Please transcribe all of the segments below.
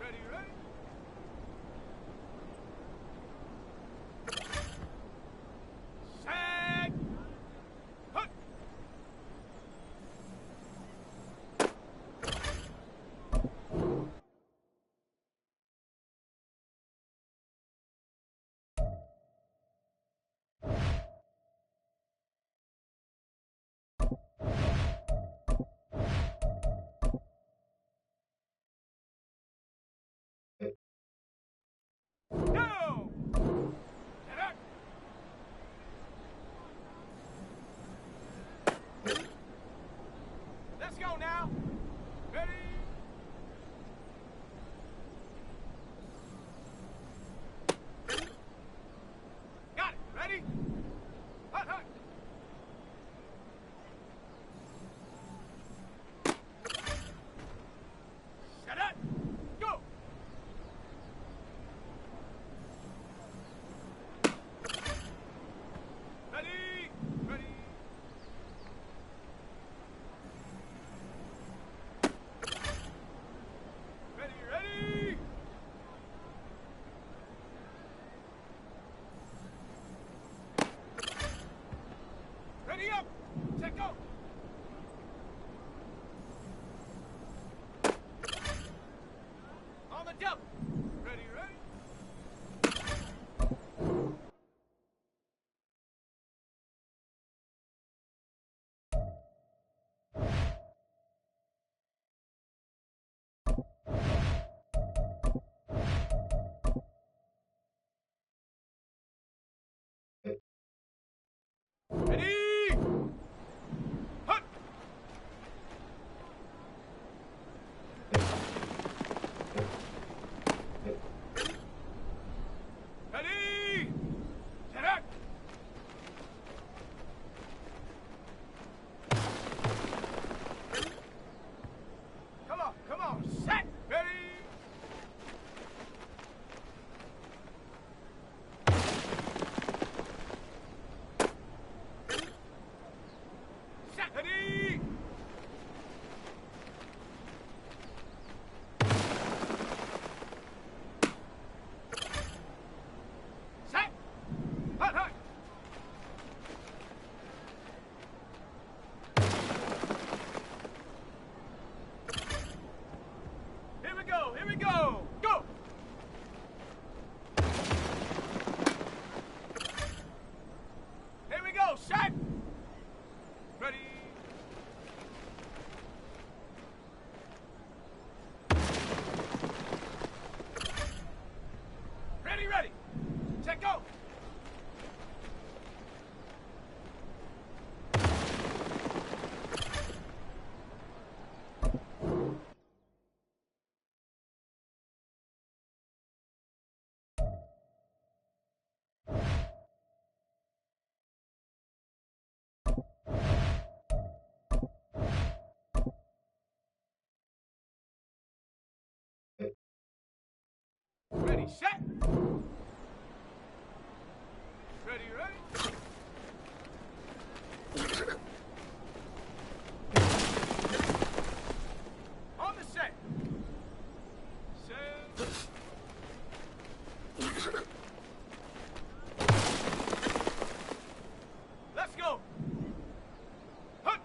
Ready, ready. Set. Hut. Go! Get up! Let's go now. Ready? Got it. Ready? Hut, hut. Set up. Go! Ready? Ready? Ready, ready? Ready up! Set go! On the double! Ready, ready? Ready? Hut! Ready? Set up! Come on, set! Ready? Set! Ready? Set! Hut, hut! Here we go, here we go! Go! Here we go, set! Ready? Ready, ready! Set, go! Ready, set! Ready, ready? On the set! Set! Let's go! Hut!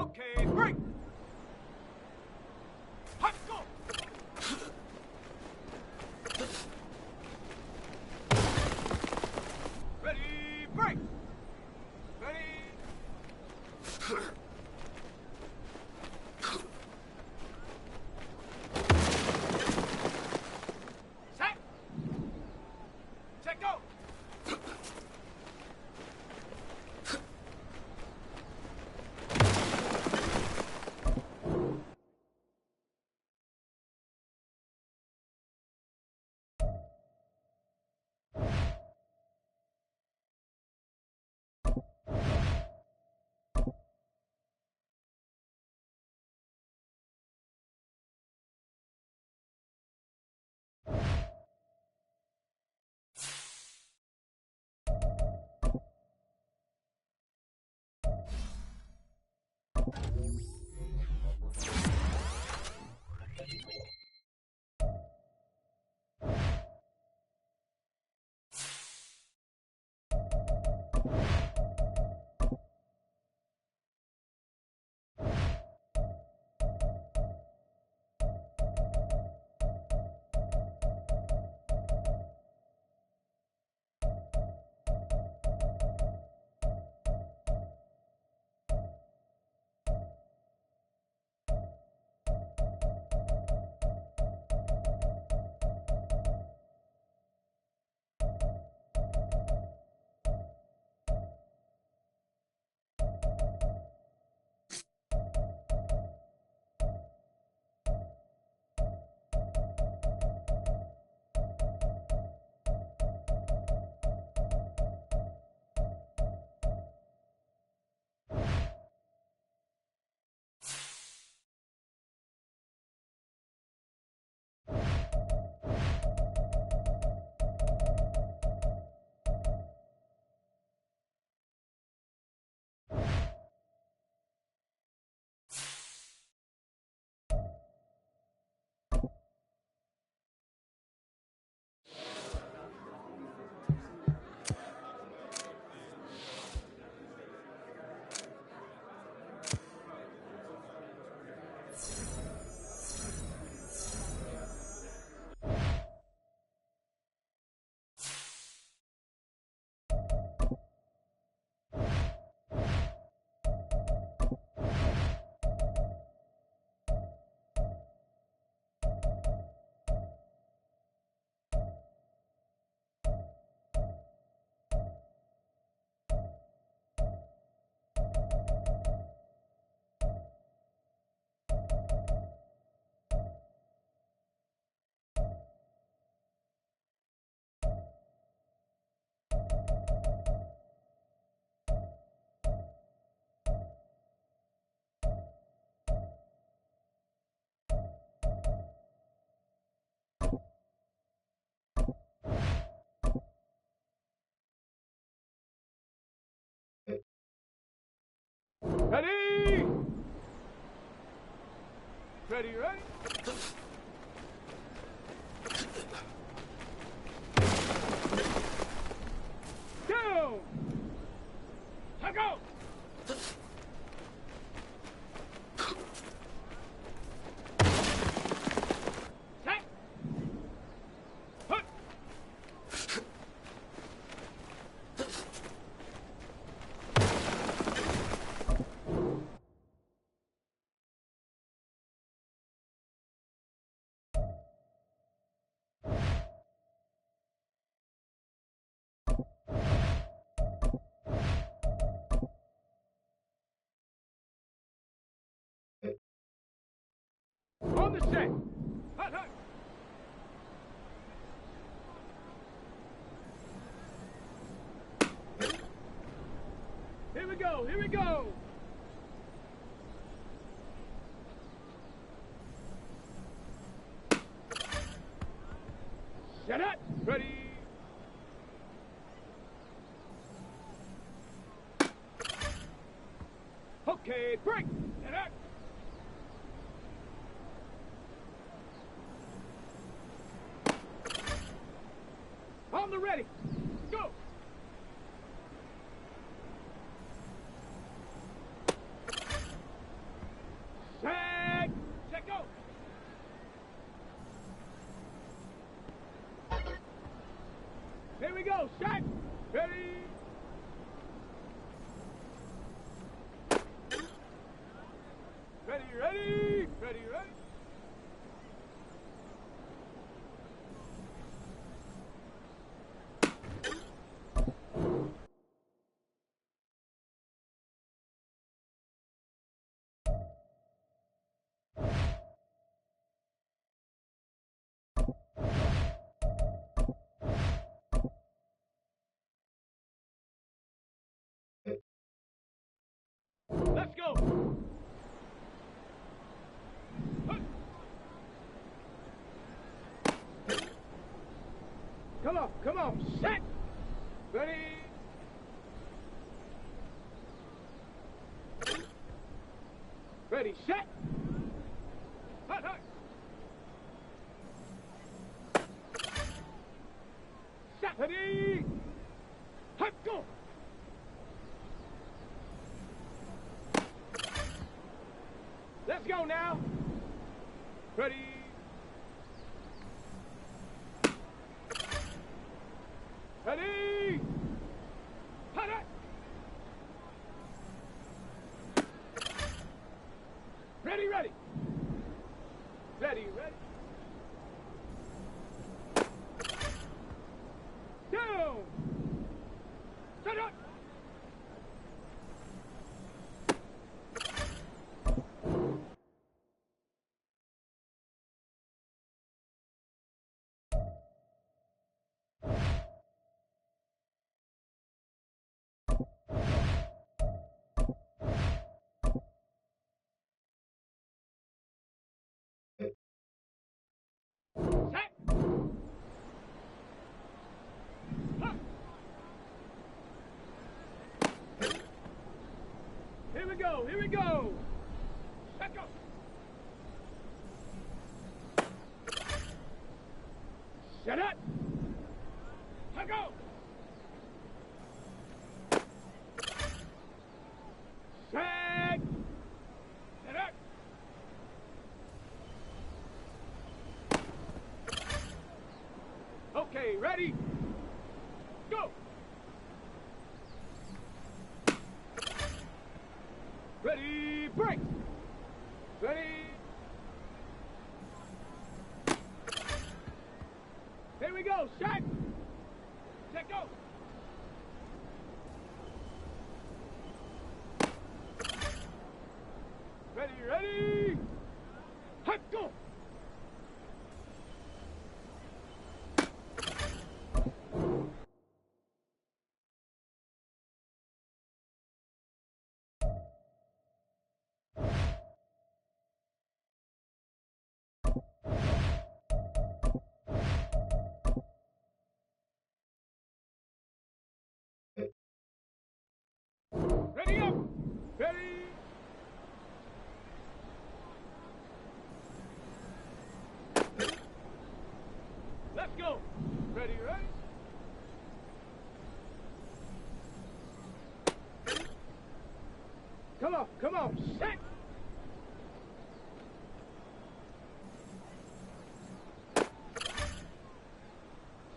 Okay, break. Hot, go. Ready, break. Ready. Set. Set, go. Ready! Ready, ready? Go! Let go! Set! Put! On the set! Hut, hut! Here we go, here we go! Set it! Ready! Okay, break! Set it! On the ready! Go! go, set! Ready! Ready, ready! Ready, ready! Let's go! Come on, set! Ready! Ready, set! Hut, hut! Set! Ready! Hut, go! Let's go now! Ready! Ready! Hut, hut! Ready, ready! Ready, ready! Down! Set up! Set! Huh. Here we go, here we go! Set go! Set up! Let go! Set! Set up! Okay, ready? Go! Ready, break! Ready? Here we go, set! Set, go! Ready, ready! Hut, go! Ready up! Ready! Let's go! Ready, ready? Come on, set!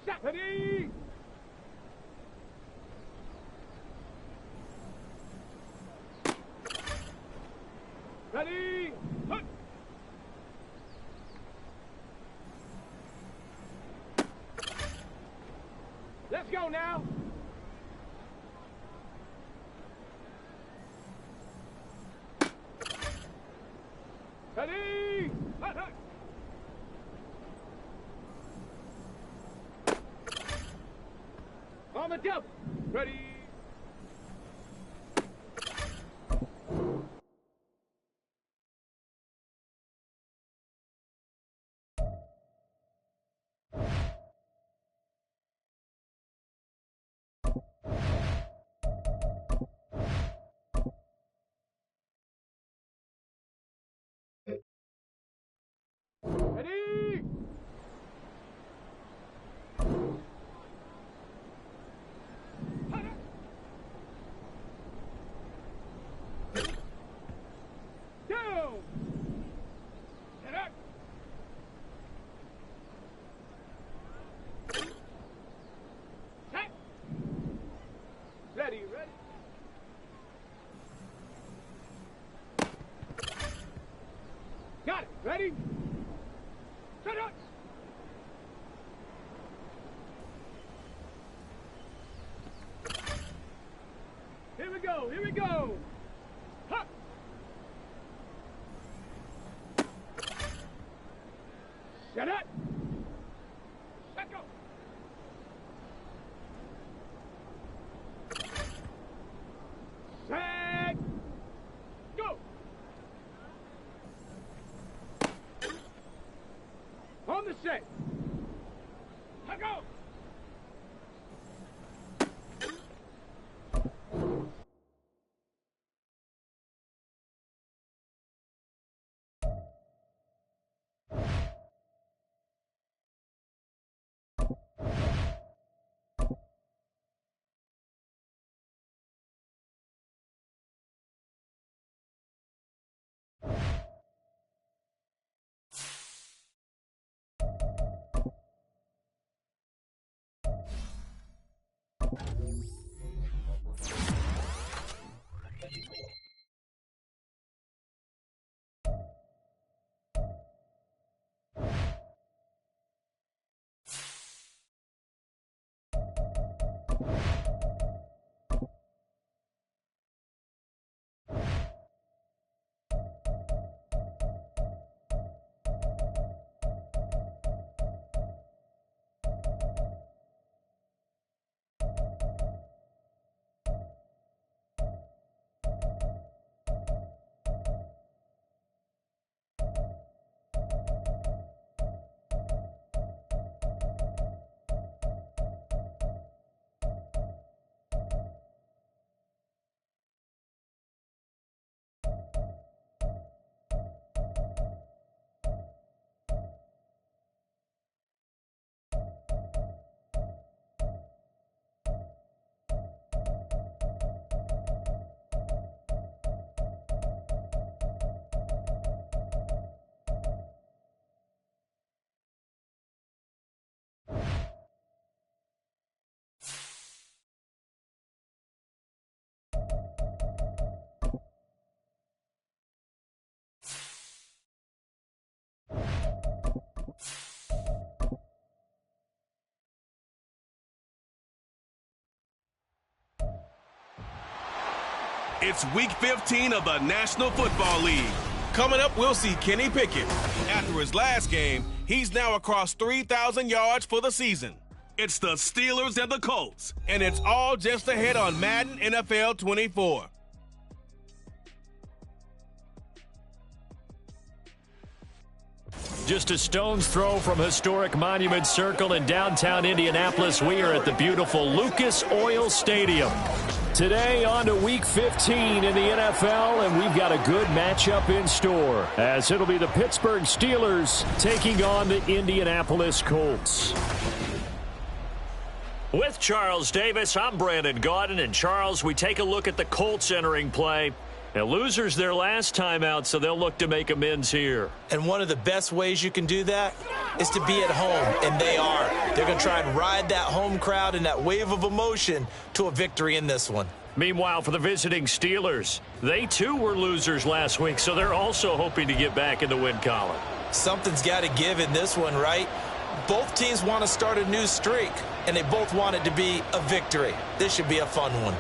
Set! Ready! Ready? Hut! Let's go now! Ready? Hut, hut! On the double! Ready? Ready? Hut, hut! Ready? Set up! Here we go, here we go! Ha! Set up! Set go! Set! Go! On the set! Let go! It's Week 15 of the National Football League. Coming up, we'll see Kenny Pickett. After his last game, he's now across 3,000 yards for the season. It's the Steelers and the Colts, and it's all just ahead on Madden NFL 24. Just a stone's throw from historic Monument Circle in downtown Indianapolis. We are at the beautiful Lucas Oil Stadium. Today on to Week 15 in the NFL, and we've got a good matchup in store, as it'll be the Pittsburgh Steelers taking on the Indianapolis Colts. With Charles Davis, I'm Brandon Gaudin, and Charles, we take a look at the Colts entering play. Now, losers their last time out, so they'll look to make amends here. And one of the best ways you can do that is to be at home, and they are. They're going to try and ride that home crowd and that wave of emotion to a victory in this one. Meanwhile, for the visiting Steelers, they too were losers last week, so they're also hoping to get back in the win column. Something's got to give in this one, right? Both teams want to start a new streak, and they both want it to be a victory. This should be a fun one.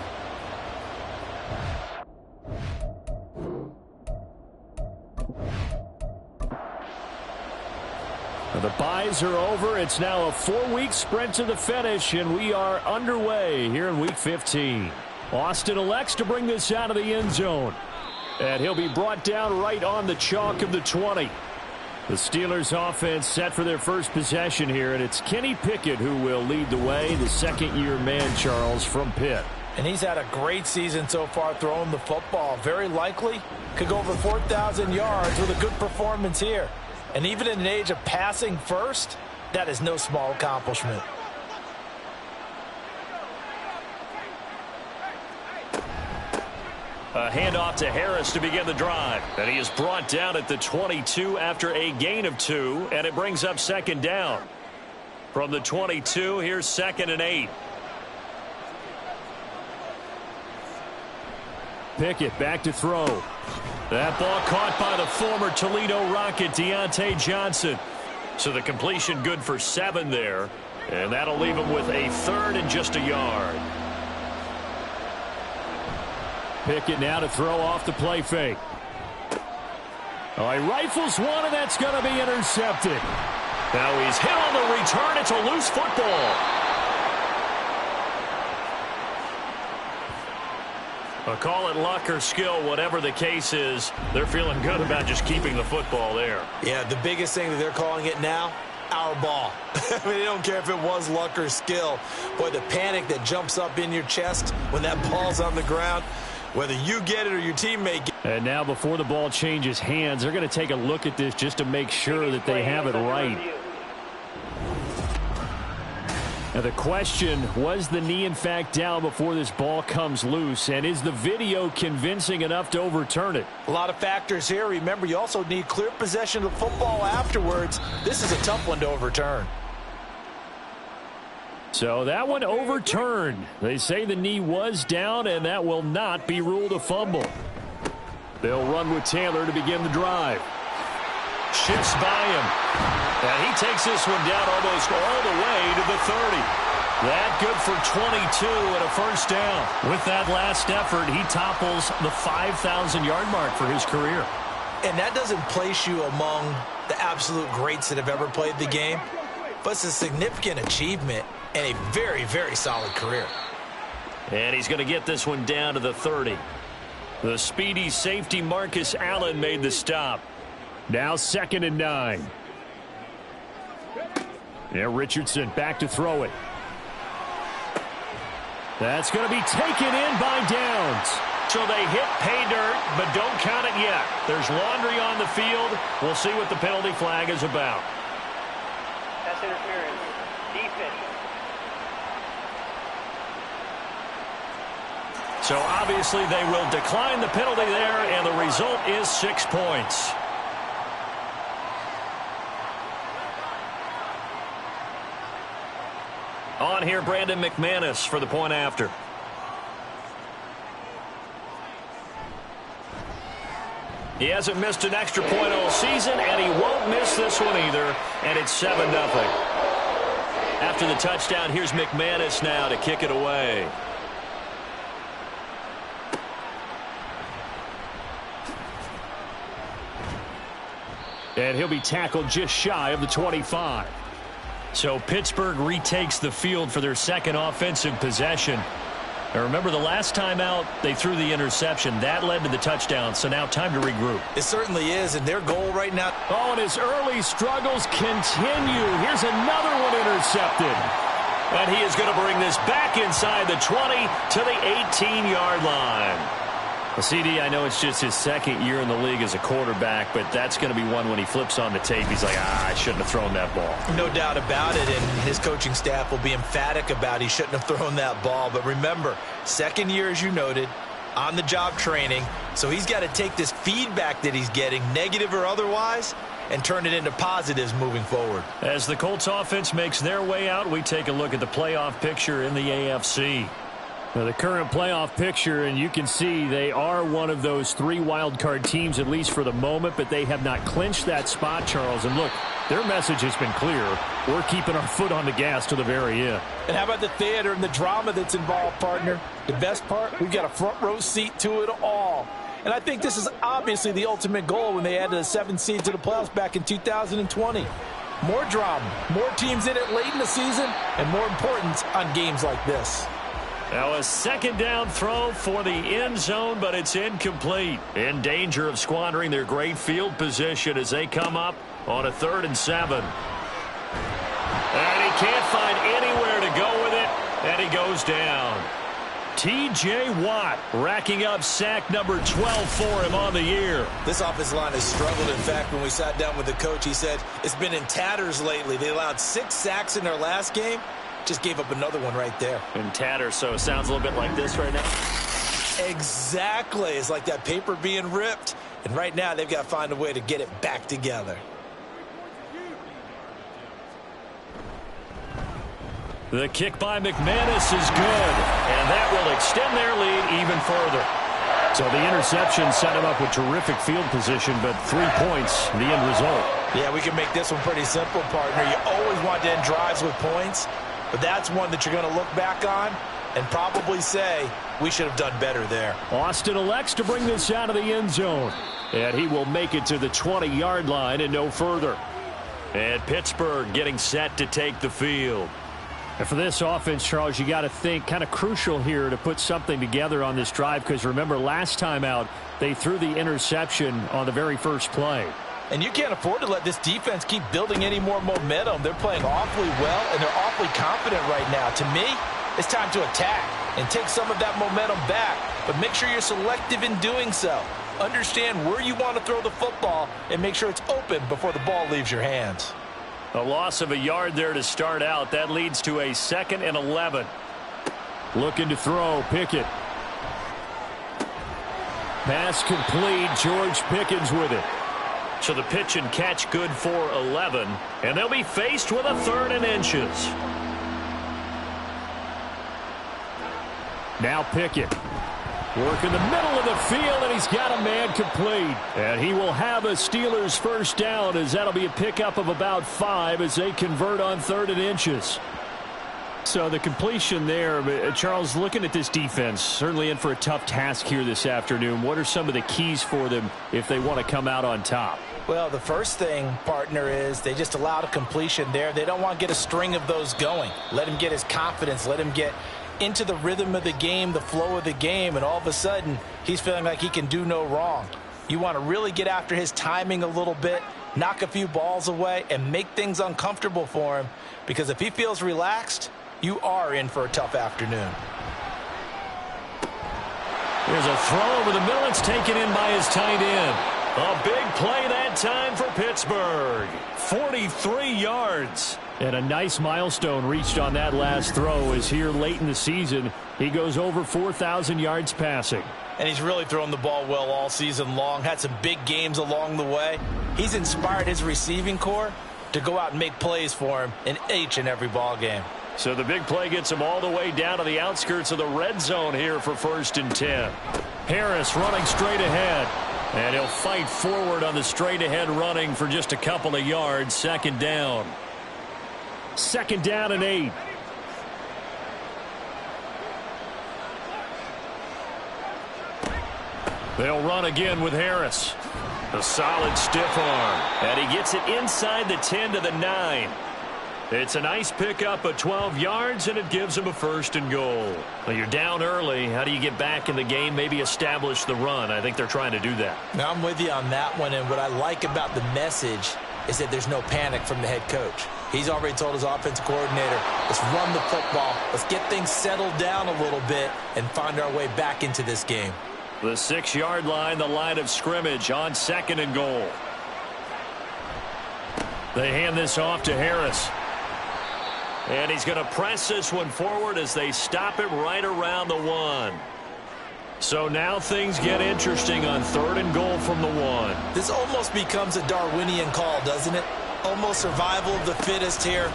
The byes are over. It's now a 4-week sprint to the finish, and we are underway here in Week 15. Austin elects to bring this out of the end zone, and he'll be brought down right on the chalk of the 20. The Steelers offense set for their first possession here, and it's Kenny Pickett who will lead the way, the second-year man, Charles, from Pitt. And he's had a great season so far throwing the football. Very likely could go over 4,000 yards with a good performance here. And even in an age of passing first, that is no small accomplishment. A handoff to Harris to begin the drive. And he is brought down at the 22 after a gain of 2, and it brings up second down. From the 22, here's 2nd and 8. Pickett back to throw. That ball caught by the former Toledo Rocket, Deontay Johnson. So the completion good for 7 there. And that'll leave him with a 3rd and just a yard. Pickett now to throw off the play fake. Oh, he rifles one, and that's going to be intercepted. Now he's hit on the return. It's a loose football. Call it luck or skill, whatever the case is, they're feeling good about just keeping the football there. Yeah, the biggest thing that they're calling it now, our ball. I mean, they don't care if it was luck or skill. Boy, the panic that jumps up in your chest when that ball's on the ground, whether you get it or your teammate gets it. And now before the ball changes hands, they're going to take a look at this just to make sure that they have it right. Now the question, was the knee in fact down before this ball comes loose? And is the video convincing enough to overturn it? A lot of factors here. Remember, you also need clear possession of the football afterwards. This is a tough one to overturn. So that one overturned. They say the knee was down, and that will not be ruled a fumble. They'll run with Taylor to begin the drive. Shifts by him. And he takes this one down almost all the way to the 30. That good for 22 and a first down. With that last effort, he topples the 5,000-yard mark for his career. And that doesn't place you among the absolute greats that have ever played the game, but it's a significant achievement and a very, very solid career. And he's going to get this one down to the 30. The speedy safety Marcus Allen made the stop. Now 2nd and 9. Yeah, Richardson back to throw it. That's going to be taken in by Downs. So they hit pay dirt, but don't count it yet. There's laundry on the field. We'll see what the penalty flag is about. Pass interference. Defense. So obviously they will decline the penalty there, and the result is 6 points. On here, Brandon McManus for the point after. He hasn't missed an extra point all season, and he won't miss this one either, and it's 7-0. After the touchdown, here's McManus now to kick it away. And he'll be tackled just shy of the 25. So Pittsburgh retakes the field for their second offensive possession. Now remember, the last time out, they threw the interception. That led to the touchdown, so now time to regroup. It certainly is, and their goal right now. Oh, and his early struggles continue. Here's another one intercepted. And he is going to bring this back inside the 20 to the 18-yard line. Well, CD, I know it's just his second year in the league as a quarterback, but that's going to be one when he flips on the tape. He's like, I shouldn't have thrown that ball. No doubt about it, and his coaching staff will be emphatic about he shouldn't have thrown that ball. But remember, second year, as you noted, on-the-job training, so he's got to take this feedback that he's getting, negative or otherwise, and turn it into positives moving forward. As the Colts offense makes their way out, we take a look at the playoff picture in the AFC. Now, the current playoff picture, and you can see they are one of those 3 wildcard teams, at least for the moment, but they have not clinched that spot, Charles. And look, their message has been clear. We're keeping our foot on the gas to the very end. And how about the theater and the drama that's involved, partner? The best part, we've got a front row seat to it all. And I think this is obviously the ultimate goal when they added a 7th seed to the playoffs back in 2020. More drama, more teams in it late in the season, and more importance on games like this. Now a second down throw for the end zone, but it's incomplete. In danger of squandering their great field position as they come up on a 3rd and 7. And he can't find anywhere to go with it, and he goes down. T.J. Watt racking up sack number 12 for him on the year. This offensive line has struggled. In fact, when we sat down with the coach, he said it's been in tatters lately. They allowed 6 sacks in their last game. Just gave up another one right there. In tatters, so it sounds a little bit like this right now. Exactly. It's like that paper being ripped. And right now, they've got to find a way to get it back together. The kick by McManus is good, and that will extend their lead even further. So the interception set him up with terrific field position, but 3 points, the end result. Yeah, we can make this one pretty simple, partner. You always want to end drives with points, but that's one that you're going to look back on and probably say, we should have done better there. Austin elects to bring this out of the end zone, and he will make it to the 20-yard line and no further. And Pittsburgh getting set to take the field. And for this offense, Charles, you got to think kind of crucial here to put something together on this drive, because remember last time out they threw the interception on the very first play. And you can't afford to let this defense keep building any more momentum. They're playing awfully well, and they're awfully confident right now. To me, it's time to attack and take some of that momentum back, but make sure you're selective in doing so. Understand where you want to throw the football and make sure it's open before the ball leaves your hands. A loss of a yard there to start out. That leads to a 2nd and 11. Looking to throw, Pickett. Pass complete, George Pickens with it. So the pitch and catch good for 11, and they'll be faced with a 3rd and inches. Now Pickett. Work in the middle of the field, and he's got a man complete. And he will have a Steelers first down, as that'll be a pickup of about 5 as they convert on 3rd and inches. So the completion there, Charles, looking at this defense, certainly in for a tough task here this afternoon. What are some of the keys for them if they want to come out on top? Well, the first thing, partner, is they just allowed a completion there. They don't want to get a string of those going. Let him get his confidence. Let him get into the rhythm of the game, the flow of the game, and all of a sudden he's feeling like he can do no wrong. You want to really get after his timing a little bit, knock a few balls away, and make things uncomfortable for him, because if he feels relaxed, you are in for a tough afternoon. There's a throw over the middle. It's taken in by his tight end. A big play that time for Pittsburgh. 43 yards. And a nice milestone reached on that last throw, as here late in the season he goes over 4,000 yards passing. And he's really thrown the ball well all season long. Had some big games along the way. He's inspired his receiving corps to go out and make plays for him in each and every ball game. So the big play gets him all the way down to the outskirts of the red zone here for 1st and 10. Harris running straight ahead. And he'll fight forward on the straight ahead running for just a couple of yards. 2nd down. 2nd down and 8. They'll run again with Harris. A solid stiff arm. And he gets it inside the 10 to the 9. It's a nice pickup of 12 yards, and it gives him a 1st and goal. Well, you're down early. How do you get back in the game, maybe establish the run? I think they're trying to do that. Now, I'm with you on that one, and what I like about the message is that there's no panic from the head coach. He's already told his offensive coordinator, let's run the football, let's get things settled down a little bit and find our way back into this game. The 6-yard line, the line of scrimmage on 2nd and goal. They hand this off to Harris. And he's going to press this one forward as they stop him right around the 1. So now things get interesting on 3rd and goal from the 1. This almost becomes a Darwinian call, doesn't it? Almost survival of the fittest here.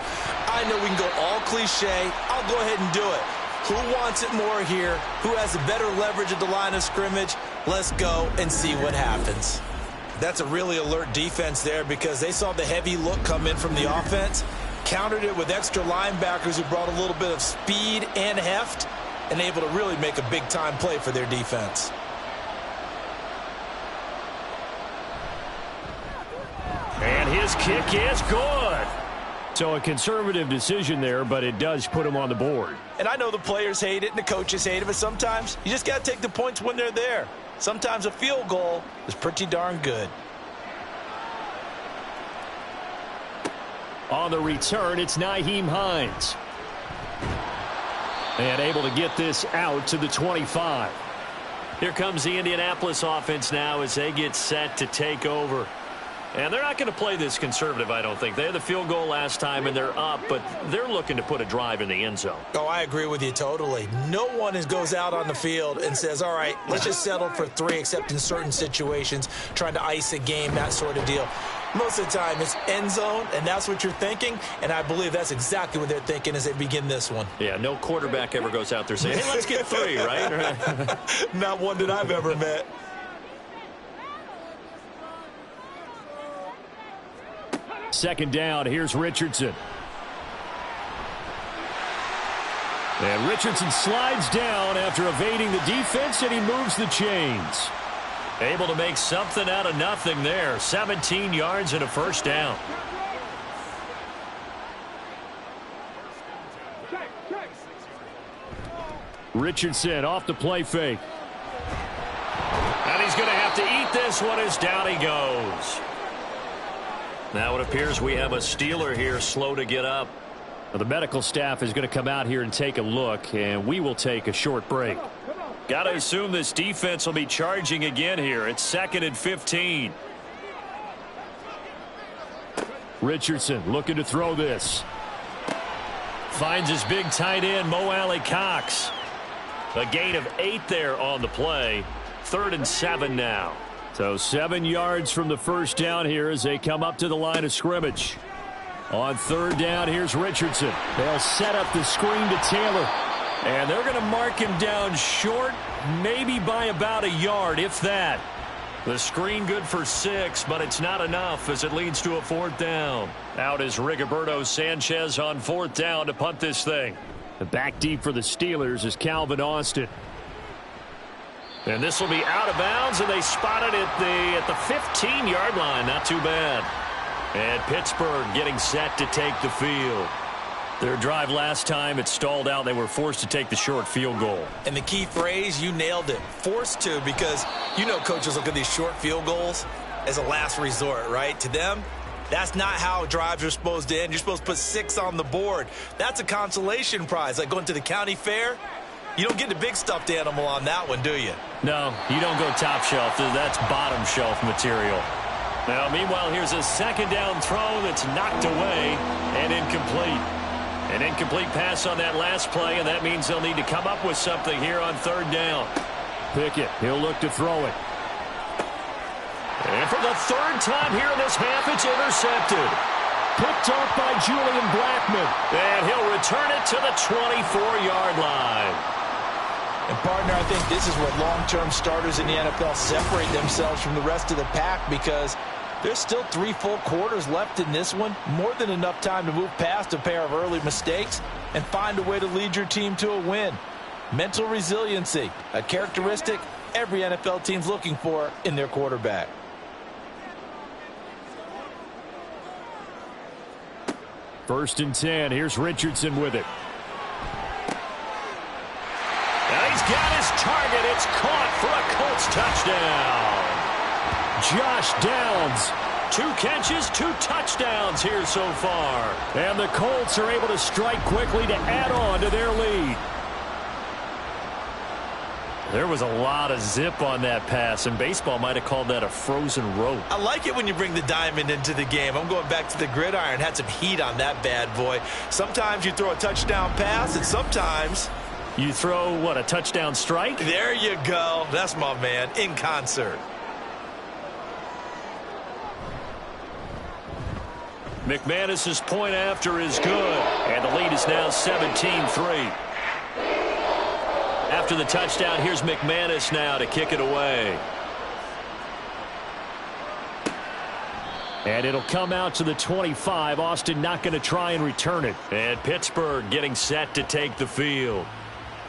I know we can go all cliche. I'll go ahead and do it. Who wants it more here? Who has a better leverage at the line of scrimmage? Let's go and see what happens. That's a really alert defense there, because they saw the heavy look come in from the offense, countered it with extra linebackers who brought a little bit of speed and heft, and able to really make a big-time play for their defense. And his kick is good. So a conservative decision there, but it does put him on the board. And I know the players hate it and the coaches hate it, but sometimes you just got to take the points when they're there. Sometimes a field goal is pretty darn good. On the return, it's Nyheim Hines. And able to get this out to the 25. Here comes the Indianapolis offense now as they get set to take over. And they're not going to play this conservative, I don't think. They had the field goal last time, and they're up, but they're looking to put a drive in the end zone. Oh, I agree with you totally. No one goes out on the field and says, all right, let's just settle for 3, except in certain situations, trying to ice a game, that sort of deal. Most of the time, it's end zone, and that's what you're thinking, and I believe that's exactly what they're thinking as they begin this one. Yeah, no quarterback ever goes out there saying, hey, let's get 3, right? Not one that I've ever met. Second down, here's Richardson. And Richardson slides down after evading the defense, and he moves the chains. Able to make something out of nothing there. 17 yards and a first down. Richardson off the play fake. And he's going to have to eat this one as down he goes. Now it appears we have a Steeler here slow to get up. Well, the medical staff is going to come out here and take a look, and we will take a short break. Got to assume this defense will be charging again here. It's 2nd and 15. Richardson looking to throw this. Finds his big tight end, Mo Alley-Cox. A gain of 8 there on the play. 3rd and 7 now. So 7 yards from the first down here as they come up to the line of scrimmage. On 3rd down, here's Richardson. They'll set up the screen to Taylor. And they're going to mark him down short, maybe by about a yard, if that. The screen good for 6, but it's not enough as it leads to a 4th down. Out is Rigoberto Sanchez on 4th down to punt this thing. The back deep for the Steelers is Calvin Austin. And this will be out of bounds, and they spot it at the 15-yard line. Not too bad. And Pittsburgh getting set to take the field. Their drive last time, it stalled out. They were forced to take the short field goal. And the key phrase, you nailed it. Forced to, because you know coaches look at these short field goals as a last resort, right? To them, that's not how drives are supposed to end. You're supposed to put 6 on the board. That's a consolation prize. Like going to the county fair, you don't get the big stuffed animal on that one, do you? No, you don't go top shelf. That's bottom shelf material. Now, meanwhile, here's a 2nd down throw that's knocked away and incomplete. An incomplete pass on that last play, and that means they'll need to come up with something here on 3rd down. Pickett, he'll look to throw it. And for the 3rd time here in this half, it's intercepted. Picked off by Julian Blackmon. And he'll return it to the 24-yard line. And, partner, I think this is where long-term starters in the NFL separate themselves from the rest of the pack, because there's still 3 full quarters left in this one. More than enough time to move past a pair of early mistakes and find a way to lead your team to a win. Mental resiliency, a characteristic every NFL team's looking for in their quarterback. First and 10. Here's Richardson with it. And he's got his target. It's caught for a Colts touchdown. Josh Downs. 2 catches, 2 touchdowns here so far. And the Colts are able to strike quickly to add on to their lead. There was a lot of zip on that pass, and baseball might have called that a frozen rope. I like it when you bring the diamond into the game. I'm going back to the gridiron. Had some heat on that bad boy. Sometimes you throw a touchdown pass, and sometimes you throw, what, a touchdown strike? There you go. That's my man, in concert. McManus's point after is good, and the lead is now 17-3. After the touchdown, here's McManus now to kick it away. And it'll come out to the 25. Austin not going to try and return it. And Pittsburgh getting set to take the field.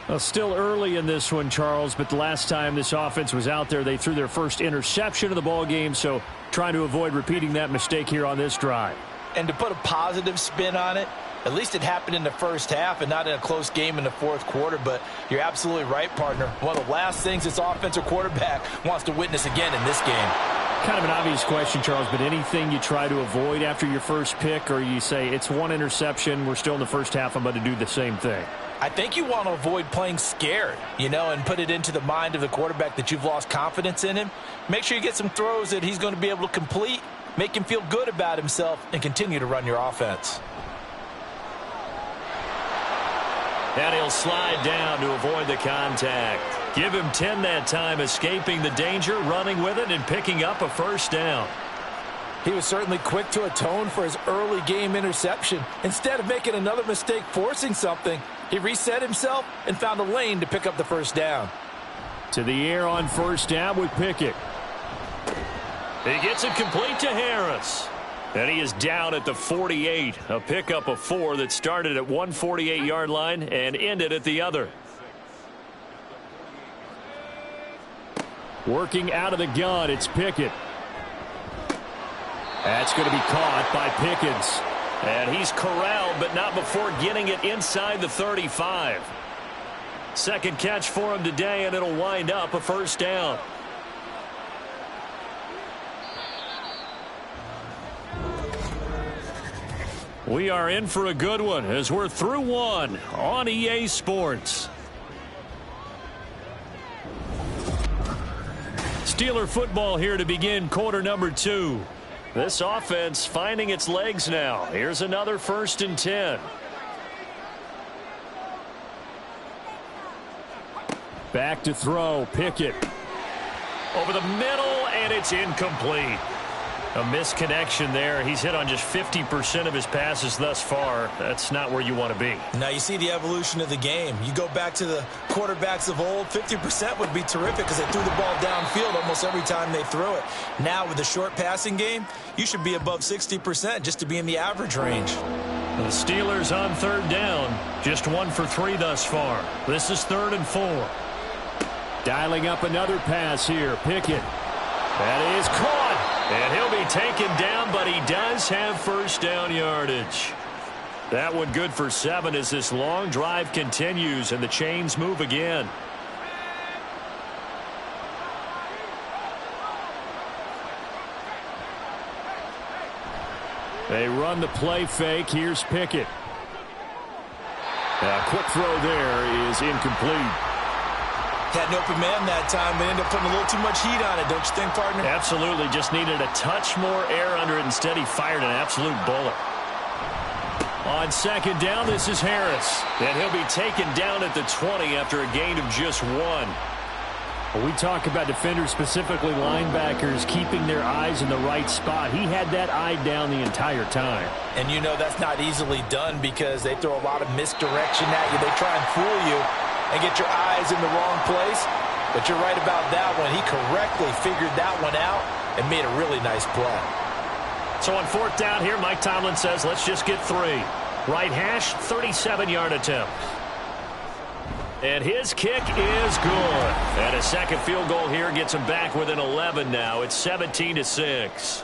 Well, still early in this one, Charles, but the last time this offense was out there, they threw their first interception of the ball game, so trying to avoid repeating that mistake here on this drive. And to put a positive spin on it, at least it happened in the first half and not in a close game in the 4th quarter. But you're absolutely right, partner. One of the last things this offensive quarterback wants to witness again in this game. Kind of an obvious question, Charles, but anything you try to avoid after your first pick, or you say it's 1 interception, we're still in the first half, I'm going to do the same thing? I think you want to avoid playing scared, and put it into the mind of the quarterback that you've lost confidence in him. Make sure you get some throws that he's going to be able to complete, make him feel good about himself, and continue to run your offense. And he'll slide down to avoid the contact. Give him 10 that time, escaping the danger, running with it, and picking up a first down. He was certainly quick to atone for his early game interception. Instead of making another mistake forcing something, he reset himself and found a lane to pick up the first down. To the air on first down with Pickett. He gets it complete to Harris. And he is down at the 48. A pickup of 4 that started at one 48-yard line and ended at the other. Working out of the gun, it's Pickett. That's going to be caught by Pickens. And he's corralled, but not before getting it inside the 35. Second catch for him today, and it'll wind up a first down. We are in for a good one as we're through one on EA Sports. Steeler football here to begin quarter number 2. This offense finding its legs now. Here's another 1st and 10. Back to throw, Pickett. Over the middle, and it's incomplete. A misconnection there. He's hit on just 50% of his passes thus far. That's not where you want to be. Now you see the evolution of the game. You go back to the quarterbacks of old, 50% would be terrific because they threw the ball downfield almost every time they threw it. Now with the short passing game, you should be above 60% just to be in the average range. The Steelers on third down. Just 1 for 3 thus far. This is 3rd and 4. Dialing up another pass here. Pickett. That is caught. And he'll be taken down, but he does have first down yardage. That one good for 7 as this long drive continues and the chains move again. They run the play fake. Here's Pickett. A quick throw there is incomplete. Had an open man that time, but ended up putting a little too much heat on it, don't you think, partner? Absolutely. Just needed a touch more air under it. Instead, he fired an absolute bullet. On second down, this is Harris. And he'll be taken down at the 20 after a gain of just 1. When we talk about defenders, specifically linebackers, keeping their eyes in the right spot, he had that eye down the entire time. And you know that's not easily done because they throw a lot of misdirection at you. They try and fool you and get your eyes in the wrong place. But you're right about that one. He correctly figured that one out and made a really nice play. So on 4th down here, Mike Tomlin says, let's just get 3. Right hash, 37-yard attempt. And his kick is good. And a second field goal here gets him back within 11 now. It's 17-6.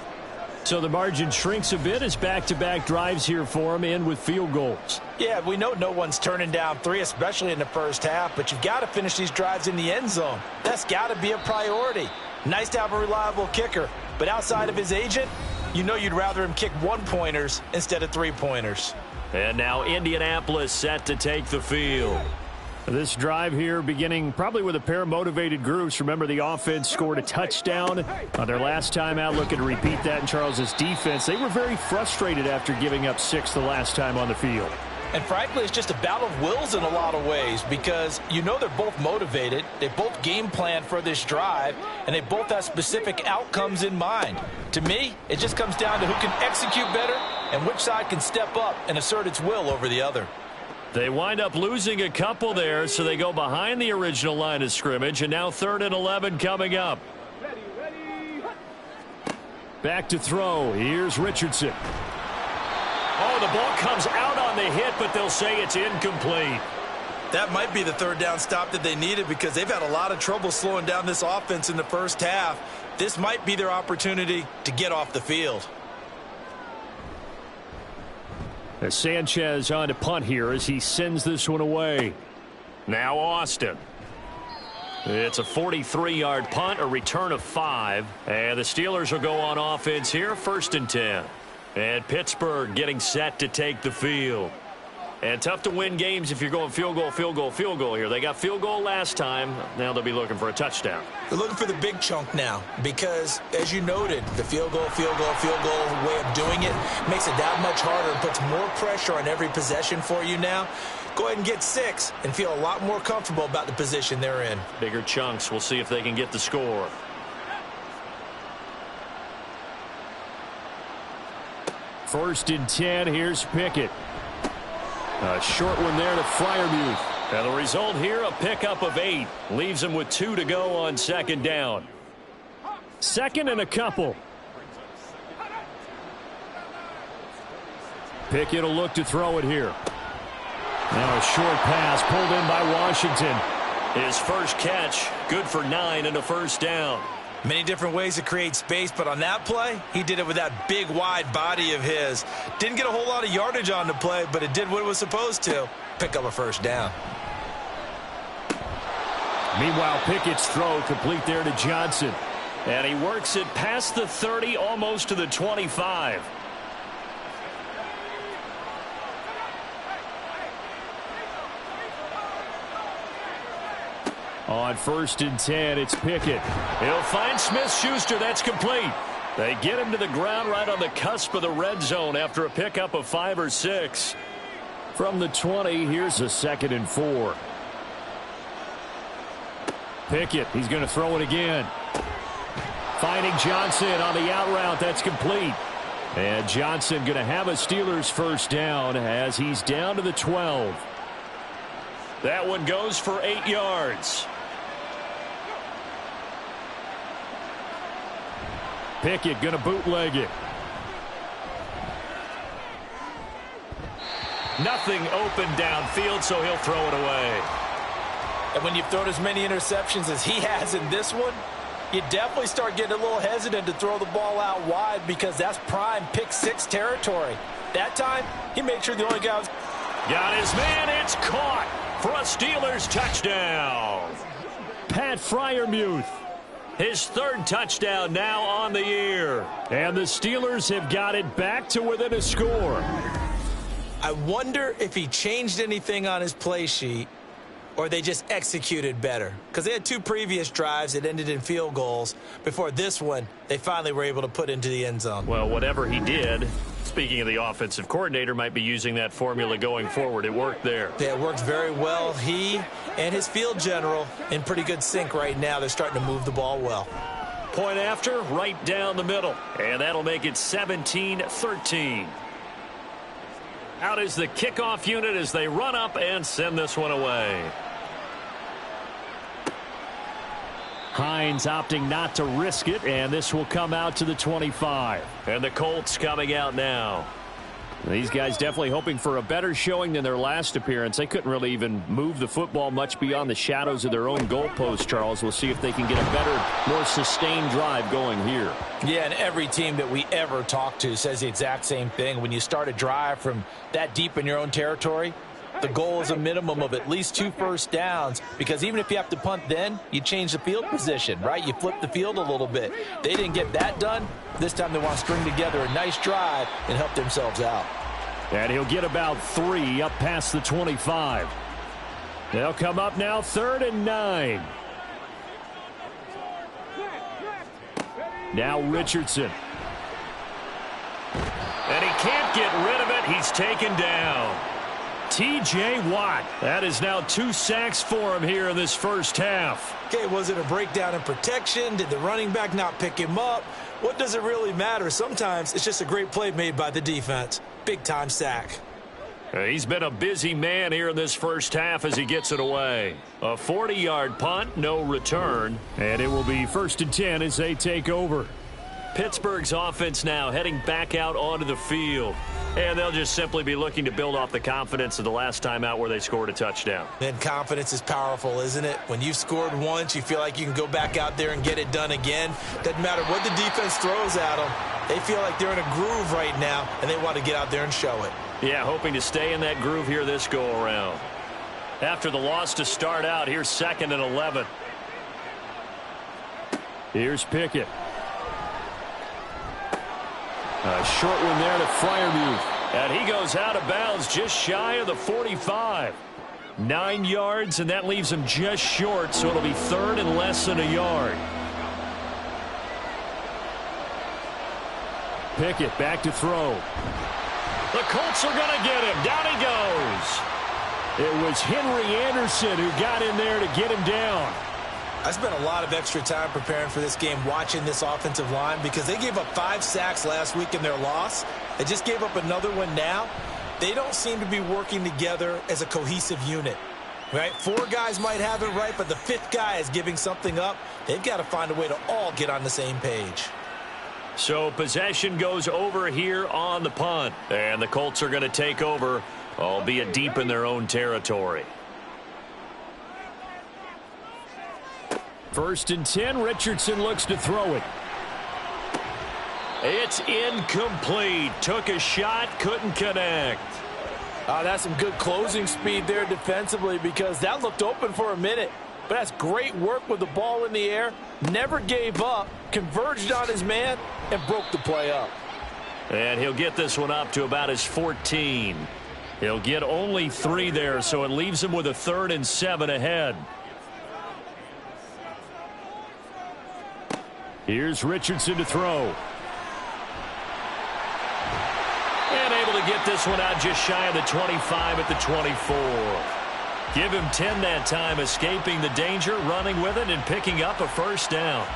So the margin shrinks a bit as back-to-back drives here for him end with field goals. Yeah, we know no one's turning down 3, especially in the first half, but you've got to finish these drives in the end zone. That's got to be a priority. Nice to have a reliable kicker, but outside of his agent, you know you'd rather him kick 1-pointers instead of 3-pointers. And now Indianapolis set to take the field. This drive here beginning probably with a pair of motivated groups. Remember, the offense scored a touchdown on their last time out. Looking to repeat that in Charles's defense. They were very frustrated after giving up 6 the last time on the field. And frankly, it's just a battle of wills in a lot of ways because you know they're both motivated. They both game plan for this drive, and they both have specific outcomes in mind. To me, it just comes down to who can execute better and which side can step up and assert its will over the other. They wind up losing a couple there, so they go behind the original line of scrimmage, and now 3rd and 11 coming up. Back to throw. Here's Richardson. Oh, the ball comes out on the hit, but they'll say it's incomplete. That might be the 3rd down stop that they needed because they've had a lot of trouble slowing down this offense in the first half. This might be their opportunity to get off the field. As Sanchez on to punt here as he sends this one away. Now Austin. It's a 43-yard punt, a return of 5. And the Steelers will go on offense here, 1st and 10. And Pittsburgh getting set to take the field. And tough to win games if you're going field goal, field goal, field goal here. They got field goal last time. Now they'll be looking for a touchdown. They're looking for the big chunk now because, as you noted, the field goal way of doing it makes it that much harder and puts more pressure on every possession for you now. Go ahead and get 6 and feel a lot more comfortable about the position they're in. Bigger chunks. We'll see if they can get the score. 1st and 10. Here's Pickett. A short one there to Freiermuth. And the result here, a pickup of 8. Leaves him with 2 to go on 2nd down. 2nd and a couple. Pickett will look to throw it here. Now a short pass pulled in by Washington. His first catch, good for 9 and a 1st down. Many different ways to create space, but on that play, he did it with that big, wide body of his. Didn't get a whole lot of yardage on the play, but it did what it was supposed to. Pick up a 1st down. Meanwhile, Pickett's throw complete there to Johnson. And he works it past the 30, almost to the 25. On 1st and 10, it's Pickett. He'll find Smith-Schuster. That's complete. They get him to the ground right on the cusp of the red zone after a pickup of 5 or 6. From the 20, here's a 2nd and 4. Pickett, he's going to throw it again. Finding Johnson on the out route. That's complete. And Johnson going to have a Steelers 1st down as he's down to the 12. That one goes for 8 yards. Pickett going to bootleg it. Nothing open downfield, so he'll throw it away. And when you've thrown as many interceptions as he has in this one, you definitely start getting a little hesitant to throw the ball out wide because that's prime pick 6 territory. That time, he made sure the only guy was... Got his man. It's caught for a Steelers touchdown. Pat Freiermuth. His 3rd touchdown now on the year. And the Steelers have got it back to within a score. I wonder if he changed anything on his play sheet or they just executed better. Because they had 2 previous drives that ended in field goals. Before this one, they finally were able to put into the end zone. Well, whatever he did, speaking of the offensive coordinator, might be using that formula going forward. It worked there. Yeah, it worked very well. He and his field general in pretty good sync right now. They're starting to move the ball well. Point after, right down the middle. And that'll make it 17-13. Out is the kickoff unit as they run up and send this one away. Hines opting not to risk it, and this will come out to the 25. And the Colts coming out now. These guys definitely hoping for a better showing than their last appearance. They couldn't really even move the football much beyond the shadows of their own goalpost, Charles. We'll see if they can get a better, more sustained drive going here. Yeah, and every team that we ever talk to says the exact same thing. When you start a drive from that deep in your own territory, the goal is a minimum of at least 2 first downs, because even if you have to punt then, you change the field position, right? You flip the field a little bit. They didn't get that done. This time they want to string together a nice drive and help themselves out. And he'll get about 3 up past the 25. They'll come up now 3rd and 9. Now Richardson. And he can't get rid of it. He's taken down. T.J. Watt. That is now 2 sacks for him here in this first half. Okay, was it a breakdown in protection? Did the running back not pick him up? What does it really matter? Sometimes it's just a great play made by the defense. Big-time sack. He's been a busy man here in this first half as he gets it away. A 40-yard punt, no return. And it will be 1st and 10 as they take over. Pittsburgh's offense now heading back out onto the field. And they'll just simply be looking to build off the confidence of the last time out where they scored a touchdown. And confidence is powerful, isn't it? When you've scored once, you feel like you can go back out there and get it done again. Doesn't matter what the defense throws at them. They feel like they're in a groove right now, and they want to get out there and show it. Yeah, hoping to stay in that groove here this go-around. After the loss to start out, here's 2nd and 11. Here's Pickett. A short one there to Freiermuth. And he goes out of bounds just shy of the 45. 9 yards, and that leaves him just short, so it'll be 3rd and less than a yard. Pickett back to throw. The Colts are going to get him. Down he goes. It was Henry Anderson who got in there to get him down. I spent a lot of extra time preparing for this game, watching this offensive line, because they gave up 5 sacks last week in their loss. They just gave up another one now. They don't seem to be working together as a cohesive unit. Right? 4 guys might have it right, but the 5th guy is giving something up. They've got to find a way to all get on the same page. So possession goes over here on the punt. And the Colts are going to take over, albeit deep in their own territory. 1st and 10. Richardson looks to throw it. It's incomplete. Took a shot, couldn't connect. That's some good closing speed there defensively, because that looked open for a minute. But that's great work with the ball in the air. Never gave up, converged on his man, and broke the play up. And he'll get this one up to about his 14. He'll get only 3 there, so it leaves him with a 3rd and 7 ahead. Here's Richardson to throw. And able to get this one out just shy of the 25 at the 24. Give him 10 that time, escaping the danger, running with it, and picking up a 1st down.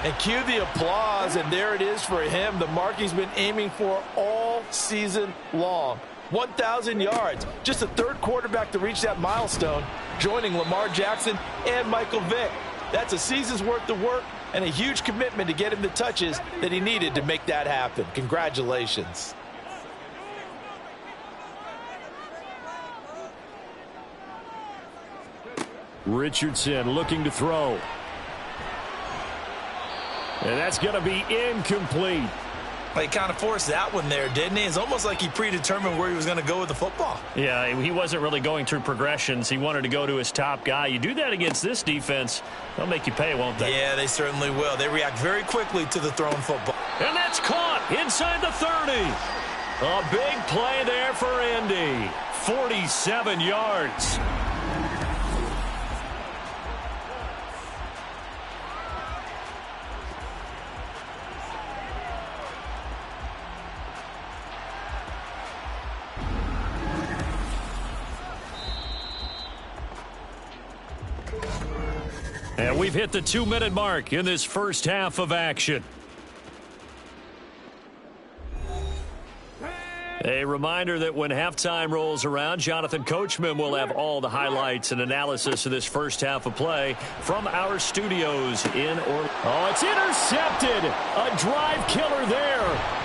And cue the applause, and there it is for him, the mark he's been aiming for all season long. 1,000 yards, just the 3rd quarterback to reach that milestone, joining Lamar Jackson and Michael Vick. That's a season's worth of work and a huge commitment to get him the touches that he needed to make that happen. Congratulations. Richardson looking to throw. And that's going to be incomplete. He kind of forced that one there, didn't he? It's almost like he predetermined where he was going to go with the football. Yeah, he wasn't really going through progressions. He wanted to go to his top guy. You do that against this defense, they'll make you pay, won't they? Yeah, they certainly will. They react very quickly to the thrown football. And that's caught inside the 30. A big play there for Indy. 47 yards. And we've hit the 2-minute mark in this first half of action. A reminder that when halftime rolls around, Jonathan Coachman will have all the highlights and analysis of this first half of play from our studios in Orlando. Oh, it's intercepted. A drive killer there.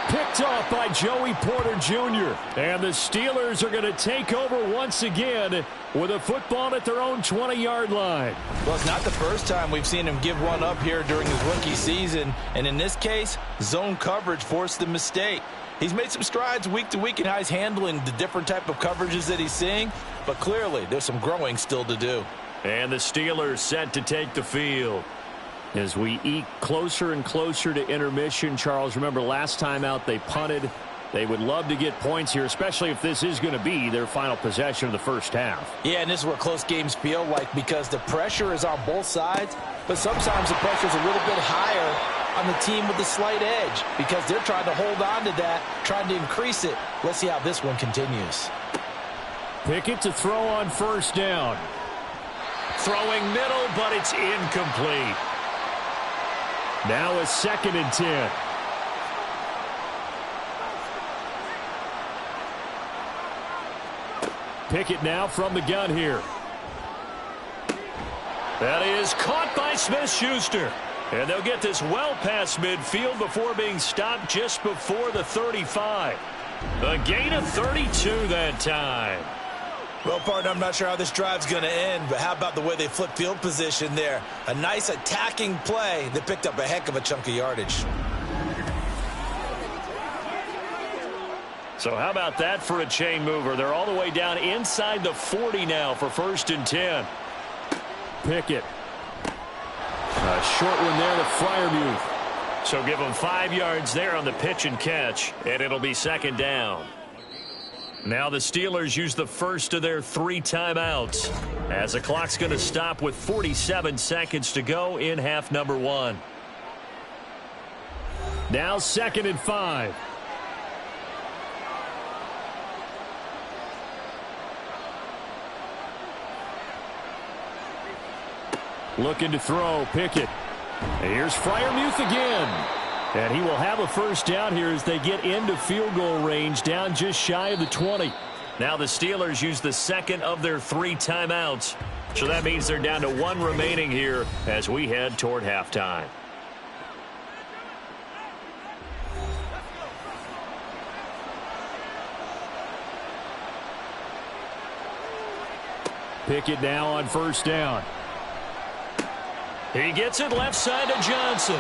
Picked off by Joey Porter Jr. And the Steelers are going to take over once again with a football at their own 20-yard line. Well, it's not the first time we've seen him give one up here during his rookie season. And in this case, zone coverage forced the mistake. He's made some strides week to week in how he's handling the different type of coverages that he's seeing. But clearly, there's some growing still to do. And the Steelers set to take the field. As we eke closer and closer to intermission, Charles, remember last time out they punted. They would love to get points here, especially if this is going to be their final possession of the first half. Yeah, and this is what close games feel like, because the pressure is on both sides, but sometimes the pressure is a little bit higher on the team with the slight edge because they're trying to hold on to that, trying to increase it. Let's see how this one continues. Pickett to throw on 1st down. Throwing middle, but it's incomplete. Now a 2nd and 10. Pickett now from the gun here. That is caught by Smith-Schuster. And they'll get this well past midfield before being stopped just before the 35. A gain of 32 that time. Well, partner, I'm not sure how this drive's going to end, but how about the way they flip field position there? A nice attacking play that picked up a heck of a chunk of yardage. So how about that for a chain mover? They're all the way down inside the 40 now for 1st and 10. Pickett. A short one there to Freiermuth. So give them 5 yards there on the pitch and catch, and it'll be 2nd down. Now the Steelers use the first of their 3 timeouts as the clock's going to stop with 47 seconds to go in half number 1. Now 2nd and 5. Looking to throw, Pickett. Here's Freiermuth again. And he will have a first down here as they get into field goal range, down just shy of the 20. Now the Steelers use the second of their 3 timeouts. So that means they're down to 1 remaining here as we head toward halftime. Pickett now on first down. He gets it left side to Johnson.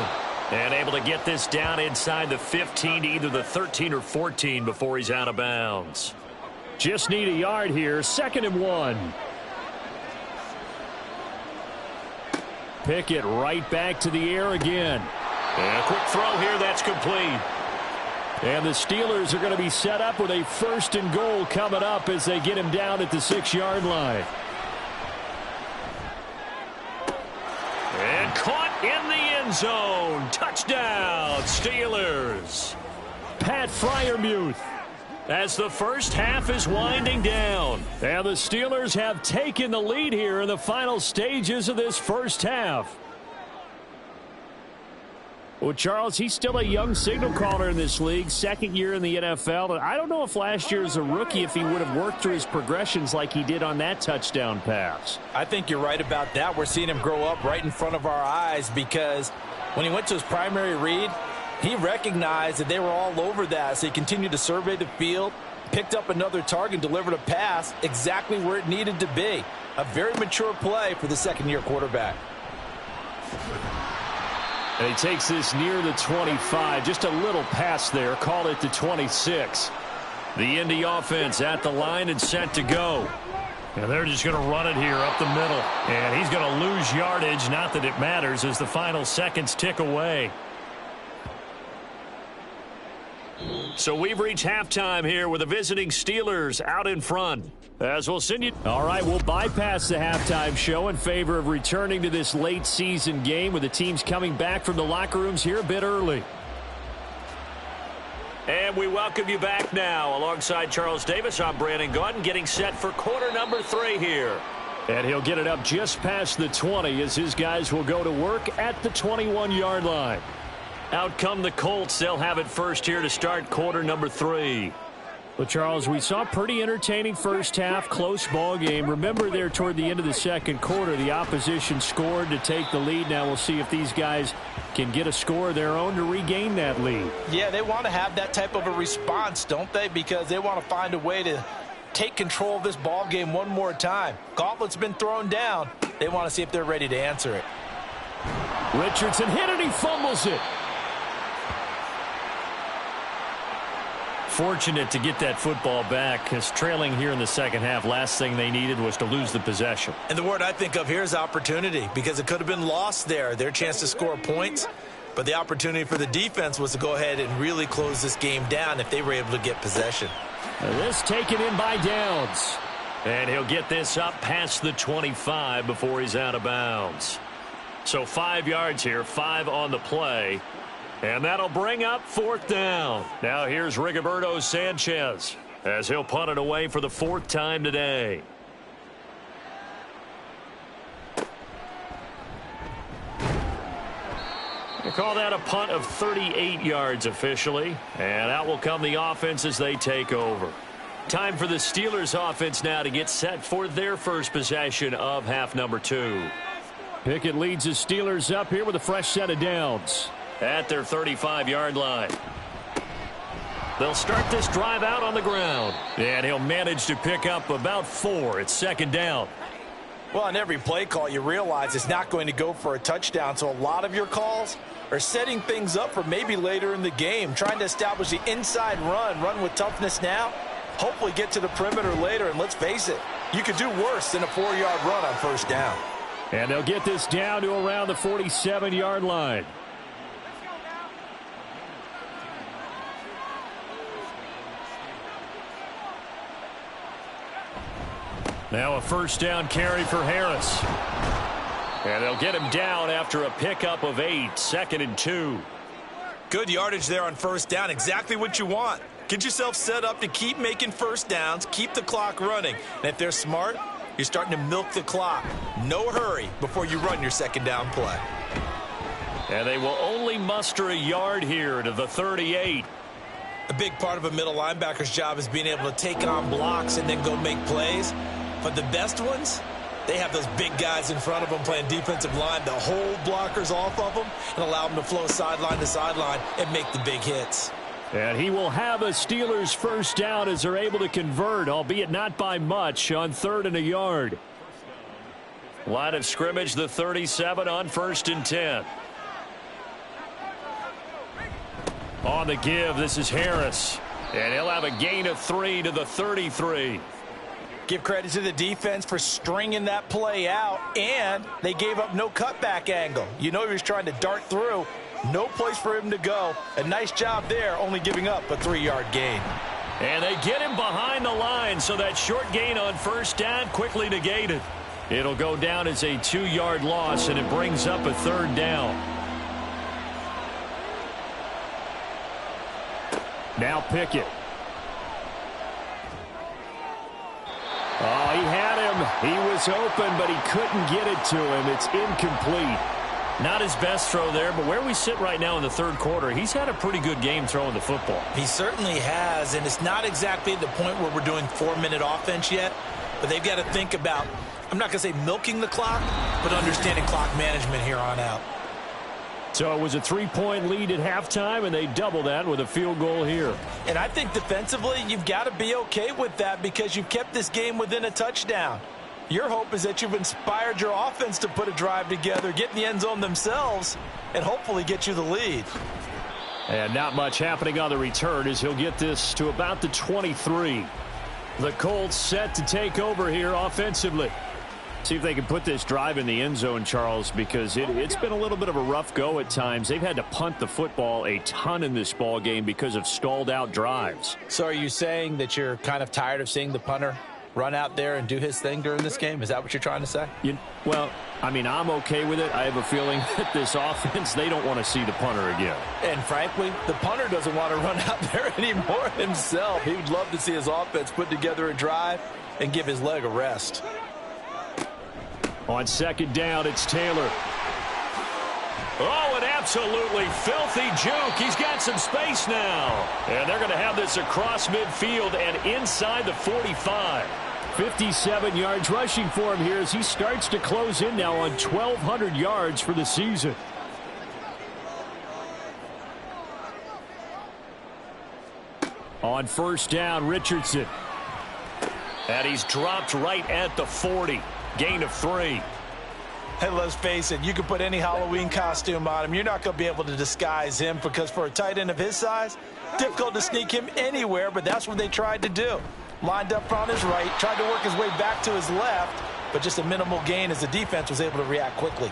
And able to get this down inside the 15 to either the 13 or 14 before he's out of bounds. Just need a yard here. 2nd and 1. Pickett right back to the air again. And a quick throw here. That's complete. And the Steelers are going to be set up with a 1st and goal coming up as they get him down at the 6-yard line. And caught in the end zone. Touchdown, Steelers. Pat Freiermuth. As the first half is winding down. And the Steelers have taken the lead here in the final stages of this first half. Well, Charles, he's still a young signal caller in this league, 2nd year in the NFL. And I don't know if last year as a rookie if he would have worked through his progressions like he did on that touchdown pass. I think you're right about that. We're seeing him grow up right in front of our eyes because when he went to his primary read, he recognized that they were all over that. So he continued to survey the field, picked up another target, delivered a pass exactly where it needed to be. A very mature play for the 2nd-year quarterback. And he takes this near the 25. Just a little pass there. Call it the 26. The Indy offense at the line and set to go. And they're just going to run it here up the middle. And he's going to lose yardage. Not that it matters as the final seconds tick away. So we've reached halftime here with the visiting Steelers out in front. As we'll send you. All right, we'll bypass the halftime show in favor of returning to this late season game with the teams coming back from the locker rooms here a bit early. And we welcome you back now. Alongside Charles Davis, I'm Brandon Gaudin getting set for quarter number 3 here. And he'll get it up just past the 20 as his guys will go to work at the 21-yard line. Out come the Colts. They'll have it first here to start quarter number 3. Well, Charles, we saw a pretty entertaining first half, close ball game. Remember there toward the end of the 2nd quarter, the opposition scored to take the lead. Now we'll see if these guys can get a score of their own to regain that lead. Yeah, they want to have that type of a response, don't they? Because they want to find a way to take control of this ball game one more time. Gauntlet's been thrown down. They want to see if they're ready to answer it. Richardson hit it, he fumbles it. Fortunate to get that football back, because trailing here in the 2nd half, last thing they needed was to lose the possession. And the word I think of here is opportunity, because it could have been lost there, their chance to score points. But the opportunity for the defense was to go ahead and really close this game down if they were able to get possession. This taken in by Downs. And he'll get this up past the 25 before he's out of bounds. So 5 yards here, 5 on the play. And that'll bring up 4th down. Now here's Rigoberto Sanchez as he'll punt it away for the 4th time today. They call that a punt of 38 yards officially. And out will come the offense as they take over. Time for the Steelers offense now to get set for their first possession of half number 2. Pickett leads the Steelers up here with a fresh set of downs. At their 35-yard line. They'll start this drive out on the ground. And he'll manage to pick up about 4. It's 2nd down. Well, on every play call, you realize it's not going to go for a touchdown. So a lot of your calls are setting things up for maybe later in the game, trying to establish the inside run with toughness now, hopefully get to the perimeter later. And let's face it, you could do worse than a 4-yard run on first down. And they'll get this down to around the 47-yard line. Now a first down carry for Harris. And they'll get him down after a pickup of 8, 2nd and 2. Good yardage there on first down. Exactly what you want. Get yourself set up to keep making first downs, keep the clock running. And if they're smart, you're starting to milk the clock. No hurry before you run your 2nd down play. And they will only muster a yard here to the 38. A big part of a middle linebacker's job is being able to take on blocks and then go make plays. But the best ones, they have those big guys in front of them playing defensive line that hold blockers off of them and allow them to flow sideline to sideline and make the big hits. And he will have a Steelers first down as they're able to convert, albeit not by much, on 3rd and a yard. Line of scrimmage, the 37 on 1st and 10. On the give, this is Harris. And he'll have a gain of 3 to the 33. Give credit to the defense for stringing that play out, and they gave up no cutback angle. You know he was trying to dart through. No place for him to go. A nice job there, only giving up a 3-yard gain. And they get him behind the line, so that short gain on first down quickly negated. It'll go down as a 2-yard loss, and it brings up a 3rd down. Now Pickett. Oh, he had him. He was open, but he couldn't get it to him. It's incomplete. Not his best throw there, but where we sit right now in the 3rd quarter, he's had a pretty good game throwing the football. He certainly has, and it's not exactly at the point where we're doing 4-minute offense yet, but they've got to think about, I'm not going to say milking the clock, but understanding clock management here on out. So it was a 3-point lead at halftime, and they double that with a field goal here. And I think defensively, you've got to be okay with that because you've kept this game within a touchdown. Your hope is that you've inspired your offense to put a drive together, get in the end zone themselves, and hopefully get you the lead. And not much happening on the return as he'll get this to about the 23. The Colts set to take over here offensively. See if they can put this drive in the end zone, Charles, because it's been a little bit of a rough go at times. They've had to punt the football a ton in this ball game because of stalled out drives. So are you saying that you're kind of tired of seeing the punter run out there and do his thing during this game? Is that what you're trying to say? Well, I mean, I'm okay with it. I have a feeling that this offense, they don't want to see the punter again. And frankly, the punter doesn't want to run out there anymore himself. He would love to see his offense put together a drive and give his leg a rest. On 2nd down, it's Taylor. Oh, an absolutely filthy juke. He's got some space now. And they're going to have this across midfield and inside the 45. 57 yards rushing for him here as he starts to close in now on 1,200 yards for the season. On 1st down, Richardson. And he's dropped right at the 40. Gain of 3. Hey, let's face it, you can put any Halloween costume on him. You're not going to be able to disguise him because for a tight end of his size, difficult to sneak him anywhere, but that's what they tried to do. Lined up on his right, tried to work his way back to his left, but just a minimal gain as the defense was able to react quickly.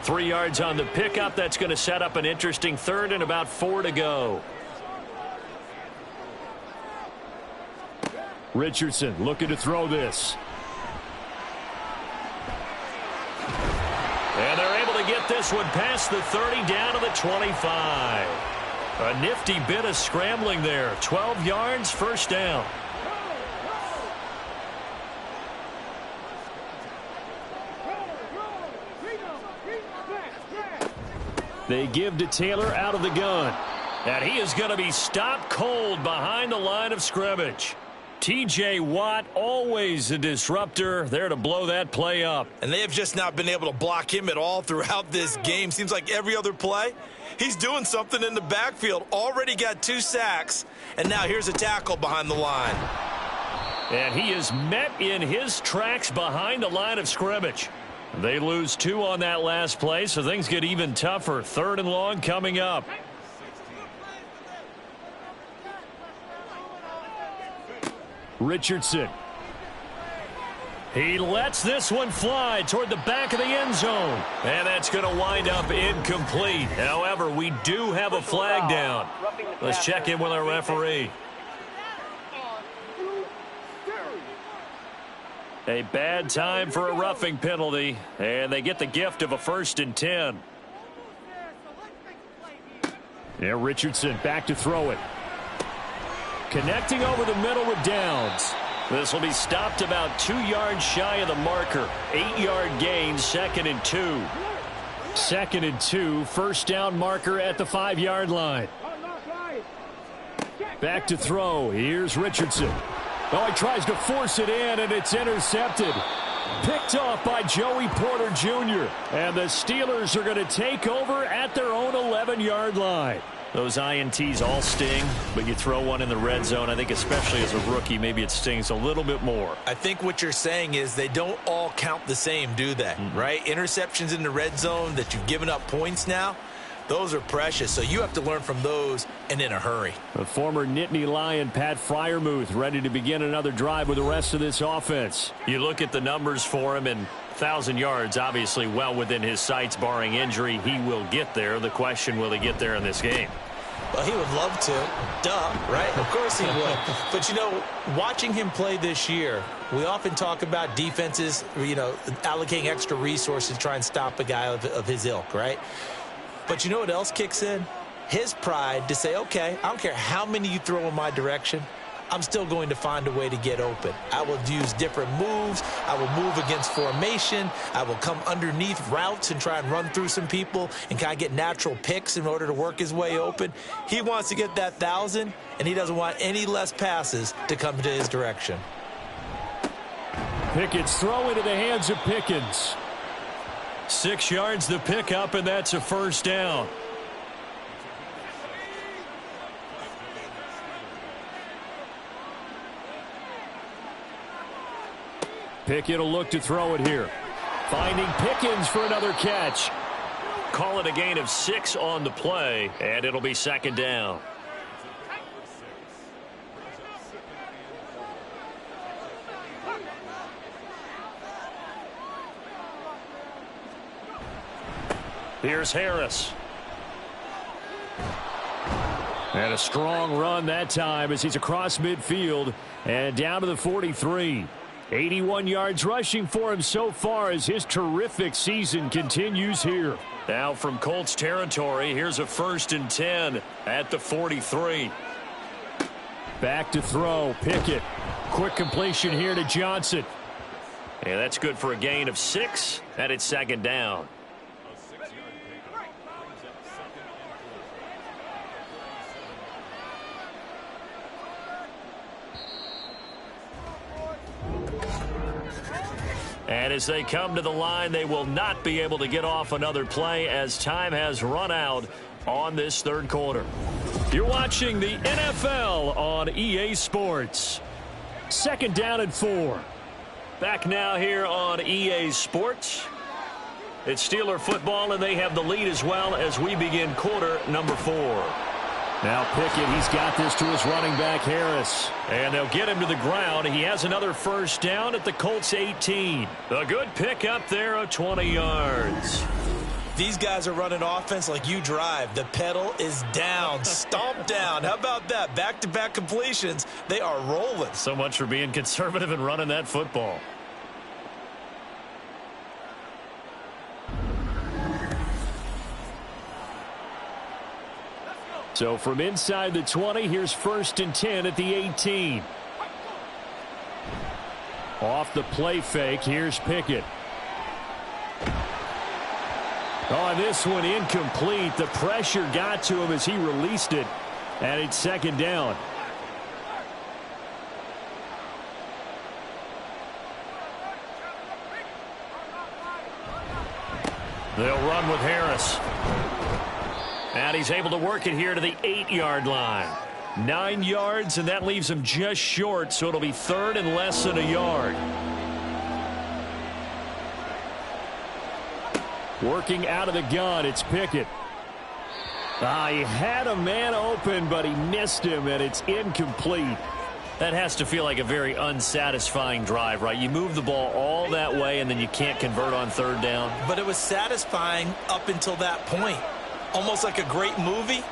3 yards on the pickup. That's going to set up an interesting 3rd and about 4 to go. Richardson looking to throw this. And they're able to get this one past the 30 down to the 25. A nifty bit of scrambling there. 12 yards, 1st down. They give to Taylor out of the gun. And he is going to be stopped cold behind the line of scrimmage. T.J. Watt, always a disruptor, there to blow that play up. And they have just not been able to block him at all throughout this game. Seems like every other play, he's doing something in the backfield. Already got 2 sacks, and now here's a tackle behind the line. And he is met in his tracks behind the line of scrimmage. They lose 2 on that last play, so things get even tougher. 3rd and long coming up. Richardson. He lets this one fly toward the back of the end zone. And that's going to wind up incomplete. However, we do have a flag down. Let's check in with our referee. A bad time for a roughing penalty. And they get the gift of a 1st and 10. Yeah, Richardson back to throw it. Connecting over the middle with Downs. This will be stopped about 2 yards shy of the marker. 8-yard gain, 2nd and 2. 2nd and 2, first down marker at the 5-yard line. Back to throw. Here's Richardson. Oh, he tries to force it in, and it's intercepted. Picked off by Joey Porter Jr. And the Steelers are going to take over at their own 11-yard line. Those INTs all sting, but you throw one in the red zone. I think especially as a rookie, maybe it stings a little bit more. I think what you're saying is they don't all count the same, do they? Right? Interceptions in the red zone that you've given up points now, those are precious. So you have to learn from those and in a hurry. The former Nittany Lion, Pat Freiermuth, ready to begin another drive with the rest of this offense. You look at the numbers for him, and 1,000 yards, obviously well within his sights, barring injury. He will get there. The question, will he get there in this game? Well, he would love to. Duh, right? Of course he would. But, you know, watching him play this year, we often talk about defenses, you know, allocating extra resources to try and stop a guy of his ilk, right? But you know what else kicks in? His pride to say, okay, I don't care how many you throw in my direction, I'm still going to find a way to get open. I will use different moves. I will move against formation. I will come underneath routes and try and run through some people and kind of get natural picks in order to work his way open. He wants to get that 1,000, and he doesn't want any less passes to come to his direction. Pickett's throw into the hands of Pickens. 6 yards the pickup, and that's a first down. Pickett will look to throw it here. Finding Pickens for another catch. Call it a gain of 6 on the play, and it'll be 2nd down. Here's Harris. And a strong run that time as he's across midfield and down to the 43. 81 yards rushing for him so far as his terrific season continues here. Now from Colts territory, here's a 1st and 10 at the 43. Back to throw, Pickett. Quick completion here to Johnson. And that's good for a gain of 6, and it's 2nd down. And as they come to the line, they will not be able to get off another play as time has run out on this 3rd quarter. You're watching the NFL on EA Sports. 2nd down and 4. Back now here on EA Sports. It's Steeler football, and they have the lead as well as we begin quarter number 4. Now Pickett, he's got this to his running back, Harris. And they'll get him to the ground. He has another first down at the Colts 18. A good pick up there of 20 yards. These guys are running offense like you drive. The pedal is down, stomped down. How about that? Back-to-back completions. They are rolling. So much for being conservative and running that football. So from inside the 20, here's 1st and 10 at the 18. Off the play fake, here's Pickett. Oh, this one incomplete. The pressure got to him as he released it, and it's 2nd down. They'll run with Harris. And he's able to work it here to the 8-yard line. 9 yards, and that leaves him just short, so it'll be 3rd and less than a yard. Working out of the gun, it's Pickett. He had a man open, but he missed him, and it's incomplete. That has to feel like a very unsatisfying drive, right? You move the ball all that way, and then you can't convert on 3rd down. But it was satisfying up until that point. Almost like a great movie,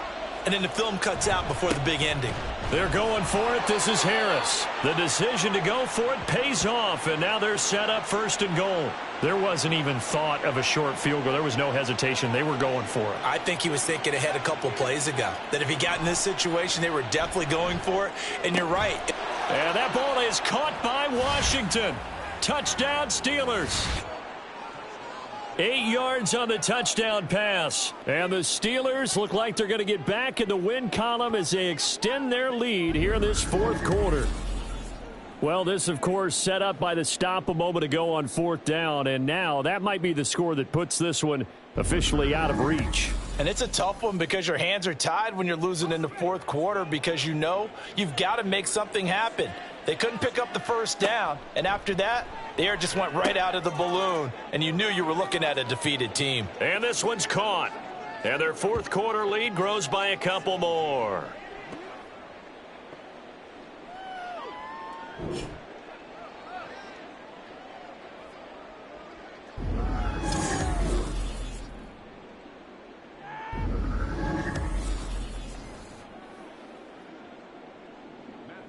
and then the film cuts out before the big ending. They're going for it. This is Harris. The decision to go for it pays off, and now they're set up 1st and goal. There wasn't even thought of a short field goal. There was no hesitation. They were going for it. I think he was thinking ahead a couple of plays ago, that if he got in this situation, they were definitely going for it, and you're right. And that ball is caught by Washington. Touchdown, Steelers. 8 yards on the touchdown pass. And the Steelers look like they're going to get back in the win column as they extend their lead here in this fourth quarter. Well, this, of course, set up by the stop a moment ago on fourth down. And now that might be the score that puts this one officially out of reach. And it's a tough one because your hands are tied when you're losing in the fourth quarter because you know you've got to make something happen. They couldn't pick up the first down, and after that, the air just went right out of the balloon, and you knew you were looking at a defeated team. And this one's caught. And their fourth quarter lead grows by a couple more.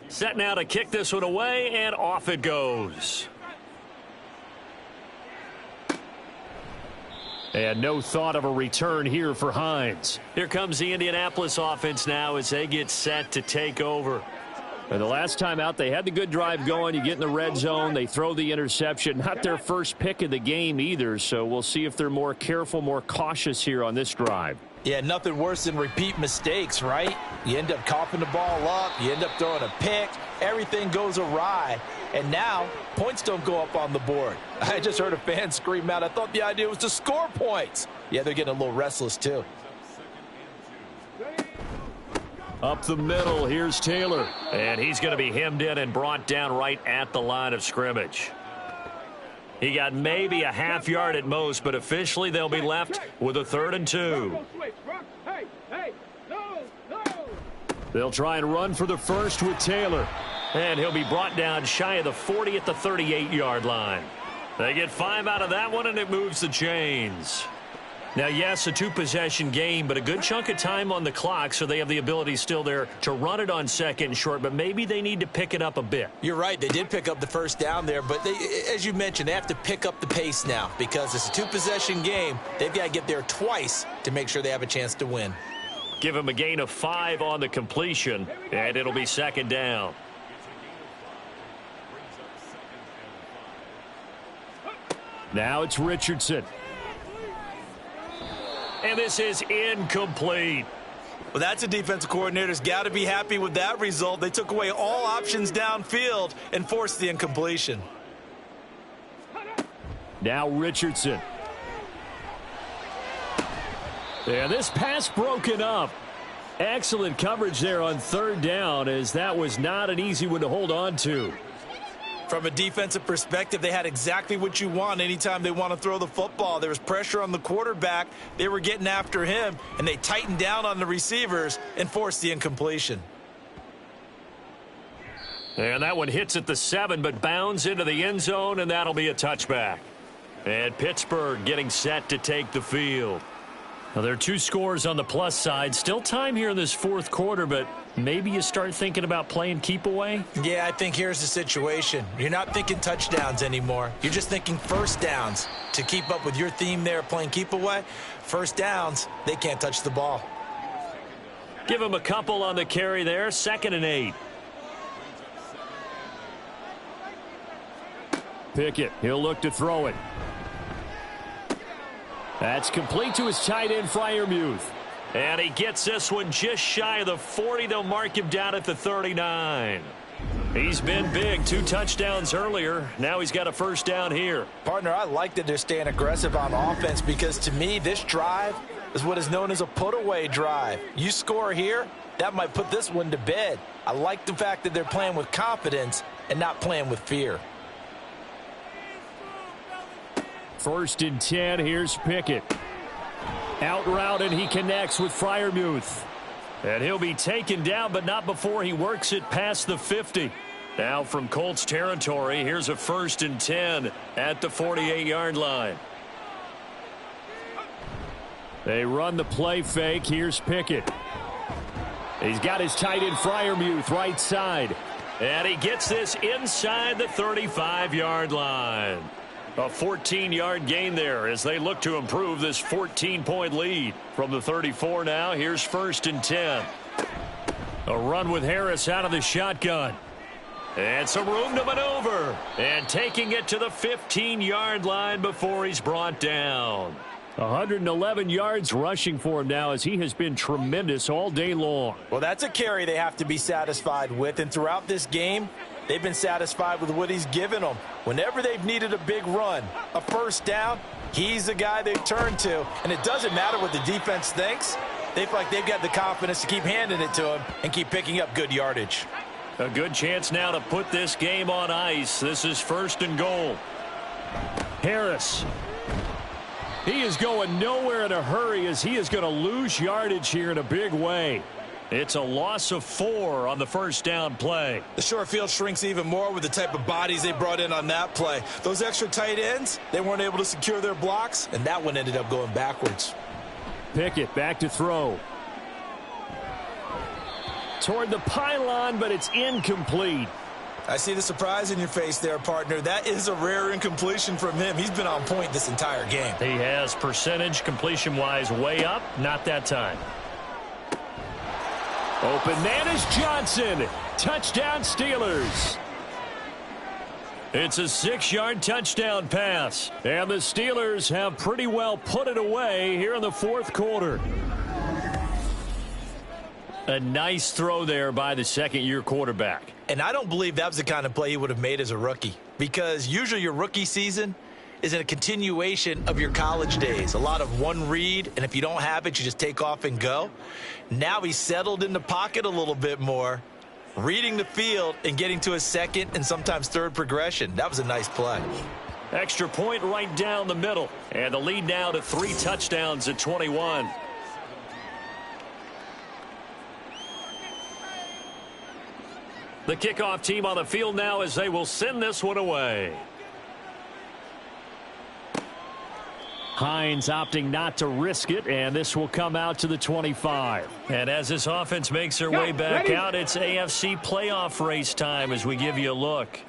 Set now to kick this one away, and off it goes. And no thought of a return here for Hines. Here comes the Indianapolis offense now as they get set to take over. And the last time out, they had the good drive going. You get in the red zone, they throw the interception. Not their first pick of the game either, so we'll see if they're more careful, more cautious here on this drive. Yeah, nothing worse than repeat mistakes, right? You end up coughing the ball up, you end up throwing a pick, everything goes awry, and now points don't go up on the board. I just heard a fan scream out, I thought the idea was to score points. Yeah, they're getting a little restless too. Up the middle, here's Taylor. And he's going to be hemmed in and brought down right at the line of scrimmage. He got maybe a half yard at most, but officially they'll be left with a 3rd and 2. They'll try and run for the first with Taylor. And he'll be brought down shy of the 40 at the 38-yard line. They get 5 out of that one, and it moves the chains. Now, yes, a 2-possession game, but a good chunk of time on the clock, so they have the ability still there to run it on 2nd and short, but maybe they need to pick it up a bit. You're right. They did pick up the first down there, but as you mentioned, they have to pick up the pace now because it's a 2-possession game. They've got to get there twice to make sure they have a chance to win. Give him a gain of 5 on the completion, and it'll be 2nd down. Now it's Richardson. And this is incomplete. Well, that's a defensive coordinator's got to be happy with that result. They took away all options downfield and forced the incompletion. Now Richardson. And this pass broken up. Excellent coverage there on 3rd down, as that was not an easy one to hold on to. From a defensive perspective, they had exactly what you want anytime they want to throw the football. There was pressure on the quarterback. They were getting after him, and they tightened down on the receivers and forced the incompletion. And that one hits at the 7, but bounds into the end zone, and that'll be a touchback. And Pittsburgh getting set to take the field. Now, there are 2 scores on the plus side. Still time here in this fourth quarter, but maybe you start thinking about playing keep away? Yeah, I think here's the situation. You're not thinking touchdowns anymore. You're just thinking first downs. To keep up with your theme there, playing keep away, first downs, they can't touch the ball. Give him a couple on the carry there, 2nd and 8. Pickett, he'll look to throw it. That's complete to his tight end, Freiermuth. And he gets this one just shy of the 40. They'll mark him down at the 39. He's been big. 2 touchdowns earlier. Now he's got a first down here. Partner, I like that they're staying aggressive on offense because to me, this drive is what is known as a put-away drive. You score here, that might put this one to bed. I like the fact that they're playing with confidence and not playing with fear. 1st and 10, here's Pickett. Out route, and he connects with Freiermuth. And he'll be taken down, but not before he works it past the 50. Now from Colts territory, here's a 1st and 10 at the 48-yard line. They run the play fake. Here's Pickett. He's got his tight end, Freiermuth, right side. And he gets this inside the 35-yard line. A 14-yard gain there as they look to improve this 14-point lead. From the 34 now, here's 1st and 10. A run with Harris out of the shotgun. And some room to maneuver. And taking it to the 15-yard line before he's brought down. 111 yards rushing for him now as he has been tremendous all day long. Well, that's a carry they have to be satisfied with. And throughout this game, they've been satisfied with what he's given them. Whenever they've needed a big run, a first down, he's the guy they've turned to. And it doesn't matter what the defense thinks. They feel like they've got the confidence to keep handing it to him and keep picking up good yardage. A good chance now to put this game on ice. This is 1st and goal. Harris. He is going nowhere in a hurry as he is going to lose yardage here in a big way. It's a loss of 4 on the first down play. The short field shrinks even more with the type of bodies they brought in on that play. Those extra tight ends, they weren't able to secure their blocks, and that one ended up going backwards. Pickett back to throw. Toward the pylon, but it's incomplete. I see the surprise in your face there, partner. That is a rare incompletion from him. He's been on point this entire game. He has percentage completion-wise way up. Not that time. Open man is Johnson. Touchdown Steelers. It's a 6-yard touchdown pass. And the Steelers have pretty well put it away here in the 4th quarter. A nice throw there by the second-year quarterback. And I don't believe that was the kind of play he would have made as a rookie, because usually your rookie season is in a continuation of your college days. A lot of one read, and if you don't have it, you just take off and go. Now he's settled in the pocket a little bit more, reading the field and getting to his second and sometimes third progression. That was a nice play. Extra point right down the middle. And the lead now to 3 touchdowns at 21. The kickoff team on the field now as they will send this one away. Hines opting not to risk it, and this will come out to the 25. And as this offense makes their way back out, it's AFC playoff race time as we give you a look.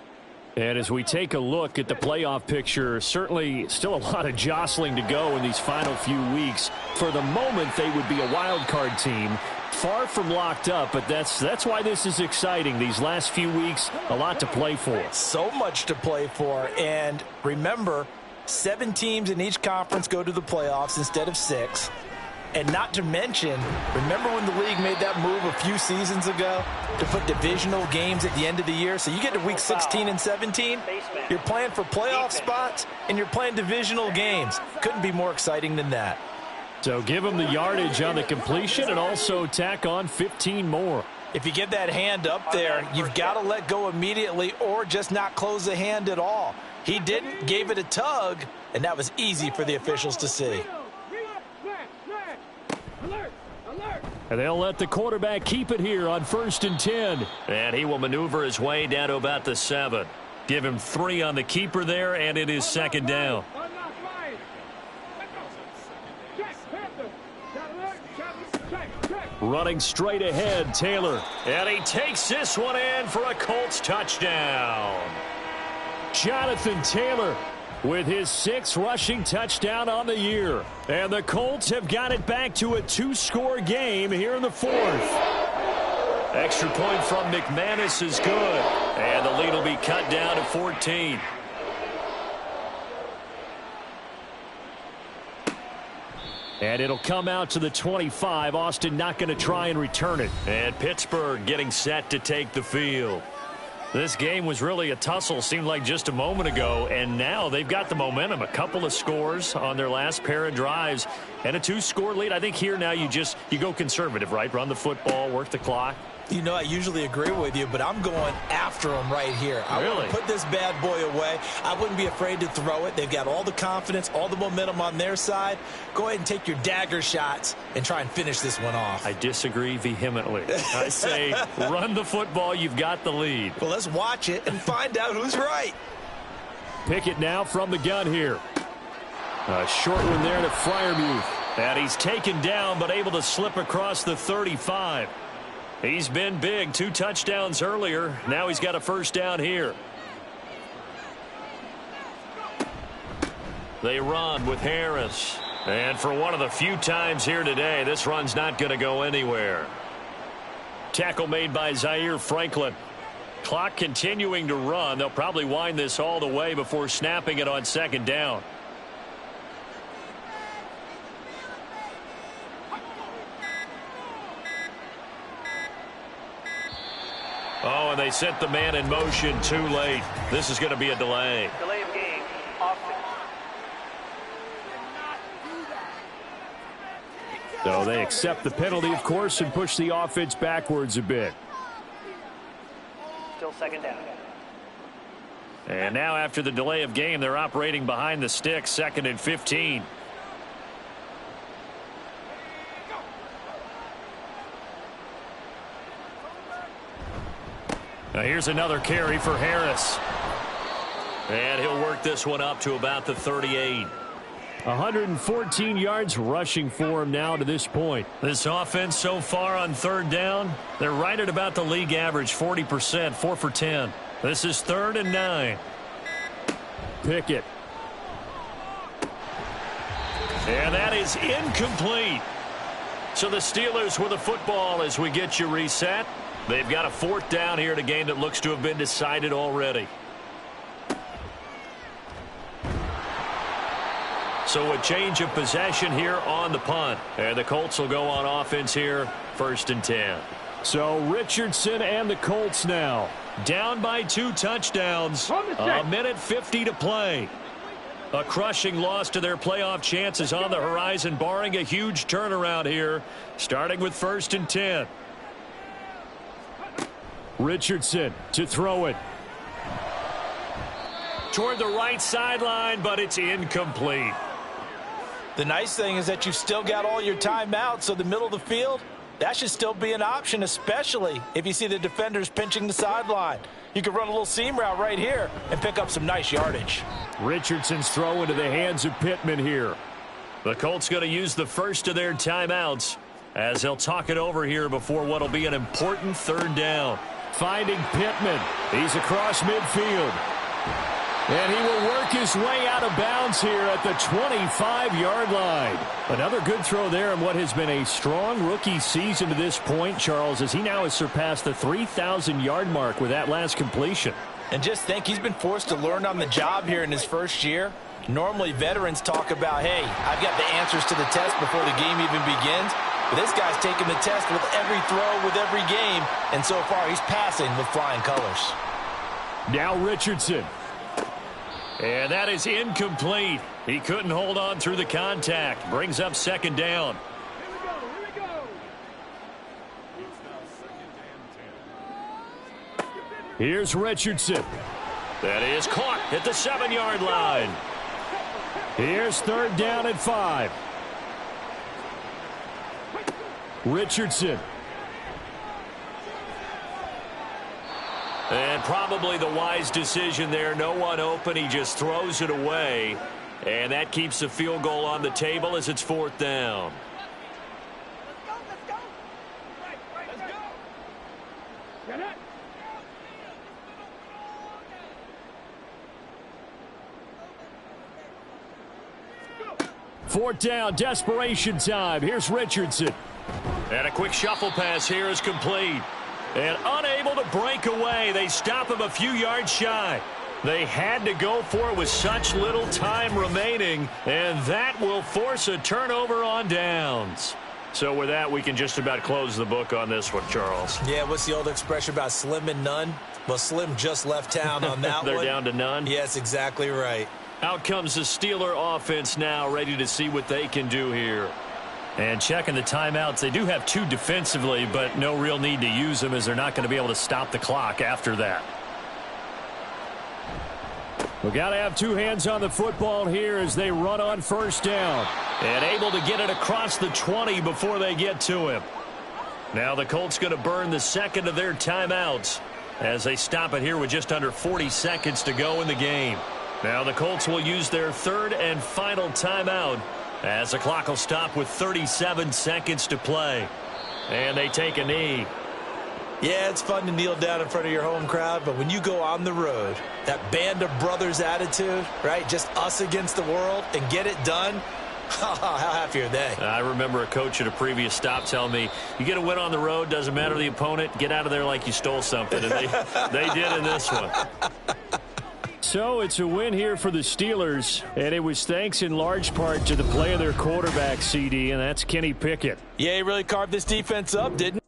And as we take a look at the playoff picture, certainly still a lot of jostling to go in these final few weeks. For the moment, they would be a wild card team. Far from locked up, but that's why this is exciting. These last few weeks, a lot to play for. So much to play for. And remember, 7 teams in each conference go to the playoffs instead of 6. And not to mention, remember when the league made that move a few seasons ago to put divisional games at the end of the year? So you get to week 16 and 17, you're playing for playoff spots, and you're playing divisional games. Couldn't be more exciting than that. So give him the yardage on the completion and also tack on 15 more. If you get that hand up there, you've got to let go immediately or just not close the hand at all. He didn't, gave it a tug, and that was easy for the officials to see. And they'll let the quarterback keep it here on 1st and 10. And he will maneuver his way down to about the 7. Give him 3 on the keeper there, and it is 2nd down. Running straight ahead, Taylor. And he takes this one in for a Colts touchdown. Jonathan Taylor with his 6th rushing touchdown on the year. And the Colts have got it back to a 2-score game here in the 4th. Extra point from McManus is good. And the lead will be cut down to 14. And it'll come out to the 25. Austin not going to try and return it. And Pittsburgh getting set to take the field. This game was really a tussle, seemed like just a moment ago, and now they've got the momentum. A couple of scores on their last pair of drives and a 2-score lead. I think here now you go conservative, right? Run the football, work the clock. You know, I usually agree with you, but I'm going after him right here. I want to put this bad boy away. I wouldn't be afraid to throw it. They've got all the confidence, all the momentum on their side. Go ahead and take your dagger shots and try and finish this one off. I disagree vehemently. I say run the football. You've got the lead. Well, let's watch it and find out who's right. Pickett now from the gun here. A short one there to Freiermuth. And he's taken down but able to slip across the 35. He's been big. 2 touchdowns earlier. Now he's got a 1st down here. They run with Harris. And for one of the few times here today, this run's not going to go anywhere. Tackle made by Zaire Franklin. clock continuing to run. They'll probably wind this all the way before snapping it on second down. Oh, and they sent the man in motion too late. This is going to be a delay. Delay of game. Offense. So they accept the penalty, of course, and push the offense backwards a bit. Still second down. And now after the delay of game, they're operating behind the sticks, 2nd and 15. Now here's another carry for Harris. And he'll work this one up to about the 38. 114 yards rushing for him now to this point. This offense so far on 3rd down, they're right at about the league average, 40%, 4 for 10. This is 3rd and 9. Pickett. And that is incomplete. So the Steelers with the football as we get you reset. They've got a 4th down here in a game that looks to have been decided already. So a change of possession here on the punt. And the Colts will go on offense here, 1st and 10. So Richardson and the Colts now. Down by 2 touchdowns. A minute 50 to play. A crushing loss to their playoff chances on the horizon, barring a huge turnaround here, starting with 1st and 10. Richardson to throw it. Toward the right sideline, but it's incomplete. The nice thing is that you've still got all your timeouts, so the middle of the field, that should still be an option, especially if you see the defenders pinching the sideline. You can run a little seam route right here and pick up some nice yardage. Richardson's throw into the hands of Pittman here. The Colts going to use the first of their timeouts as they'll talk it over here before what will be an important 3rd down. Finding Pittman. He's across midfield. And he will work his way out of bounds here at the 25-yard line. Another good throw there in what has been a strong rookie season to this point, Charles, as he now has surpassed the 3,000-yard mark with that last completion. And just think, he's been forced to learn on the job here in his first year. Normally, veterans talk about, hey, I've got the answers to the test before the game even begins. But this guy's taking the test with every throw, with every game. And so far, he's passing with flying colors. Now Richardson. And that is incomplete. He couldn't hold on through the contact. Brings up 2nd down. Here we go. Here's Richardson. That is caught at the 7-yard line. Here's 3rd down and 5. Richardson. And probably the wise decision there. No one open. He just throws it away. And that keeps the field goal on the table as it's 4th down. Let's go. Let's go. Get it. 4th down, desperation time. Here's Richardson. And a quick shuffle pass here is complete. And unable to break away. They stop him a few yards shy. They had to go for it with such little time remaining. And that will force a turnover on downs. So with that, we can just about close the book on this one, Charles. Yeah, what's the old expression about slim and none? Well, Slim just left town on that They're one. down to none? Yes, exactly right. Out comes the Steeler offense now, ready to see what they can do here. And checking the timeouts, they do have 2 defensively, but no real need to use them as they're not going to be able to stop the clock after that. We got to have 2 hands on the football here as they run on 1st down. And able to get it across the 20 before they get to him. Now the Colts going to burn the 2nd of their timeouts as they stop it here with just under 40 seconds to go in the game. Now the Colts will use their 3rd and final timeout as the clock will stop with 37 seconds to play. And they take a knee. Yeah, it's fun to kneel down in front of your home crowd, but when you go on the road, that band of brothers attitude, right, just us against the world, and get it done, How happy are they? I remember a coach at a previous stop telling me, you get a win on the road, doesn't matter the opponent, get out of there like you stole something. And they did in this one. So it's a win here for the Steelers, and it was thanks in large part to the play of their quarterback, CD, and that's Kenny Pickett. Yeah, he really carved this defense up, didn't he?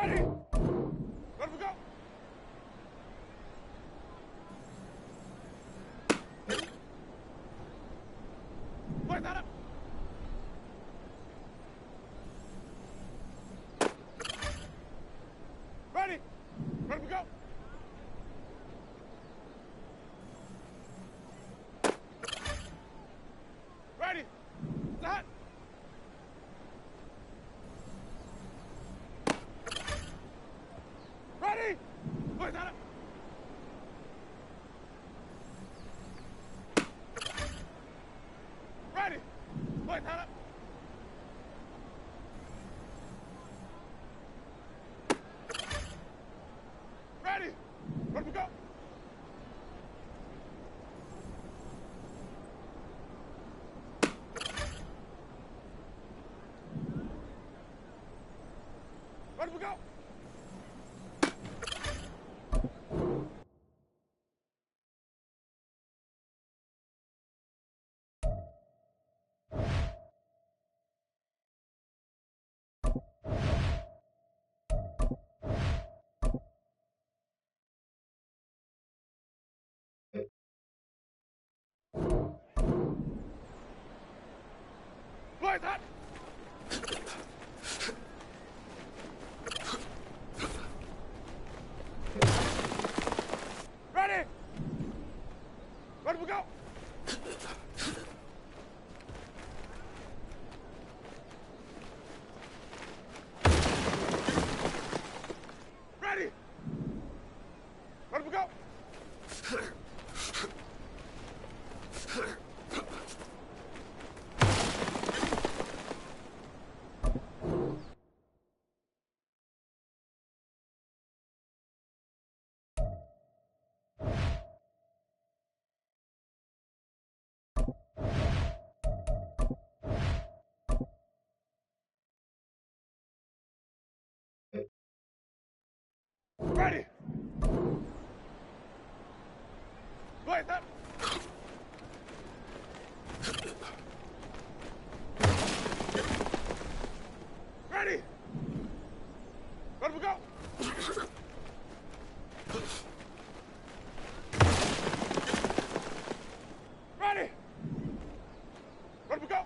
Ready? Let him go. Point that up. Ready? Let him go. Ready? Set. Ready? Point that up. Ready? Point that up. Ready? Let me go. Let me go. Play that. Ready? Let me go. Ready? Let me go. Ready? Play that. Ready? Let me go. Ready? Let me go.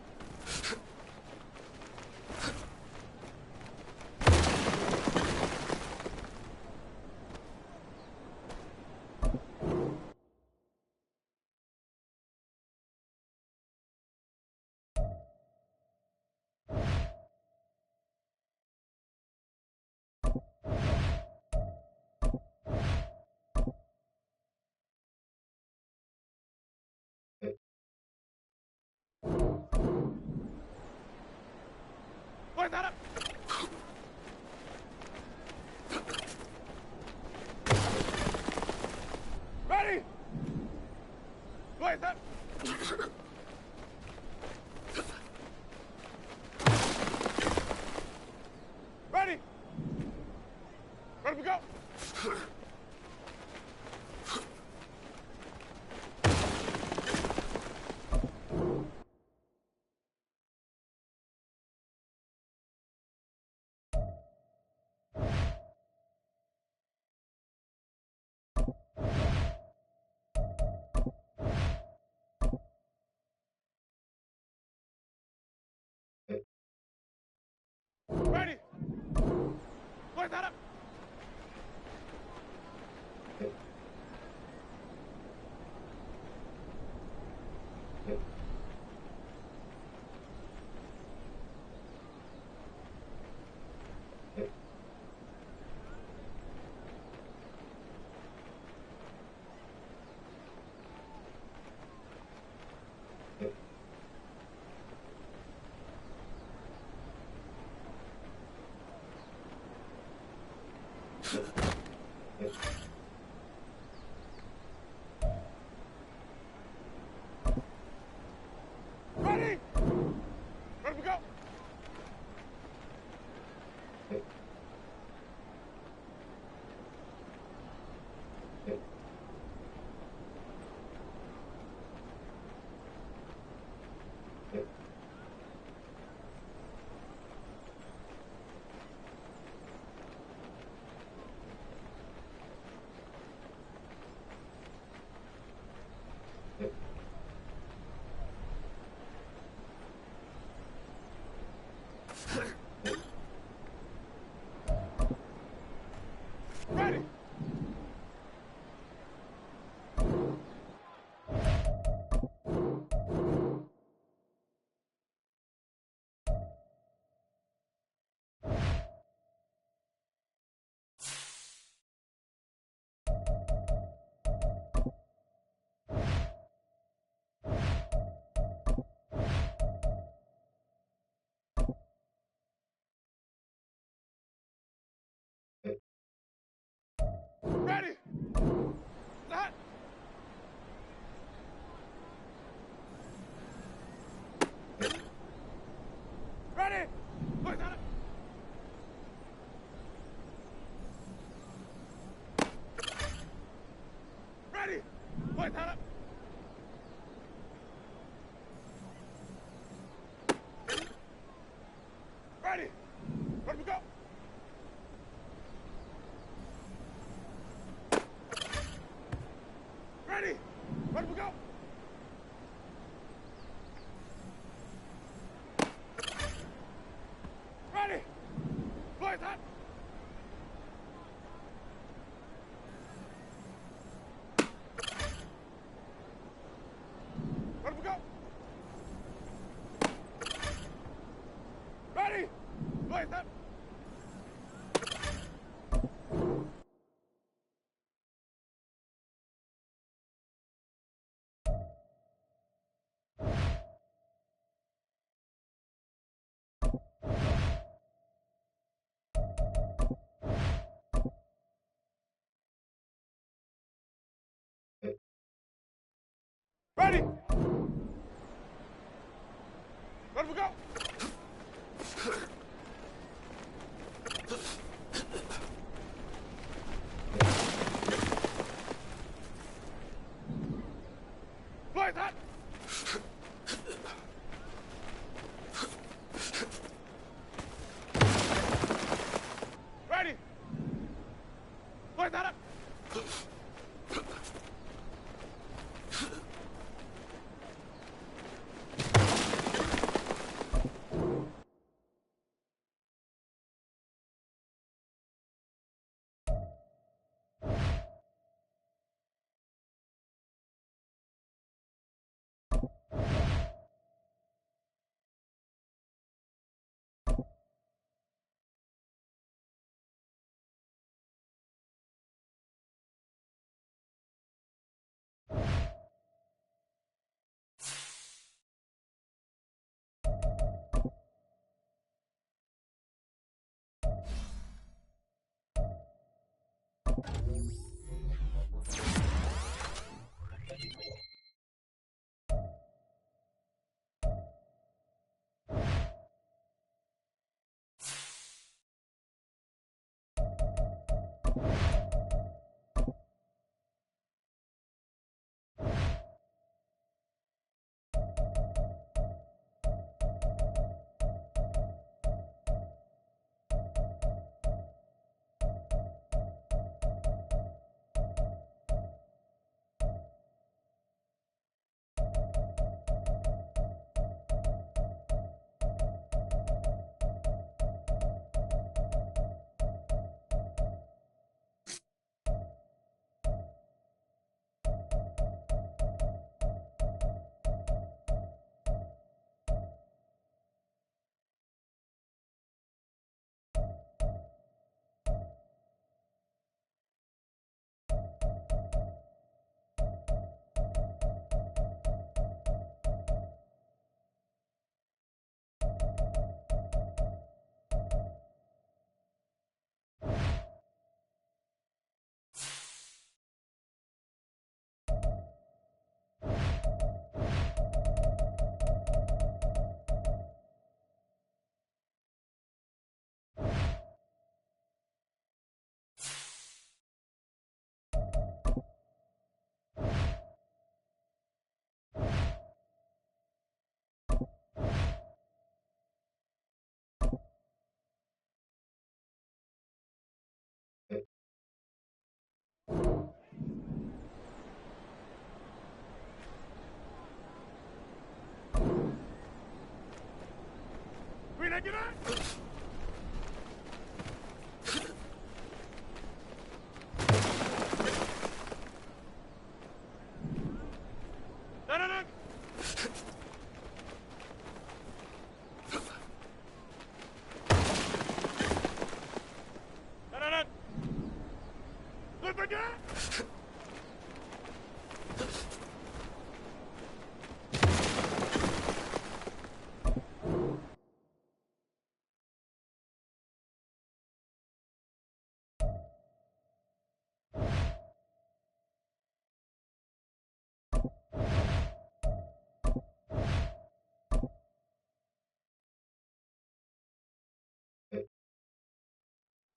Play that up. Ready? Play that. Ready? Let me go. Ready? Play that up. Ready? Let me go. Ready? Let we go. Fly that. Ready? Fly that up. Get out! No, no, no! No, no, no! Look again!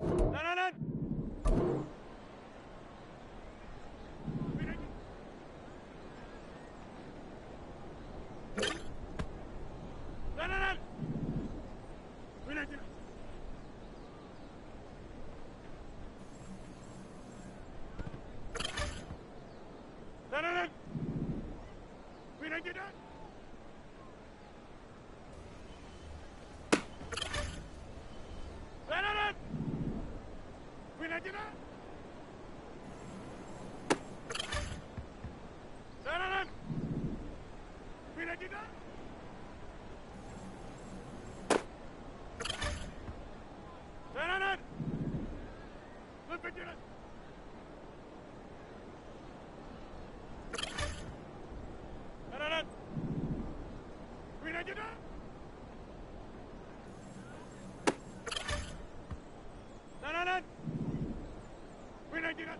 No, no, no! No, no, no! We don't do it. No, no, no! We don't do that. No, no, no! We don't do that. No, no, no! We don't do that. No, no, no! Look at it. No, no, no! We don't do that. No, no, no! We don't do that.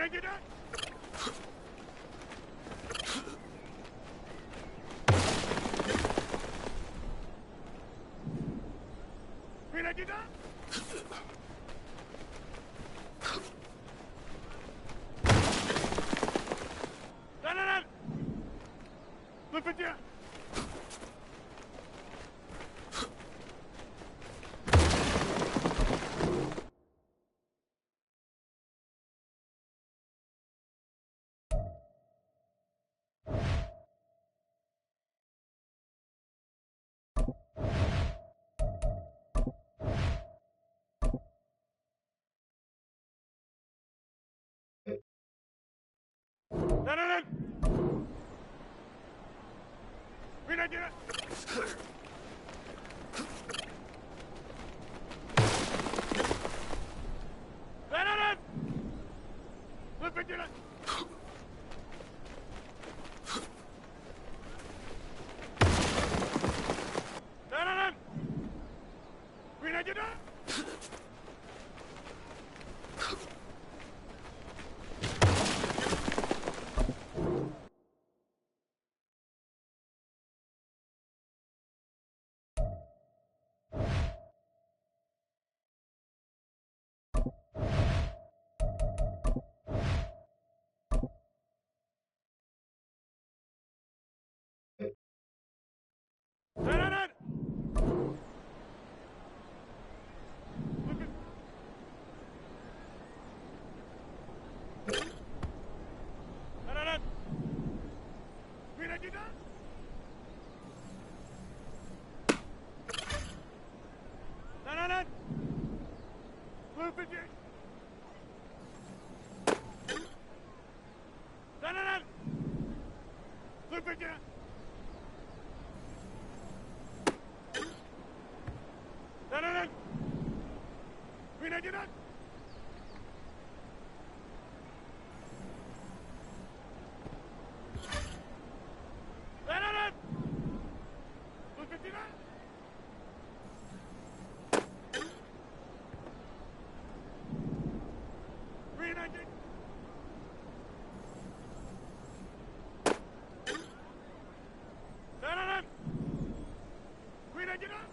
Grenade it up. Grenade it up. Done. Look at you. Done. Grenade it up. Done. Look at you. Done. Grenade it up. Done. Look at. Done. Grenade it up. Done. Blue fidget. Done. Blue fidget. Done. Grenade it up. Done. Blue fidget. Grenade it. Done. Grenade it up.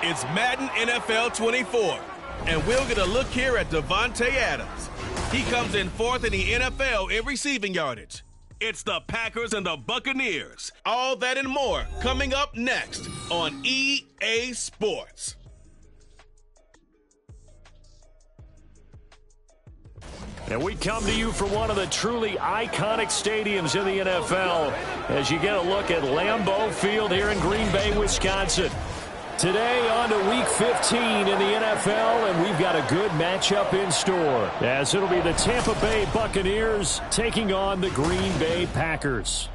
It's Madden NFL 24, and we'll get a look here at Davante Adams. He comes in fourth in the NFL in receiving yardage. It's the Packers and the Buccaneers. All that and more coming up next on EA Sports. And we come to you from one of the truly iconic stadiums in the NFL as you get a look at Lambeau Field here in Green Bay, Wisconsin. Today on to Week 15 in the NFL, and we've got a good matchup in store as it'll be the Tampa Bay Buccaneers taking on the Green Bay Packers.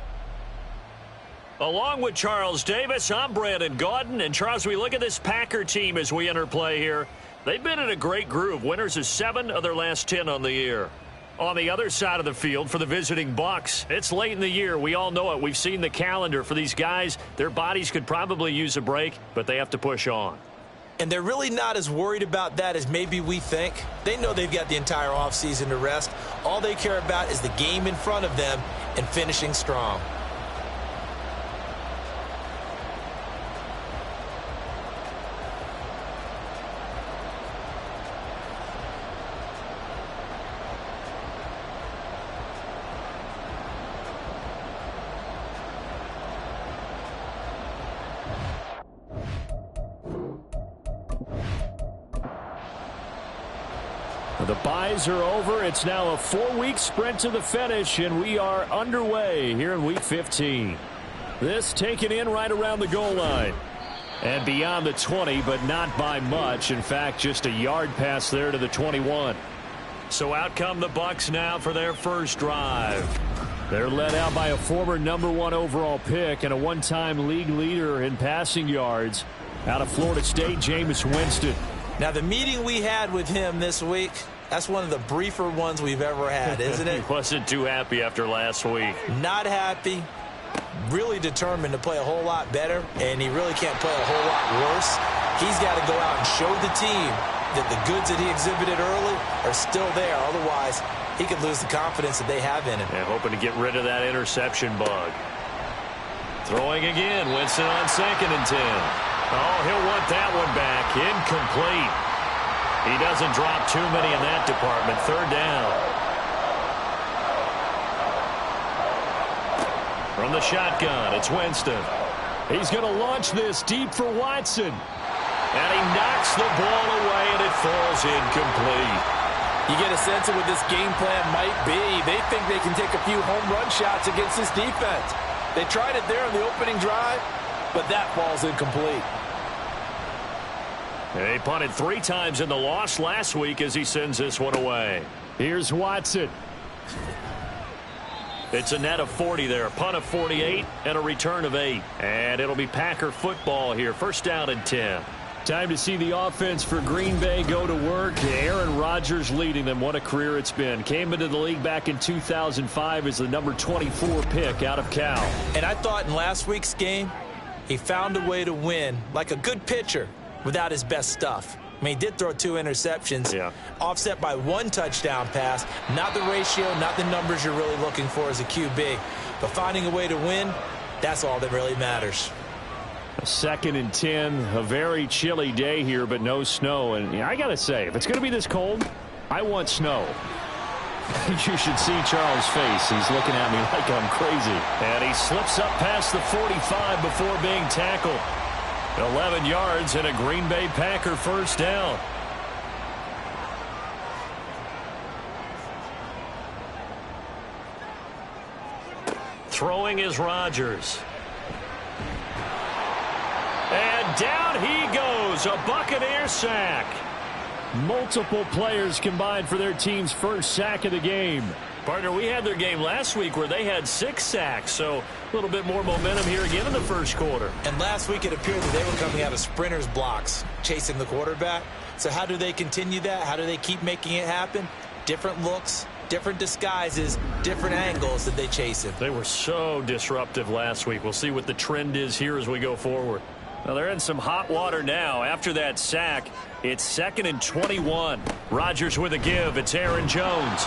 Along with Charles Davis, I'm Brandon Gaudin. And Charles, we look at this Packer team as we enter play here. They've been in a great groove. Winners of 7 of their last 10 on the year. On the other side of the field for the visiting Bucs, it's late in the year. We all know it. We've seen the calendar for these guys. Their bodies could probably use a break, but they have to push on. And they're really not as worried about that as maybe we think. They know they've got the entire offseason to rest. All they care about is the game in front of them and finishing strong. The byes are over. It's now a 4-week sprint to the finish, and we are underway here in Week 15. This taken in right around the goal line. And beyond the 20, but not by much. In fact, just a yard pass there to the 21. So out come the Bucs now for their first drive. They're led out by a former #1 overall pick and a one-time league leader in passing yards. Out of Florida State, Jameis Winston. Now, the meeting we had with him this week, that's one of the briefer ones we've ever had, isn't it? He wasn't too happy after last week. Not happy. Really determined to play a whole lot better, and he really can't play a whole lot worse. He's got to go out and show the team that the goods that he exhibited early are still there. Otherwise, he could lose the confidence that they have in him. Yeah, hoping to get rid of that interception bug. Throwing again. Winston on 2nd and 10. Oh, he'll want that one back. Incomplete. He doesn't drop too many in that department. 3rd down. From the shotgun, it's Winston. He's going to launch this deep for Watson. And he knocks the ball away, and it falls incomplete. You get a sense of what this game plan might be. They think they can take a few home run shots against this defense. They tried it there on the opening drive, but that falls incomplete. He punted 3 times in the loss last week as he sends this one away. Here's Watson. It's a net of 40 there. Punt of 48 and a return of 8. And it'll be Packer football here. 1st down and 10. Time to see the offense for Green Bay go to work. Aaron Rodgers leading them. What a career it's been. Came into the league back in 2005 as the number 24 pick out of Cal. And I thought in last week's game, he found a way to win like a good pitcher without his best stuff. I mean, he did throw 2 interceptions, offset by 1 touchdown pass. Not the ratio, not the numbers you're really looking for as a QB. But finding a way to win, that's all that really matters. 2nd and 10, a very chilly day here, but no snow. And I got to say, if it's going to be this cold, I want snow. You should see Charles' face. He's looking at me like I'm crazy. And he slips up past the 45 before being tackled. 11 yards and a Green Bay Packer 1st down. Throwing is Rodgers. And down he goes. A Buccaneer sack. Multiple players combined for their team's first sack of the game. Partner, we had their game last week where they had 6 sacks, so a little bit more momentum here again in the first quarter. And last week it appeared that they were coming out of sprinters blocks, chasing the quarterback. So how do they continue that? How do they keep making it happen? Different looks, different disguises, different angles that they chase him. They were so disruptive last week. We'll see what the trend is here as we go forward. Well, they're in some hot water now. After that sack, it's 2nd and 21. Rodgers with a give. It's Aaron Jones.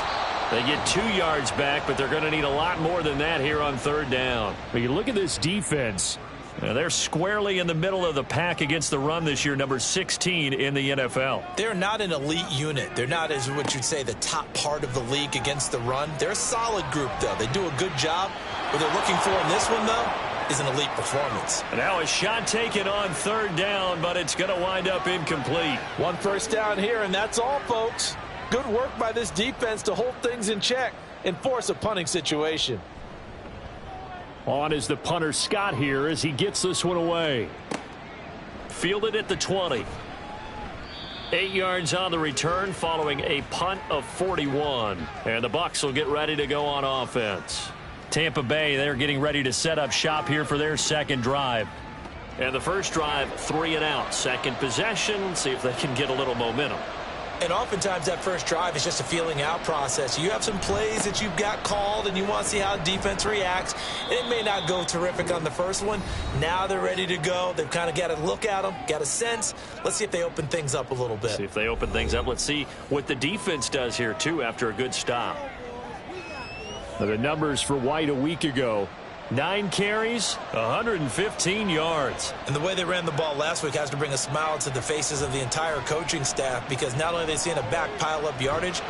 They get 2 yards back, but they're going to need a lot more than that here on 3rd down. But you look at this defense. They're squarely in the middle of the pack against the run this year, number 16 in the NFL. They're not an elite unit. They're not, as what you'd say, the top part of the league against the run. They're a solid group, though. They do a good job. What they're looking for in this one, though, is an elite performance. And now a shot taken on 3rd down, but it's going to wind up incomplete. 1 first down here, and that's all, folks. Good work by this defense to hold things in check and force a punting situation. On is the punter Scott here as he gets this one away. Fielded at the 20. 8 yards on the return following a punt of 41. And the Bucs will get ready to go on offense. Tampa Bay, they're getting ready to set up shop here for their second drive. And the first drive, 3 and out. Second possession, see if they can get a little momentum. And oftentimes that first drive is just a feeling out process. You have some plays that you've got called and you want to see how defense reacts. It may not go terrific on the first one. Now they're ready to go. They've kind of got to look at them, got a sense. Let's see if they open things up a little bit. See if they open things up. Let's see what the defense does here, too, after a good stop. The numbers for White a week ago. 9 carries, 115 yards. And the way they ran the ball last week has to bring a smile to the faces of the entire coaching staff, because not only are they seeing a back pile up yardage.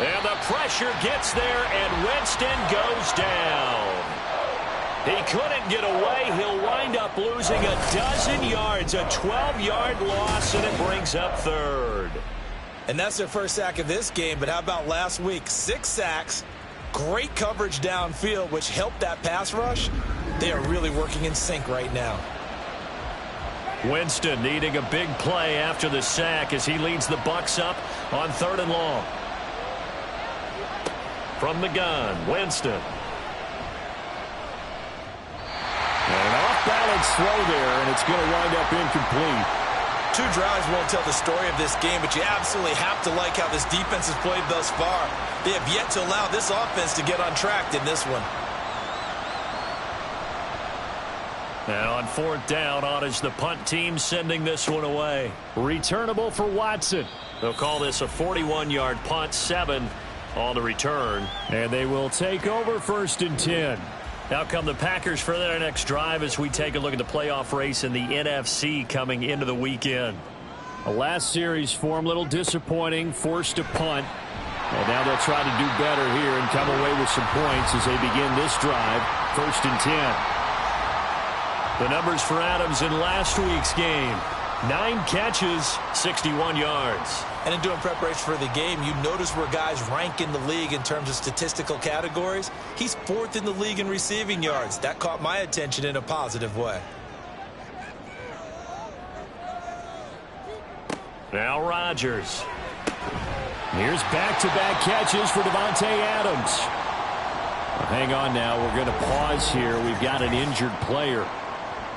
And the pressure gets there, and Winston goes down. He couldn't get away. He'll wind up losing a dozen yards, a 12-yard loss, and it brings up third. And that's their first sack of this game, but how about last week? 6 sacks. Great coverage downfield, which helped that pass rush. They are really working in sync right now. Winston needing a big play after the sack as he leads the Bucs up on 3rd and long. From the gun, Winston. An off-balance throw there, and it's going to wind up incomplete. 2 drives won't tell the story of this game, but you absolutely have to like how this defense has played thus far. They have yet to allow this offense to get untracked in this one. And on 4th down, on is the punt team sending this one away. Returnable for Watson. They'll call this a 41-yard punt, 7 on the return. And they will take over 1st and 10. Now come the Packers for their next drive as we take a look at the playoff race in the NFC coming into the weekend. The last series form, a little disappointing, forced a punt. And now they'll try to do better here and come away with some points as they begin this drive, 1st and 10. The numbers for Adams in last week's game. 9 catches, 61 yards. And in doing preparation for the game, you notice where guys rank in the league in terms of statistical categories. He's 4th in the league in receiving yards. That caught my attention in a positive way. Now Rodgers. Here's back-to-back catches for Davante Adams. Well, hang on now. We're going to pause here. We've got an injured player.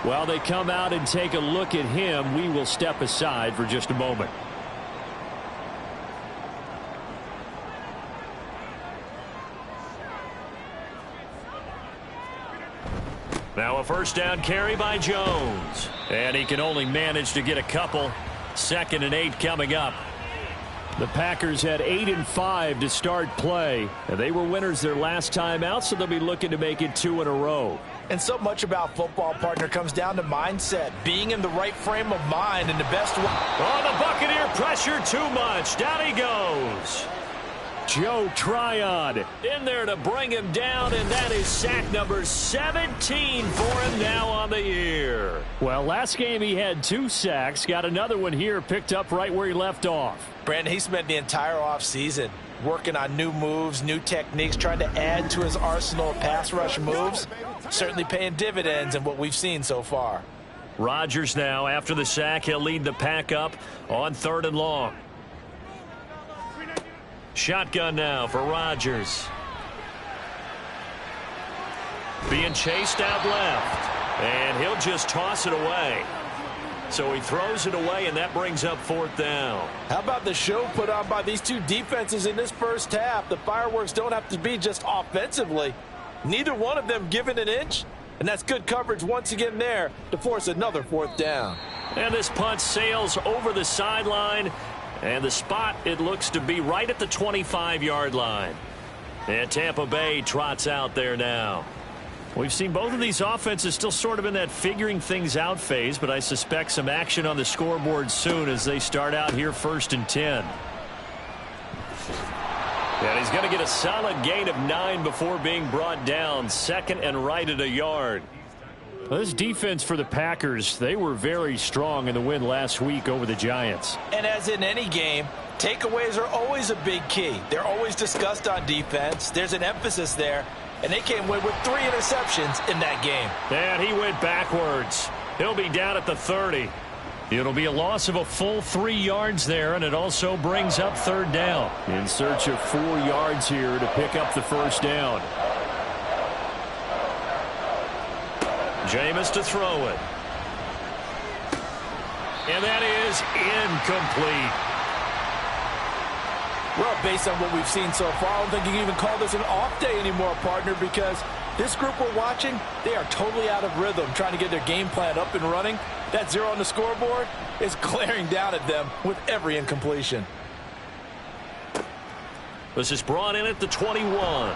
While they come out and take a look at him, we will step aside for just a moment. Now a 1st down carry by Jones. And he can only manage to get a couple. 2nd and 8 coming up. The Packers had 8 and 5 to start play. And they were winners their last time out, so they'll be looking to make it 2 in a row. And so much about football, partner, comes down to mindset. Being in the right frame of mind and the best way. Oh, the Buccaneer pressure too much. Down he goes. Joe Tryon in there to bring him down, and that is sack number 17 for him now on the year. Well, last game he had 2 sacks. Got another one here, picked up right where he left off. Brandon, he spent the entire offseason working on new moves, new techniques, trying to add to his arsenal of pass rush moves. Certainly paying dividends in what we've seen so far. Rodgers now, after the sack, he'll lead the pack up on 3rd and long. Shotgun now for Rodgers. Being chased out left. And he'll just toss it away. So he throws it away, and that brings up 4th down. How about the show put on by these 2 defenses in this first half? The fireworks don't have to be just offensively. Neither one of them given an inch. And that's good coverage once again there to force another 4th down. And this punt sails over the sideline. And the spot, it looks to be right at the 25-yard line. And Tampa Bay trots out there now. We've seen both of these offenses still sort of in that figuring things out phase, but I suspect some action on the scoreboard soon as they start out here 1st and 10. And he's going to get a solid gain of 9 before being brought down. 2nd and right at a yard. Well, this defense for the Packers, they were very strong in the win last week over the Giants. And as in any game, Takeaways are always a big key. They're always discussed on defense. There's an emphasis there, and they came away with 3 interceptions in that game. And he went backwards. He'll be down at the 30. It'll be a loss of a full 3 yards there, and it also brings up 3rd down. In search of 4 yards here to pick up the 1st down. Jameis to throw it. And that is incomplete. Well, based on what we've seen so far, I don't think you can even call this an off day anymore, partner, because this group we're watching, they are totally out of rhythm, trying to get their game plan up and running. That 0 on the scoreboard is glaring down at them with every incompletion. This is brought in at the 21.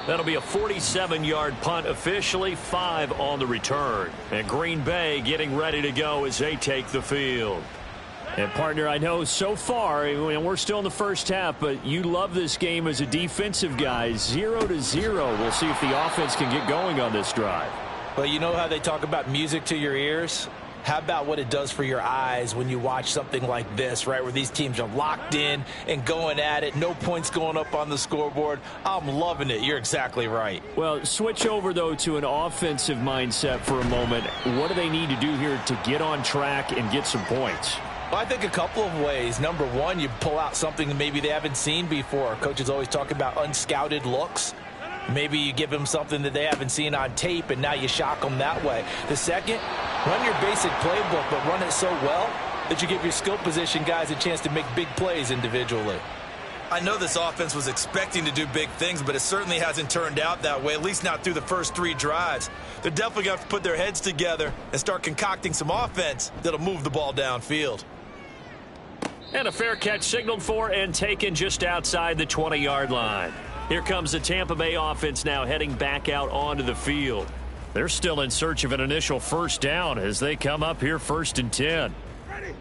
That'll be a 47-yard punt officially, 5 on the return. And Green Bay getting ready to go as they take the field. And, partner, I know so far, and we're still in the first half, but you love this game as a defensive guy. 0-0. We'll see if the offense can get going on this drive. But you know how they talk about music to your ears? How about what it does for your eyes when you watch something like this, right, where these teams are locked in and going at it, no points going up on the scoreboard? I'm loving it. You're exactly right. Well, switch over, though, to an offensive mindset for a moment. What do they need to do here to get on track and get some points? Well, I think a couple of ways. Number one, you pull out something that maybe they haven't seen before. Coaches always talk about unscouted looks. Maybe you give them something that they haven't seen on tape, and now you shock them that way. The second, run your basic playbook, but run it so well that you give your skill position guys a chance to make big plays individually. I know this offense was expecting to do big things, but it certainly hasn't turned out that way, at least not through the first 3 drives. They're definitely going to have to put their heads together and start concocting some offense that'll move the ball downfield. And a fair catch signaled for and taken just outside the 20-yard line. Here comes the Tampa Bay offense now heading back out onto the field. They're still in search of an initial 1st down as they come up here 1st and 10. Ready.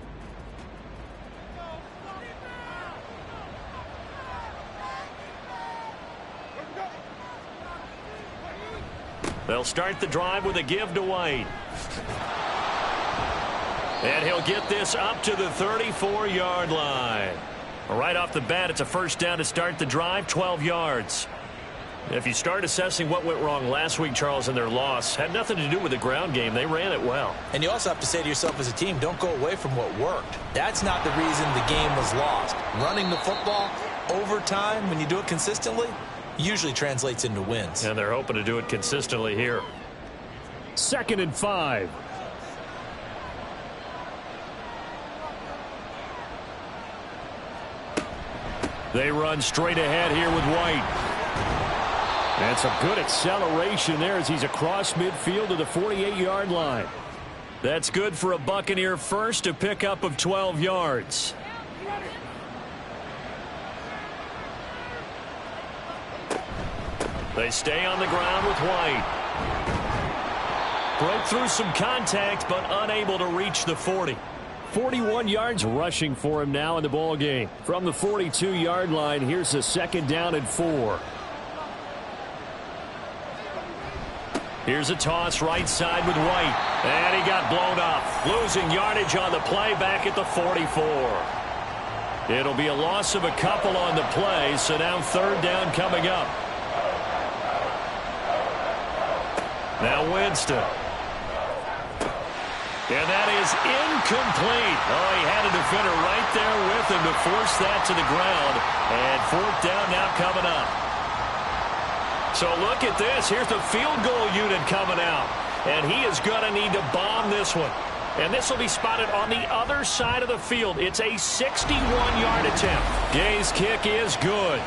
They'll start the drive with a give to White. And he'll get this up to the 34-yard line. Right off the bat, it's a 1st down to start the drive, 12 yards. If you start assessing what went wrong last week, Charles, in their loss, had nothing to do with the ground game. They ran it well. And you also have to say to yourself as a team, don't go away from what worked. That's not the reason the game was lost. Running the football over time, when you do it consistently, usually translates into wins. And they're hoping to do it consistently here. 2nd and 5. They run straight ahead here with White. And some good acceleration there as he's across midfield to the 48-yard line. That's good for a Buccaneer first, a pickup of 12 yards. They stay on the ground with White. Broke through some contact, but unable to reach the 40. 41 yards rushing for him now in the ball game. From the 42-yard line, here's a 2nd down and 4. Here's a toss right side with White. And he got blown up. Losing yardage on the play back at the 44. It'll be a loss of a couple on the play, so now 3rd down coming up. Now Winston. And that is incomplete. Oh, he had a defender right there with him to force that to the ground. And 4th down now coming up. So look at this. Here's the field goal unit coming out. And he is going to need to bomb this one. And this will be spotted on the other side of the field. It's a 61-yard attempt. Gay's kick is good.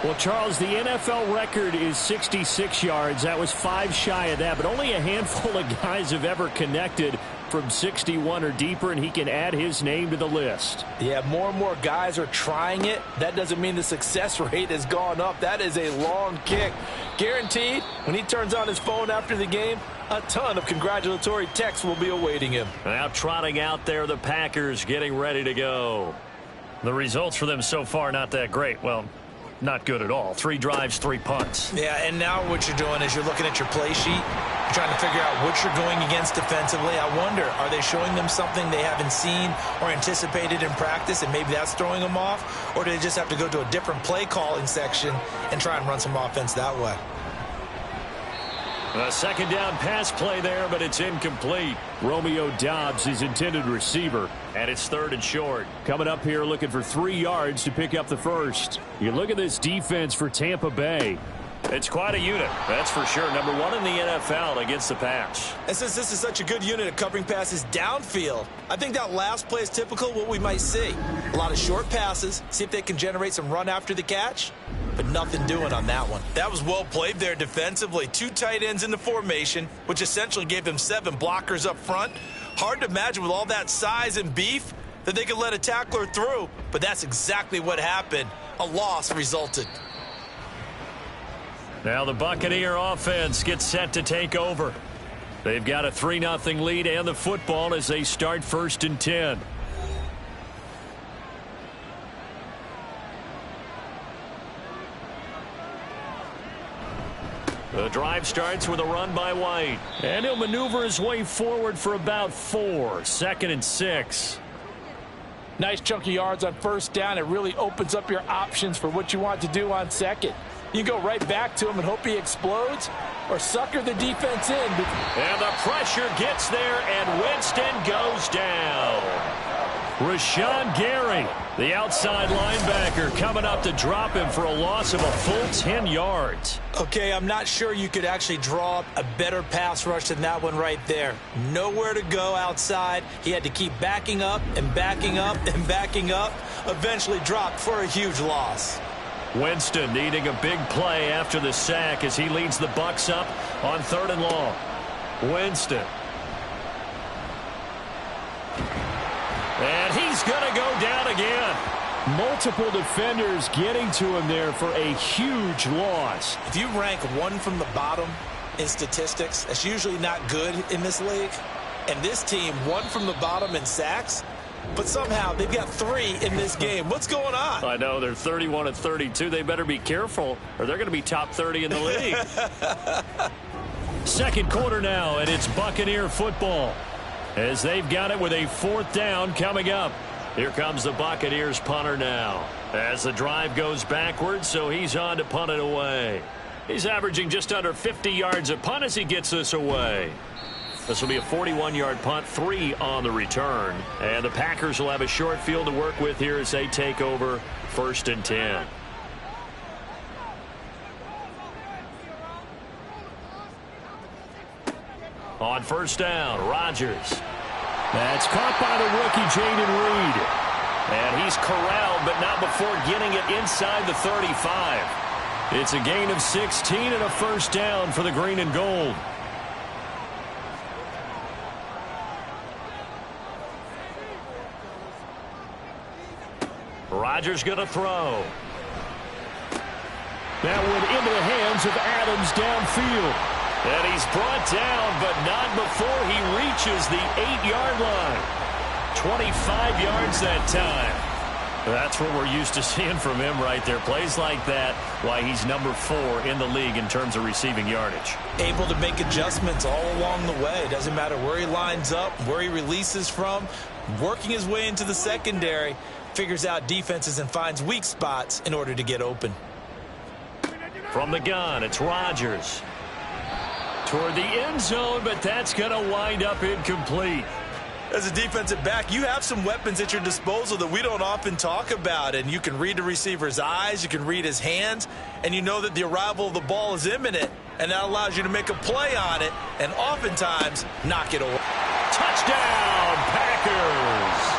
Well, Charles, the NFL record is 66 yards. That was 5 shy of that, but only a handful of guys have ever connected from 61 or deeper, and he can add his name to the list. Yeah, more and more guys are trying it. That doesn't mean the success rate has gone up. That is a long kick. Guaranteed, when he turns on his phone after the game, a ton of congratulatory texts will be awaiting him. Now trotting out there, the Packers getting ready to go. The results for them so far not that great. Well, not good at all. 3 drives, 3 punts. Yeah, and now what you're doing is you're looking at your play sheet. trying to figure out what you're going against defensively. I wonder, are they showing them something they haven't seen or anticipated in practice, and maybe that's throwing them off? Or do they just have to go to a different play calling section and try and run some offense that way? A second down pass play there, but it's incomplete. Romeo Doubs, his intended receiver. And it's 3rd and short. Coming up here looking for 3 yards to pick up the first. You look at this defense for Tampa Bay. It's quite a unit, that's for sure. Number 1 in the NFL against the pass. And since this is such a good unit at covering passes downfield, I think that last play is typical of what we might see. A lot of short passes, see if they can generate some run after the catch, but nothing doing on that one. That was well played there defensively. 2 tight ends in the formation, which essentially gave them 7 blockers up front. Hard to imagine with all that size and beef that they could let a tackler through, but that's exactly what happened. A loss resulted. Now the Buccaneer offense gets set to take over. They've got a 3-0 lead and the football as they start 1st and 10. The drive starts with a run by White. And he'll maneuver his way forward for about 4. 2nd and 6. Nice chunk of yards on 1st down. It really opens up your options for what you want to do on 2nd. You go right back to him and hope he explodes, or sucker the defense in. And the pressure gets there, and Winston goes down. Rashawn Gary, the outside linebacker, coming up to drop him for a loss of a full 10 yards. Okay, I'm not sure you could actually draw up a better pass rush than that one right there. Nowhere to go outside. He had to keep backing up and backing up and backing up. Eventually dropped for a huge loss. Winston needing a big play after the sack as he leads the Bucs up on 3rd and long. Winston. And he's going to go down again. Multiple defenders getting to him there for a huge loss. If you rank 1 from the bottom in statistics, that's usually not good in this league. And this team, 1 from the bottom in sacks, but somehow they've got 3 in this game. What's going on? I know, they're 31-32. They better be careful, or they're going to be top 30 in the league. Second quarter now, and it's Buccaneer football, as they've got it with a 4th down coming up. Here comes the Buccaneers punter now, as the drive goes backwards, so he's on to punt it away. He's averaging just under 50 yards a punt as he gets this away. This will be a 41-yard punt, 3 on the return. And the Packers will have a short field to work with here as they take over 1st and 10. On 1st down, Rodgers. That's caught by the rookie, Jaden Reed. And he's corralled, but not before getting it inside the 35. It's a gain of 16 and a 1st down for the green and gold. Rodgers going to throw. That one into the hands of Adams downfield. And he's brought down, but not before he reaches the 8-yard line. 25 yards that time. That's what we're used to seeing from him right there. Plays like that, why he's number 4 in the league in terms of receiving yardage. Able to make adjustments all along the way. Doesn't matter where he lines up, where he releases from. Working his way into the secondary. Figures out defenses and finds weak spots in order to get open. From the gun, it's Rodgers. Toward the end zone, but that's going to wind up incomplete. As a defensive back, you have some weapons at your disposal that we don't often talk about. And you can read the receiver's eyes, you can read his hands, and you know that the arrival of the ball is imminent. And that allows you to make a play on it and oftentimes knock it away. Touchdown, Packers!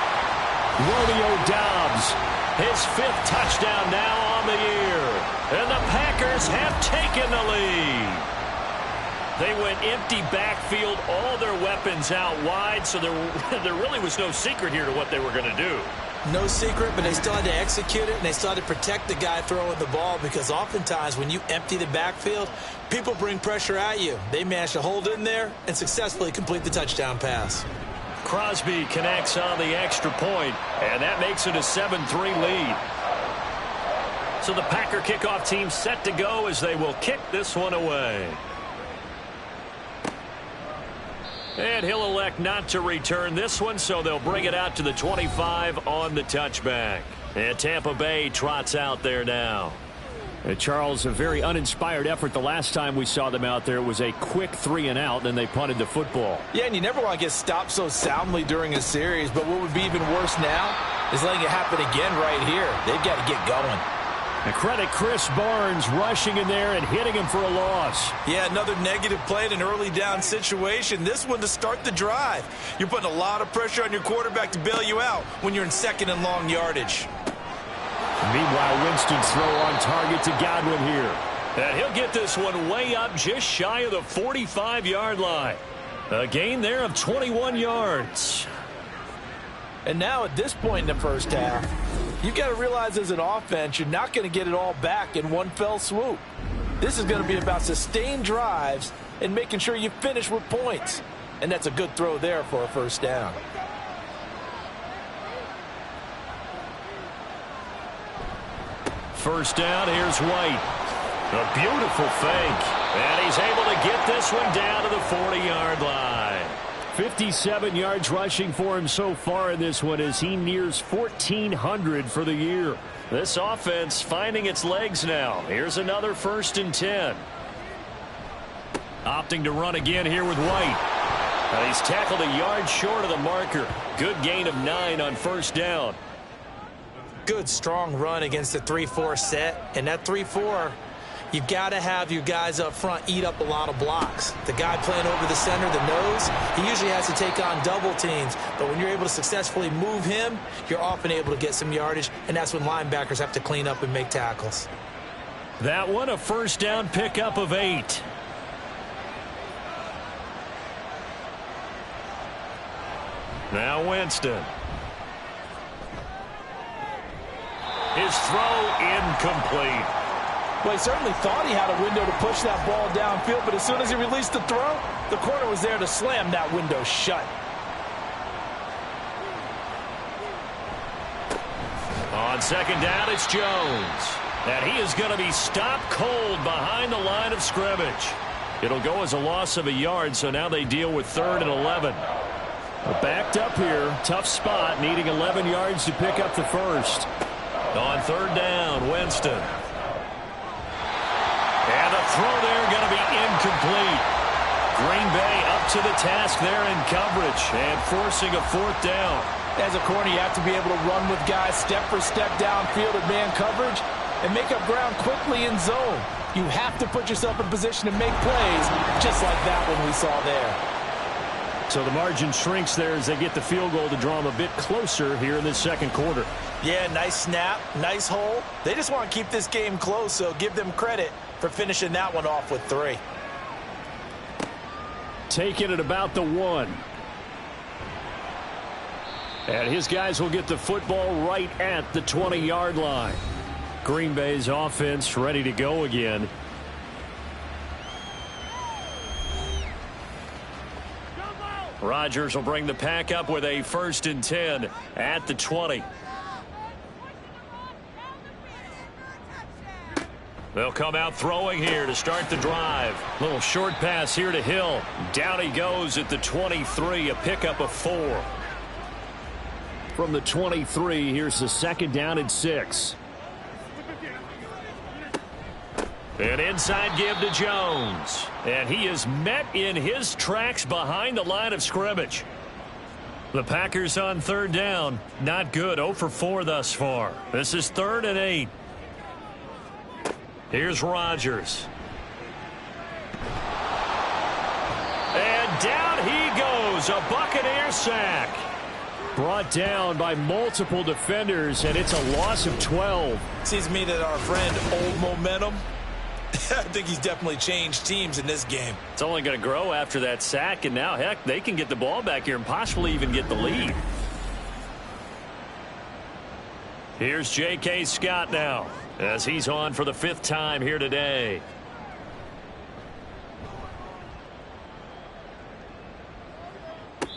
Romeo Doubs, his 5th touchdown now on the year. And the Packers have taken the lead. They went empty backfield, all their weapons out wide, so there really was no secret here to what they were going to do. No secret, but they still had to execute it, and they still had to protect the guy throwing the ball, because oftentimes when you empty the backfield, people bring pressure at you. They managed to hold in there and successfully complete the touchdown pass. Crosby connects on the extra point, and that makes it a 7-3 lead. So the Packer kickoff team set to go as they will kick this one away. And he'll elect not to return this one, so they'll bring it out to the 25 on the touchback. And Tampa Bay trots out there now. And Charles, a very uninspired effort the last time we saw them out there. It was a quick 3-and-out, and they punted the football. Yeah, and you never want to get stopped so soundly during a series, but what would be even worse now is letting it happen again right here. They've got to get going. And credit Chris Barnes rushing in there and hitting him for a loss. Yeah, another negative play in an early down situation. This one to start the drive. You're putting a lot of pressure on your quarterback to bail you out when you're in second and long yardage. Meanwhile, Winston's throw on target to Godwin here. And he'll get this one way up just shy of the 45-yard line. A gain there of 21 yards. And now at this point in the first half, you've got to realize as an offense, you're not going to get it all back in one fell swoop. This is going to be about sustained drives and making sure you finish with points. And that's a good throw there for a first down. First down, here's White. A beautiful fake. And he's able to get this one down to the 40-yard line. 57 yards rushing for him so far in this one as he nears 1,400 for the year. This offense finding its legs now. Here's another 1st and 10. Opting to run again here with White. And he's tackled a yard short of the marker. Good gain of 9 on first down. Good, strong run against the 3-4 set. And that 3-4, you've got to have your guys up front eat up a lot of blocks. The guy playing over the center, the nose, he usually has to take on double teams. But when you're able to successfully move him, you're often able to get some yardage, and that's when linebackers have to clean up and make tackles. That one a first down pickup of 8. Now Winston. His throw incomplete. Well, he certainly thought he had a window to push that ball downfield, but as soon as he released the throw, the corner was there to slam that window shut. On second down, it's Jones. And he is going to be stopped cold behind the line of scrimmage. It'll go as a loss of a yard, so now they deal with 3rd and 11. Backed up here, tough spot, needing 11 yards to pick up the first. On 3rd down, Winston. And the throw there going to be incomplete. Green Bay up to the task there in coverage and forcing a 4th down. As a corner, you have to be able to run with guys step for step downfield at man coverage and make up ground quickly in zone. You have to put yourself in position to make plays, just like that one we saw there. So the margin shrinks there as they get the field goal to draw them a bit closer here in this second quarter. Yeah, nice snap, nice hole. They just want to keep this game close, so give them credit for finishing that one off with 3. Taking it about the 1. And his guys will get the football right at the 20-yard line. Green Bay's offense ready to go again. Rodgers will bring the pack up with a 1st and 10 at the 20. They'll come out throwing here to start the drive. Little short pass here to Hill. Down he goes at the 23, a pickup of 4. From the 23, here's the 2nd down and 6. An inside give to Jones. And he is met in his tracks behind the line of scrimmage. The Packers on 3rd down. Not good. 0 for 4 thus far. This is 3rd and 8. Here's Rodgers. And down he goes. A Buccaneer sack. Brought down by multiple defenders, and it's a loss of 12. Seems to me that our friend Old Momentum, I think he's definitely changed teams in this game. It's only going to grow after that sack, and now, heck, they can get the ball back here and possibly even get the lead. Here's J.K. Scott now, as he's on for the 5th time here today.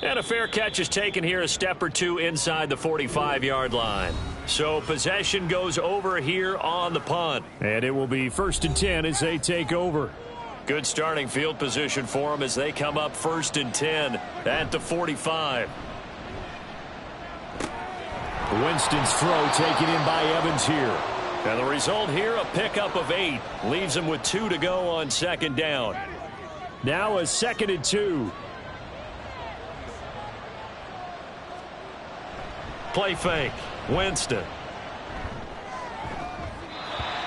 And a fair catch is taken here a step or 2 inside the 45-yard line. So possession goes over here on the punt. And it will be 1st and 10 as they take over. Good starting field position for them as they come up 1st and 10 at the 45. Winston's throw taken in by Evans here. And the result here, a pickup of 8. Leaves him with 2 to go on 2nd down. Now a 2nd and 2. Play fake. Winston.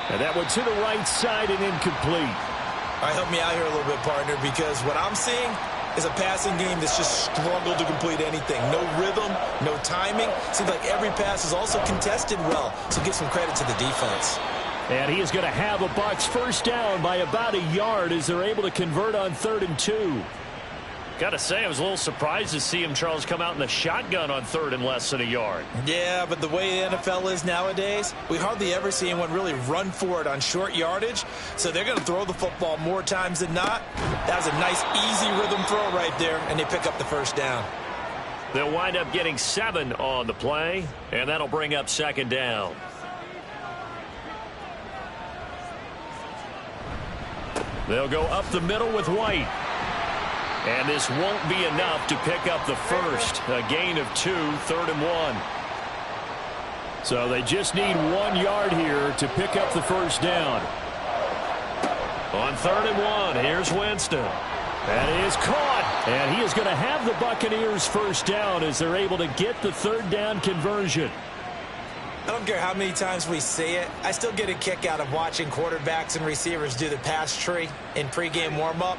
And that one to the right side and incomplete. All right, help me out here a little bit, partner, because what I'm seeing is a passing game that's just struggled to complete anything. No rhythm, no timing. Seems like every pass is also contested well, so give some credit to the defense. And he is going to have a Bucs first down by about a yard as they're able to convert on 3rd and 2. Got to say, I was a little surprised to see him, Charles, come out in the shotgun on 3rd and less than a yard. Yeah, but the way the NFL is nowadays, we hardly ever see anyone really run for it on short yardage. So they're going to throw the football more times than not. That was a nice, easy rhythm throw right there, and they pick up the first down. They'll wind up getting 7 on the play, and that'll bring up 2nd down. They'll go up the middle with White. And this won't be enough to pick up the first. A gain of 2, 3rd and 1. So they just need 1 yard here to pick up the first down. On 3rd and 1, here's Winston. That is caught. And he is going to have the Buccaneers first down as they're able to get the 3rd down conversion. I don't care how many times we see it. I still get a kick out of watching quarterbacks and receivers do the pass tree in pregame warm-up.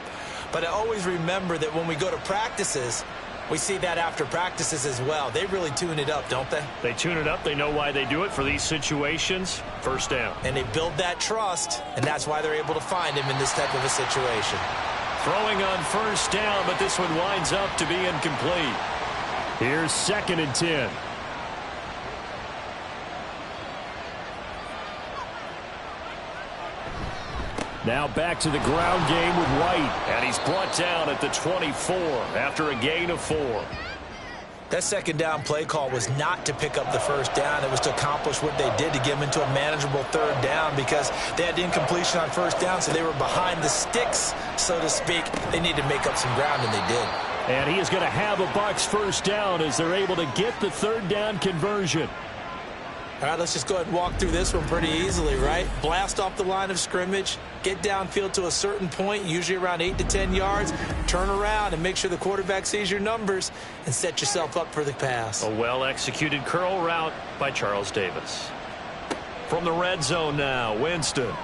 But I always remember that when we go to practices, we see that after practices as well. They really tune it up, don't they? They tune it up. They know why they do it for these situations. First down. And they build that trust, and that's why they're able to find him in this type of a situation. Throwing on first down, but this one winds up to be incomplete. Here's 2nd and 10. Now back to the ground game with White. And he's brought down at the 24 after a gain of 4. That 2nd down play call was not to pick up the first down. It was to accomplish what they did to get them into a manageable 3rd down because they had incompletion on first down, so they were behind the sticks, so to speak. They needed to make up some ground, and they did. And he is going to have a Bucs first down as they're able to get the 3rd down conversion. All right, let's just go ahead and walk through this one pretty easily, right? Blast off the line of scrimmage, get downfield to a certain point, usually around 8 to 10 yards, turn around and make sure the quarterback sees your numbers and set yourself up for the pass. A well-executed curl route by Charles Davis. From the red zone now, Winston.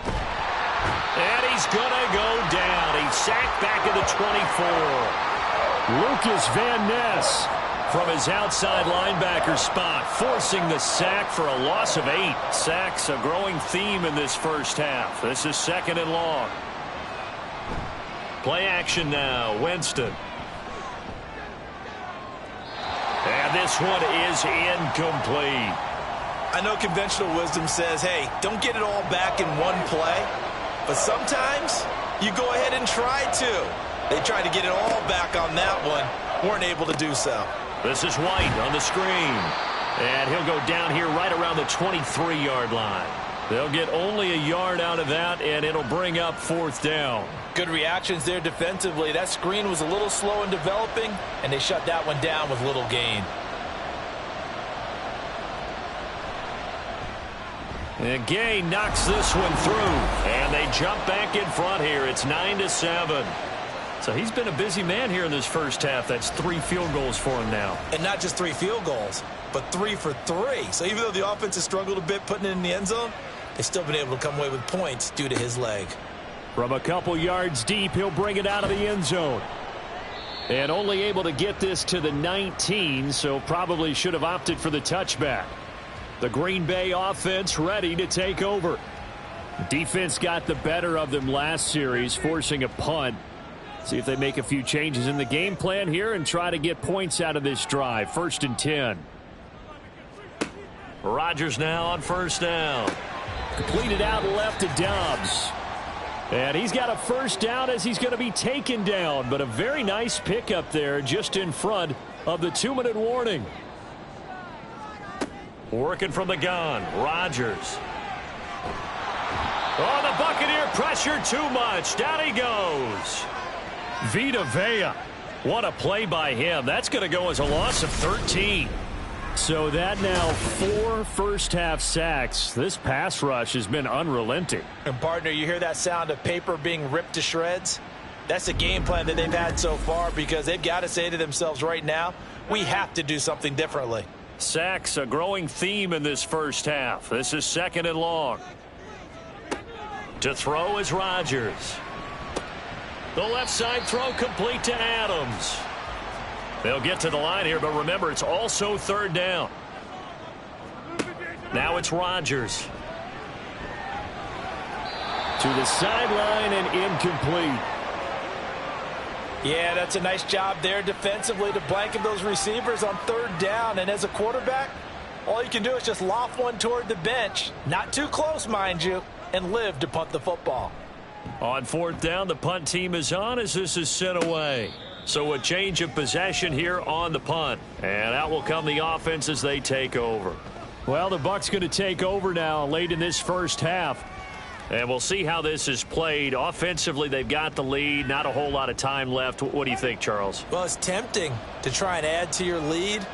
And he's going to go down. He's sacked back at the 24. Lucas Van Ness. From his outside linebacker spot, forcing the sack for a loss of 8. Sacks a growing theme in this first half. This is 2nd and long. Play action now, Winston. And this one is incomplete. I know conventional wisdom says, hey, don't get it all back in one play. But sometimes you go ahead and try to. They tried to get it all back on that one. Weren't able to do so. This is White on the screen. And he'll go down here right around the 23-yard line. They'll get only a yard out of that, and it'll bring up 4th down. Good reactions there defensively. That screen was a little slow in developing, and they shut that one down with little gain. And Gay knocks this one through, and they jump back in front here. It's 9-7. So he's been a busy man here in this first half. That's 3 field goals for him now. And not just 3 field goals, but 3 for 3. So even though the offense has struggled a bit putting it in the end zone, they've still been able to come away with points due to his leg. From a couple yards deep, he'll bring it out of the end zone. And only able to get this to the 19, so probably should have opted for the touchback. The Green Bay offense ready to take over. Defense got the better of them last series, forcing a punt. See if they make a few changes in the game plan here and try to get points out of this drive. 1st and 10. Rodgers now on first down. Completed out left to Dobbs. And he's got a first down as he's going to be taken down. But a very nice pickup there just in front of the 2-minute warning. Working from the gun, Rodgers. Oh, the Buccaneer pressure too much. Down he goes. Vita Vea. What a play by him. That's going to go as a loss of 13. So that now 4 first-half sacks. This pass rush has been unrelenting. And, partner, you hear that sound of paper being ripped to shreds? That's the game plan that they've had so far because they've got to say to themselves right now, we have to do something differently. Sacks, a growing theme in this first half. This is 2nd and long. To throw is Rodgers. The left side throw complete to Adams. They'll get to the line here, but remember, it's also 3rd down. Now it's Rodgers. To the sideline and incomplete. Yeah, that's a nice job there defensively to blanket those receivers on 3rd down. And as a quarterback, all you can do is just loft one toward the bench. Not too close, mind you, and live to punt the football. On 4th down, the punt team is on as this is sent away. So a change of possession here on the punt. And out will come the offense as they take over. Well, the Bucs going to take over now late in this first half. And we'll see how this is played. Offensively, they've got the lead. Not a whole lot of time left. What do you think, Charles? Well, it's tempting to try and add to your lead,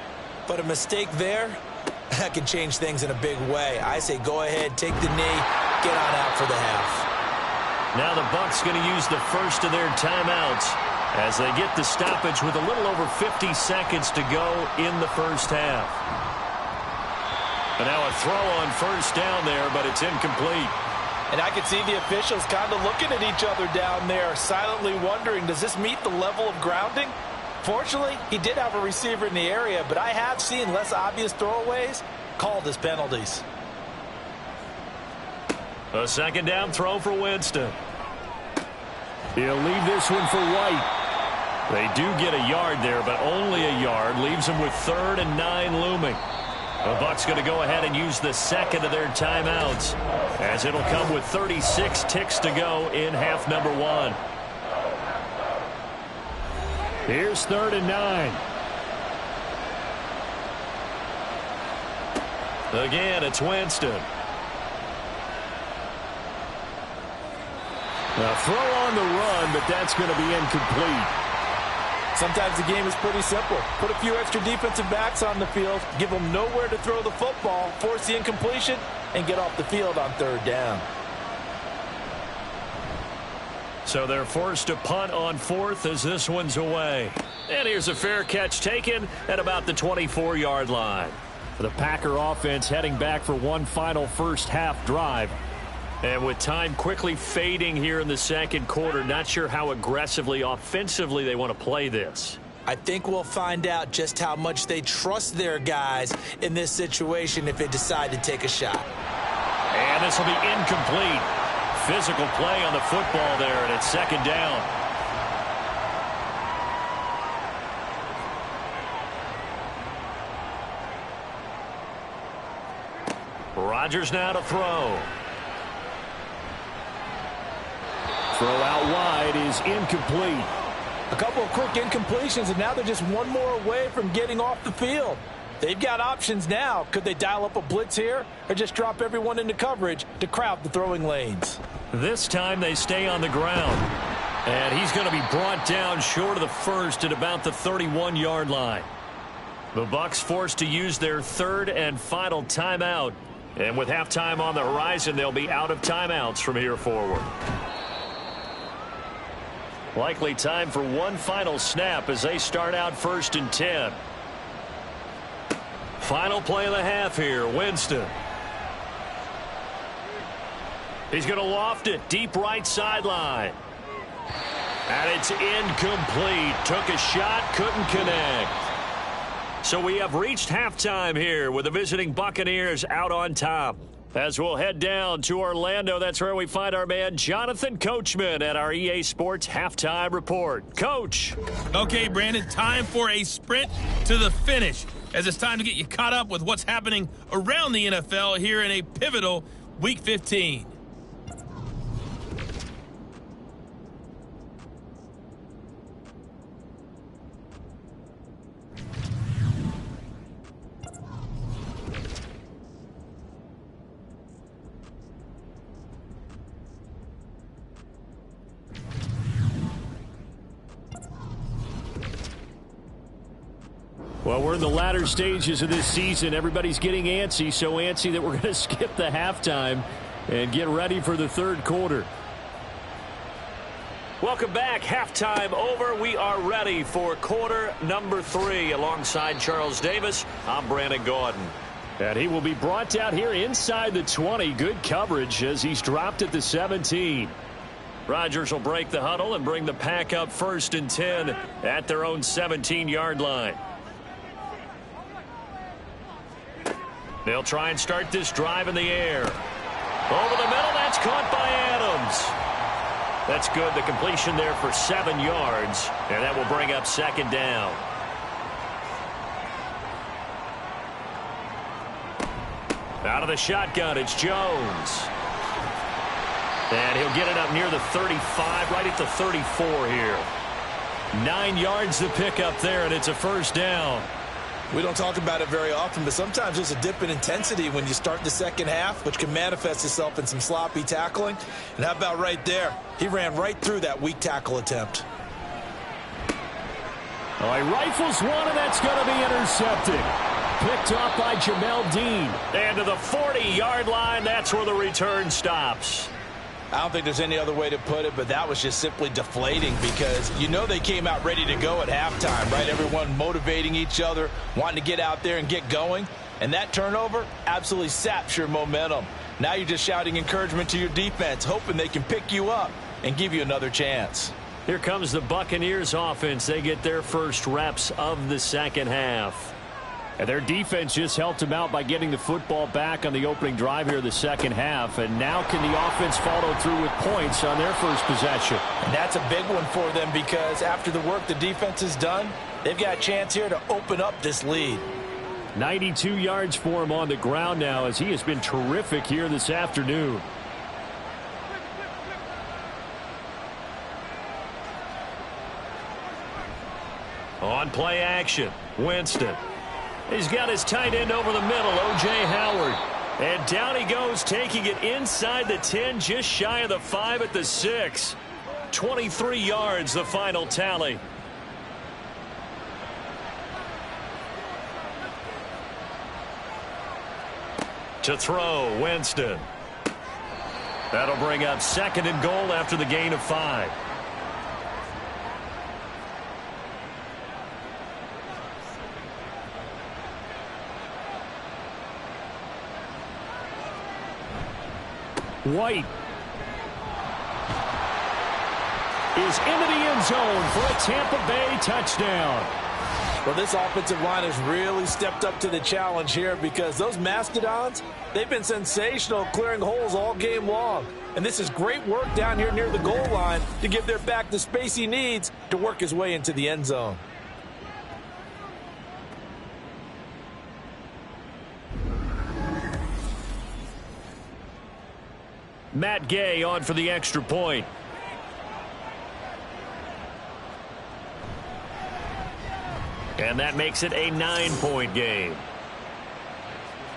but a mistake there, that can change things in a big way. I say go ahead, take the knee, get on out for the half. Now the Bucs going to use the first of their timeouts as they get the stoppage with a little over 50 seconds to go in the first half. And now a throw on 1st down there, but it's incomplete. And I can see the officials kind of looking at each other down there, silently wondering, does this meet the level of grounding? Fortunately, he did have a receiver in the area, but I have seen less obvious throwaways called as penalties. A 2nd down throw for Winston. He'll leave this one for White. They do get a yard there, but only a yard. Leaves them with 3rd and 9 looming. The Bucs going to go ahead and use the 2nd of their timeouts as it'll come with 36 ticks to go in half number 1. Here's 3rd and 9. Again, it's Winston. A throw on the run, but that's going to be incomplete. Sometimes the game is pretty simple. Put a few extra defensive backs on the field, give them nowhere to throw the football, force the incompletion, and get off the field on 3rd down. So they're forced to punt on 4th as this one's away. And here's a fair catch taken at about the 24-yard line. The Packer offense heading back for one final first half drive. And with time quickly fading here in the 2nd quarter, not sure how aggressively, offensively they want to play this. I think we'll find out just how much they trust their guys in this situation if they decide to take a shot. And this will be incomplete. Physical play on the football there, and it's 2nd down. Rodgers now to throw. Throw out wide is incomplete. A couple of quick incompletions, and now they're just one more away from getting off the field. They've got options now. Could they dial up a blitz here or just drop everyone into coverage to crowd the throwing lanes? This time they stay on the ground. And he's going to be brought down short of the 1st at about the 31-yard line. The Bucs forced to use their 3rd and final timeout. And with halftime on the horizon, they'll be out of timeouts from here forward. Likely time for one final snap as they start out 1st and 10. Final play of the half here, Winston. He's going to loft it deep right sideline. And it's incomplete. Took a shot, couldn't connect. So we have reached halftime here with the visiting Buccaneers out on top. As we'll head down to Orlando, that's where we find our man Jonathan Coachman at our EA Sports Halftime Report. Coach. Okay, Brandon, time for a sprint to the finish, as it's time to get you caught up with what's happening around the NFL here in a pivotal Week 15. Well, we're in the latter stages of this season. Everybody's getting antsy, so antsy that we're going to skip the halftime and get ready for the third quarter. Welcome back. Halftime over. We are ready for quarter number 3. Alongside Charles Davis, I'm Brandon Gaudin. And he will be brought down here inside the 20. Good coverage as he's dropped at the 17. Rodgers will break the huddle and bring the pack up 1st and 10 at their own 17-yard line. They'll try and start this drive in the air. Over the middle, that's caught by Adams. That's good. The completion there for 7 yards, and that will bring up 2nd down. Out of the shotgun, it's Jones. And he'll get it up near the 35, right at the 34 here. 9 yards to pick up there, and it's a 1st down. We don't talk about it very often, but sometimes there's a dip in intensity when you start the second half, which can manifest itself in some sloppy tackling. And how about right there? He ran right through that weak tackle attempt. Oh, he rifles one, and that's going to be intercepted. Picked up by Jamel Dean. And to the 40-yard line, that's where the return stops. I don't think there's any other way to put it, but that was just simply deflating because you know they came out ready to go at halftime, right? Everyone motivating each other, wanting to get out there and get going. And that turnover absolutely saps your momentum. Now you're just shouting encouragement to your defense, hoping they can pick you up and give you another chance. Here comes the Buccaneers offense. They get their first reps of the second half. And their defense just helped them out by getting the football back on the opening drive here in the second half. And now can the offense follow through with points on their first possession? And that's a big one for them because after the work the defense has done, they've got a chance here to open up this lead. 92 yards for him on the ground now as he has been terrific here this afternoon. On play action, Winston. He's got his tight end over the middle, O.J. Howard. And down he goes, taking it inside the 10, just shy of the 5 at the 6. 23 yards, the final tally. To throw, Winston. That'll bring up 2nd and goal after the gain of 5. White is into the end zone for a Tampa Bay touchdown. Well, this offensive line has really stepped up to the challenge here because those Mastodons, they've been sensational clearing holes all game long. And this is great work down here near the goal line to give their back the space he needs to work his way into the end zone. Matt Gay on for the extra point. And that makes it a 9-point game.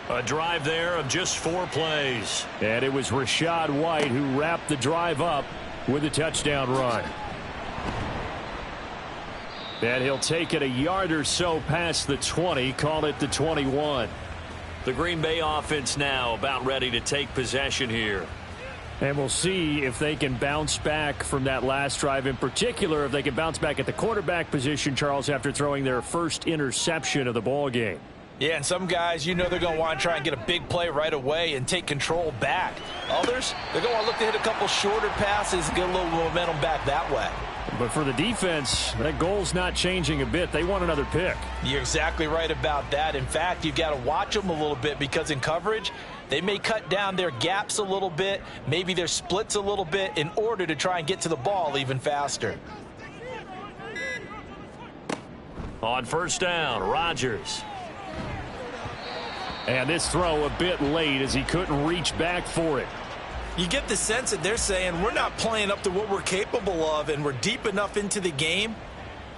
A drive there of just 4 plays. And it was Rachaad White who wrapped the drive up with a touchdown run. And he'll take it a yard or so past the 20, call it the 21. The Green Bay offense now about ready to take possession here. And we'll see if they can bounce back from that last drive, in particular if they can bounce back at the quarterback position, Charles, after throwing their first interception of the ball game. Yeah, and some guys, you know they're going to want to try and get a big play right away and take control back. Others, they're going to want to look to hit a couple shorter passes and get a little momentum back that way. But for the defense, that goal's not changing a bit. They want another pick. You're exactly right about that. In fact, you've got to watch them a little bit because in coverage, they may cut down their gaps a little bit, maybe their splits a little bit in order to try and get to the ball even faster. On 1st down, Rodgers. And this throw a bit late as he couldn't reach back for it. You get the sense that they're saying we're not playing up to what we're capable of, and we're deep enough into the game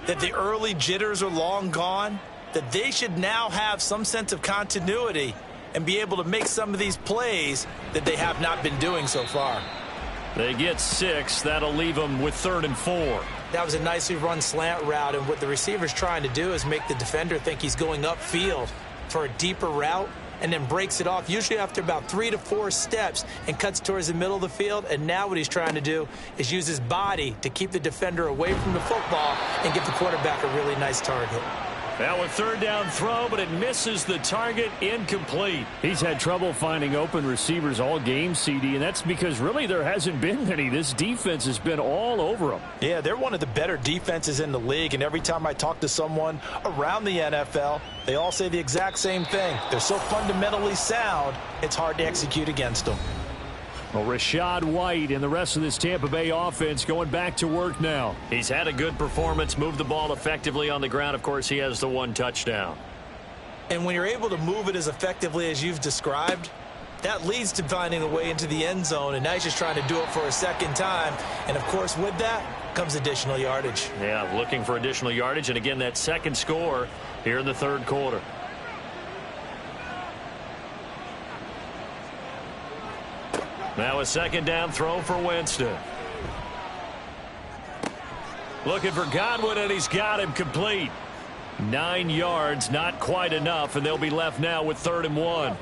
that the early jitters are long gone, that they should now have some sense of continuity and be able to make some of these plays that they have not been doing so far. They get 6. That'll leave them with 3rd and 4. That was a nicely run slant route, and what the receiver's trying to do is make the defender think he's going upfield for a deeper route, and then breaks it off, usually after about 3 to 4 steps, and cuts towards the middle of the field. And now what he's trying to do is use his body to keep the defender away from the football and give the quarterback a really nice target. Now a third down throw, but it misses the target, incomplete. He's had trouble finding open receivers all game, CD, and that's because really there hasn't been many. This defense has been all over them. Yeah, they're one of the better defenses in the league, and every time I talk to someone around the NFL, they all say the exact same thing. They're so fundamentally sound, it's hard to execute against them. Well, Rachaad White and the rest of this Tampa Bay offense going back to work now. He's had a good performance, moved the ball effectively on the ground. Of course, he has the 1 touchdown. And when you're able to move it as effectively as you've described, that leads to finding a way into the end zone, and now he's just trying to do it for a second time. And, of course, with that comes additional yardage. Yeah, looking for additional yardage, and again, that second score here in the third quarter. Now a second down throw for Winston. Looking for Godwin, and he's got him complete. 9 yards, not quite enough, and they'll be left now with 3rd and 1.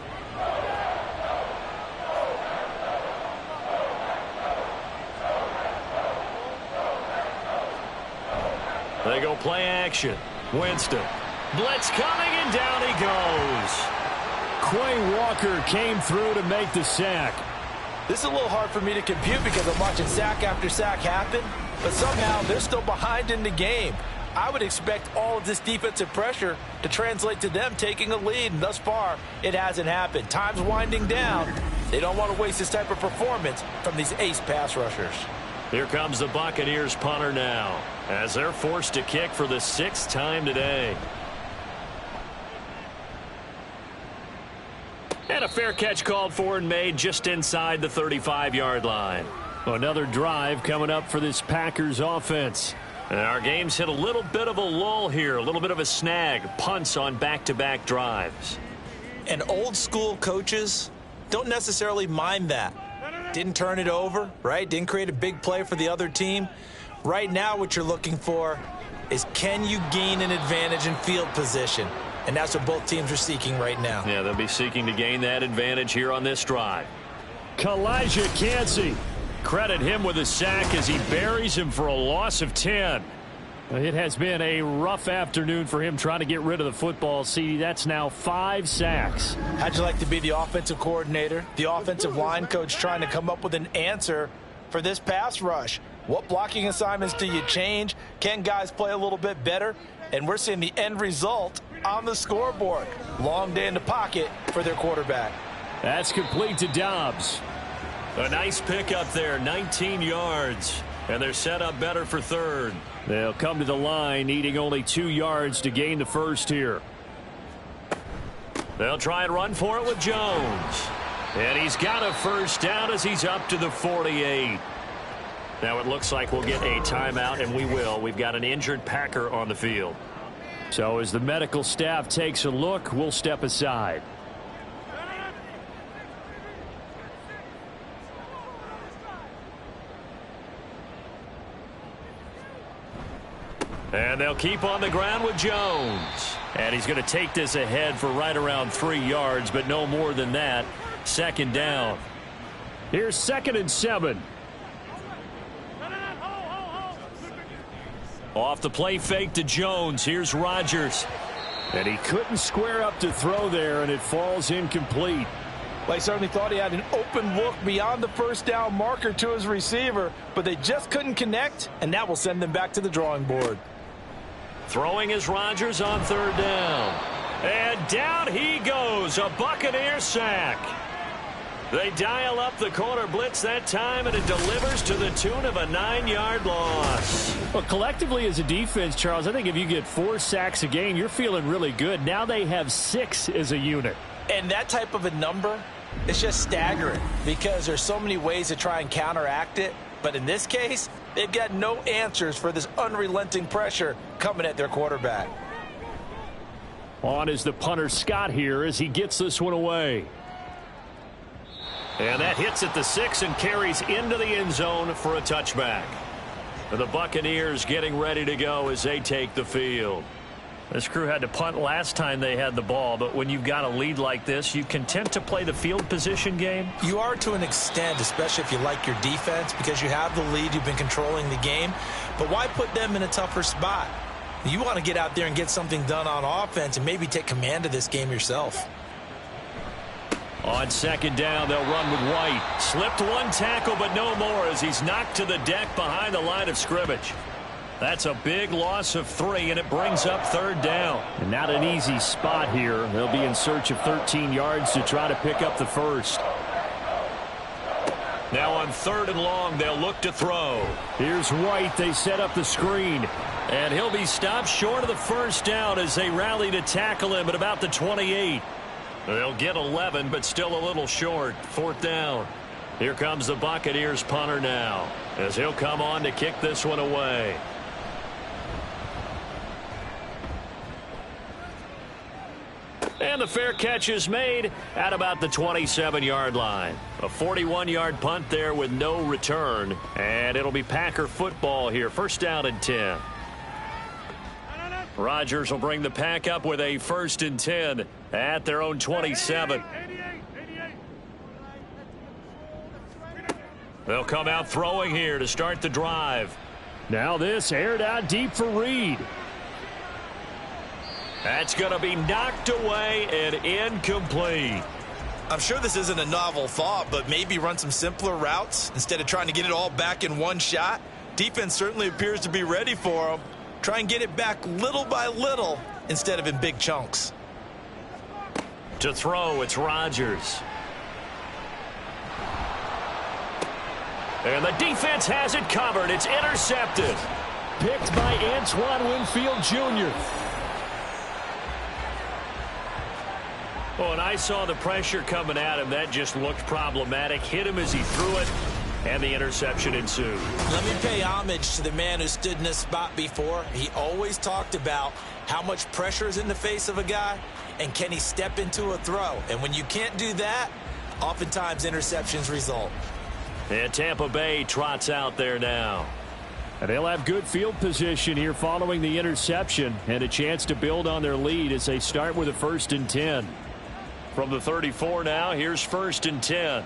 They go play action. Winston. Blitz coming, and down he goes. Quay Walker came through to make the sack. This is a little hard for me to compute because I'm watching sack after sack happen, but somehow they're still behind in the game. I would expect all of this defensive pressure to translate to them taking a lead, and thus far, it hasn't happened. Time's winding down. They don't want to waste this type of performance from these ace pass rushers. Here comes the Buccaneers punter now, as they're forced to kick for the 6th time today. And a fair catch called for and made just inside the 35-yard line. Another drive coming up for this Packers offense. And our game's hit a little bit of a lull here, a little bit of a snag. Punts on back-to-back drives. And old-school coaches don't necessarily mind that. Didn't turn it over, right? Didn't create a big play for the other team. Right now what you're looking for is, can you gain an advantage in field position? And that's what both teams are seeking right now. Yeah, they'll be seeking to gain that advantage here on this drive. Kalijah Kancey. Credit him with a sack as he buries him for a loss of 10. It has been a rough afternoon for him trying to get rid of the football. See, that's now 5 sacks. How'd you like to be the offensive coordinator, the offensive line coach, trying to come up with an answer for this pass rush? What blocking assignments do you change? Can guys play a little bit better? And we're seeing the end result on the scoreboard. Long day in the pocket for their quarterback. That's complete to Dobbs. A nice pickup there, 19 yards. And they're set up better for 3rd. They'll come to the line needing only 2 yards to gain the first here. They'll try and run for it with Jones. And he's got a first down as he's up to the 48. Now it looks like we'll get a timeout, and we will. We've got an injured Packer on the field. So as the medical staff takes a look, we'll step aside. And they'll keep on the ground with Jones. And he's going to take this ahead for right around 3 yards, but no more than that. 2nd down. Here's 2nd and 7. Off the play fake to Jones. Here's Rodgers. And he couldn't square up to throw there, and it falls incomplete. Well, he certainly thought he had an open look beyond the first down marker to his receiver, but they just couldn't connect, and that will send them back to the drawing board. Throwing is Rodgers on 3rd down. And down he goes. A Buccaneer sack. They dial up the corner blitz that time, and it delivers to the tune of a 9-yard loss. Well, collectively as a defense, Charles, I think if you get 4 sacks a game, you're feeling really good. Now they have 6 as a unit. And that type of a number is just staggering because there's so many ways to try and counteract it. But in this case, they've got no answers for this unrelenting pressure coming at their quarterback. On is the punter Scott here as he gets this one away. And that hits at the 6 and carries into the end zone for a touchback. The Buccaneers getting ready to go as they take the field. This crew had to punt last time they had the ball, but when you've got a lead like this, you content to play the field position game? You are to an extent, especially if you like your defense, because you have the lead, you've been controlling the game. But why put them in a tougher spot? You want to get out there and get something done on offense and maybe take command of this game yourself. On second down, they'll run with White. Slipped one tackle, but no more as he's knocked to the deck behind the line of scrimmage. That's a big loss of 3, and it brings up third down. And not an easy spot here. They'll be in search of 13 yards to try to pick up the first. Now on 3rd and long, they'll look to throw. Here's White. They set up the screen. And he'll be stopped short of the first down as they rally to tackle him at about the 28. They'll get 11, but still a little short. 4th down. Here comes the Buccaneers punter now as he'll come on to kick this one away. And the fair catch is made at about the 27-yard line. A 41-yard punt there with no return. And it'll be Packer football here. 1st down and 10. Rodgers will bring the pack up with a 1st and 10 at their own 27. They'll come out throwing here to start the drive. Now this aired out deep for Reed. That's going to be knocked away and incomplete. I'm sure this isn't a novel thought, but maybe run some simpler routes instead of trying to get it all back in one shot. Defense certainly appears to be ready for them. Try and get it back little by little instead of in big chunks. To throw, it's Rodgers. And the defense has it covered. It's intercepted. Picked by Antoine Winfield Jr. Oh, and I saw the pressure coming at him. That just looked problematic. Hit him as he threw it, and the interception ensued. Let me pay homage to the man who stood in this spot before. He always talked about how much pressure is in the face of a guy, and can he step into a throw. And when you can't do that, oftentimes interceptions result. And Tampa Bay trots out there now. And they'll have good field position here following the interception and a chance to build on their lead as they start with a 1st and 10. From the 34 now, here's 1st and 10.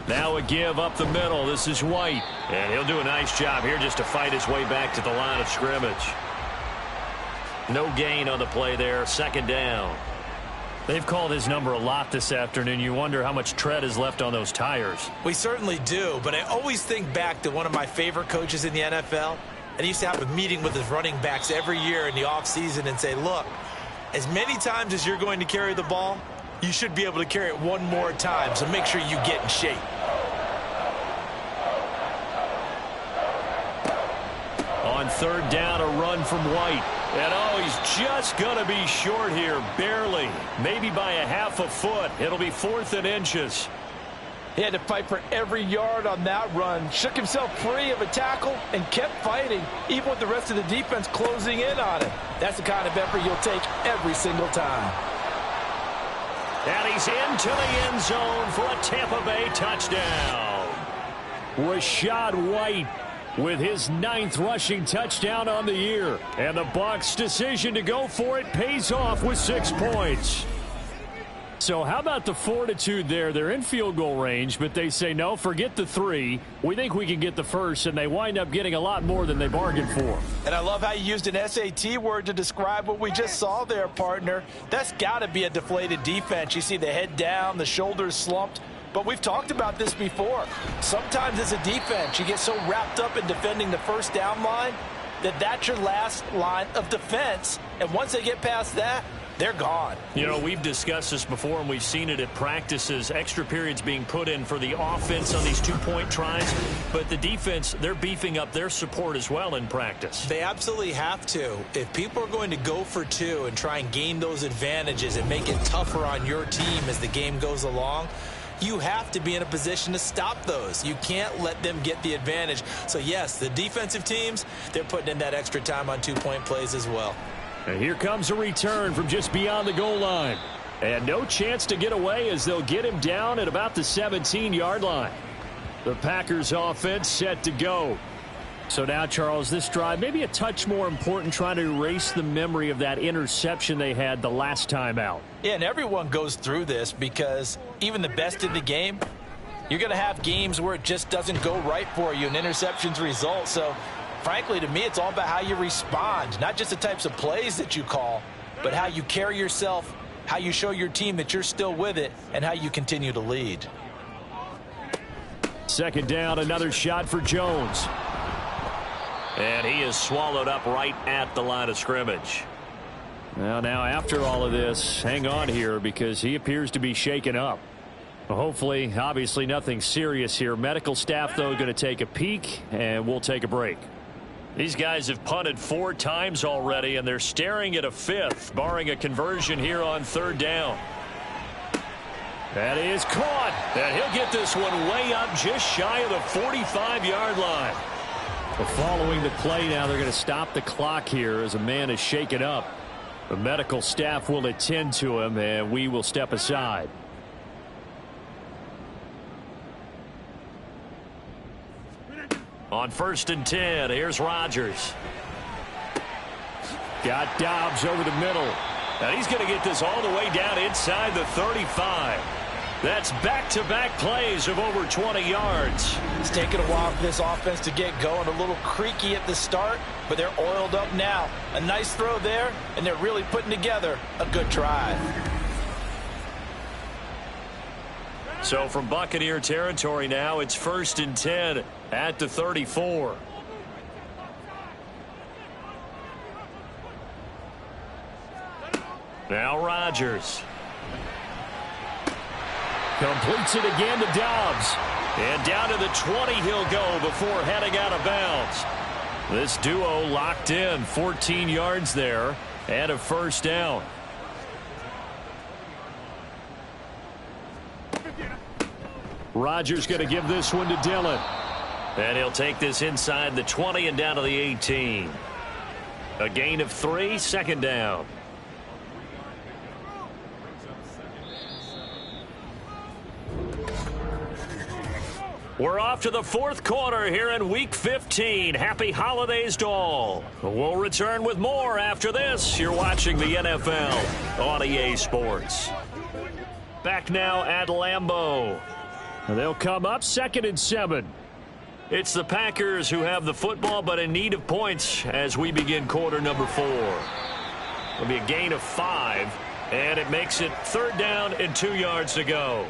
Now a give up the middle. This is White. And he'll do a nice job here just to fight his way back to the line of scrimmage. No gain on the play there. 2nd down. They've called his number a lot this afternoon. You wonder how much tread is left on those tires. We certainly do, but I always think back to one of my favorite coaches in the NFL. And he used to have a meeting with his running backs every year in the offseason and say, look, as many times as you're going to carry the ball, you should be able to carry it one more time, so make sure you get in shape. On 3rd down, a run from White. And oh, he's just going to be short here, barely. Maybe by a half a foot. It'll be 4th and inches. He had to fight for every yard on that run, shook himself free of a tackle, and kept fighting, even with the rest of the defense closing in on him. That's the kind of effort you'll take every single time. And he's into the end zone for a Tampa Bay touchdown. Rachaad White with his 9th rushing touchdown on the year. And the Bucs' decision to go for it pays off with 6 points. So how about the fortitude there? They're in field goal range, but they say, no, forget the 3. We think we can get the first, and they wind up getting a lot more than they bargained for. And I love how you used an SAT word to describe what we just saw there, partner. That's got to be a deflated defense. You see the head down, the shoulders slumped. But we've talked about this before. Sometimes as a defense, you get so wrapped up in defending the first down line that that's your last line of defense. And once they get past that, they're gone. You know, we've discussed this before, and we've seen it at practices. Extra periods being put in for the offense on these 2-point tries. But the defense, they're beefing up their support as well in practice. They absolutely have to. If people are going to go for 2 and try and gain those advantages and make it tougher on your team as the game goes along, you have to be in a position to stop those. You can't let them get the advantage. So, yes, the defensive teams, they're putting in that extra time on 2-point plays as well. And here comes a return from just beyond the goal line. And no chance to get away as they'll get him down at about the 17-yard line. The Packers offense set to go. So now, Charles, this drive maybe a touch more important, trying to erase the memory of that interception they had the last time out. Yeah, and everyone goes through this because even the best in the game, you're going to have games where it just doesn't go right for you and interceptions result. So, frankly, to me, it's all about how you respond, not just the types of plays that you call, but how you carry yourself, how you show your team that you're still with it, and how you continue to lead. Second down, another shot for Jones. And he is swallowed up right at the line of scrimmage. Now after all of this, hang on here because he appears to be shaken up. Hopefully, obviously nothing serious here. Medical staff, though, going to take a peek, and we'll take a break. These guys have punted 4 times already, and they're staring at a 5th, barring a conversion here on 3rd down. That is caught. And he'll get this one way up just shy of the 45-yard line. Following the play now, they're going to stop the clock here as a man is shaken up. The medical staff will attend to him, and we will step aside. On 1st and 10, here's Rodgers. Got Dobbs over the middle. And he's going to get this all the way down inside the 35. That's back-to-back plays of over 20 yards. It's taken a while for this offense to get going. A little creaky at the start, but they're oiled up now. A nice throw there, and they're really putting together a good drive. So from Buccaneer territory now, it's 1st and 10 at the 34. Now Rodgers. Completes it again to Dobbs. And down to the 20 he'll go before heading out of bounds. This duo locked in, 14 yards there and a 1st down. Rodgers going to give this one to Dillon. And he'll take this inside the 20 and down to the 18. A gain of 3, 2nd down. We're off to the 4th quarter here in Week 15. Happy holidays to all. We'll return with more after this. You're watching the NFL on EA Sports. Back now at Lambeau. They'll come up 2nd and 7. It's the Packers who have the football, but in need of points as we begin quarter number 4. It'll be a gain of 5, and it makes it 3rd down and 2 yards to go.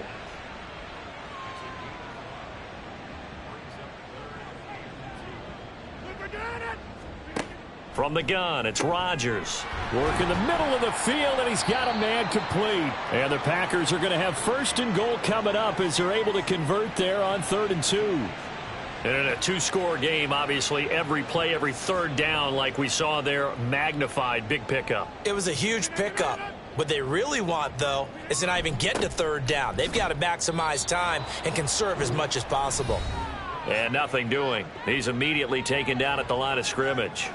From the gun, it's Rodgers. Work in the middle of the field, and he's got a man complete. And the Packers are going to have 1st and goal coming up as they're able to convert there on 3rd and 2. And in a 2-score game, obviously, every play, every 3rd down, like we saw there, magnified. Big pickup. It was a huge pickup. What they really want, though, is to not even get to 3rd down. They've got to maximize time and conserve as much as possible. And nothing doing. He's immediately taken down at the line of scrimmage.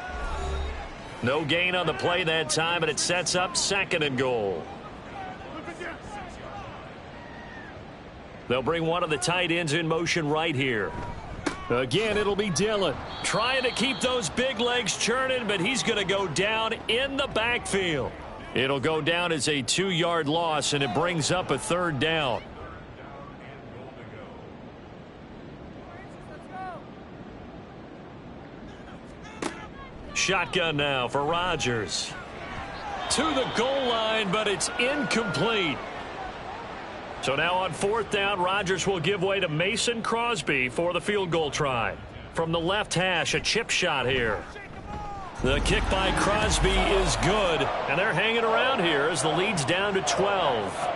No gain on the play that time, and it sets up 2nd and goal. They'll bring one of the tight ends in motion right here. Again, it'll be Dillon. Trying to keep those big legs churning, but he's going to go down in the backfield. It'll go down as a 2-yard loss, and it brings up a 3rd down. Shotgun now for Rodgers. To the goal line, but it's incomplete. So now on 4th down, Rodgers will give way to Mason Crosby for the field goal try. From the left hash, a chip shot here. The kick by Crosby is good, and they're hanging around here as the lead's down to 12.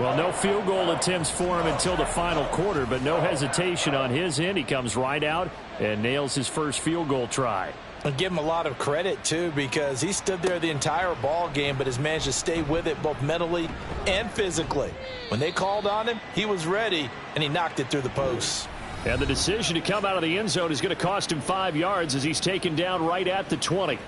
Well, no field goal attempts for him until the final quarter, but no hesitation on his end. He comes right out and nails his first field goal try. And give him a lot of credit, too, because he stood there the entire ball game but has managed to stay with it both mentally and physically. When they called on him, he was ready, and he knocked it through the posts. And the decision to come out of the end zone is going to cost him 5 yards as he's taken down right at the 20.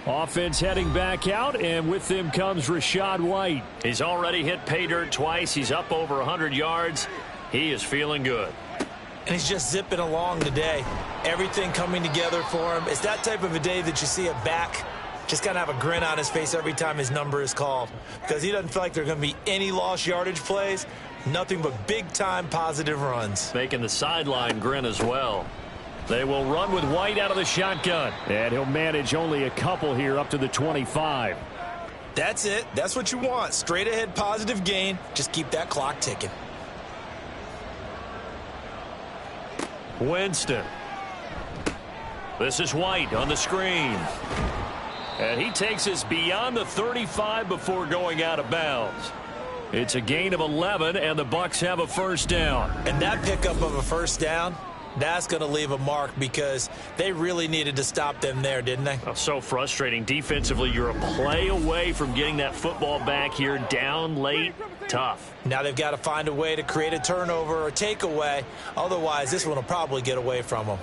Offense heading back out, and with them comes Rachaad White. He's already hit pay dirt twice. He's up over 100 yards. He is feeling good. and he's just zipping along today. Everything coming together for him. It's that type of a day that you see a back just kind of have a grin on his face every time his number is called, because he doesn't feel like there are going to be any lost yardage plays, nothing but big-time positive runs. Making the sideline grin as well. They will run with White out of the shotgun, and he'll manage only a couple here up to the 25. That's it. That's what you want. Straight ahead positive gain. Just keep that clock ticking. Winston. This is White on the screen. And he takes us beyond the 35 before going out of bounds. It's a gain of 11, and the Bucs have a first down. And that pickup of a first down, that's going to leave a mark, because they really needed to stop them there, didn't they? Oh, so frustrating. Defensively, you're a play away from getting that football back here. Down late, tough. Now they've got to find a way to create a turnover or takeaway. Otherwise, this one will probably get away from them.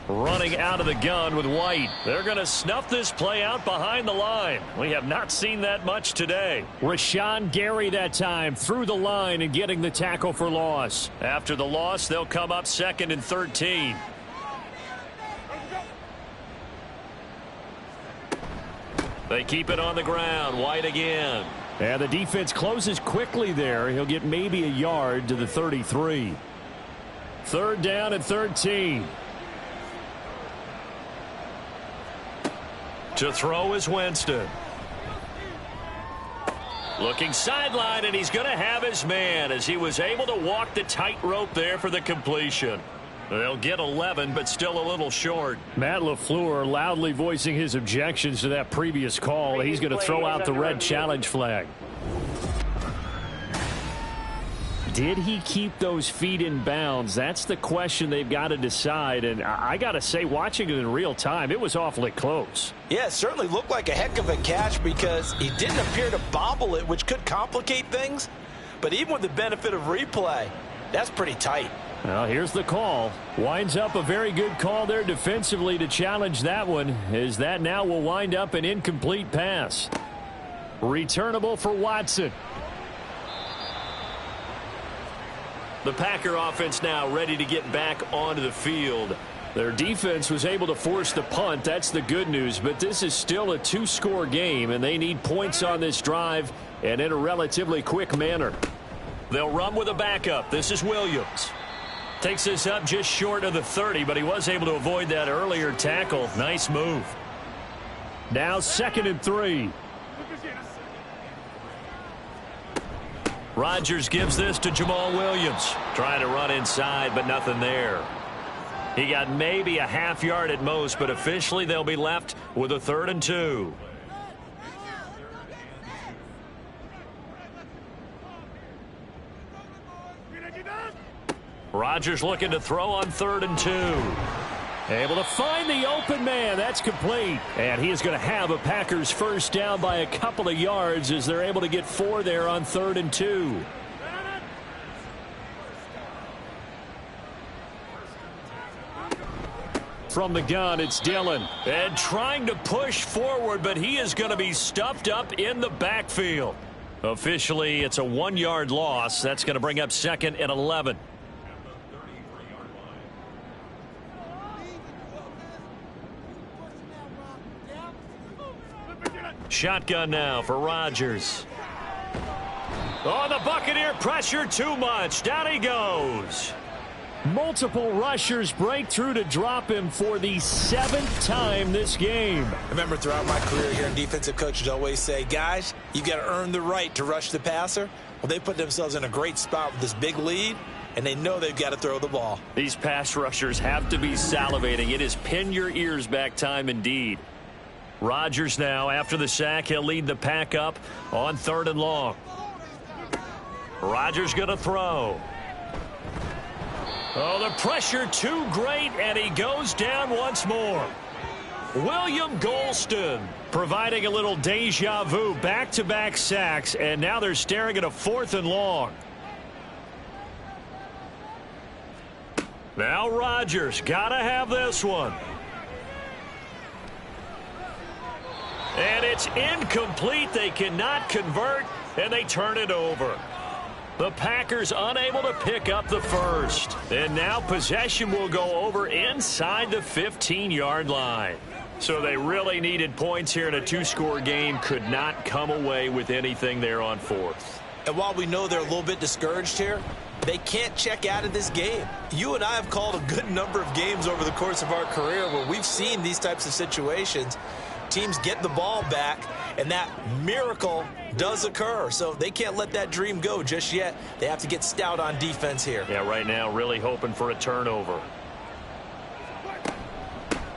Running out of the gun with White. They're going to snuff this play out behind the line. We have not seen that much today. Rashawn Gary that time through the line and getting the tackle for loss. After the loss, they'll come up 2nd and 13. They keep it on the ground. White again. And the defense closes quickly there. He'll get maybe a yard to the 33. 3rd down and 13. To throw is Winston. Looking sideline, and he's going to have his man as he was able to walk the tightrope there for the completion. They'll get 11, but still a little short. Matt LaFleur loudly voicing his objections to that previous call. He's going to throw out the red challenge flag. Did he keep those feet in bounds? That's the question they've got to decide. And I got to say, watching it in real time, it was awfully close. Yeah, it certainly looked like a heck of a catch, because he didn't appear to bobble it, which could complicate things. But even with the benefit of replay, that's pretty tight. Well, here's the call. Winds up a very good call there defensively to challenge that one, as that now will wind up an incomplete pass. Returnable for Watson. The Packer offense now ready to get back onto the field. Their defense was able to force the punt. That's the good news. But this is still a 2-score game, and they need points on this drive and in a relatively quick manner. They'll run with a backup. This is Williams. Takes this up just short of the 30, but he was able to avoid that earlier tackle. Nice move. Now 2nd and 3. Rodgers gives this to Jamal Williams. Trying to run inside, but nothing there. He got maybe a half yard at most, but officially they'll be left with a 3rd and 2. Rodgers looking to throw on 3rd and 2. Able to find the open man. That's complete. And he is going to have a Packers first down by a couple of yards as they're able to get 4 there on 3rd and 2. From the gun, it's Dillon. And trying to push forward, but he is going to be stuffed up in the backfield. Officially, it's a 1-yard loss. That's going to bring up 2nd and 11. Shotgun now for Rodgers. Oh, the Buccaneer pressure too much. Down he goes. Multiple rushers break through to drop him for the 7th time this game. I remember throughout my career here, defensive coaches always say, guys, you got to earn the right to rush the passer. Well, they put themselves in a great spot with this big lead, and they know they've got to throw the ball. These pass rushers have to be salivating. It is pin your ears back time indeed. Rodgers now, after the sack, he'll lead the pack up on 3rd and long. Rodgers going to throw. Oh, the pressure too great, and he goes down once more. William Golston providing a little deja vu, back-to-back sacks, and now they're staring at a 4th and long. Now Rodgers got to have this one. And it's incomplete. They cannot convert, and they turn it over. The Packers unable to pick up the first. And now possession will go over inside the 15-yard line. So they really needed points here in a two-score game. Could not come away with anything there on fourth. And while we know they're a little bit discouraged here, they can't check out of this game. You and I have called a good number of games over the course of our career where we've seen these types of situations. Teams get the ball back, and that miracle does occur. So they can't let that dream go just yet. They have to get stout on defense here. Yeah, right now really hoping for a turnover.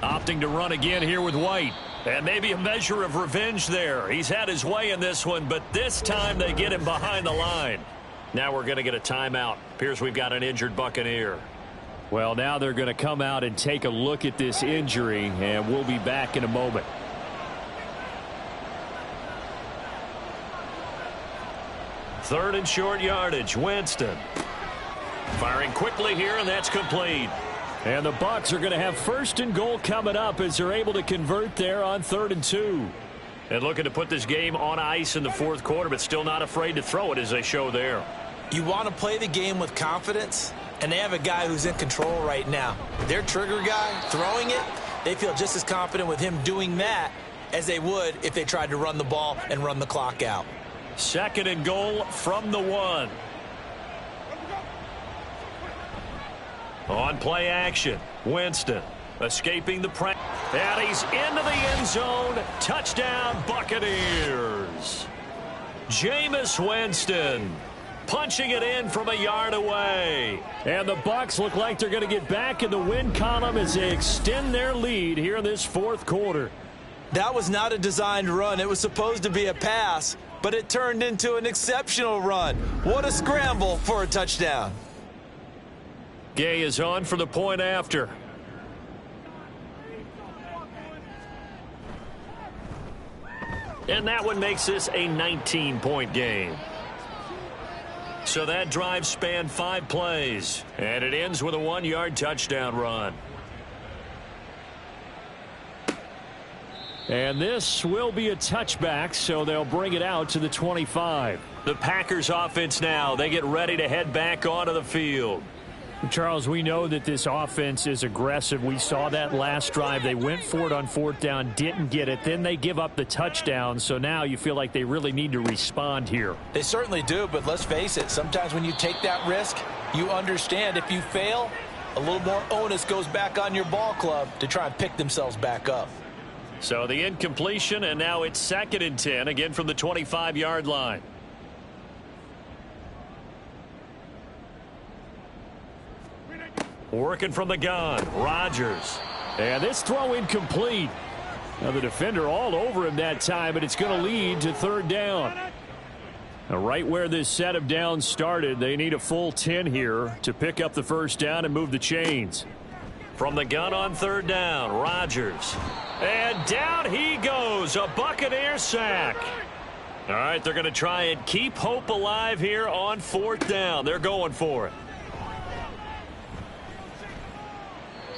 Opting to run again here with White. And maybe a measure of revenge there. He's had his way in this one, but this time they get him behind the line. Now we're going to get a timeout. Appears we've got an injured Buccaneer. Well, now they're going to come out and take a look at this injury, and we'll be back in a moment. Third and short yardage. Winston firing quickly here, and that's complete. And the Bucs are going to have first and goal coming up as they're able to convert there on 3rd and 2. And looking to put this game on ice in the fourth quarter, but still not afraid to throw it as they show there. You want to play the game with confidence, and they have a guy who's in control right now. Their trigger guy throwing it, they feel just as confident with him doing that as they would if they tried to run the ball and run the clock out. 2nd and goal from the 1. On play action, Winston escaping the pressure. And he's into the end zone. Touchdown, Buccaneers. Jameis Winston punching it in from a yard away. And the Bucs look like they're going to get back in the win column as they extend their lead here in this fourth quarter. That was not a designed run. It was supposed to be a pass, but it turned into an exceptional run. What a scramble for a touchdown. Gay is on for the point after. And that one makes this a 19-point game. So that drive spanned 5 plays. And it ends with a 1-yard touchdown run. And this will be a touchback, so they'll bring it out to the 25. The Packers offense now, they get ready to head back onto the field. Charles, we know that this offense is aggressive. We saw that last drive. They went for it on 4th down, didn't get it. Then they give up the touchdown, so now you feel like they really need to respond here. They certainly do, but let's face it. Sometimes when you take that risk, you understand if you fail, a little more onus goes back on your ball club to try and pick themselves back up. So the incompletion, and now it's 2nd and 10, again from the 25-yard line. Working from the gun, Rodgers. And this throw incomplete. Now the defender all over him that time, but it's going to lead to 3rd down. Now right where this set of downs started, they need a full 10 here to pick up the first down and move the chains. From the gun on 3rd down, Rodgers. And down he goes, a Buccaneer sack. All right, they're going to try and keep hope alive here on 4th down. They're going for it.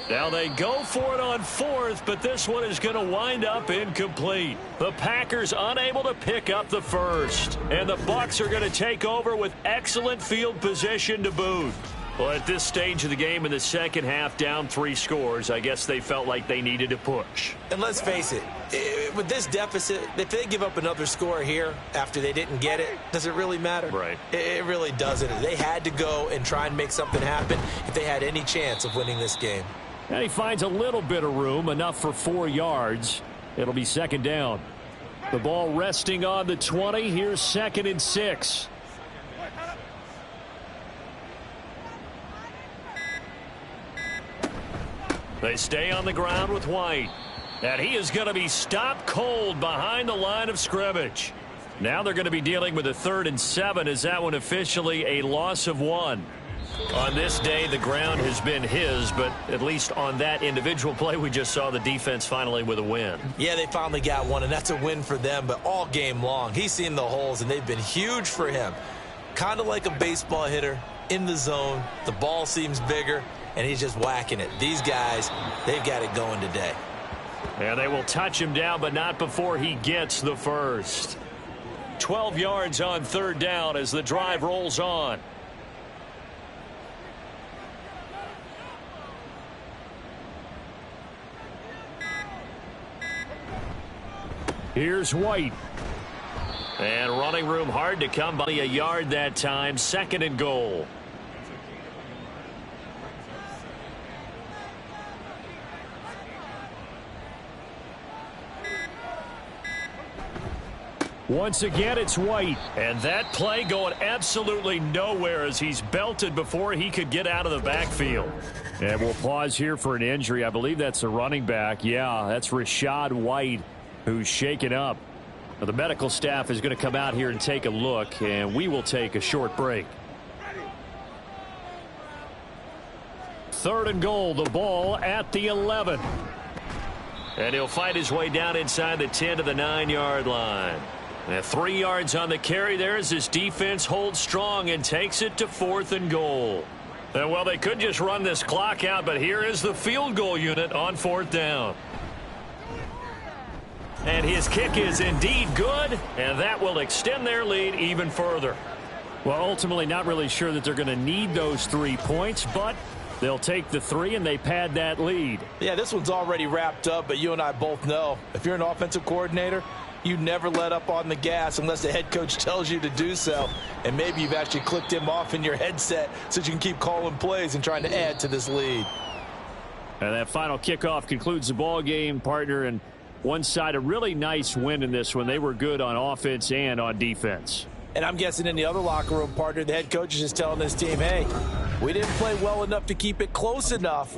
Now they go for it on 4th, but this one is going to wind up incomplete. The Packers unable to pick up the first. And the Bucs are going to take over with excellent field position to boot. Well, at this stage of the game in the second half, down 3 scores, I guess they felt like they needed to push. And let's face it, with this deficit, if they give up another score here after they didn't get it, does it really matter? Right. It really doesn't. They had to go and try and make something happen if they had any chance of winning this game. And he finds a little bit of room, enough for 4 yards. It'll be 2nd down. The ball resting on the 20. Here's 2nd and 6. They stay on the ground with White. And he is going to be stopped cold behind the line of scrimmage. Now they're going to be dealing with a 3rd and 7. Is that one officially a loss of 1? On this day, the ground has been his, but at least on that individual play, we just saw the defense finally with a win. Yeah, they finally got one, and that's a win for them, but all game long, he's seen the holes, and they've been huge for him. Kind of like a baseball hitter in the zone. The ball seems bigger, and he's just whacking it. These guys, they've got it going today. And they will touch him down, but not before he gets the first. 12 yards on third down as the drive rolls on. Here's White. And running room hard to come by a yard that time. 2nd and goal. Once again, it's White. And that play going absolutely nowhere as he's belted before he could get out of the backfield. And we'll pause here for an injury. I believe that's a running back. Yeah, that's Rashad White, who's shaken up. Now, the medical staff is going to come out here and take a look, and we will take a short break. 3rd and goal, the ball at the 11. And he'll fight his way down inside the 10 to the 9-yard line. And 3 yards on the carry there as his defense holds strong and takes it to 4th and goal. And well, they could just run this clock out, but here is the field goal unit on 4th down. And his kick is indeed good, and that will extend their lead even further. Well, ultimately not really sure that they're going to need those 3 points, but they'll take the 3 and they pad that lead. Yeah, this one's already wrapped up, but you and I both know if you're an offensive coordinator, you never let up on the gas unless the head coach tells you to do so. And maybe you've actually clicked him off in your headset so that you can keep calling plays and trying to add to this lead. And that final kickoff concludes the ball game, partner, and one side a really nice win in this one. They were good on offense and on defense. And I'm guessing in the other locker room, partner, the head coach is just telling this team, hey, we didn't play well enough to keep it close enough.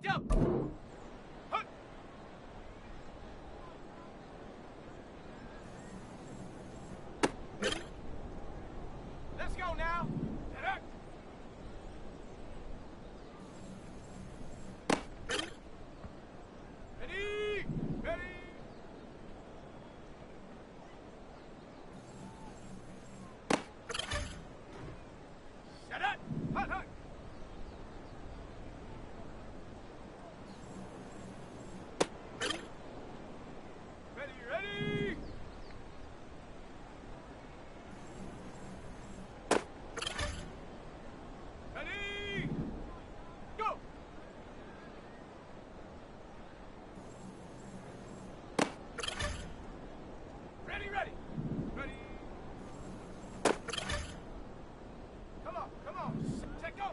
jump. Hut. Let's go now. Hut. Ready. Ready. Set up. Hut, hut. Ready, ready. Ready. Go. Ready, ready. Ready. Come on. Take go.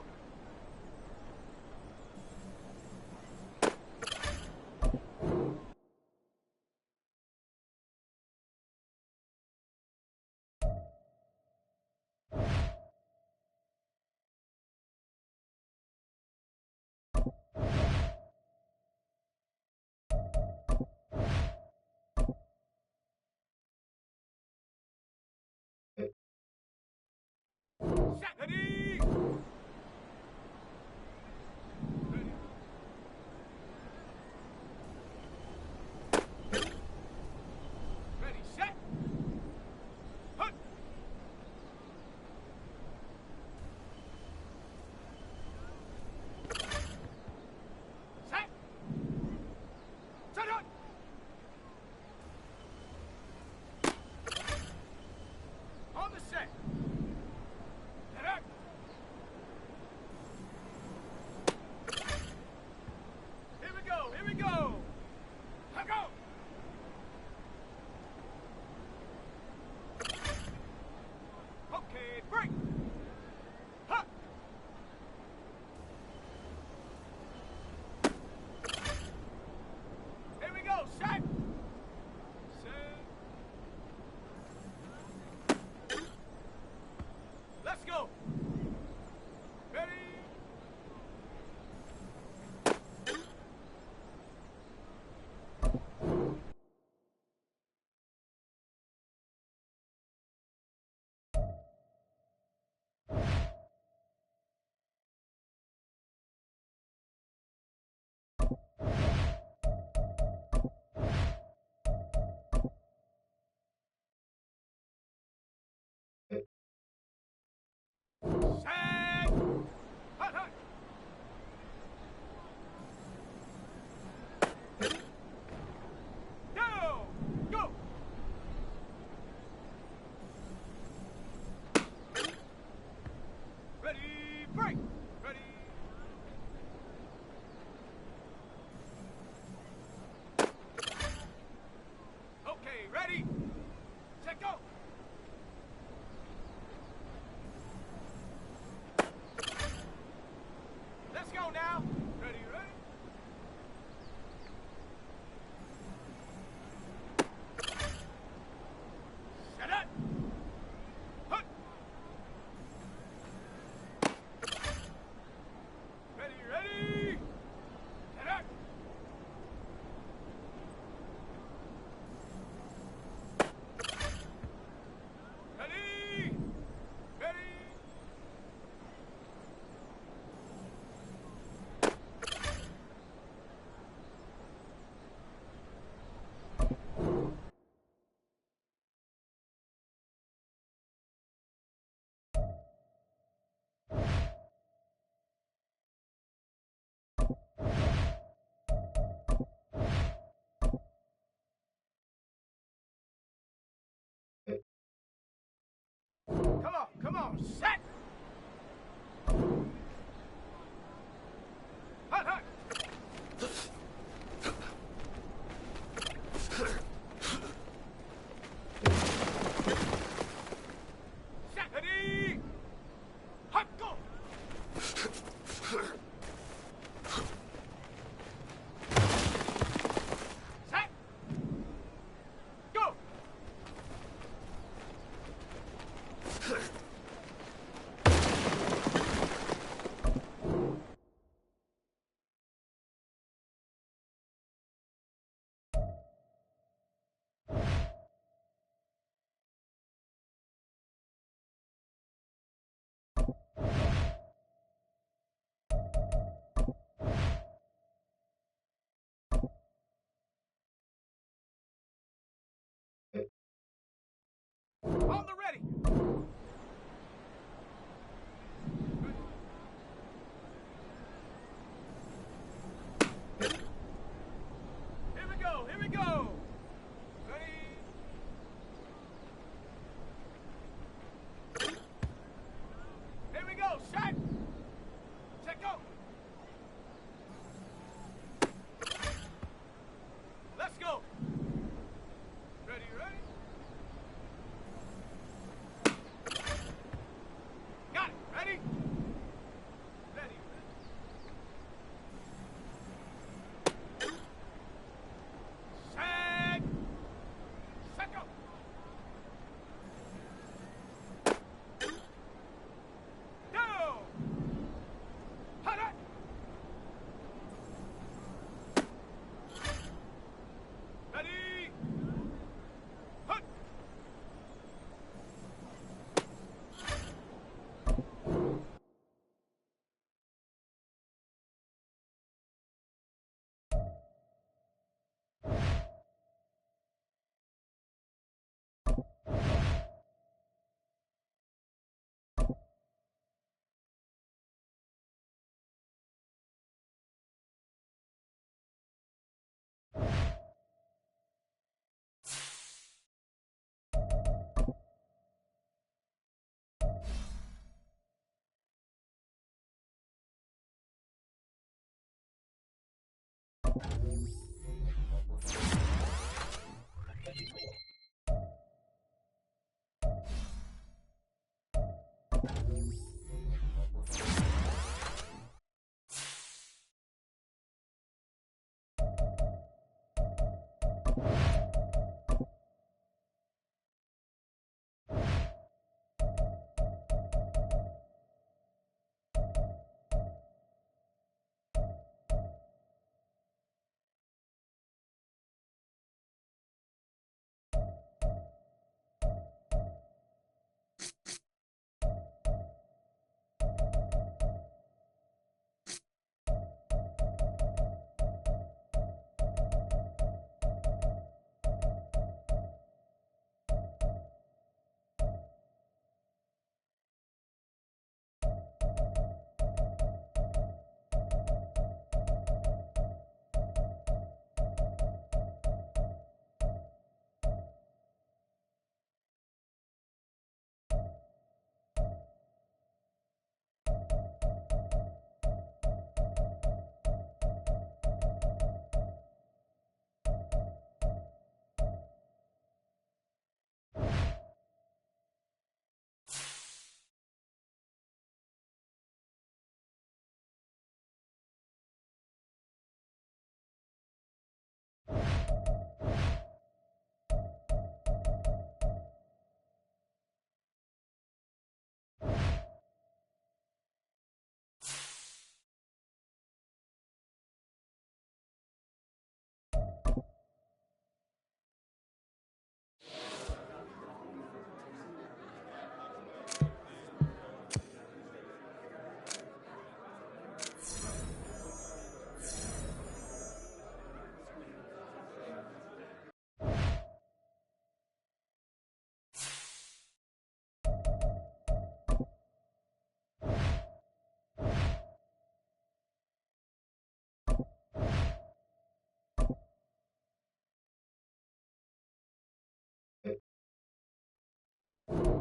Set. Ready. Ready. Ready, set. Hut. Set. Set, hut. On the set. Set up. Here we go, here we go. Let go. Okay, break. Huh. Here we go, set. Set. Let's go. Ready. Set. Hut, hut. Go. Go. Ready, break. Ready. Okay, ready. Set, go. Let's go now. Ready, ready. Set up. Hut. Ready, ready. Set up. Ready. Ready. Come on, set. Hut, hut. Set. Ready. Hut, go. Set. Go. On the ready. Here we go. Here we go. Ready. Here we go. Shot. Check go. Let's go. Ready, ready. Got it. Ready? Ready. Set. Set go. Go. Hot it. Ready. Hut.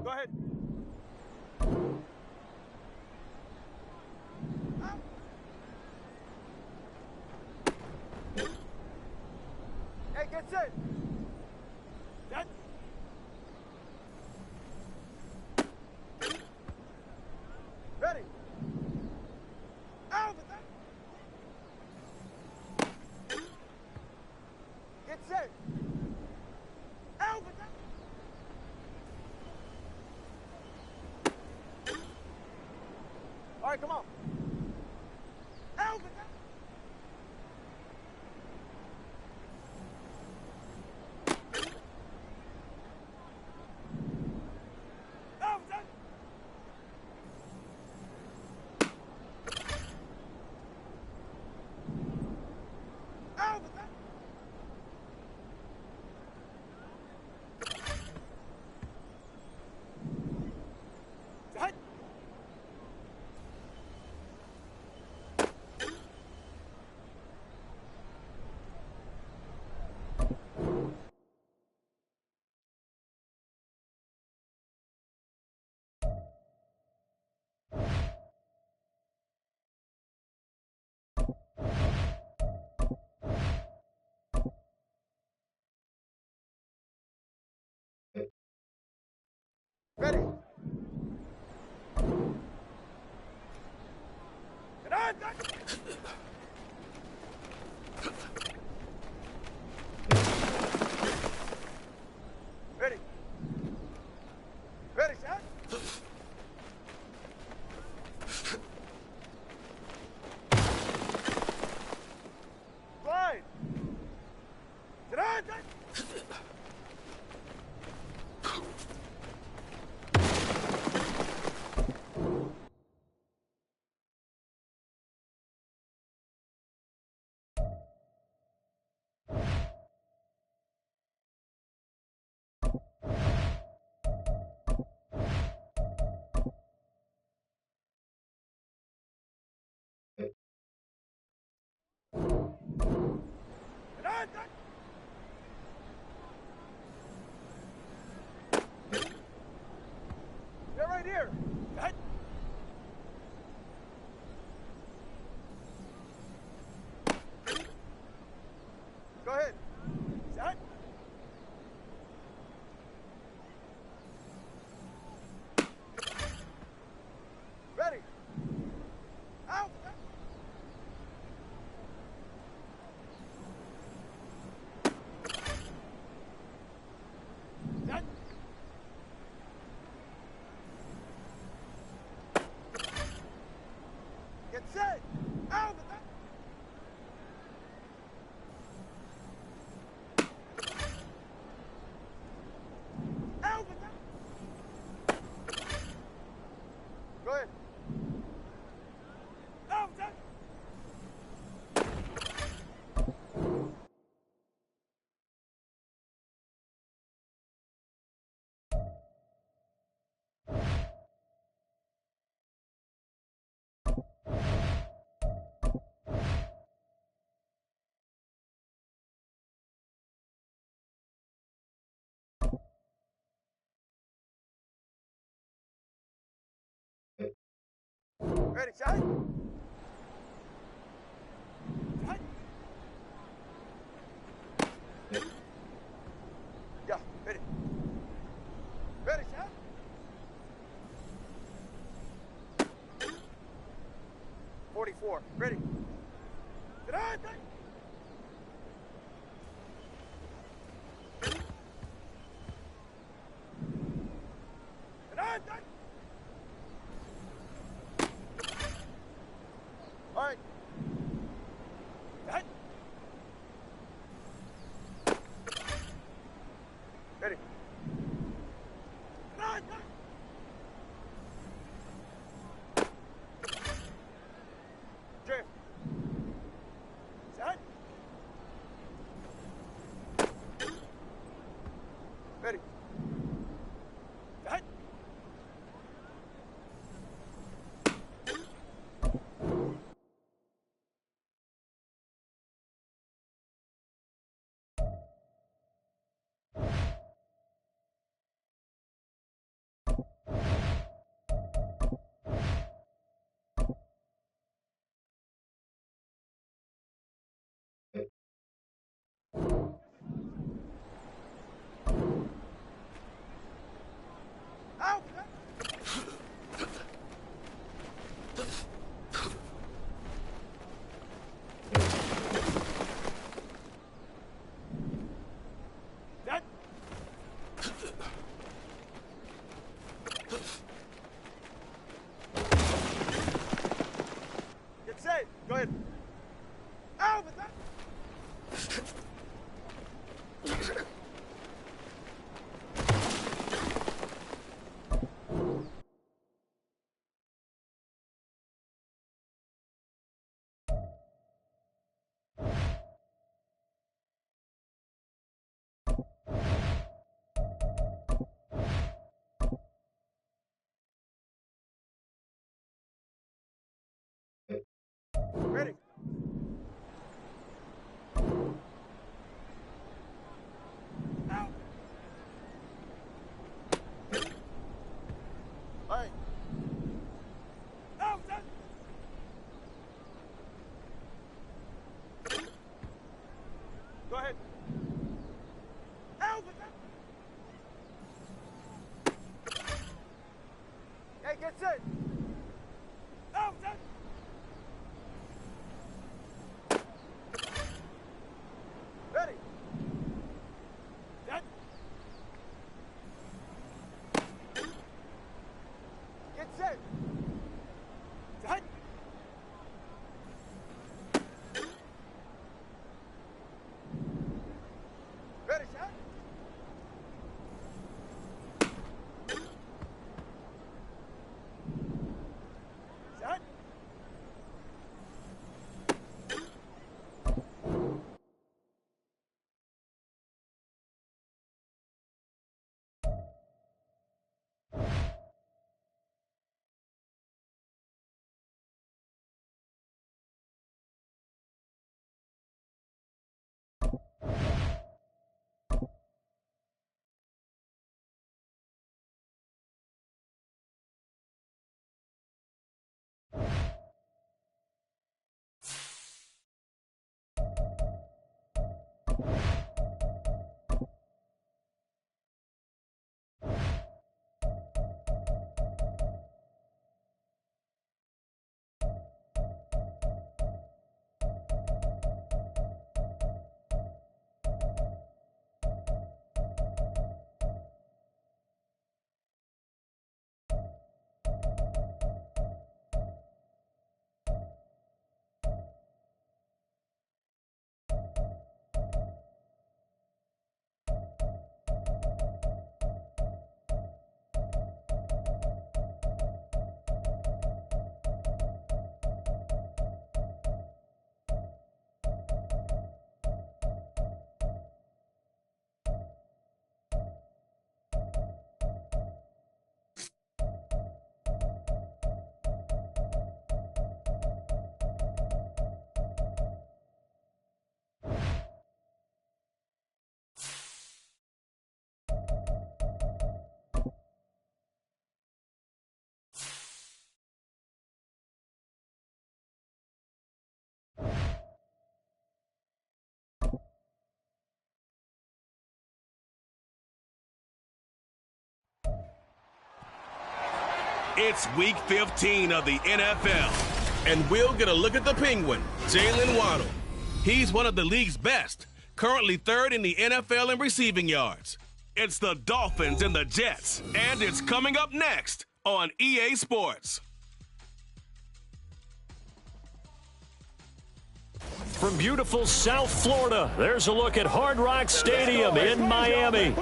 Go ahead. Hey, get set. That. Ready. Out with that. Get set. Out with that. All right, come on. Out with that. Out with that. Out with that. Ready. Get on, Ready. Ready, set. Slide. Get on, They're right here. Set. Go ahead. Set. Ready. Out. Set. Get set. Out. Out. Go ahead. Out. Ready, set. Set. Yeah, ready. Ready, set. .44, ready. Get on, set. Get on, set. All right. Set. Ready. Get on, set. Jam. Set. Ready. Set. Out. Set. Get set. Go ahead. Out. Ready. Out. All right. Out. Go ahead. Out. set. Out, set. Ready. Set. Get set. Set. Ready, set. Set. It's Week 15 of the NFL, and we'll get a look at the Penguin, Jalen Waddle. He's one of the league's best, currently third in the NFL in receiving yards. It's the Dolphins and the Jets, and it's coming up next on EA Sports. From beautiful South Florida, there's a look at Hard Rock Stadium in Miami.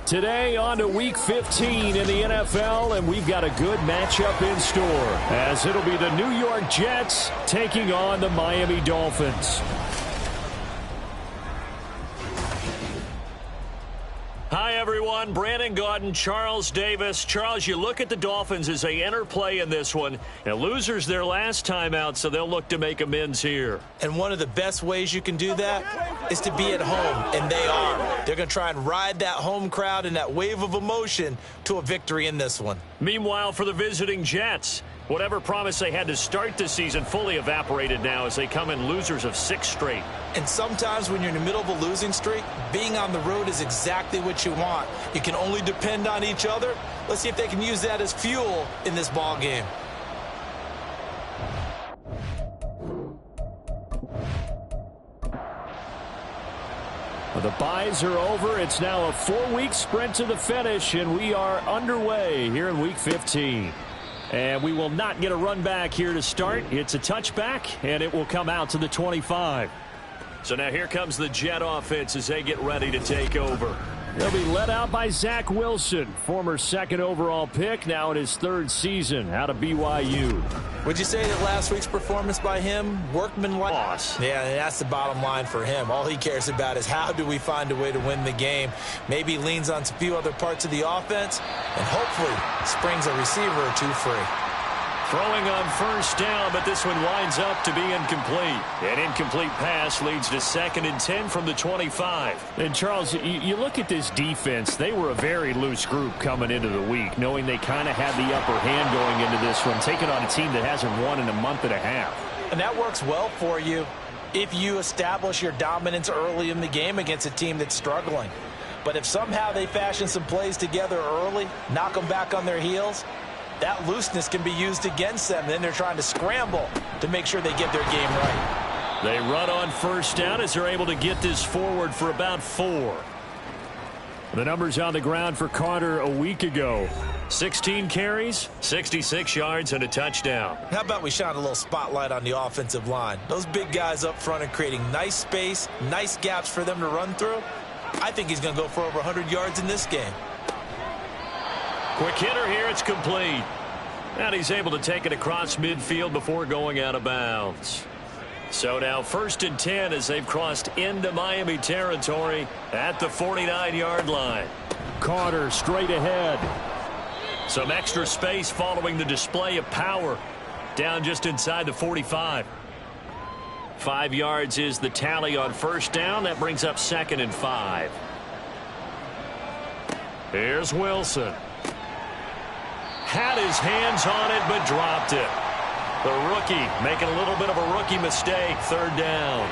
Today on to Week 15 in the NFL, and we've got a good matchup in store, as it'll be the New York Jets taking on the Miami Dolphins. Hi, everyone. Brandon Gaudin, Charles Davis. Charles, you look at the Dolphins as they enter play in this one. And losers their last time out, so they'll look to make amends here. And one of the best ways you can do that is to be at home, and they are. They're going to try and ride that home crowd and that wave of emotion to a victory in this one. Meanwhile, for the visiting Jets, whatever promise they had to start the season fully evaporated now as they come in losers of 6 straight. And sometimes when you're in the middle of a losing streak, being on the road is exactly what you want. You can only depend on each other. Let's see if they can use that as fuel in this ball game. The byes are over. It's now a 4-week sprint to the finish, and we are underway here in Week 15. And we will not get a run back here to start. It's a touchback, and it will come out to the 25. So now here comes the Jet offense as they get ready to take over. They'll be led out by Zach Wilson, former 2nd overall pick, now in his 3rd season out of BYU. Would you say that last week's performance by him, workmanlike? Yeah, that's the bottom line for him. All he cares about is how do we find a way to win the game. Maybe he leans on a few other parts of the offense and hopefully springs a receiver or two free. Throwing on 1st down, but this one winds up to be incomplete. An incomplete pass leads to 2nd and 10 from the 25. And, Charles, you look at this defense. They were a very loose group coming into the week, knowing they kind of had the upper hand going into this one, taking on a team that hasn't won in a month and a half. And that works well for you if you establish your dominance early in the game against a team that's struggling. But if somehow they fashion some plays together early, knock them back on their heels, that looseness can be used against them. Then they're trying to scramble to make sure they get their game right. They run on first down as they're able to get this forward for about 4. The numbers on the ground for Carter a week ago. 16 carries, 66 yards, and a touchdown. How about we shine a little spotlight on the offensive line? Those big guys up front are creating nice space, nice gaps for them to run through. I think he's going to go for over 100 yards in this game. Quick hitter here, it's complete. And he's able to take it across midfield before going out of bounds. So now 1st and 10 as they've crossed into Miami territory at the 49-yard line. Carter straight ahead. Some extra space following the display of power. Down just inside the 45. 5 yards is the tally on first down. That brings up 2nd and 5. Here's Wilson. Had his hands on it, but dropped it. The rookie making a little bit of a rookie mistake. 3rd down.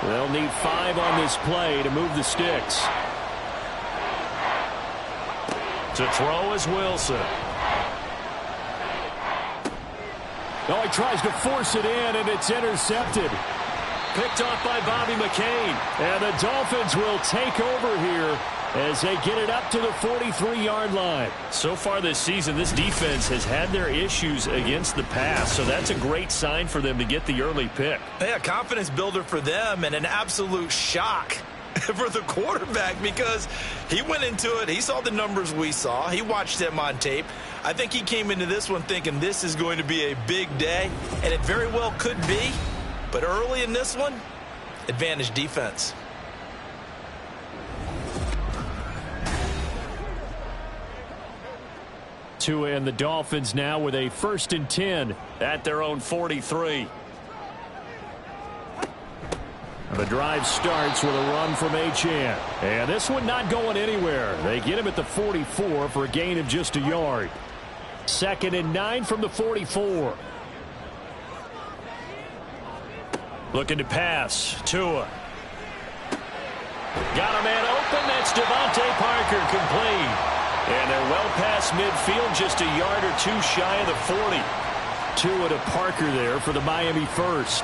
They'll need 5 on this play to move the sticks. To throw is Wilson. Oh, he tries to force it in, and it's intercepted. Picked off by Bobby McCain. And the Dolphins will take over here as they get it up to the 43-yard line. So far this season, this defense has had their issues against the pass, so that's a great sign for them to get the early pick. Yeah, confidence builder for them and an absolute shock for the quarterback because he went into it. He saw the numbers we saw. He watched them on tape. I think he came into this one thinking this is going to be a big day, and it very well could be. But early in this one, advantage defense. Tua and the Dolphins now with a 1st and 10 at their own 43. The drive starts with a run from Achane. And this one not going anywhere. They get him at the 44 for a gain of just a yard. 2nd and 9 from the 44. Looking to pass. Tua. Got a man open. That's Devontae Parker, complete. And they're well past midfield, just a yard or 2 shy of the 40. Tua to Parker there for the Miami first.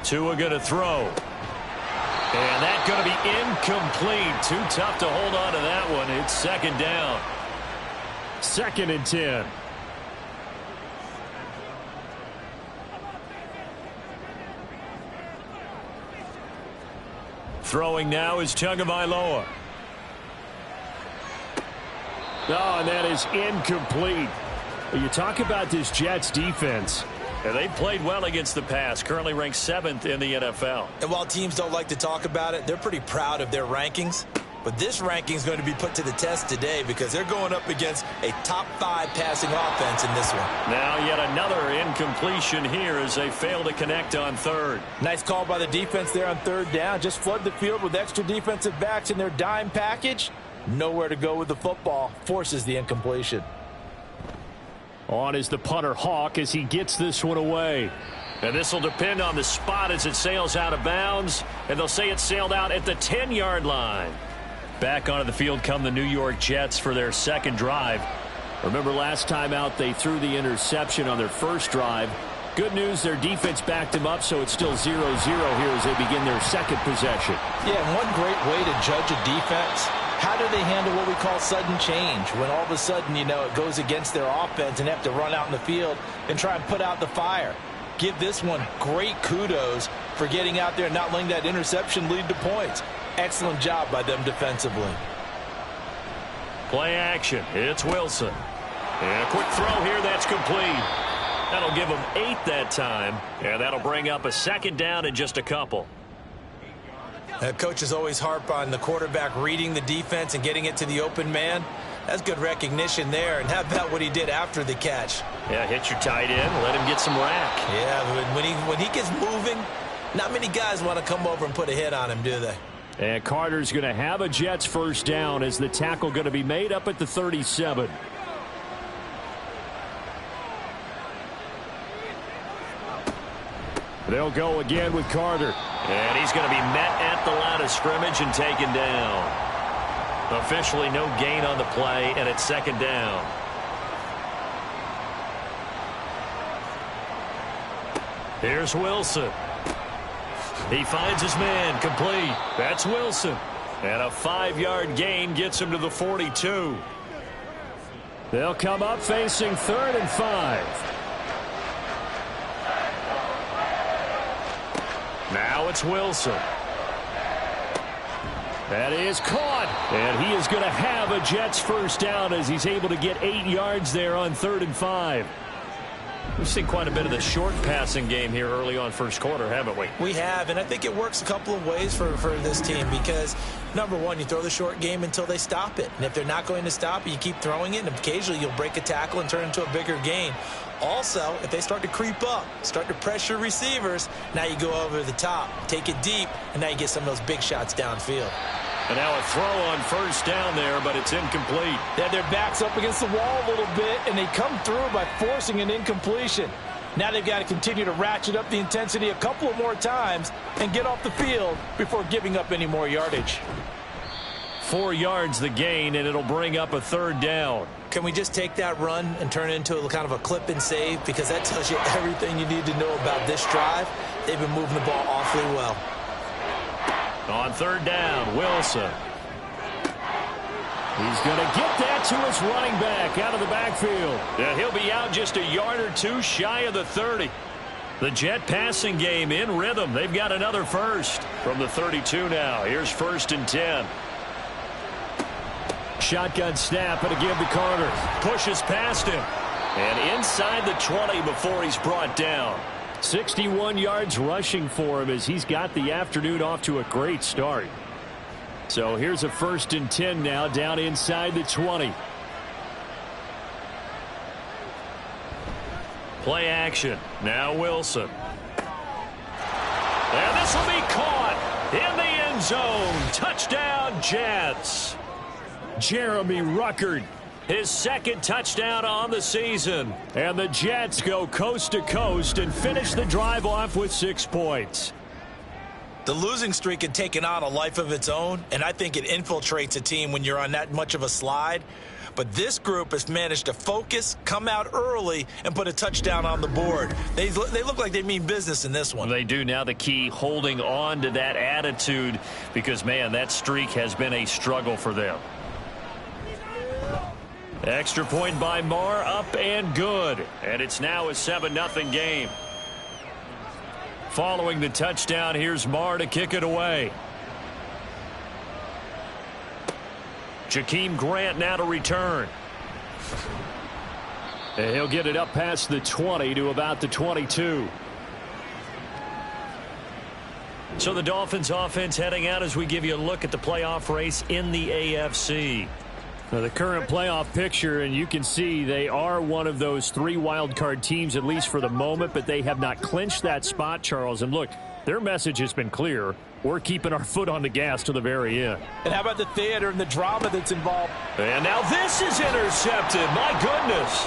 Tua going to throw. And that's going to be incomplete. Too tough to hold on to that one. It's 2nd down. 2nd and 10. Throwing now is Tagovailoa. Oh, and that is incomplete. You talk about this Jets defense. And they've played well against the pass, currently ranked 7th in the NFL. And while teams don't like to talk about it, they're pretty proud of their rankings. But this ranking is going to be put to the test today because they're going up against a top 5 passing offense in this one. Now yet another incompletion here as they fail to connect on 3rd. Nice call by the defense there on 3rd down. Just flood the field with extra defensive backs in their dime package. Nowhere to go with the football. Forces the incompletion. On is the punter Hawk as he gets this one away. And this will depend on the spot as it sails out of bounds. And they'll say it sailed out at the 10-yard line. Back onto the field come the New York Jets for their 2nd drive. Remember last time out they threw the interception on their 1st drive. Good news, their defense backed them up, so it's still 0-0 here as they begin their 2nd possession. Yeah, and one great way to judge a defense, how do they handle what we call sudden change? When all of a sudden, you know, it goes against their offense and they have to run out in the field and try and put out the fire. Give this one great kudos for getting out there and not letting that interception lead to points. Excellent job by them defensively. Play action. It's Wilson. And a quick throw here. That's complete. That'll give them 8 that time. And that'll bring up a 2nd down in just a couple. Coaches always harp on the quarterback reading the defense and getting it to the open man. That's good recognition there. And how about what he did after the catch? Yeah, hit your tight end. Let him get some rack. Yeah, when he gets moving, not many guys want to come over and put a hit on him, do they? And Carter's going to have a Jets 1st down as the tackle going to be made up at the 37. They'll go again with Carter. And he's going to be met at the line of scrimmage and taken down. Officially no gain on the play, and it's second down. Here's Wilson. He finds his man, complete. That's Wilson. And a 5-yard gain gets him to the 42. They'll come up facing 3rd and 5. Now it's Wilson. That is caught. And he is going to have a Jets first down as he's able to get 8 yards there on 3rd and 5. We've seen quite a bit of the short passing game here early on first quarter, haven't we? We have, and I think it works a couple of ways for this team because, number one, you throw the short game until they stop it. And if they're not going to stop it, you keep throwing it, and occasionally you'll break a tackle and turn it into a bigger gain. Also, if they start to creep up, start to pressure receivers, now you go over the top, take it deep, and now you get some of those big shots downfield. And now a throw on first down there, but it's incomplete. They had their backs up against the wall a little bit, and they come through by forcing an incompletion. Now they've got to continue to ratchet up the intensity a couple of more times and get off the field before giving up any more yardage. 4 yards the gain, and it'll bring up a 3rd down. Can we just take that run and turn it into a kind of a clip and save? Because that tells you everything you need to know about this drive. They've been moving the ball awfully well. On 3rd down, Wilson. He's going to get that to his running back out of the backfield. Yeah, he'll be out just a yard or two shy of the 30. The Jet passing game in rhythm. They've got another first from the 32 now. Here's 1st and 10. Shotgun snap and a give to Carter. Pushes past him. And inside the 20 before he's brought down. 61 yards rushing for him as he's got the afternoon off to a great start. So here's a 1st and 10 now down inside the 20. Play action. Now Wilson. And this will be caught in the end zone. Touchdown, Jets. Jeremy Ruckert, his 2nd touchdown on the season. And the Jets go coast to coast and finish the drive off with 6 points. The losing streak had taken on a life of its own, and I think it infiltrates a team when you're on that much of a slide. But this group has managed to focus, come out early, and put a touchdown on the board. They look like they mean business in this one. They do. Now the key, holding on to that attitude, because, man, that streak has been a struggle for them. Extra point by Marr, up and good. And it's now a 7-0 game. Following the touchdown, here's Marr to kick it away. Jakeem Grant now to return. And he'll get it up past the 20 to about the 22. So the Dolphins offense heading out as we give you a look at the playoff race in the AFC. Now the current playoff picture, and you can see they are one of those 3 wildcard teams, at least for the moment, but they have not clinched that spot, Charles. And look, their message has been clear. We're keeping our foot on the gas to the very end. And how about the theater and the drama that's involved? And now this is intercepted. My goodness.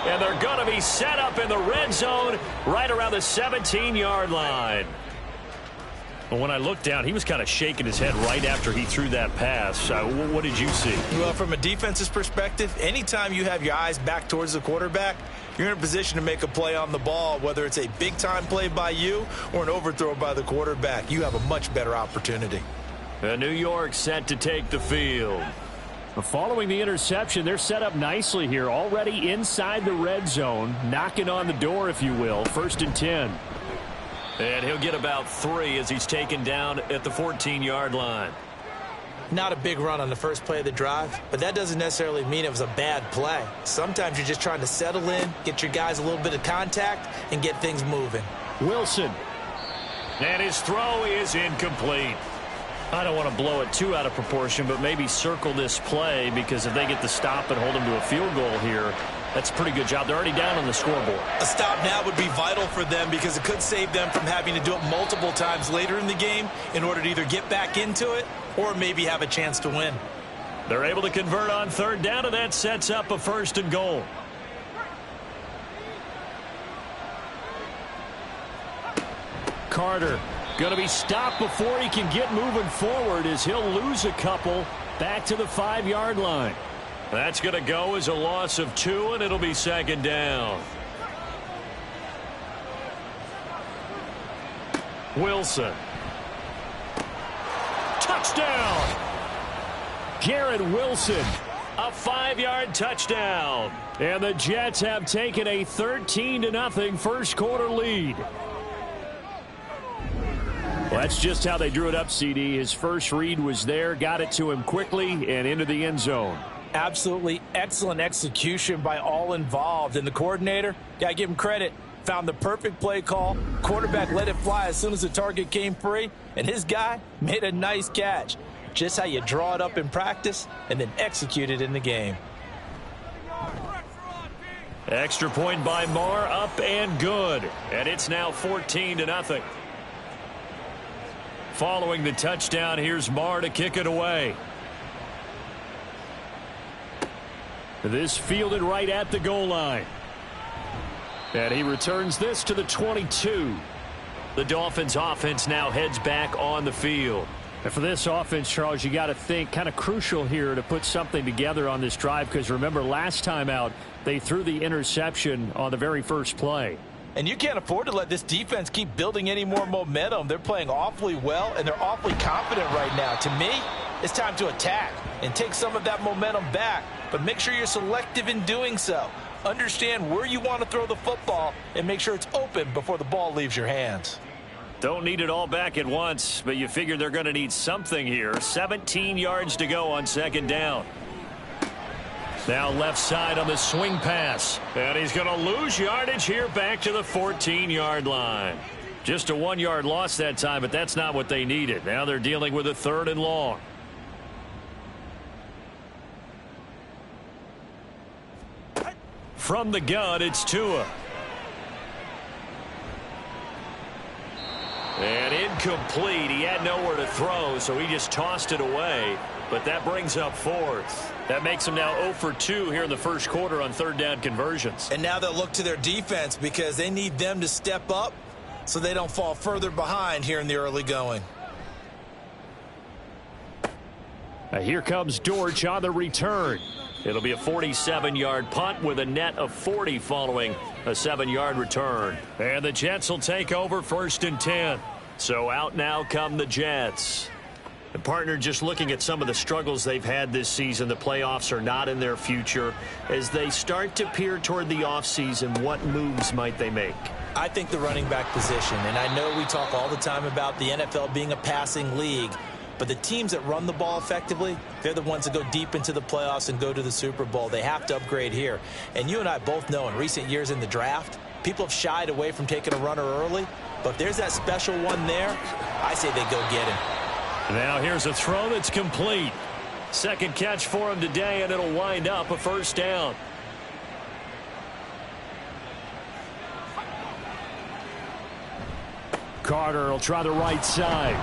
And they're going to be set up in the red zone right around the 17-yard line. But when I looked down, he was kind of shaking his head right after he threw that pass. What did you see? Well, from a defense's perspective, anytime you have your eyes back towards the quarterback, you're in a position to make a play on the ball, whether it's a big-time play by you or an overthrow by the quarterback. You have a much better opportunity. New York set to take the field. Following the interception, they're set up nicely here, already inside the red zone, knocking on the door, if you will. 1st and 10. And he'll get about 3 as he's taken down at the 14-yard line. Not a big run on the first play of the drive, but that doesn't necessarily mean it was a bad play. Sometimes you're just trying to settle in, get your guys a little bit of contact, and get things moving. Wilson. And his throw is incomplete. I don't want to blow it too out of proportion, but maybe circle this play, because if they get the stop and hold them to a field goal here, that's a pretty good job. They're already down on the scoreboard. A stop now would be vital for them because it could save them from having to do it multiple times later in the game in order to either get back into it or maybe have a chance to win. They're able to convert on 3rd down, and that sets up a 1st and goal. Carter. Going to be stopped before he can get moving forward as he'll lose a couple back to the 5-yard line. That's going to go as a loss of 2, and it'll be second down. Wilson. Touchdown! Garrett Wilson. A 5-yard touchdown. And the Jets have taken a 13-0 first quarter lead. Well, that's just how they drew it up, CD. His first read was there, got it to him quickly, and into the end zone. Absolutely excellent execution by all involved. And the coordinator, got to give him credit, found the perfect play call. Quarterback let it fly as soon as the target came free, and his guy made a nice catch. Just how you draw it up in practice and then execute it in the game. Extra point by Marr, up and good. And it's now 14-0. Following the touchdown, here's Marr to kick it away. This fielded right at the goal line. And he returns this to the 22. The Dolphins offense now heads back on the field. And for this offense, Charles, you got to think kind of crucial here to put something together on this drive, because remember last time out they threw the interception on the very first play. And you can't afford to let this defense keep building any more momentum. They're playing awfully well, and they're awfully confident right now. To me, it's time to attack and take some of that momentum back, but make sure you're selective in doing so. Understand where you want to throw the football and make sure it's open before the ball leaves your hands. Don't need it all back at once, but you figure they're going to need something here. 17 yards to go on second down. Now left side on the swing pass. And he's going to lose yardage here back to the 14-yard line. Just a 1-yard loss that time, but that's not what they needed. Now they're dealing with a 3rd and long. From the gun, it's Tua. And incomplete. He had nowhere to throw, so he just tossed it away. But that brings up 4th. That makes them now 0 for 2 here in the first quarter on 3rd down conversions. And now they'll look to their defense because they need them to step up so they don't fall further behind here in the early going. Here comes Dortch on the return. It'll be a 47-yard punt with a net of 40 following a 7-yard return. And the Jets will take over 1st and 10. So out now come the Jets. And partner, just looking at some of the struggles they've had this season, the playoffs are not in their future. As they start to peer toward the offseason, what moves might they make? I think the running back position, and I know we talk all the time about the NFL being a passing league, but the teams that run the ball effectively, they're the ones that go deep into the playoffs and go to the Super Bowl. They have to upgrade here. And you and I both know in recent years in the draft, people have shied away from taking a runner early. But if there's that special one there, I say they go get him. Now here's a throw that's complete. Second catch for him today, and it'll wind up a 1st down. Carter will try the right side.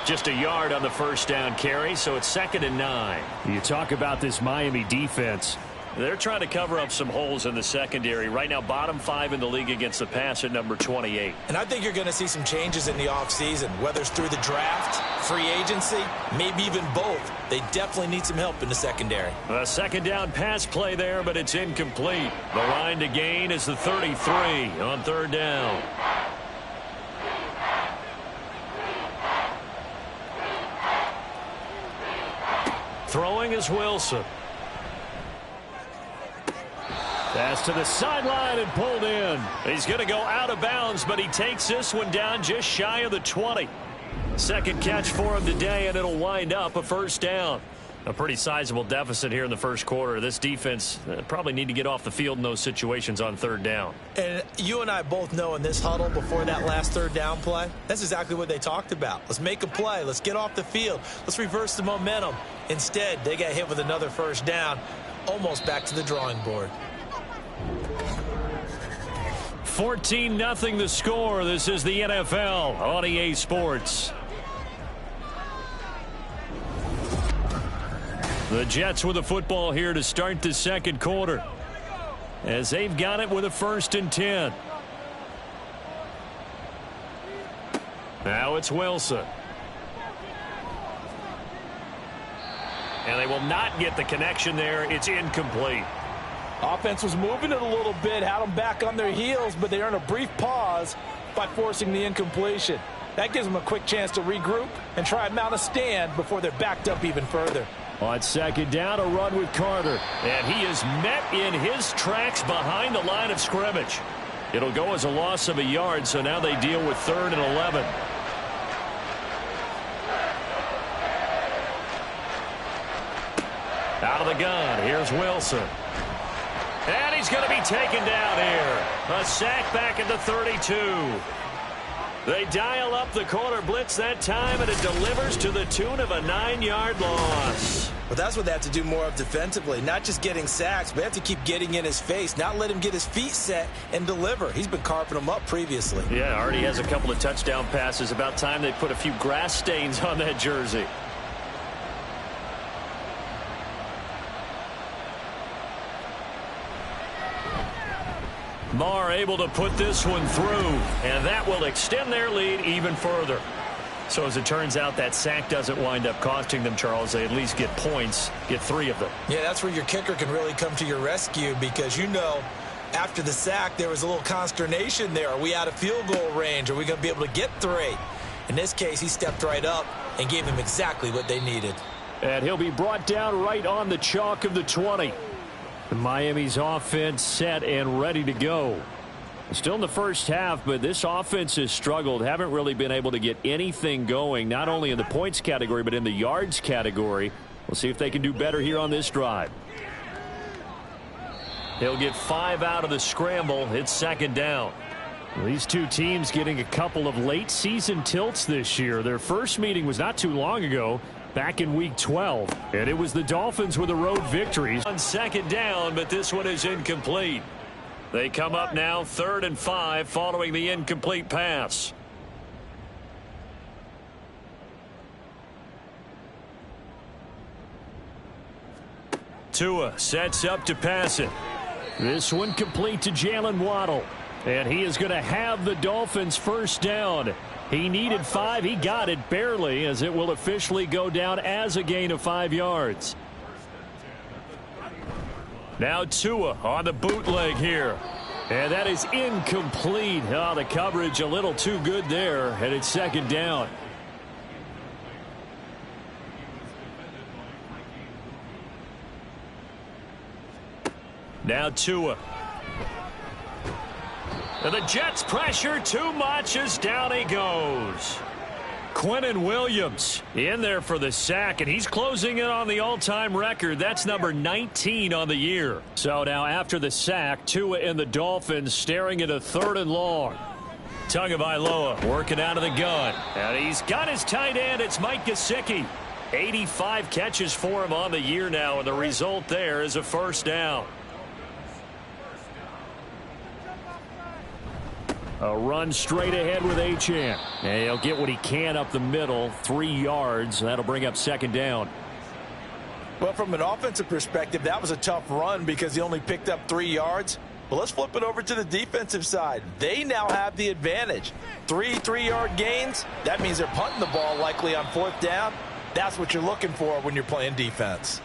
Just a yard on the 1st down carry, so it's 2nd and 9. You talk about this Miami defense. They're trying to cover up some holes in the secondary. Right now, bottom 5 in the league against the pass at number 28. And I think you're going to see some changes in the offseason, whether it's through the draft, free agency, maybe even both. They definitely need some help in the secondary. A 2nd down pass play there, but it's incomplete. The line to gain is the 33 on 3rd down. Throwing is Wilson. Pass to the sideline and pulled in. He's going to go out of bounds, but he takes this one down just shy of the 20. Second catch for him today, and it'll wind up a 1st down. A pretty sizable deficit here in the first quarter. This defense probably need to get off the field in those situations on 3rd down. And you and I both know in this huddle before that last 3rd down play, that's exactly what they talked about. Let's make a play. Let's get off the field. Let's reverse the momentum. Instead, they got hit with another 1st down, almost back to the drawing board. 14-0 the score. This is the NFL on EA Sports. The Jets with the football here to start the 2nd quarter, as they've got it with a 1st and 10. Now it's Wilson. And they will not get the connection there. It's incomplete. Offense was moving it a little bit, had them back on their heels, but they earned a brief pause by forcing the incompletion. That gives them a quick chance to regroup and try and mount a stand before they're backed up even further. On second down, a run with Carter. And he is met in his tracks behind the line of scrimmage. It'll go as a loss of a yard, so now they deal with 3rd and 11. Out of the gun, here's Wilson. And he's going to be taken down here. A sack back at the 32. They dial up the corner blitz that time, and it delivers to the tune of a 9-yard loss. But that's what they have to do more of defensively. Not just getting sacks, but they have to keep getting in his face, not let him get his feet set and deliver. He's been carving them up previously. Yeah, already has a couple of touchdown passes. About time they put a few grass stains on that jersey. Marr able to put this one through, and that will extend their lead even further. So as it turns out, that sack doesn't wind up costing them, Charles. They at least get points, get 3 of them. Yeah, that's where your kicker can really come to your rescue, because you know after the sack there was a little consternation there. Are we out of field goal range? Are we going to be able to get 3? In this case, he stepped right up and gave them exactly what they needed. And he'll be brought down right on the chalk of the 20. Miami's offense set and ready to go. Still in the first half, but this offense has struggled. Haven't really been able to get anything going, not only in the points category, but in the yards category. We'll see if they can do better here on this drive. He'll get 5 out of the scramble. It's second down. Well, these two teams getting a couple of late season tilts this year. Their first meeting was not too long ago, back in week 12. And it was the Dolphins with a road victory. On second down, but this one is incomplete. They come up now 3rd and 5 following the incomplete pass. Tua sets up to pass it. This one complete to Jalen Waddle. And he is going to have the Dolphins first down. He needed 5. He got it barely, as it will officially go down as a gain of 5 yards. Now Tua on the bootleg here. And that is incomplete. Oh, the coverage a little too good there, and it's second down. Now Tua. And the Jets pressure too much as down he goes. Quinnen Williams in there for the sack, and he's closing in on the all-time record. That's number 19 on the year. So now after the sack, Tua and the Dolphins staring at a 3rd and long. Tagovailoa working out of the gun. And he's got his tight end. It's Mike Gesicki. 85 catches for him on the year now, and the result there is a first down. A run straight ahead with Achane. And he'll get what he can up the middle, 3 yards. That'll bring up second down. Well, from an offensive perspective, that was a tough run because he only picked up 3 yards. But let's flip it over to the defensive side. They now have the advantage. 3 3-yard gains. That means they're punting the ball likely on 4th down. That's what you're looking for when you're playing defense.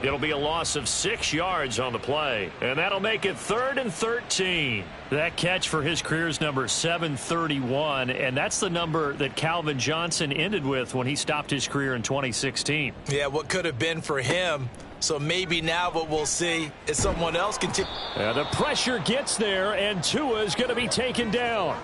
It'll be a loss of 6 yards on the play, and that'll make it 3rd and 13. That catch for his career's number 731, and that's the number that Calvin Johnson ended with when he stopped his career in 2016. Yeah, what could have been for him. So maybe now what we'll see is someone else continue. The pressure gets there, and Tua is going to be taken down.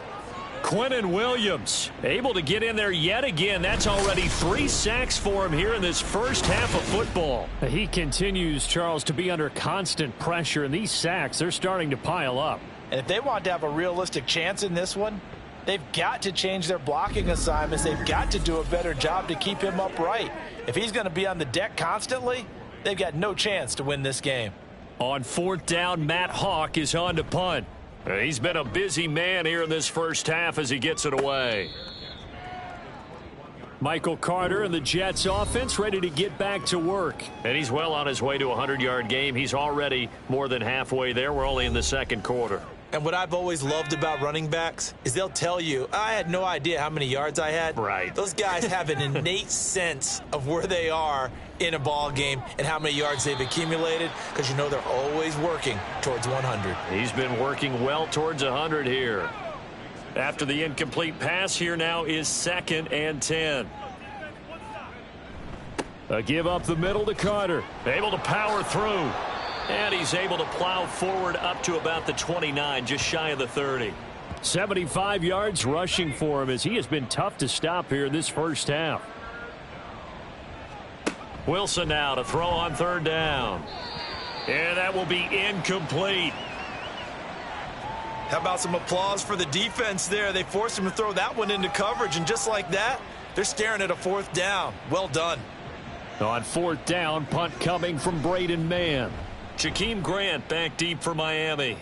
Quinnen Williams able to get in there yet again. That's already 3 sacks for him here in this first half of football. He continues, Charles, to be under constant pressure, and these sacks, they're starting to pile up. And if they want to have a realistic chance in this one, they've got to change their blocking assignments. They've got to do a better job to keep him upright. If he's going to be on the deck constantly, they've got no chance to win this game. On 4th down, Matt Hawk is on to punt. He's been a busy man here in this first half as he gets it away. Michael Carter and the Jets offense ready to get back to work. And he's well on his way to a 100-yard game. He's already more than halfway there. We're only in the second quarter. And what I've always loved about running backs is they'll tell you, I had no idea how many yards I had. Right. Those guys have an innate sense of where they are in a ball game and how many yards they've accumulated, because you know they're always working towards 100. He's been working well towards 100 here. After the incomplete pass, here now is 2nd and 10. A give up the middle to Carter. Able to power through. And he's able to plow forward up to about the 29, just shy of the 30. 75 yards rushing for him as he has been tough to stop here in this first half. Wilson now to throw on 3rd down. And that will be incomplete. How about some applause for the defense there? They forced him to throw that one into coverage, and just like that, they're staring at a 4th down. Well done. On 4th down, punt coming from Braden Mann. Jakeem Grant back deep for Miami.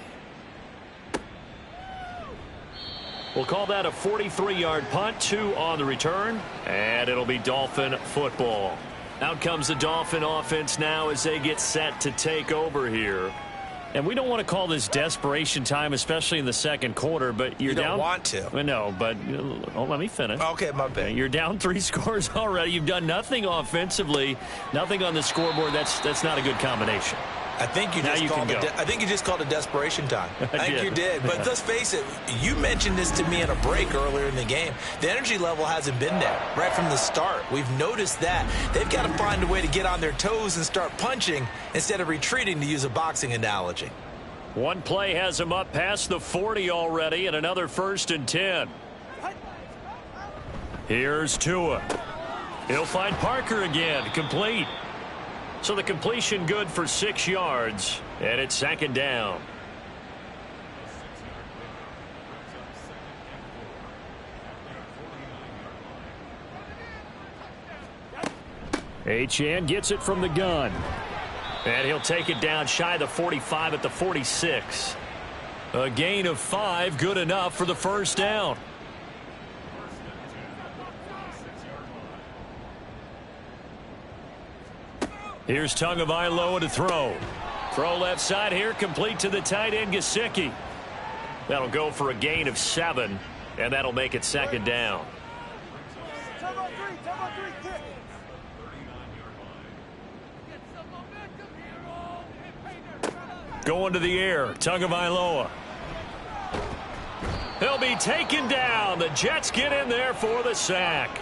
We'll call that a 43-yard punt, 2 on the return, and it'll be Dolphin football. Out comes the Dolphin offense now as they get set to take over here. And we don't want to call this desperation time, especially in the second quarter, but you're down. You don't want to. No, but let me finish. Okay, my bad. You're down 3 scores already. You've done nothing offensively, nothing on the scoreboard. That's not a good combination. I think you just called it desperation time. I think you did. But let's face it, you mentioned this to me in a break earlier in the game. The energy level hasn't been there right from the start. We've noticed that. They've got to find a way to get on their toes and start punching instead of retreating, to use a boxing analogy. One play has him up past the 40 already, and another 1st and 10. Here's Tua. He'll find Parker again, complete. So the completion good for 6 yards, and it's 2nd down. Achane gets it from the gun. And he'll take it down shy of the 45 at the 46. A gain of 5, good enough for the 1st down. Here's Tagovailoa to throw. Throw left side here, complete to the tight end, Gesicki. That'll go for a gain of 7, and that'll make it 2nd down. Going to the air, Tagovailoa. He'll be taken down. The Jets get in there for the sack.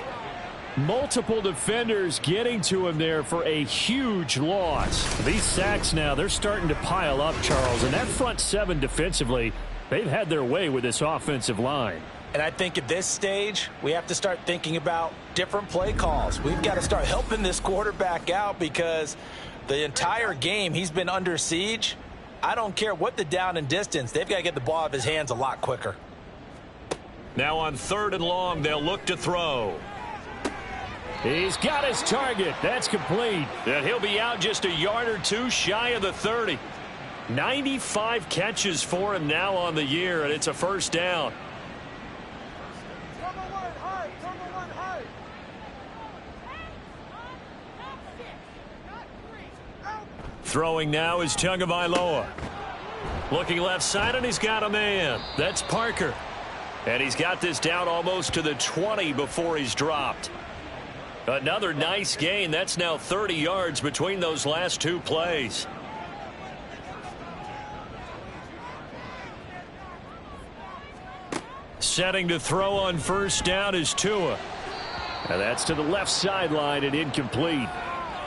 Multiple defenders getting to him there for a huge loss. These sacks now, they're starting to pile up, Charles. And that front 7 defensively, they've had their way with this offensive line. And I think at this stage, we have to start thinking about different play calls. We've got to start helping this quarterback out because the entire game he's been under siege. I don't care what the down and distance. They've got to get the ball out of his hands a lot quicker. Now on 3rd and long, they'll look to throw. He's got his target. That's complete. And he'll be out just a yard or 2 shy of the 30. 95 catches for him now on the year, and it's a 1st down. Throwing now is Tagovailoa. Looking left side, and he's got a man. That's Parker. And he's got this down almost to the 20 before he's dropped. Another nice gain. That's now 30 yards between those last 2 plays. Setting to throw on 1st down is Tua. And that's to the left sideline and incomplete.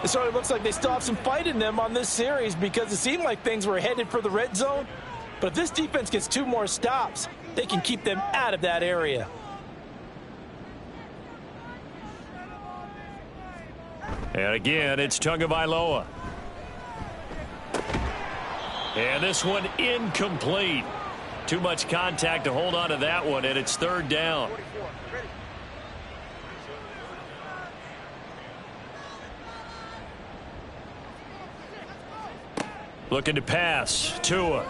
It sort of looks like they still have some fight in them on this series because it seemed like things were headed for the red zone. But if this defense gets 2 more stops, they can keep them out of that area. And again, it's Tagovailoa. And this one incomplete. Too much contact to hold on to that one, and it's 3rd down. Looking to pass. Tua.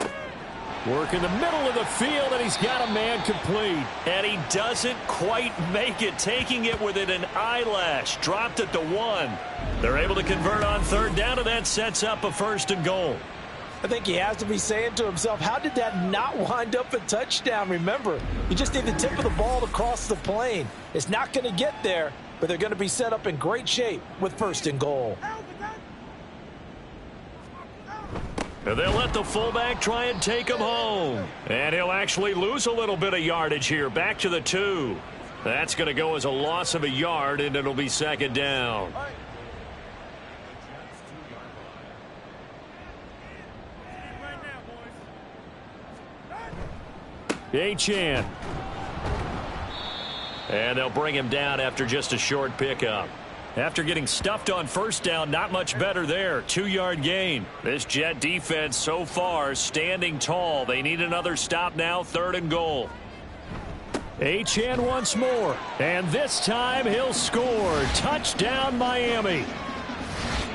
Work in the middle of the field, and he's got a man complete. And he doesn't quite make it, taking it within an eyelash. Dropped at the 1. They're able to convert on 3rd down, and that sets up a 1st and goal. I think he has to be saying to himself, how did that not wind up a touchdown? Remember, you just need the tip of the ball to cross the plane. It's not going to get there, but they're going to be set up in great shape with 1st and goal. They'll let the fullback try and take him home. And he'll actually lose a little bit of yardage here, back to the 2. That's going to go as a loss of a yard, and it'll be 2nd down. Achane. And they'll bring him down after just a short pickup. After getting stuffed on 1st down, not much better there. 2-yard gain. This Jet defense so far standing tall. They need another stop now, 3rd and goal. Achane once more. And this time he'll score. Touchdown, Miami.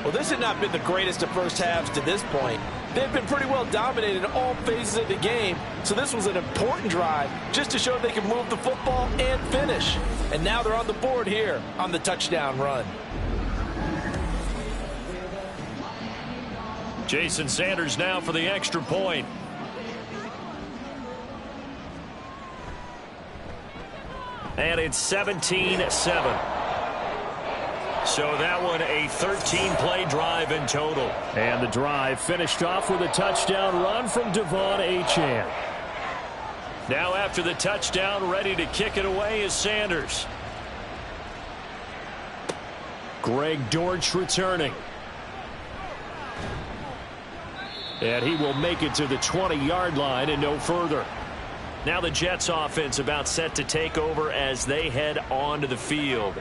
Well, this has not been the greatest of first halves to this point. They've been pretty well dominated in all phases of the game, so this was an important drive just to show they can move the football and finish. And now they're on the board here on the touchdown run. Jason Sanders now for the extra point. And it's 17-7. So that one a 13-play drive in total. And the drive finished off with a touchdown run from Devon Achane. Now after the touchdown, ready to kick it away is Sanders. Greg Dortch returning. And he will make it to the 20-yard line and no further. Now the Jets offense about set to take over as they head onto the field.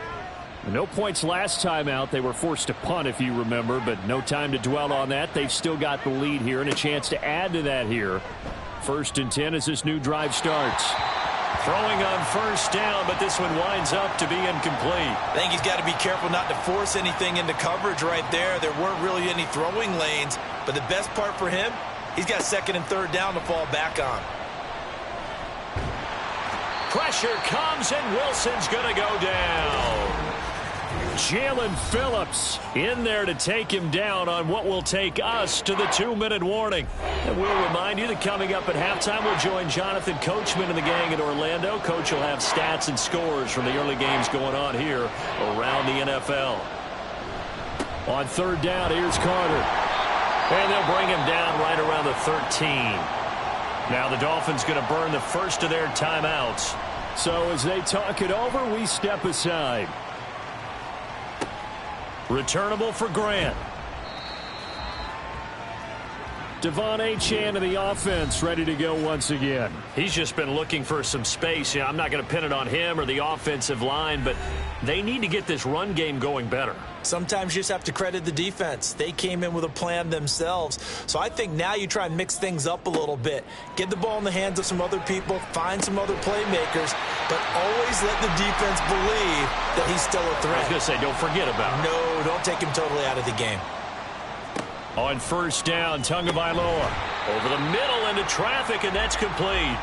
No points last time out. They were forced to punt, if you remember, but no time to dwell on that. They've still got the lead here and a chance to add to that here. 1st and 10 as this new drive starts. Throwing on 1st down, but this one winds up to be incomplete. I think he's got to be careful not to force anything into coverage right there. There weren't really any throwing lanes, but the best part for him, he's got 2nd and 3rd down to fall back on. Pressure comes, and Wilson's going to go down. Jalen Phillips in there to take him down on what will take us to the 2-minute warning. And we'll remind you that coming up at halftime, we'll join Jonathan Coachman and the gang in Orlando. Coach will have stats and scores from the early games going on here around the NFL. On 3rd down, here's Carter. And they'll bring him down right around the 13. Now the Dolphins going to burn the first of their timeouts. So as they talk it over, we step aside. Returnable for Grant. Devon Achane of the offense ready to go once again. He's just been looking for some space. I'm not going to pin it on him or the offensive line, but they need to get this run game going better. Sometimes you just have to credit the defense. They came in with a plan themselves. So I think now you try and mix things up a little bit. Get the ball in the hands of some other people, find some other playmakers, but always let the defense believe that he's still a threat. I was going to say, don't forget about him. No, don't take him totally out of the game. On 1st down, Tagovailoa over the middle into traffic, and that's complete.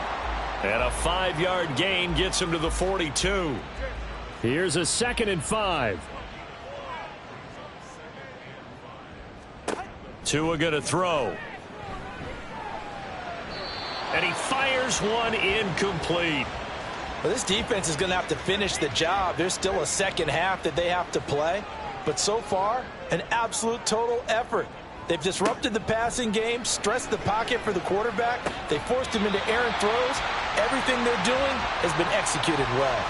And a 5-yard gain gets him to the 42. Here's a 2nd and 5. Tua going to throw. And he fires one incomplete. Well, this defense is going to have to finish the job. There's still a second half that they have to play. But so far, an absolute total effort. They've disrupted the passing game, stressed the pocket for the quarterback. They forced him into errant throws. Everything they're doing has been executed well.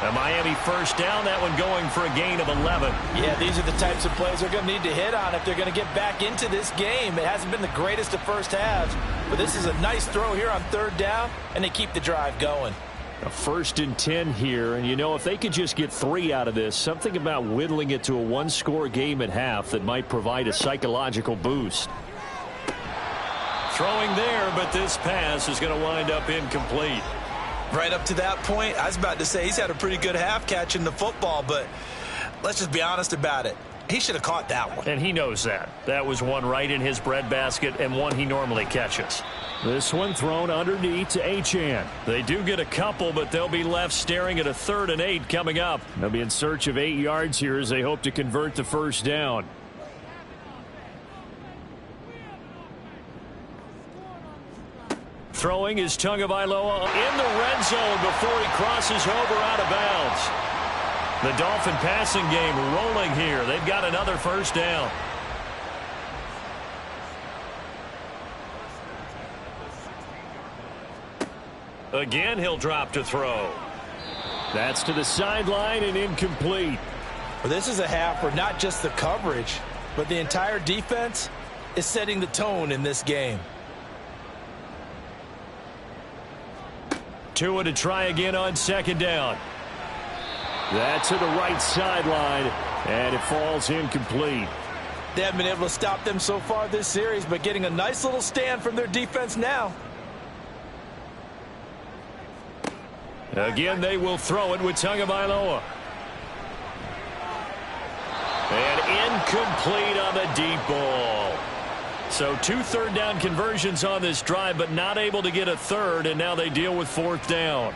A Miami 1st down, that one going for a gain of 11. Yeah, these are the types of plays they're going to need to hit on if they're going to get back into this game. It hasn't been the greatest of first halves, but this is a nice throw here on 3rd down, and they keep the drive going. A 1st and 10 here, and you know, if they could just get 3 out of this, something about whittling it to a 1-score game at half that might provide a psychological boost. Throwing there, but this pass is going to wind up incomplete. Right up to that point, I was about to say he's had a pretty good half catching the football, but let's just be honest about it. He should have caught that one. And he knows that. That was one right in his breadbasket and one he normally catches. This one thrown underneath to Achane. They do get a couple, but they'll be left staring at a 3rd and 8 coming up. They'll be in search of 8 yards here as they hope to convert the 1st down. Throwing is Tagovailoa in the red zone before he crosses over out of bounds. The Dolphin passing game rolling here. They've got another first down. Again, he'll drop to throw. That's to the sideline and incomplete. Well, this is a half where not just the coverage, but the entire defense is setting the tone in this game. Tua to try again on second down. That's to the right sideline, and it falls incomplete. They haven't been able to stop them so far this series, but getting a nice little stand from their defense now. Again, they will throw it with Tagovailoa. And incomplete on the deep ball. So 2 third-down conversions on this drive, but not able to get a third, and now they deal with 4th down.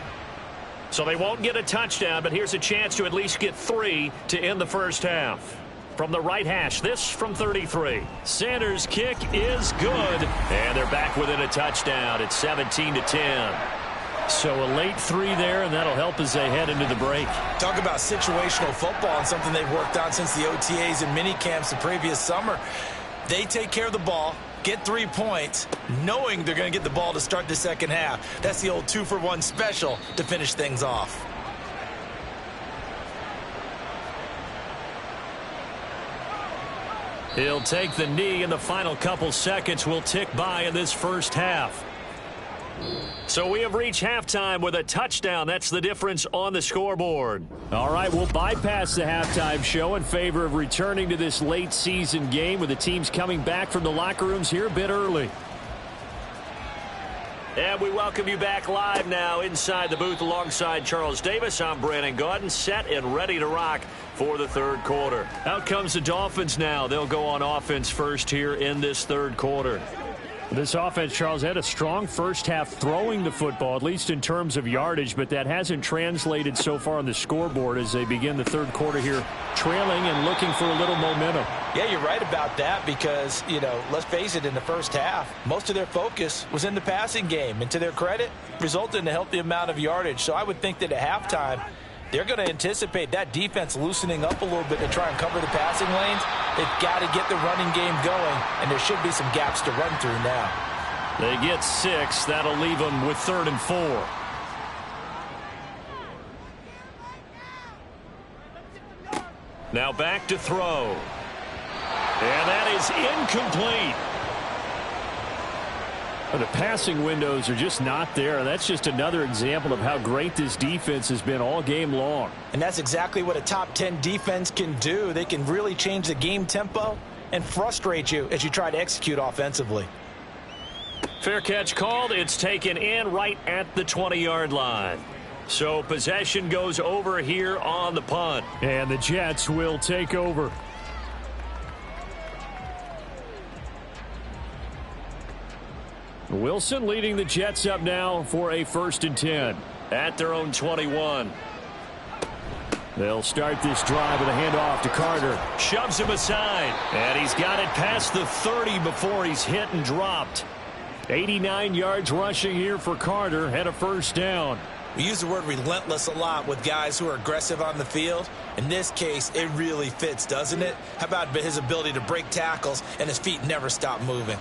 So they won't get a touchdown, but here's a chance to at least get 3 to end the first half. From the right hash, this from 33. Sanders' kick is good, and they're back within a touchdown. It's 17-10. So a late 3 there, and that'll help as they head into the break. Talk about situational football and something they've worked on since the OTAs and mini camps the previous summer. They take care of the ball, get 3 points, knowing they're going to get the ball to start the second half. That's the old 2-for-1 special to finish things off. He'll take the knee, and the final couple seconds will tick by in this first half. So we have reached halftime with a touchdown. That's the difference on the scoreboard. All right, we'll bypass the halftime show in favor of returning to this late season game with the teams coming back from the locker rooms here a bit early. And we welcome you back live now inside the booth alongside Charles Davis. I'm Brandon Gaudin, set and ready to rock for the third quarter. Out comes the Dolphins now. They'll go on offense first here in this third quarter. This offense, Charles, had a strong first half throwing the football, at least in terms of yardage, but that hasn't translated so far on the scoreboard as they begin the third quarter here, trailing and looking for a little momentum. Yeah, you're right about that because, you know, let's face it, in the first half, most of their focus was in the passing game, and to their credit, resulted in a healthy amount of yardage. So I would think that at halftime, they're going to anticipate that defense loosening up a little bit to try and cover the passing lanes. They've got to get the running game going, and there should be some gaps to run through now. They get 6. That'll leave them with 3rd and 4. Now back to throw. And that is incomplete. The passing windows are just not there. That's just another example of how great this defense has been all game long. And that's exactly what a top 10 defense can do. They can really change the game tempo and frustrate you as you try to execute offensively. Fair catch called. It's taken in right at the 20-yard line. So possession goes over here on the punt. And the Jets will take over. Wilson leading the Jets up now for a 1st and 10 at their own 21. They'll start this drive with a handoff to Carter. Shoves him aside, and he's got it past the 30 before he's hit and dropped. 89 yards rushing here for Carter, and a 1st down. We use the word relentless a lot with guys who are aggressive on the field. In this case, it really fits, doesn't it? How about his ability to break tackles and his feet never stop moving?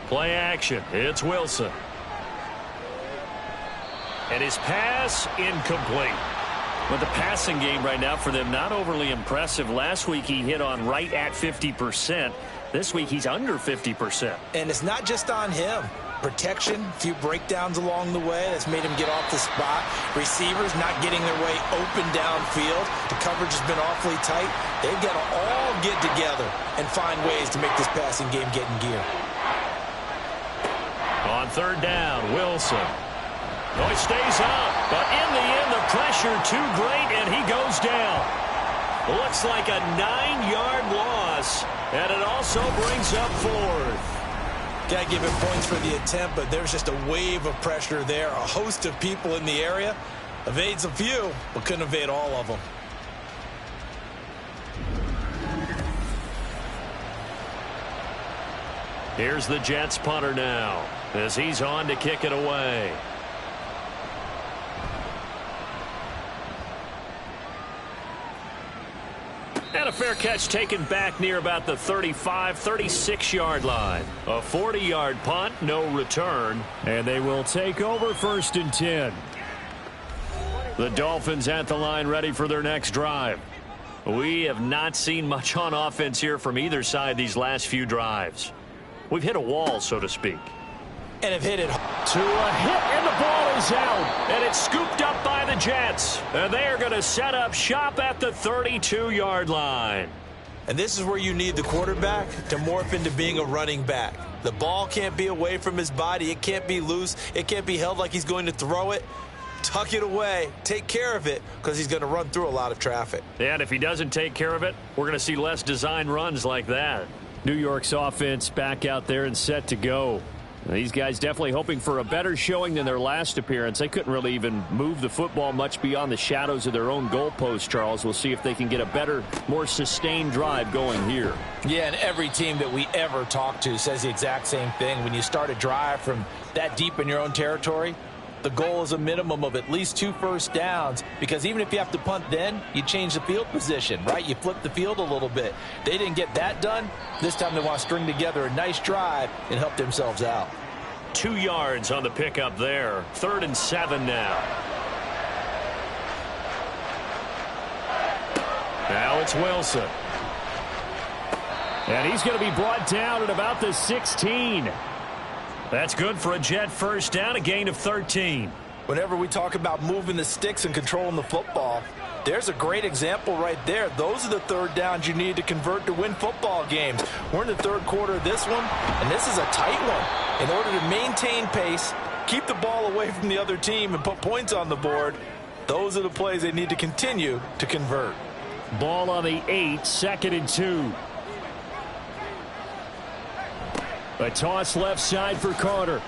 Play action. It's Wilson. And his pass incomplete. But the passing game right now for them not overly impressive. Last week he hit on right at 50%. This week he's under 50%. And it's not just on him. Protection, a few breakdowns along the way that's made him get off the spot. Receivers not getting their way open downfield. The coverage has been awfully tight. They've got to all get together and find ways to make this passing game get in gear. On 3rd down, Wilson. Oh, he stays up, but in the end, the pressure too great, and he goes down. Looks like a 9-yard loss, and it also brings up 4th. Got to give it points for the attempt, but there's just a wave of pressure there. A host of people in the area. Evades a few, but couldn't evade all of them. Here's the Jets punter now as he's on to kick it away. And a fair catch taken back near about the 35, 36-yard line. A 40-yard punt, no return. And they will take over 1st and 10. The Dolphins at the line ready for their next drive. We have not seen much on offense here from either side these last few drives. We've hit a wall, so to speak. And have hit it to a hit, and the ball is out. And it's scooped up by the Jets. And they are going to set up shop at the 32-yard line. And this is where you need the quarterback to morph into being a running back. The ball can't be away from his body. It can't be loose. It can't be held like he's going to throw it. Tuck it away. Take care of it because he's going to run through a lot of traffic. And if he doesn't take care of it, we're going to see less design runs like that. New York's offense back out there and set to go. These guys definitely hoping for a better showing than their last appearance. They couldn't really even move the football much beyond the shadows of their own goalpost, Charles. We'll see if they can get a better, more sustained drive going here. Yeah, and every team that we ever talk to says the exact same thing. When you start a drive from that deep in your own territory, the goal is a minimum of at least 2 first downs, because even if you have to punt then, you change the field position, right? You flip the field a little bit. They didn't get that done. This time they want to string together a nice drive and help themselves out. 2 yards on the pickup there. 3rd and 7 now. Now it's Wilson. And he's going to be brought down at about the 16. That's good for a Jet first down, a gain of 13. Whenever we talk about moving the sticks and controlling the football, there's a great example right there. Those are the 3rd downs you need to convert to win football games. We're in the 3rd quarter of this one, and this is a tight one. In order to maintain pace, keep the ball away from the other team, and put points on the board, those are the plays they need to continue to convert. Ball on the 8, 2nd and 2. A toss left side for Carter.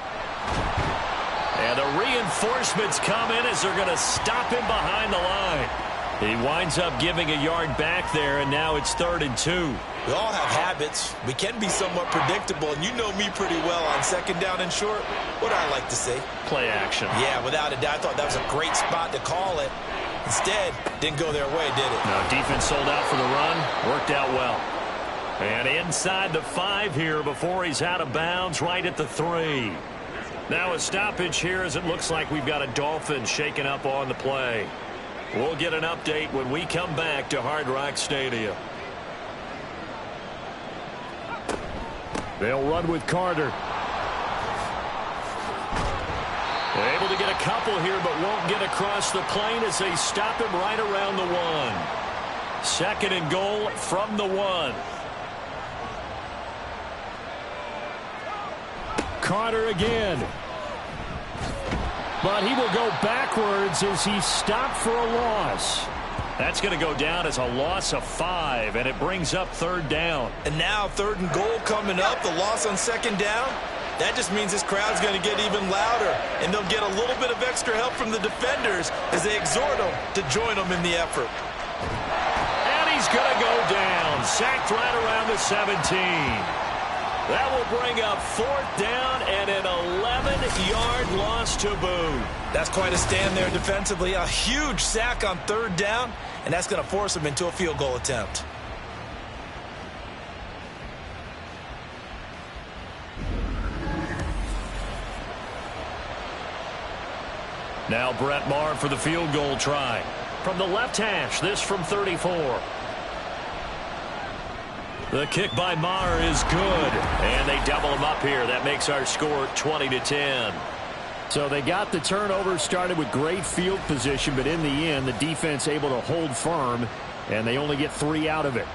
And the reinforcements come in as they're going to stop him behind the line. He winds up giving a yard back there, and now it's 3rd and 2. We all have habits. We can be somewhat predictable, and you know me pretty well on 2nd down and short. What do I like to see? Play action. Yeah, without a doubt. I thought that was a great spot to call it. Instead, didn't go their way, did it? No, defense sold out for the run. Worked out well. And inside the 5 here before he's out of bounds, right at the 3. Now a stoppage here as it looks like we've got a Dolphins shaking up on the play. We'll get an update when we come back to Hard Rock Stadium. They'll run with Carter. They're able to get a couple here, but won't get across the plane as they stop him right around the 1. 2nd and goal from the 1. Carter again. But he will go backwards as he stopped for a loss. That's going to go down as a loss of 5, and it brings up 3rd down. And now 3rd and goal coming up, the loss on 2nd down. That just means this crowd's going to get even louder, and they'll get a little bit of extra help from the defenders as they exhort them to join them in the effort. And he's going to go down, sacked right around the 17. That will bring up 4th down and an 11-yard loss to boot. That's quite a stand there defensively. A huge sack on 3rd down, and that's going to force them into a field goal attempt. Now Brett Maher for the field goal try. From the left hash, this from 34. The kick by Maher is good, and they double him up here. That makes our score 20-10. So they got the turnover started with great field position, but in the end, the defense able to hold firm, and they only get 3 out of it.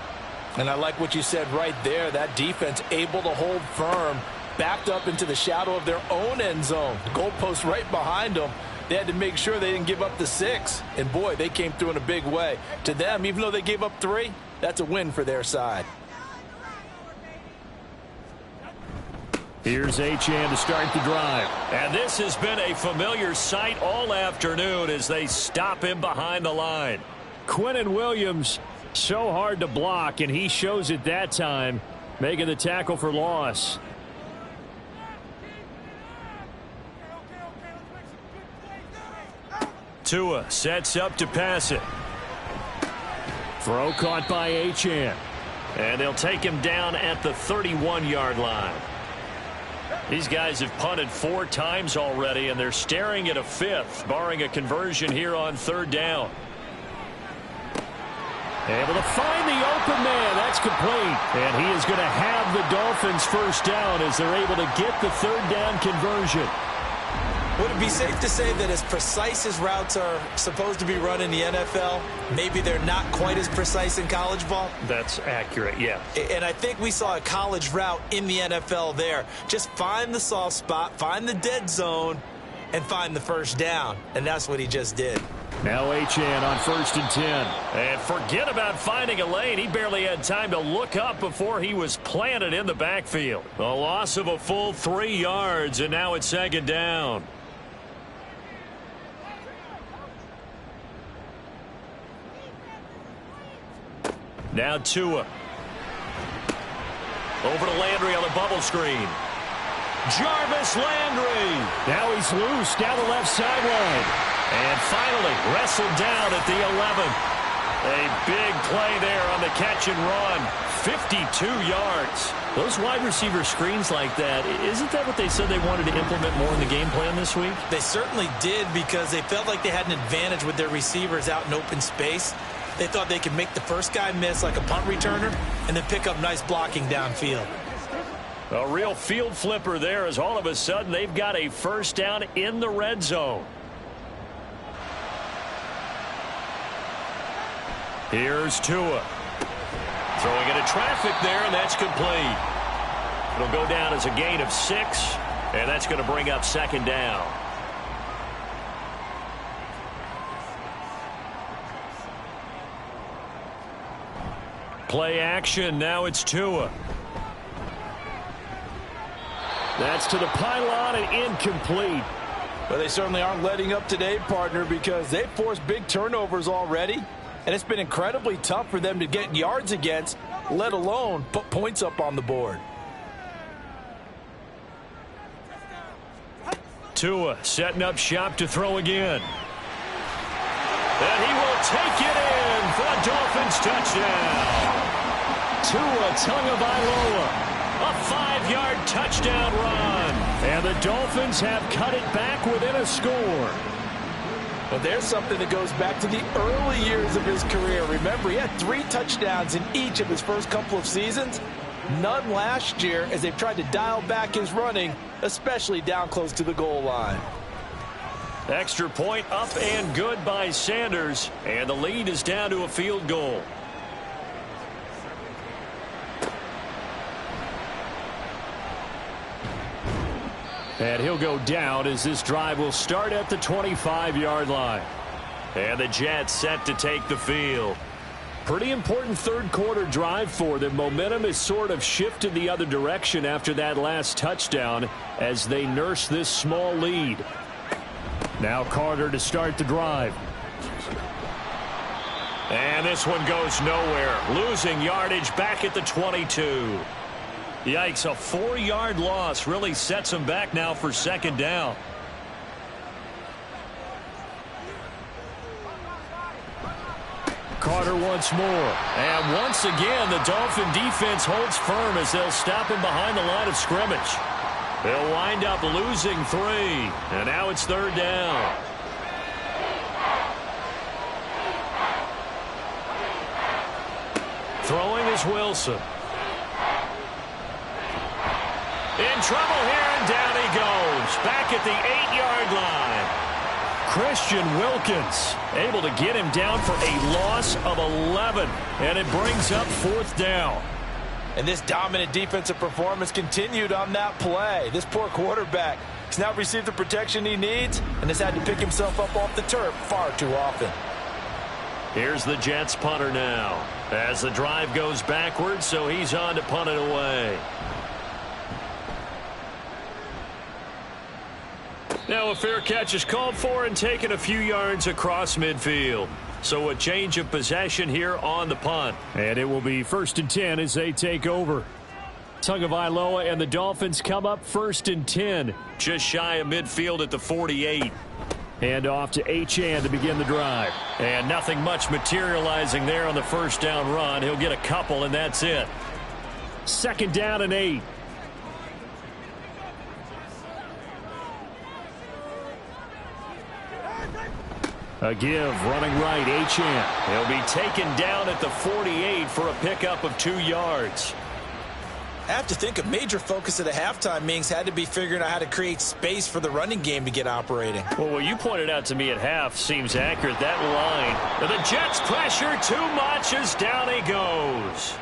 And I like what you said right there. That defense able to hold firm, backed up into the shadow of their own end zone. The goalpost right behind them. They had to make sure they didn't give up the 6. And, boy, they came through in a big way. To them, even though they gave up 3, that's a win for their side. Here's Achane to start the drive. And this has been a familiar sight all afternoon as they stop him behind the line. Quinnen Williams, so hard to block, and he shows it that time, making the tackle for loss. Tua sets up to pass it. Throw caught by Achane. And they'll take him down at the 31-yard line. These guys have punted 4 times already, and they're staring at a 5th, barring a conversion here on 3rd down. Able to find the open man. That's complete. And he is going to have the Dolphins first down as they're able to get the 3rd down conversion. Would it be safe to say that as precise as routes are supposed to be run in the NFL, maybe they're not quite as precise in college ball? That's accurate, yeah. And I think we saw a college route in the NFL there. Just find the soft spot, find the dead zone, and find the first down. And that's what he just did. Now Achane on 1st and 10. And forget about finding a lane. He barely had time to look up before he was planted in the backfield. A loss of a full 3 yards, and now it's 2nd down. Now Tua. Over to Landry on the bubble screen. Jarvis Landry. Now he's loose down the left sideline. And finally wrestled down at the 11. A big play there on the catch and run. 52 yards. Those wide receiver screens like that, isn't that what they said they wanted to implement more in the game plan this week? They certainly did, because they felt like they had an advantage with their receivers out in open space. They thought they could make the first guy miss like a punt returner and then pick up nice blocking downfield. A real field flipper there, as all of a sudden they've got a first down in the red zone. Here's Tua. Throwing into traffic there, and that's complete. It'll go down as a gain of 6, and that's going to bring up 2nd down. Play action. Now it's Tua. That's to the pylon and incomplete. But they certainly aren't letting up today, partner, because they've forced big turnovers already. And it's been incredibly tough for them to get yards against, let alone put points up on the board. Tua setting up shop to throw again. And he will take it in for a Dolphins touchdown. Tua Tagovailoa. A 5-yard touchdown run. And the Dolphins have cut it back within a score. Well, there's something that goes back to the early years of his career. Remember, he had 3 touchdowns in each of his first couple of seasons. None last year as they've tried to dial back his running, especially down close to the goal line. Extra point up and good by Sanders. And the lead is down to a field goal. And he'll go down as this drive will start at the 25-yard line. And the Jets set to take the field. Pretty important third-quarter drive for them. Momentum has sort of shifted the other direction after that last touchdown as they nurse this small lead. Now Carter to start the drive. And this one goes nowhere. Losing yardage back at the 22. Yikes, a 4-yard loss really sets him back now for 2nd down. Carter once more. And once again, the Dolphin defense holds firm as they'll stop him behind the line of scrimmage. They'll wind up losing 3. And now it's 3rd down. Throwing is Wilson. In trouble here, and down he goes. Back at the 8-yard line. Christian Wilkins able to get him down for a loss of 11. And it brings up 4th down. And this dominant defensive performance continued on that play. This poor quarterback has now received the protection he needs and has had to pick himself up off the turf far too often. Here's the Jets punter now. As the drive goes backwards, so he's on to punt it away. Now a fair catch is called for and taken a few yards across midfield. So a change of possession here on the punt. And it will be 1st and 10 as they take over. Tagovailoa and the Dolphins come up 1st and 10. Just shy of midfield at the 48. Hand off to Achane to begin the drive. And nothing much materializing there on the first down run. He'll get a couple, and that's it. 2nd down and 8. A give, running right, Achane. He'll be taken down at the 48 for a pickup of 2 yards. I have to think a major focus at the halftime means had to be figuring out how to create space for the running game to get operating. Well, what you pointed out to me at half seems accurate. That line. The Jets pressure too much as down he goes.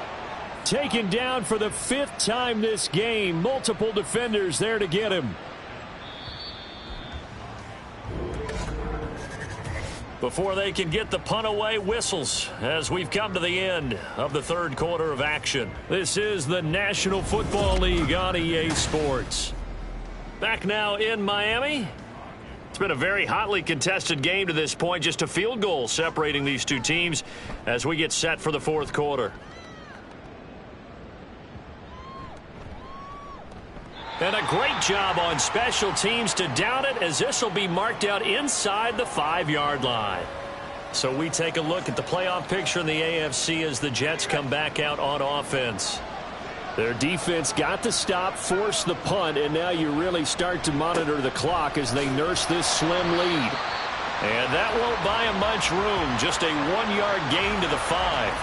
Taken down for the 5th time this game. Multiple defenders there to get him. Before they can get the punt away, whistles as we've come to the end of the 3rd quarter of action. This is the National Football League on EA Sports. Back now in Miami. It's been a very hotly contested game to this point. Just a field goal separating these two teams as we get set for the 4th quarter. And a great job on special teams to down it, as this will be marked out inside the 5-yard line. So we take a look at the playoff picture in the AFC as the Jets come back out on offense. Their defense got the stop, forced the punt, and now you really start to monitor the clock as they nurse this slim lead. And that won't buy them much room. Just a 1-yard gain to the 5.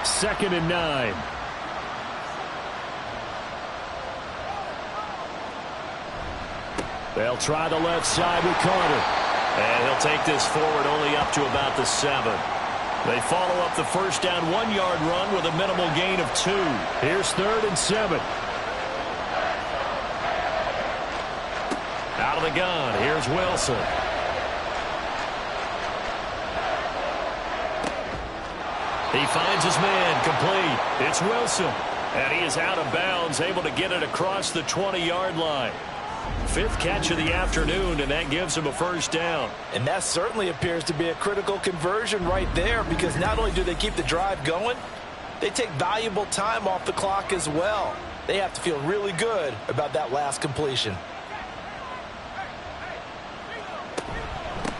2nd and 9. They'll try the left side with Carter. And he'll take this forward only up to about the 7. They follow up the first down 1-yard run with a minimal gain of 2. Here's 3rd and 7. Out of the gun, here's Wilson. He finds his man, complete. It's Wilson. And he is out of bounds, able to get it across the 20-yard line. 5th catch of the afternoon, and that gives him a first down. And that certainly appears to be a critical conversion right there, because not only do they keep the drive going, they take valuable time off the clock as well. They have to feel really good about that last completion.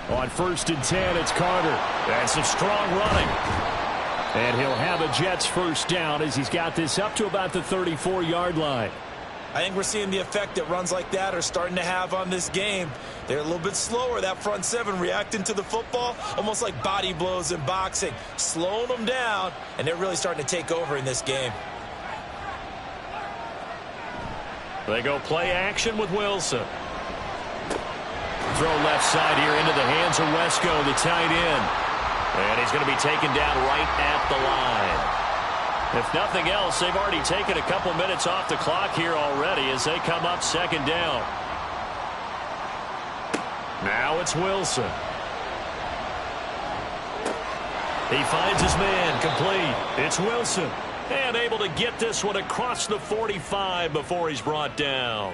On 1st and 10, it's Carter. And some strong running. And he'll have a Jets first down as he's got this up to about the 34-yard line. I think we're seeing the effect that runs like that are starting to have on this game. They're a little bit slower, that front 7, reacting to the football, almost like body blows in boxing, slowing them down, and they're really starting to take over in this game. They go play action with Wilson. Throw left side here into the hands of Wesco, the tight end. And he's going to be taken down right at the line. If nothing else, they've already taken a couple minutes off the clock here already as they come up 2nd down. Now it's Wilson. He finds his man, complete. It's Wilson. And able to get this one across the 45 before he's brought down.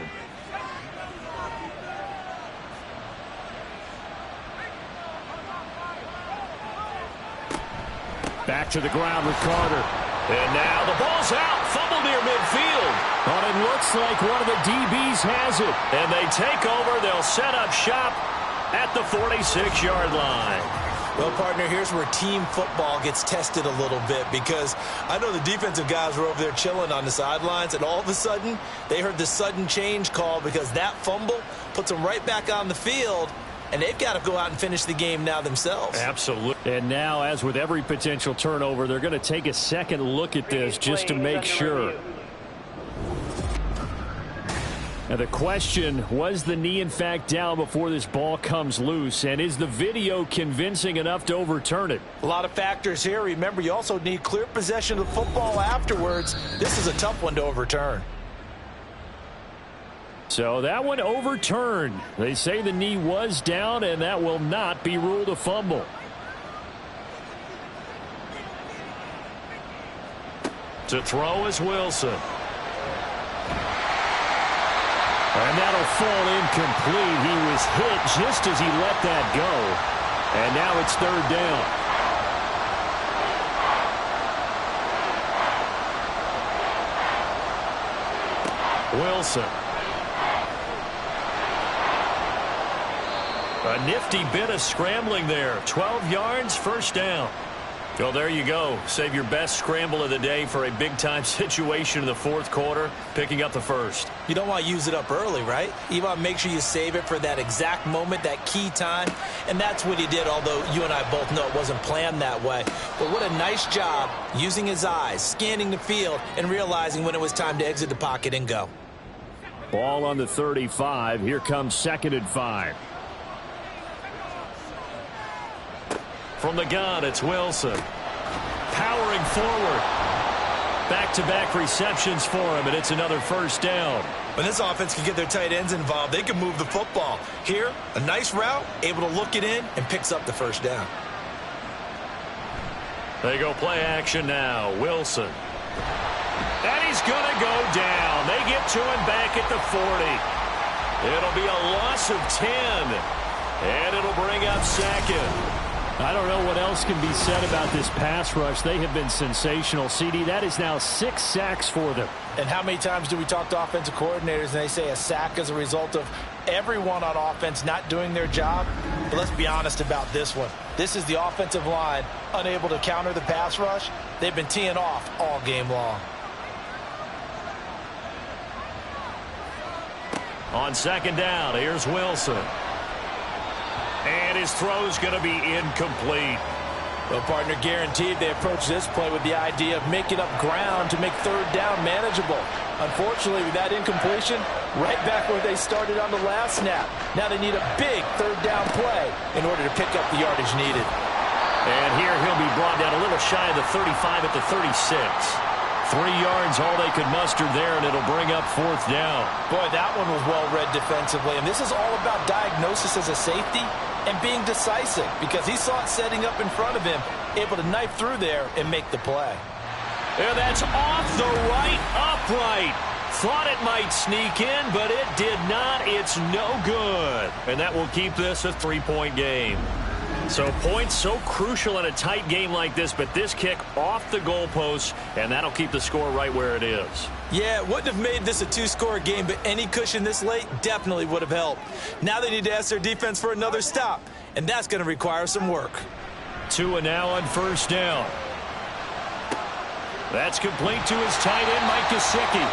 Back to the ground with Carter. And now the ball's out. Fumble near midfield. But it looks like one of the DBs has it. And they take over. They'll set up shop at the 46-yard line. Well, partner, here's where team football gets tested a little bit, because I know the defensive guys were over there chilling on the sidelines, and all of a sudden they heard the sudden change call because that fumble puts them right back on the field. And they've got to go out and finish the game now themselves. Absolutely. And now, as with every potential turnover, they're going to take a second look at this just to make sure. Now the question, was the knee in fact down before this ball comes loose? And is the video convincing enough to overturn it? A lot of factors here. Remember, you also need clear possession of the football afterwards. This is a tough one to overturn. So that one overturned. They say the knee was down, and that will not be ruled a fumble. To throw is Wilson. And that'll fall incomplete. He was hit just as he let that go. And now it's 3rd down. Wilson. A nifty bit of scrambling there. 12 yards, first down. Well, there you go. Save your best scramble of the day for a big-time situation in the fourth quarter, picking up the first. You don't want to use it up early, right? You want to make sure you save it for that exact moment, that key time. And that's what he did, although you and I both know it wasn't planned that way. But what a nice job using his eyes, scanning the field, and realizing when it was time to exit the pocket and go. Ball on the 35. Here comes 2nd and 5. From the gun, it's Wilson. Powering forward. Back-to-back receptions for him, and it's another first down. When this offense can get their tight ends involved, they can move the football. Here, a nice route, able to look it in, and picks up the first down. They go play action now. Wilson. And he's going to go down. They get to him back at the 40. It'll be a loss of 10. And it'll bring up 2nd. I don't know what else can be said about this pass rush. They have been sensational. CD, that is now 6 sacks for them. And how many times do we talk to offensive coordinators and they say a sack is a result of everyone on offense not doing their job? But let's be honest about this one. This is the offensive line unable to counter the pass rush. They've been teeing off all game long. On 2nd down, here's Wilson. And his throw's going to be incomplete. Well, partner, guaranteed they approach this play with the idea of making up ground to make 3rd down manageable. Unfortunately, with that incompletion, right back where they started on the last snap. Now they need a big 3rd down play in order to pick up the yardage needed. And here he'll be brought down a little shy of the 35 at the 36. 3 yards, all they could muster there, and it'll bring up 4th down. Boy, that one was well read defensively, and this is all about diagnosis as a safety and being decisive because he saw it setting up in front of him, able to knife through there and make the play. And that's off the right upright. Thought it might sneak in, but it did not. It's no good. And that will keep this a 3-point game. So points so crucial in a tight game like this, but this kick off the goalpost, and that'll keep the score right where it is. Yeah, it wouldn't have made this a 2-score game, but any cushion this late definitely would have helped. Now they need to ask their defense for another stop, and that's going to require some work. Tua now on 1st down. That's complete to his tight end, Mike Gesicki.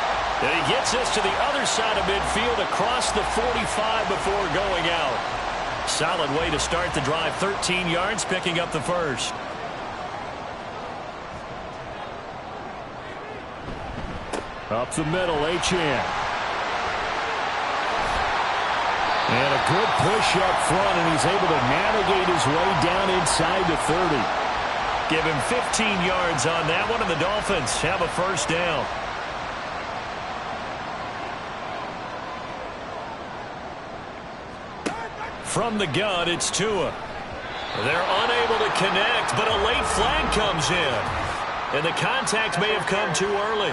And he gets this to the other side of midfield across the 45 before going out. Solid way to start the drive. 13 yards, picking up the first. Up the middle, Achane. And a good push up front, and he's able to navigate his way down inside the 30. Give him 15 yards on that one, and the Dolphins have a first down. From the gun, it's Tua. They're unable to connect, but a late flag comes in. And the contact may have come too early.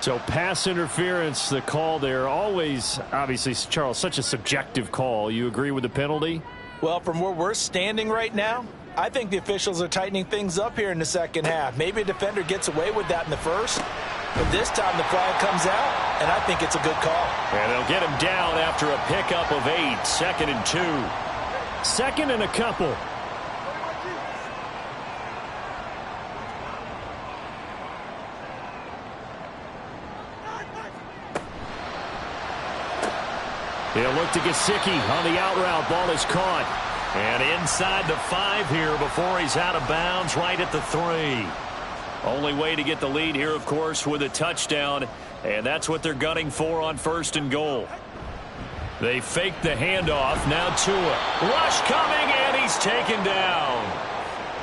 So pass interference, the call there. Always, obviously, Charles, such a subjective call. You agree with the penalty? Well, from where we're standing right now, I think the officials are tightening things up here in the second half. Maybe a defender gets away with that in the first, but this time the flag comes out, and I think it's a good call. And they'll get him down after a pickup of 8, 2nd and 2. 2nd and a couple. He'll look to Gesicki on the out route. Ball is caught. And inside the 5 here before he's out of bounds, right at the 3. Only way to get the lead here, of course, with a touchdown. And that's what they're gunning for on 1st and goal. They fake the handoff. Now Tua. Rush coming, and he's taken down.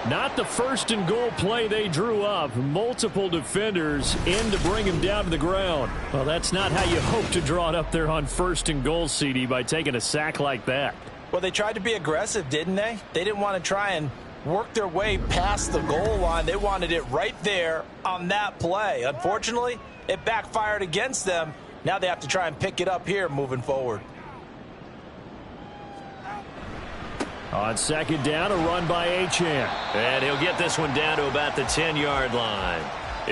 Not the 1st and goal play they drew up. Multiple defenders in to bring him down to the ground. Well, that's not how you hope to draw it up there on 1st and goal, CD, by taking a sack like that. Well, they tried to be aggressive, didn't they? They didn't want to try and work their way past the goal line. They wanted it right there on that play. Unfortunately, it backfired against them. Now they have to try and pick it up here moving forward. On 2nd down, a run by Achane. And he'll get this one down to about the 10-yard line.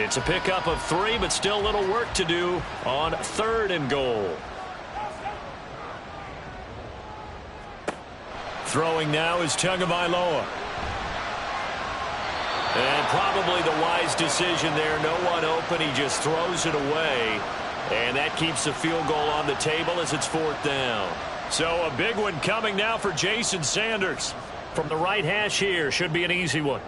It's a pickup of 3, but still a little work to do on 3rd and goal. Throwing now is Tagovailoa. And probably the wise decision there. No one open. He just throws it away. And that keeps the field goal on the table as it's 4th down. So a big one coming now for Jason Sanders. From the right hash here. Should be an easy one.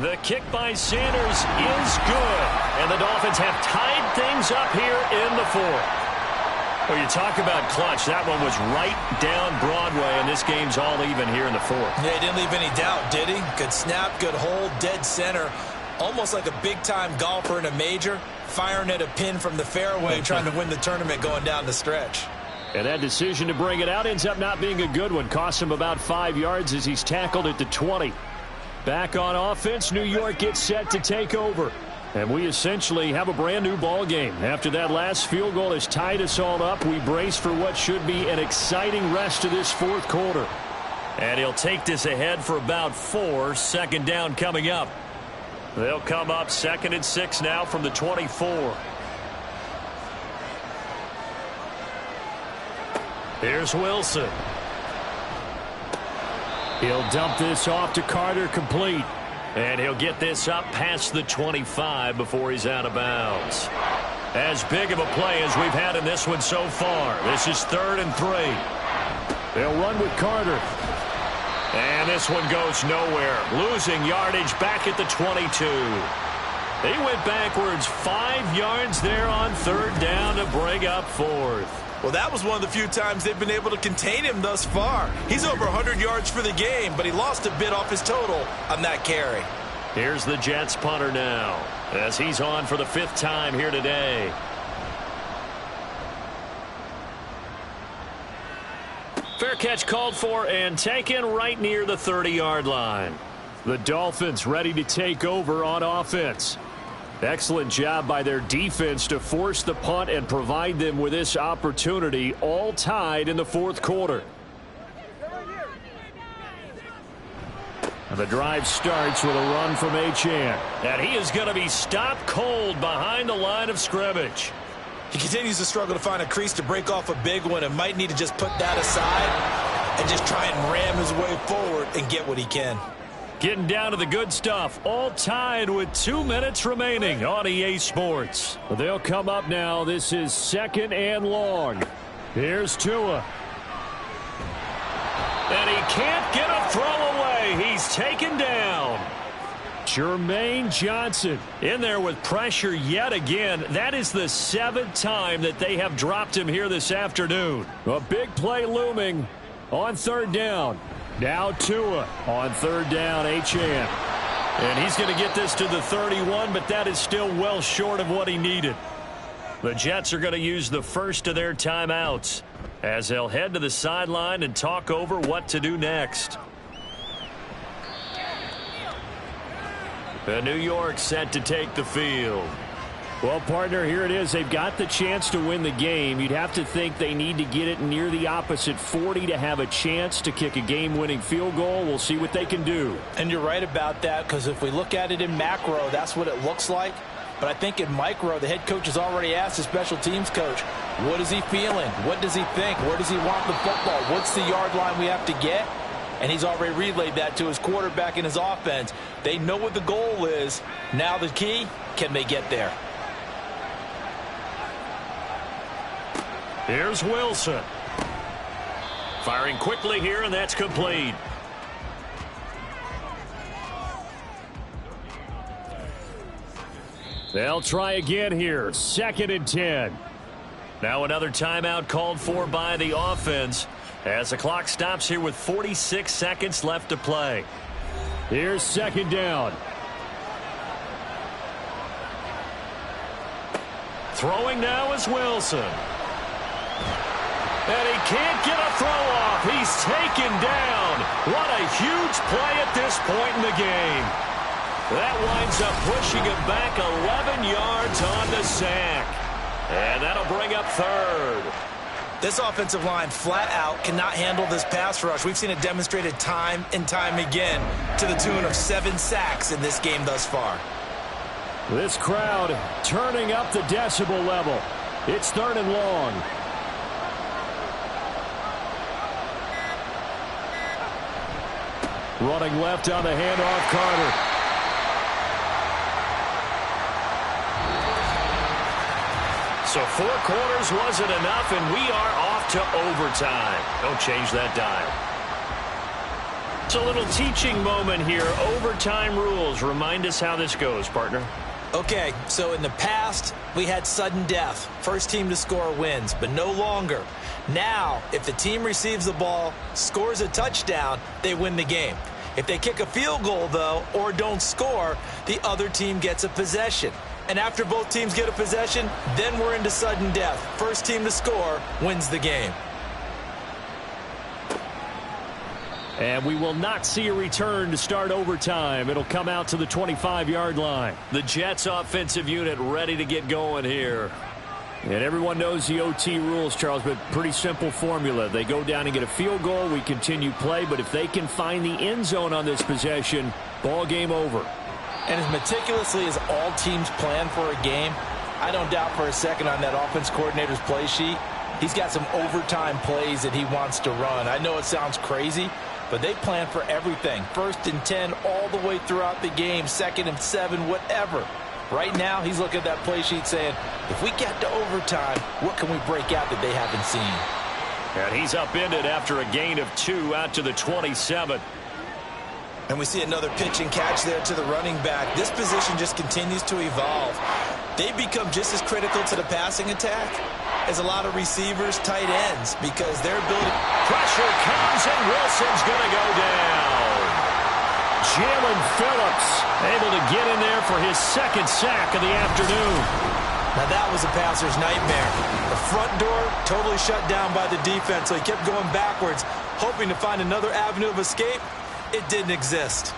The kick by Sanders is good. And the Dolphins have tied things up here in the 4th. Well, you talk about clutch. That one was right down Broadway, and this game's all even here in the 4th. Yeah, he didn't leave any doubt, did he? Good snap, good hold, dead center. Almost like a big-time golfer in a major, firing at a pin from the fairway, trying to win the tournament going down the stretch. And that decision to bring it out ends up not being a good one. Costs him about 5 yards as he's tackled at the 20. Back on offense, New York gets set to take over. And we essentially have a brand-new ball game. After that last field goal has tied us all up, we brace for what should be an exciting rest of this 4th quarter. And he'll take this ahead for about 4. 2nd down coming up. They'll come up 2nd and 6 now from the 24. Here's Wilson. He'll dump this off to Carter, complete. And he'll get this up past the 25 before he's out of bounds. As big of a play as we've had in this one so far. This is 3rd and 3. They'll run with Carter. And this one goes nowhere. Losing yardage back at the 22. They went backwards 5 yards there on 3rd down to bring up 4th. Well, that was one of the few times they've been able to contain him thus far. He's over 100 yards for the game, but he lost a bit off his total on that carry. Here's the Jets punter now as he's on for the 5th time here today. Fair catch called for and taken right near the 30-yard line. The Dolphins ready to take over on offense. Excellent job by their defense to force the punt and provide them with this opportunity, all tied in the 4th quarter. And the drive starts with a run from Achane. And he is going to be stopped cold behind the line of scrimmage. He continues to struggle to find a crease to break off a big one and might need to just put that aside and just try and ram his way forward and get what he can. Getting down to the good stuff, all tied with 2 minutes remaining on EA Sports. They'll come up now. This is 2nd and long. Here's Tua. And he can't get a throw away. He's taken down. Jermaine Johnson in there with pressure yet again. That is the 7th time that they have dropped him here this afternoon. A big play looming on 3rd down. Now Tua on 3rd down, Achane. And he's going to get this to the 31, but that is still well short of what he needed. The Jets are going to use the first of their timeouts as they'll head to the sideline and talk over what to do next. New York set to take the field. Well, partner, here it is. They've got the chance to win the game. You'd have to think they need to get it near the opposite 40 to have a chance to kick a game-winning field goal. We'll see what they can do. And you're right about that, because if we look at it in macro, that's what it looks like. But I think in micro, the head coach has already asked the special teams coach, what is he feeling? What does he think? Where does he want the football? What's the yard line we have to get? And he's already relayed that to his quarterback and his offense. They know what the goal is. Now the key, can they get there? Here's Wilson. Firing quickly here, and that's complete. They'll try again here. 2nd and 10. Now another timeout called for by the offense as the clock stops here with 46 seconds left to play. Here's 2nd down. Throwing now is Wilson. And he can't get a throw off. He's taken down. What a huge play at this point in the game. That winds up pushing him back 11 yards on the sack. And that'll bring up 3rd. This offensive line flat out cannot handle this pass rush. We've seen it demonstrated time and time again to the tune of 7 sacks in this game thus far. This crowd turning up the decibel level. It's 3rd and long. Running left on the handoff, Carter. So 4 quarters wasn't enough, and we are off to overtime. Don't change that dial. It's a little teaching moment here. Overtime rules. Remind us how this goes, partner. Okay, so in the past, we had sudden death. First team to score wins, but no longer. Now, if the team receives the ball, scores a touchdown, they win the game. If they kick a field goal, though, or don't score, the other team gets a possession. And after both teams get a possession, then we're into sudden death. First team to score wins the game. And we will not see a return to start overtime. It'll come out to the 25-yard line. The Jets offensive unit ready to get going here. And everyone knows the OT rules, Charles, but pretty simple formula. They go down and get a field goal, we continue play, but if they can find the end zone on this possession, ball game over. And as meticulously as all teams plan for a game, I don't doubt for a second on that offense coordinator's play sheet, he's got some overtime plays that he wants to run. I know it sounds crazy, but they plan for everything. 1st and 10 all the way throughout the game, 2nd and 7, whatever. Right now, he's looking at that play sheet saying, if we get to overtime, what can we break out that they haven't seen? And he's upended after a gain of 2 out to the 27. And we see another pitch and catch there to the running back. This position just continues to evolve. They become just as critical to the passing attack as a lot of receivers, tight ends, because their ability... Pressure comes, and Wilson's going to go down. Jalen Phillips able to get in there for his 2nd sack of the afternoon. Now that was a passer's nightmare. The front door totally shut down by the defense, so he kept going backwards, hoping to find another avenue of escape. It didn't exist.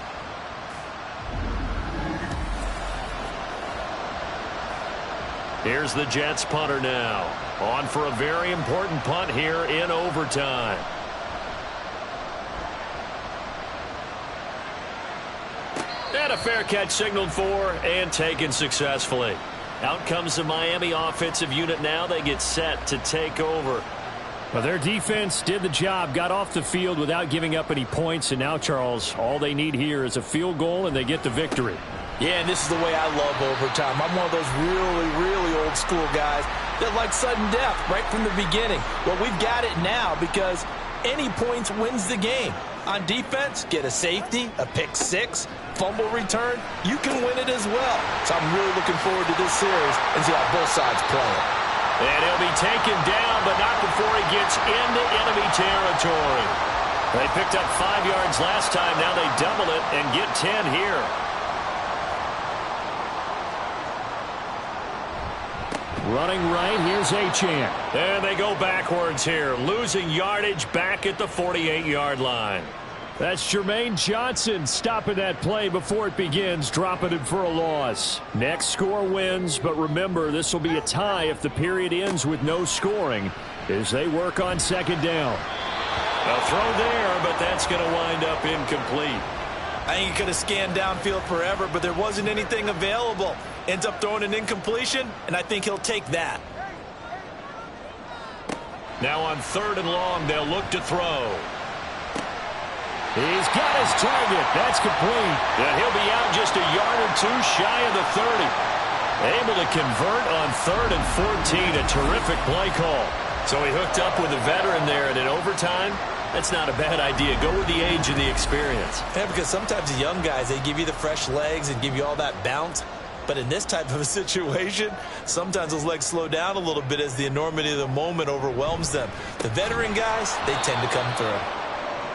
Here's the Jets punter now. On for a very important punt here in overtime. And a fair catch signaled for and taken successfully. Out comes the Miami offensive unit now. They get set to take over. Well, their defense did the job, got off the field without giving up any points, and now, Charles, all they need here is a field goal, and they get the victory. Yeah, and this is the way I love overtime. I'm one of those really, really old school guys that like sudden death right from the beginning. Well, we've got it now because any points wins the game. On defense, get a safety, a pick 6, fumble return, you can win it as well. So I'm really looking forward to this series and see how both sides play it. And he'll be taken down, but not before he gets into enemy territory. They picked up 5 yards last time. Now they double it and get 10 here. Running right, here's Achane. And they go backwards here, losing yardage back at the 48-yard line. That's Jermaine Johnson stopping that play before it begins, dropping it for a loss. Next score wins, but remember, this will be a tie if the period ends with no scoring as they work on 2nd down. A throw there, but that's going to wind up incomplete. I think he could have scanned downfield forever, but there wasn't anything available. Ends up throwing an incompletion, and I think he'll take that. Now on 3rd and long, they'll look to throw. He's got his target. That's complete. And he'll be out just a yard or 2 shy of the 30. Able to convert on 3rd and 14. A terrific play call. So he hooked up with a veteran there, and in overtime, that's not a bad idea. Go with the age and the experience. Yeah, because sometimes the young guys, they give you the fresh legs and give you all that bounce. But in this type of a situation, sometimes those legs slow down a little bit as the enormity of the moment overwhelms them. The veteran guys, they tend to come through.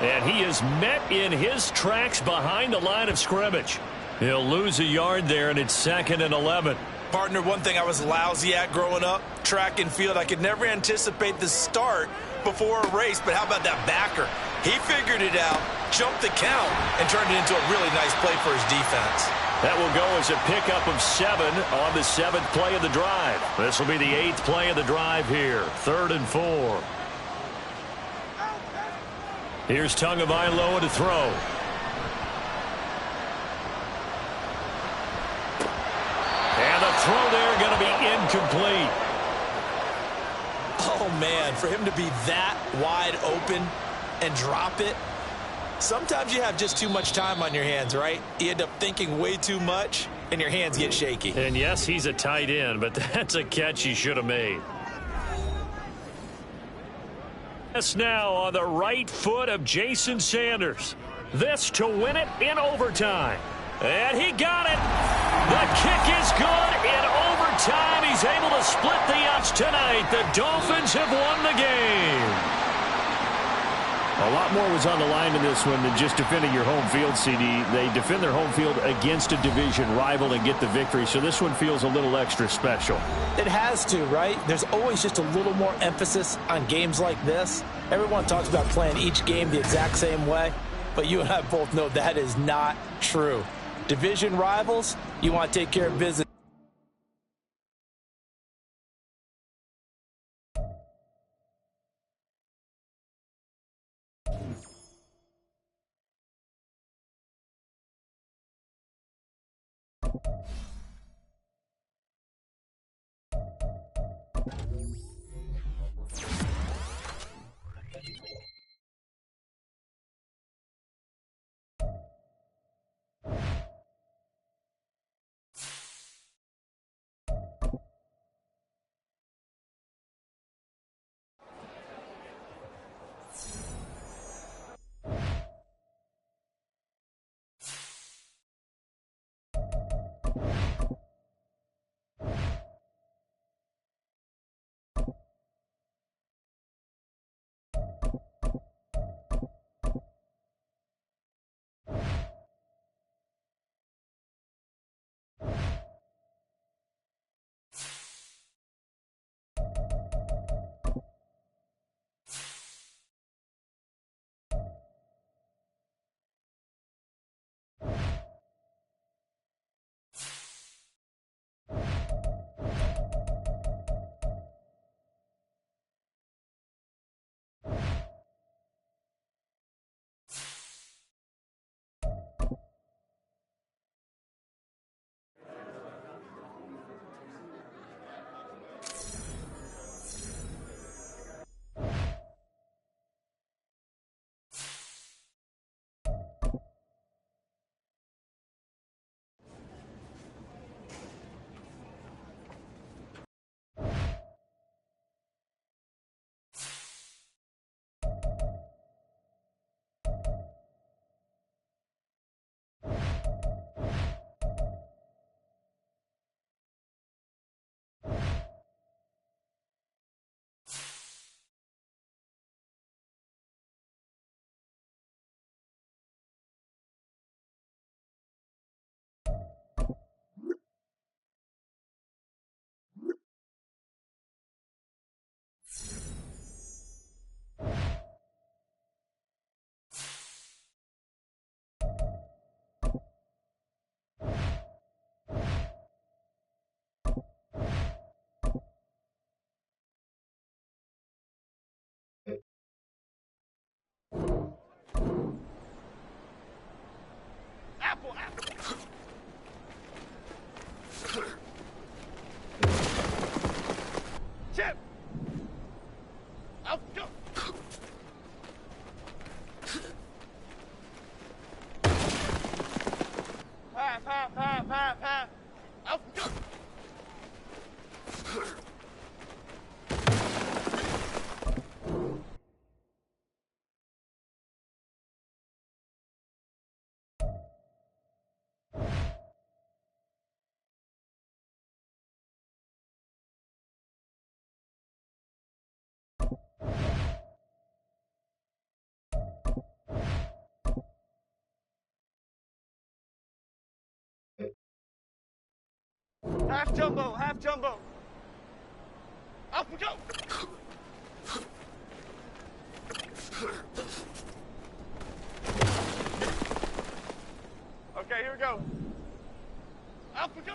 And he is met in his tracks behind the line of scrimmage. He'll lose a yard there, and it's 2nd and 11. Partner, one thing I was lousy at growing up, track and field, I could never anticipate the start before a race, but how about that backer? He figured it out, jumped the count, and turned it into a really nice play for his defense. That will go as a pickup of 7 on the 7th play of the drive. This will be the 8th play of the drive here. 3rd and 4. Here's Tagovailoa to throw. And the throw there going to be incomplete. Oh, man, for him to be that wide open and drop it. Sometimes you have just too much time on your hands, right? You end up thinking way too much, and your hands get shaky. And yes, he's a tight end, but that's a catch he should have made. This now on the right foot of Jason Sanders. This to win it in overtime. And he got it. The kick is good in overtime. He's able to split the odds tonight. The Dolphins have won the game. A lot more was on the line in this one than just defending your home field, CD. They defend their home field against a division rival and get the victory, so this one feels a little extra special. It has to, right? There's always just a little more emphasis on games like this. Everyone talks about playing each game the exact same way, but you and I both know that is not true. Division rivals, you want to take care of business. Apple. Chip. Out. Go. Pass. Out. Go. Half jumbo. Up we go. Okay, here we go. Up we go.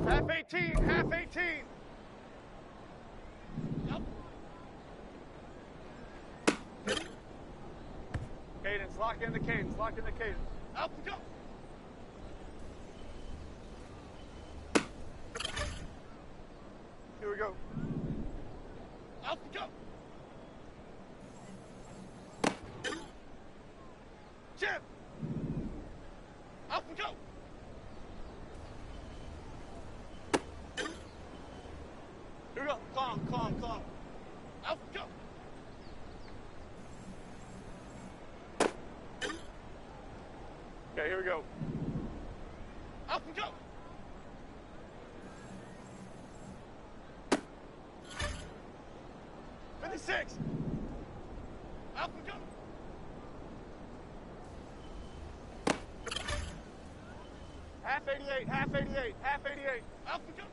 Half 18, half 18. Yep. Cadence, lock in the cadence, lock in the cadence. Up and go. Here we go. Up and go. Chip. Up and go. Here we go. Calm, calm, calm. Up and go. Okay, here we go. Up and go. 56. Up and go. Half 88, half 88, half 88. Up and go.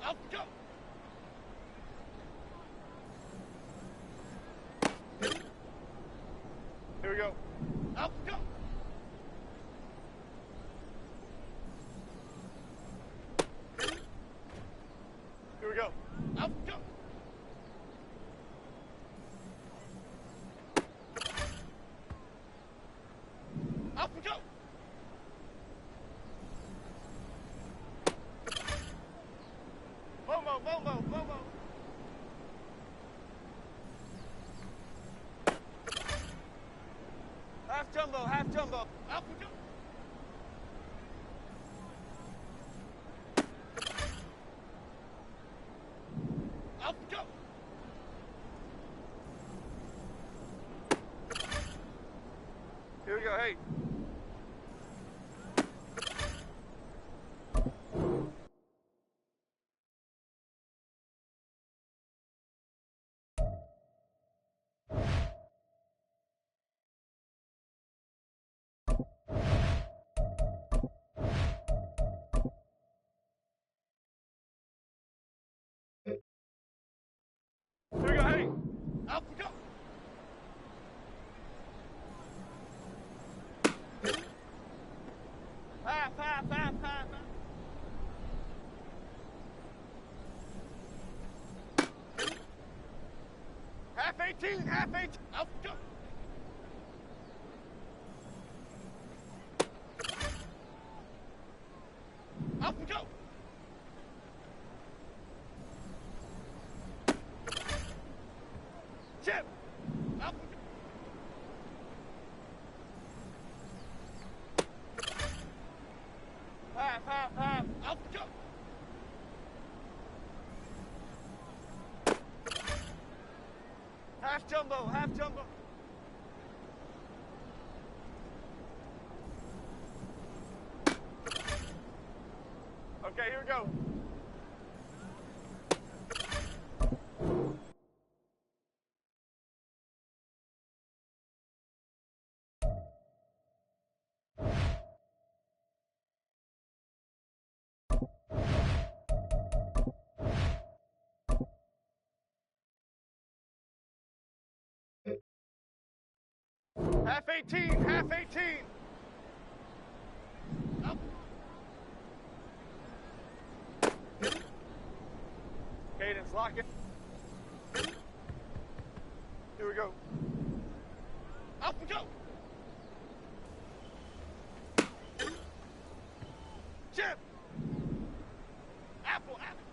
Up and go. Here we go. Up and go. Here we go. Up and go. Up and go. Momo, Momo, Momo. Half jumbo, half jumbo. Up and go. Up and go. Here we go, hey. Here we go, hey. Up and go. Half, half, half, half, half. Half 18, half 18. Up and go. Up and go. Chip. Up and go. Half, half, half. Up and go. Half jumbo, half jumbo. Okay, here we go. Half 18, half 18. Up. Cadence, lock it. Here we go. Up and go. Chip. Apple, apple.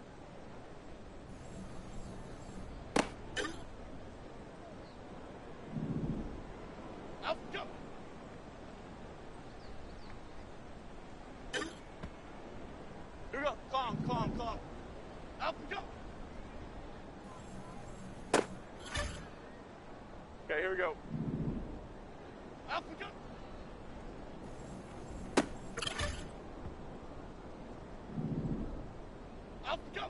Up and go. Here we go. Calm, calm, calm. Up and go. Okay, here we go. Up and go. Up and go.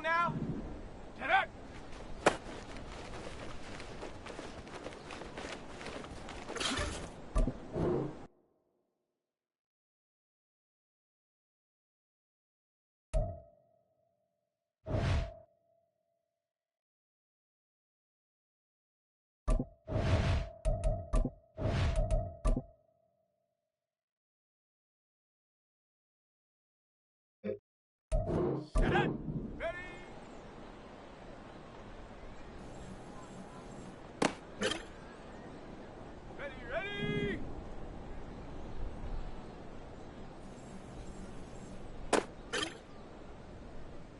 now. Get up. Set up. Ready. Ready, ready.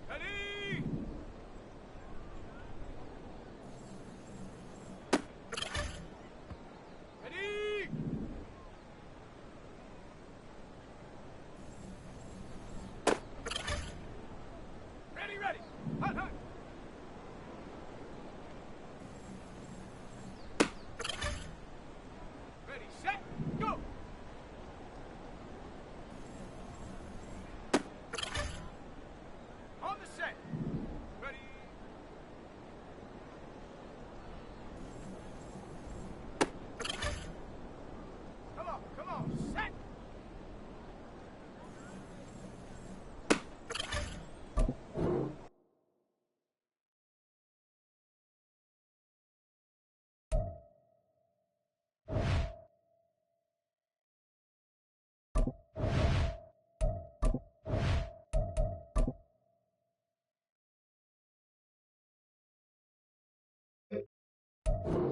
Ready. Ready. Ready, ready. Hot, hot. Ready, set, go. On the set. Ready. Come on, set.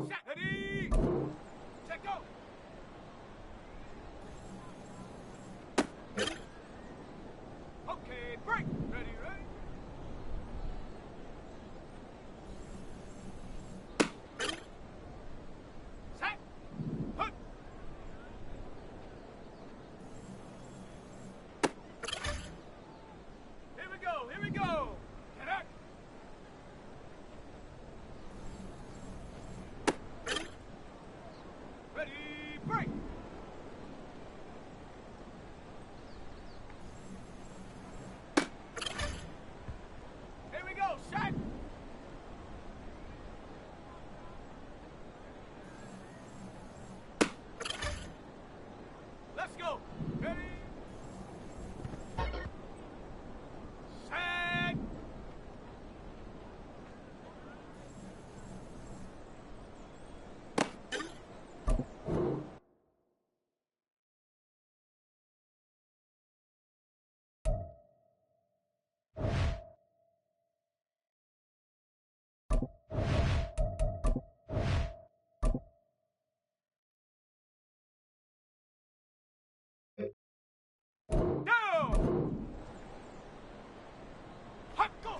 Set. Ready. Set, go. Okay, break. Ready, ready. Set. Put. Here we go, here we go. Get up. Ready, break. Here we go, set. Let's go. Ready. Set. Down. Hot, go.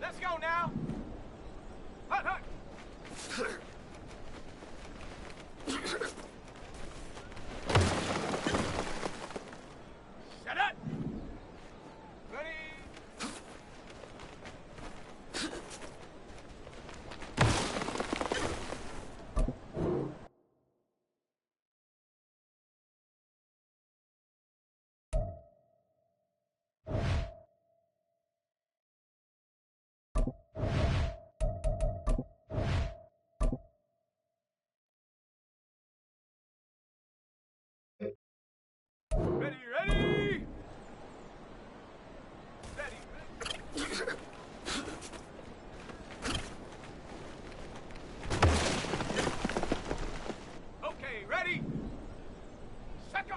Let's go now. Hot, hot. Set up. Ready. Ready, ready. Ready. Okay, ready. Set, go.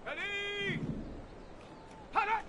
Ready. Hot, hot.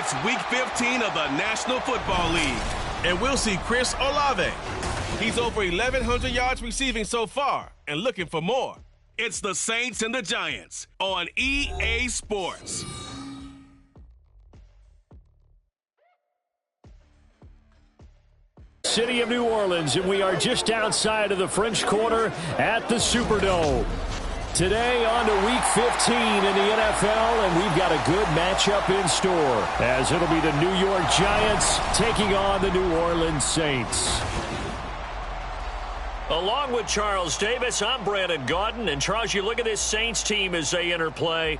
It's Week 15 of the National Football League, and we'll see Chris Olave. He's over 1,100 yards receiving so far and looking for more. It's the Saints and the Giants on EA Sports. City of New Orleans, and we are just outside of the French Quarter at the Superdome. Today on to Week 15 in the NFL, and we've got a good matchup in store, as it'll be the New York Giants taking on the New Orleans Saints. Along with Charles Davis, I'm Brandon Gaudin. And Charles, you look at this Saints team as they enter play.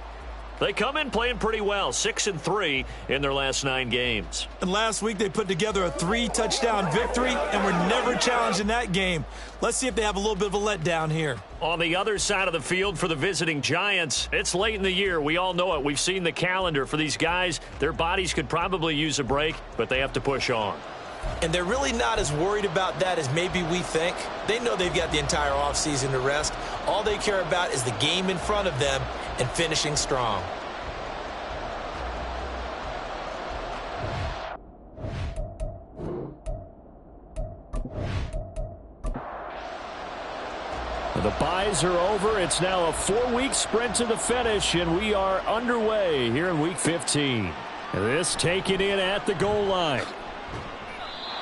They come in playing pretty well, 6-3 in their last 9 games. And last week they put together a 3-touchdown victory and were never challenged in that game. Let's see if they have a little bit of a letdown here. On the other side of the field for the visiting Giants, it's late in the year. We all know it. We've seen the calendar for these guys. Their bodies could probably use a break, but they have to push on. And they're really not as worried about that as maybe we think. They know they've got the entire offseason to rest. All they care about is the game in front of them and finishing strong. The byes are over. It's now a 4-week sprint to the finish, and we are underway here in Week 15. This taken in at the goal line.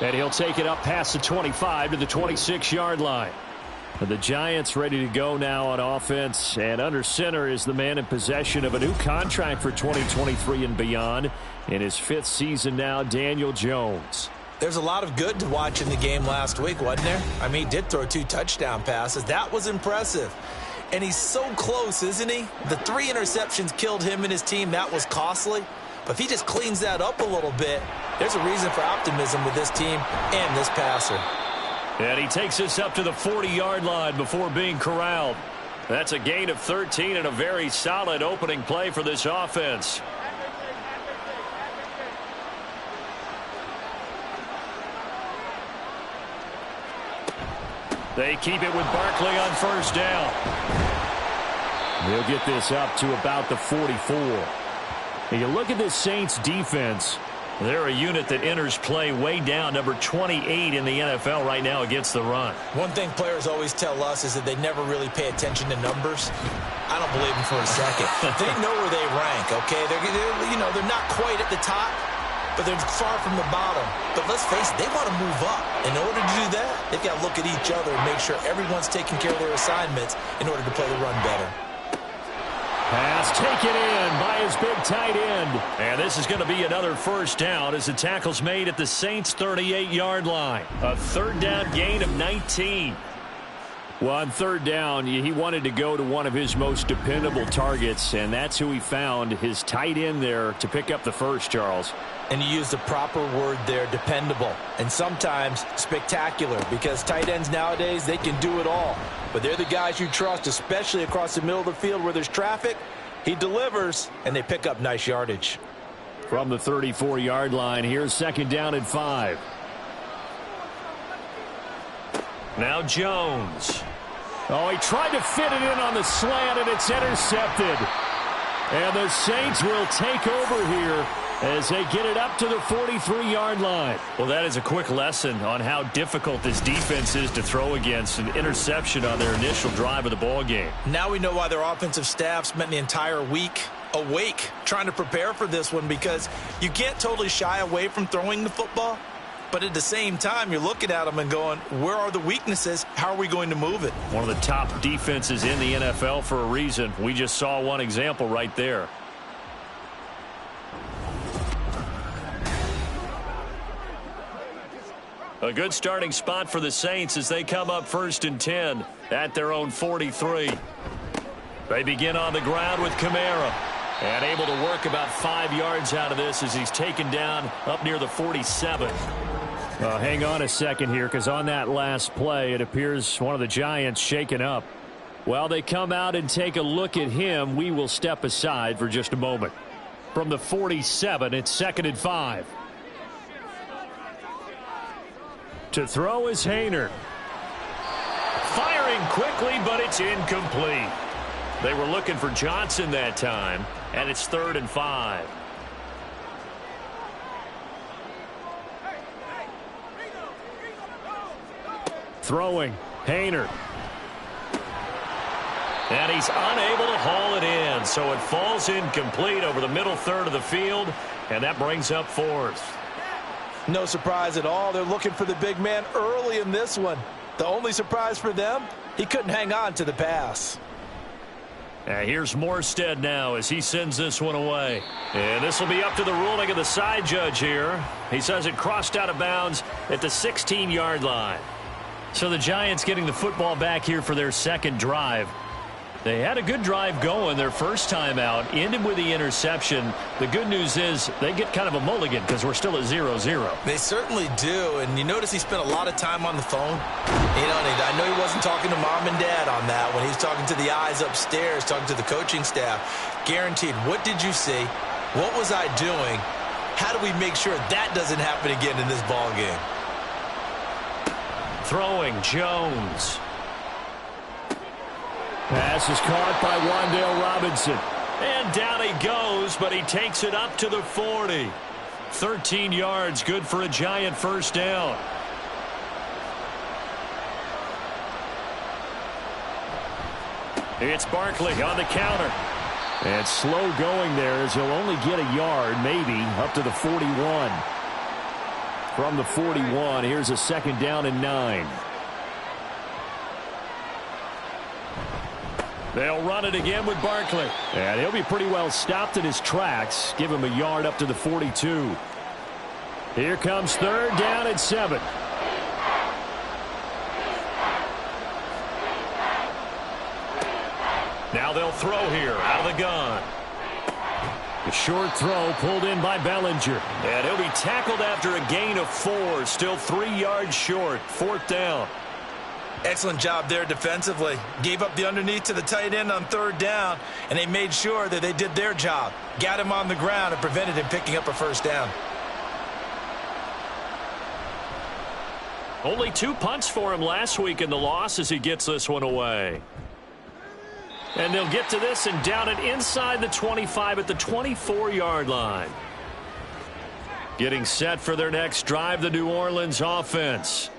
And he'll take it up past the 25 to the 26-yard line. The Giants ready to go now on offense, and under center is the man in possession of a new contract for 2023 and beyond. In his 5th season now, Daniel Jones. There's a lot of good to watch in the game last week, wasn't there? I mean, he did throw 2 touchdown passes. That was impressive. And he's so close, isn't he? The 3 interceptions killed him and his team. That was costly. But if he just cleans that up a little bit, there's a reason for optimism with this team and this passer. And he takes us up to the 40-yard line before being corralled. That's a gain of 13 and a very solid opening play for this offense. They keep it with Barkley on first down. They'll get this up to about the 44. And you look at this Saints defense. They're a unit that enters play way down, number 28 in the NFL right now against the run. One thing players always tell us is that they never really pay attention to numbers. I don't believe them for a second. They know where they rank, okay? They're not quite at the top, but they're far from the bottom. But let's face it, they want to move up. In order to do that, they've got to look at each other and make sure everyone's taking care of their assignments in order to play the run better. Pass taken in by his big tight end. And this is going to be another first down as the tackle's made at the Saints' 38-yard line. A third down gain of 19. Well, on third down, he wanted to go to one of his most dependable targets, and that's who he found, his tight end there, to pick up the first, Charles. And you used the proper word there, dependable, and sometimes spectacular, because tight ends nowadays, they can do it all. But they're the guys you trust, especially across the middle of the field where there's traffic. He delivers, and they pick up nice yardage. From the 34-yard line, here's second down and 5. Now Jones. Oh, he tried to fit it in on the slant, and it's intercepted. And the Saints will take over here as they get it up to the 43-yard line. Well, that is a quick lesson on how difficult this defense is to throw against. An interception on their initial drive of the ball game. Now we know why their offensive staff spent the entire week awake trying to prepare for this one, because you can't totally shy away from throwing the football. But at the same time, you're looking at them and going, where are the weaknesses? How are we going to move it? One of the top defenses in the NFL for a reason. We just saw one example right there. A good starting spot for the Saints as they come up 1st and 10 at their own 43. They begin on the ground with Kamara. And able to work about 5 yards out of this as he's taken down up near the 47. Hang on a second here, because on that last play, it appears one of the Giants shaken up. While they come out and take a look at him, we will step aside for just a moment. From the 47, it's 2nd and 5. To throw is Hayner. Firing quickly, but it's incomplete. They were looking for Johnson that time, and it's 3rd and 5. Throwing. Hayner. And he's unable to haul it in, so it falls incomplete over the middle third of the field, and that brings up fourth. No surprise at all. They're looking for the big man early in this one. The only surprise for them, he couldn't hang on to the pass. Here's Morstead now as he sends this one away. And this will be up to the ruling of the side judge here. He says it crossed out of bounds at the 16-yard line. So the Giants getting the football back here for their second drive. They had a good drive going their first time out, ended with the interception. The good news is they get kind of a mulligan because we're still at 0-0. They certainly do, and you notice he spent a lot of time on the phone. I know he wasn't talking to mom and dad on that when he was talking to the eyes upstairs, talking to the coaching staff. Guaranteed, what did you see? What was I doing? How do we make sure that doesn't happen again in this ball game? Throwing, Jones. Pass is caught by Wan'Dale Robinson. And down he goes, but he takes it up to the 40. 13 yards, good for a Giant first down. It's Barkley on the counter. And slow going there as he'll only get a yard, maybe, up to the 41. From the 41, here's a second down and 9. They'll run it again with Barkley. And he'll be pretty well stopped in his tracks. Give him a yard up to the 42. Here comes third down and 7. Now they'll throw here out of the gun. A short throw pulled in by Bellinger. And he'll be tackled after a gain of 4. Still 3 yards short. Fourth down. Excellent job there defensively. Gave up the underneath to the tight end on third down, and they made sure that they did their job. Got him on the ground and prevented him picking up a first down. Only 2 punts for him last week in the loss as he gets this one away. And they'll get to this and down it inside the 25 at the 24-yard line. Getting set for their next drive, the New Orleans offense.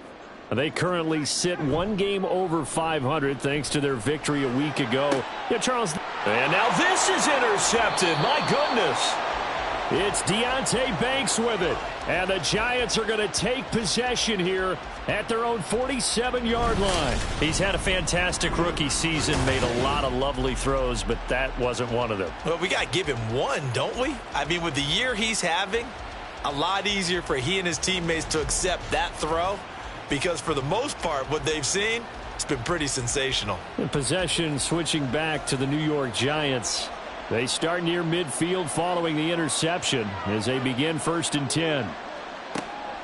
They currently sit 1 game over 500 thanks to their victory a week ago. Yeah, Charles. And now this is intercepted. My goodness. It's Deonte Banks with it. And the Giants are going to take possession here at their own 47-yard line. He's had a fantastic rookie season, made a lot of lovely throws, but that wasn't one of them. Well, we got to give him one, don't we? I mean, with the year he's having, a lot easier for he and his teammates to accept that throw. Because for the most part, what they've seen, it's been pretty sensational. The possession switching back to the New York Giants. They start near midfield following the interception as they begin 1st and 10.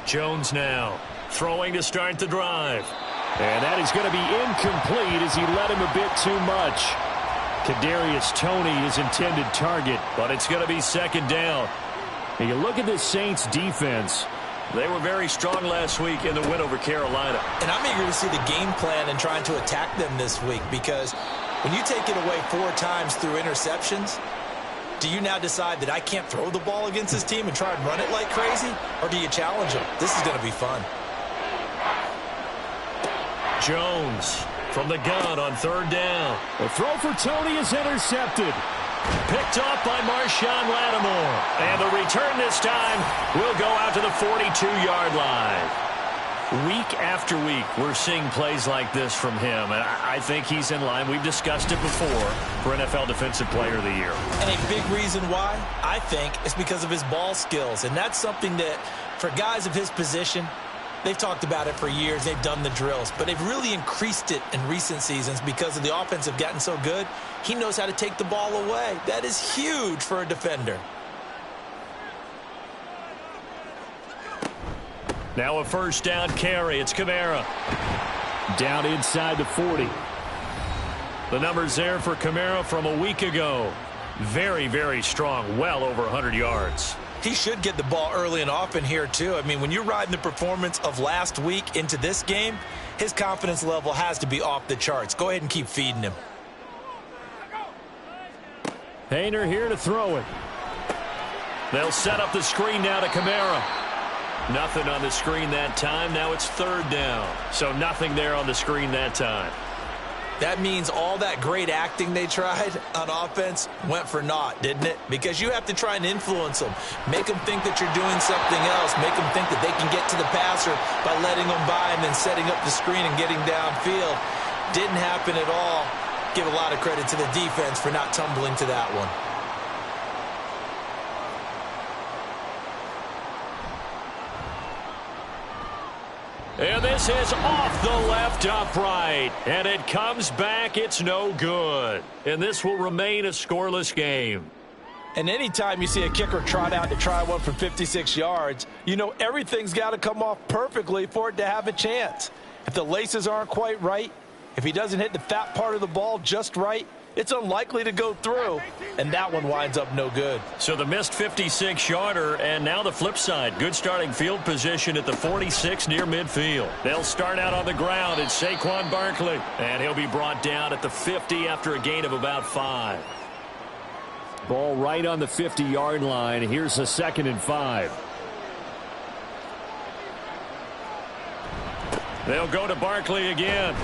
Jones now throwing to start the drive. And that is going to be incomplete as he led him a bit too much. Kadarius Toney, his intended target, but it's going to be second down. And you look at this Saints defense. They were very strong last week in the win over Carolina. And I'm eager to see the game plan and trying to attack them this week because when you take it away 4 times through interceptions, do you now decide that I can't throw the ball against this team and try and run it like crazy? Or do you challenge them? This is going to be fun. Jones from the gun on third down. The throw for Toney is intercepted. Picked off by Marshawn Lattimore. And the return this time will go out to the 42-yard line. Week after week, we're seeing plays like this from him. And I think he's in line. We've discussed it before for NFL Defensive Player of the Year. And a big reason why, I think, is because of his ball skills. And that's something that, for guys of his position, they've talked about it for years. They've done the drills. But they've really increased it in recent seasons because of the offense have gotten so good. He knows how to take the ball away. That is huge for a defender. Now a first down carry. It's Kamara. Down inside the 40. The numbers there for Kamara from a week ago. Very, very strong. Well over 100 yards. He should get the ball early and often here, too. I mean, when you're riding the performance of last week into this game, his confidence level has to be off the charts. Go ahead and keep feeding him. Hayner here to throw it. They'll set up the screen now to Kamara. Nothing on the screen that time. Now it's third down. So nothing there on the screen that time. That means all that great acting they tried on offense went for naught, didn't it? Because you have to try and influence them. Make them think that you're doing something else. Make them think that they can get to the passer by letting them by and then setting up the screen and getting downfield. Didn't happen at all. Give a lot of credit to the defense for not tumbling to that one. And this is off the left upright. And it comes back. It's no good. And this will remain a scoreless game. And anytime you see a kicker trot out to try one from 56 yards, you know everything's got to come off perfectly for it to have a chance. If the laces aren't quite right, if he doesn't hit the fat part of the ball just right, it's unlikely to go through, and that one winds up no good. So the missed 56-yarder, and now the flip side. Good starting field position at the 46 near midfield. They'll start out on the ground. It's Saquon Barkley, and he'll be brought down at the 50 after a gain of about 5. Ball right on the 50-yard line. Here's a 2nd and 5. They'll go to Barkley again.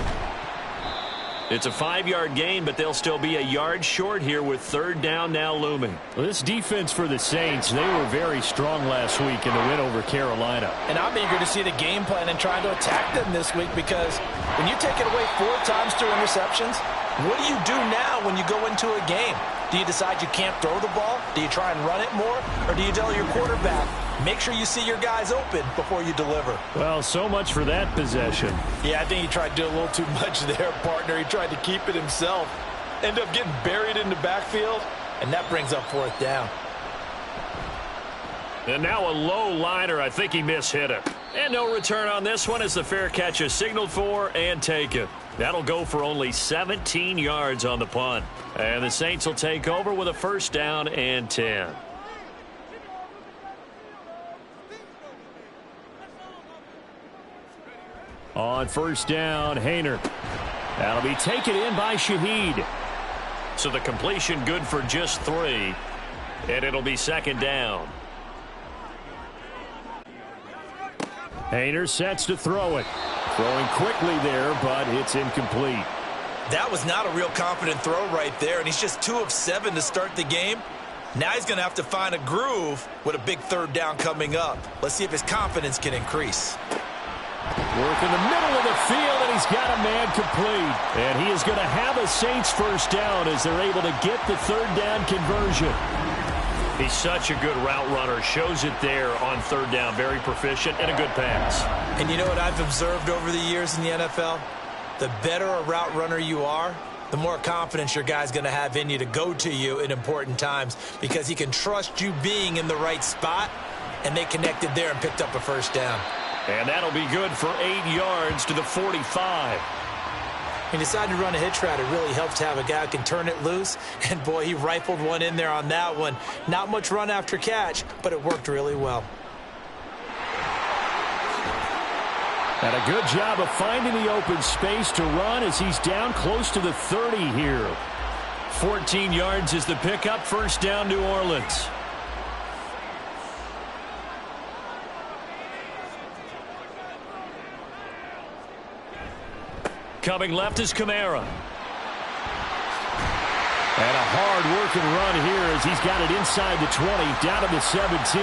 It's a 5-yard gain, but they'll still be a yard short here with third down now looming. Well, this defense for the Saints, they were very strong last week in the win over Carolina. And I'm eager to see the game plan and trying to attack them this week, because when you take it away 4 times through interceptions, what do you do now when you go into a game? Do you decide you can't throw the ball? Do you try and run it more? Or do you tell your quarterback, make sure you see your guys open before you deliver? Well, so much for that possession. Yeah, I think he tried to do a little too much there, partner. He tried to keep it himself. End up getting buried in the backfield, and that brings up 4th down. And now a low liner. I think he mishit it. And no return on this one as the fair catch is signaled for and taken. That'll go for only 17 yards on the punt. And the Saints will take over with a 1st down and 10. On 1st down, Hayner. That'll be taken in by Shaheed. So the completion good for just 3. And it'll be 2nd down. Hayner sets to throw it. Throwing quickly there, but it's incomplete. That was not a real confident throw right there, and he's just 2 of 7 to start the game. Now he's going to have to find a groove with a big 3rd down coming up. Let's see if his confidence can increase. Work in the middle of the field, and he's got a man complete. And he is going to have a Saints 1st down as they're able to get the 3rd down conversion. He's such a good route runner. Shows it there on 3rd down. Very proficient and a good pass. And you know what I've observed over the years in the NFL? The better a route runner you are, the more confidence your guy's going to have in you to go to you in important times, because he can trust you being in the right spot, and they connected there and picked up a 1st down. And that'll be good for 8 yards to the 45. He decided to run a hitch route. It really helps to have a guy who can turn it loose. And, boy, he rifled one in there on that one. Not much run after catch, but it worked really well. And a good job of finding the open space to run as he's down close to the 30 here. 14 yards is the pickup. 1st down, New Orleans. Coming left is Kamara. And a hard-working run here as he's got it inside the 20, down to the 17.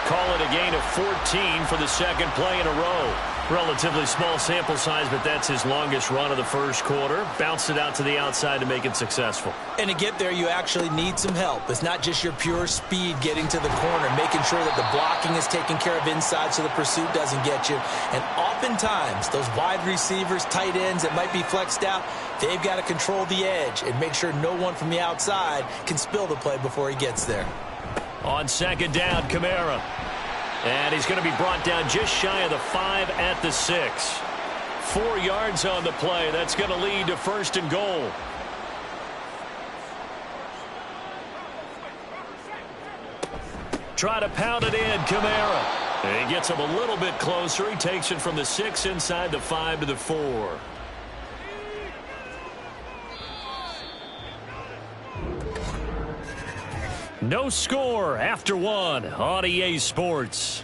Call it a gain of 14 for the 2nd play in a row. Relatively small sample size, but that's his longest run of the 1st quarter. Bounced it out to the outside to make it successful. And to get there, you actually need some help. It's not just your pure speed getting to the corner, making sure that the blocking is taken care of inside so the pursuit doesn't get you. And oftentimes, those wide receivers, tight ends that might be flexed out, they've got to control the edge and make sure no one from the outside can spill the play before he gets there. On 2nd down, Kamara. And he's going to be brought down just shy of the 5 at the 6. 4 yards on the play. That's going to lead to 1st and goal. Try to pound it in, Kamara. And he gets him a little bit closer. He takes it from the 6 inside the 5 to the 4. No score after 1 on EA Sports.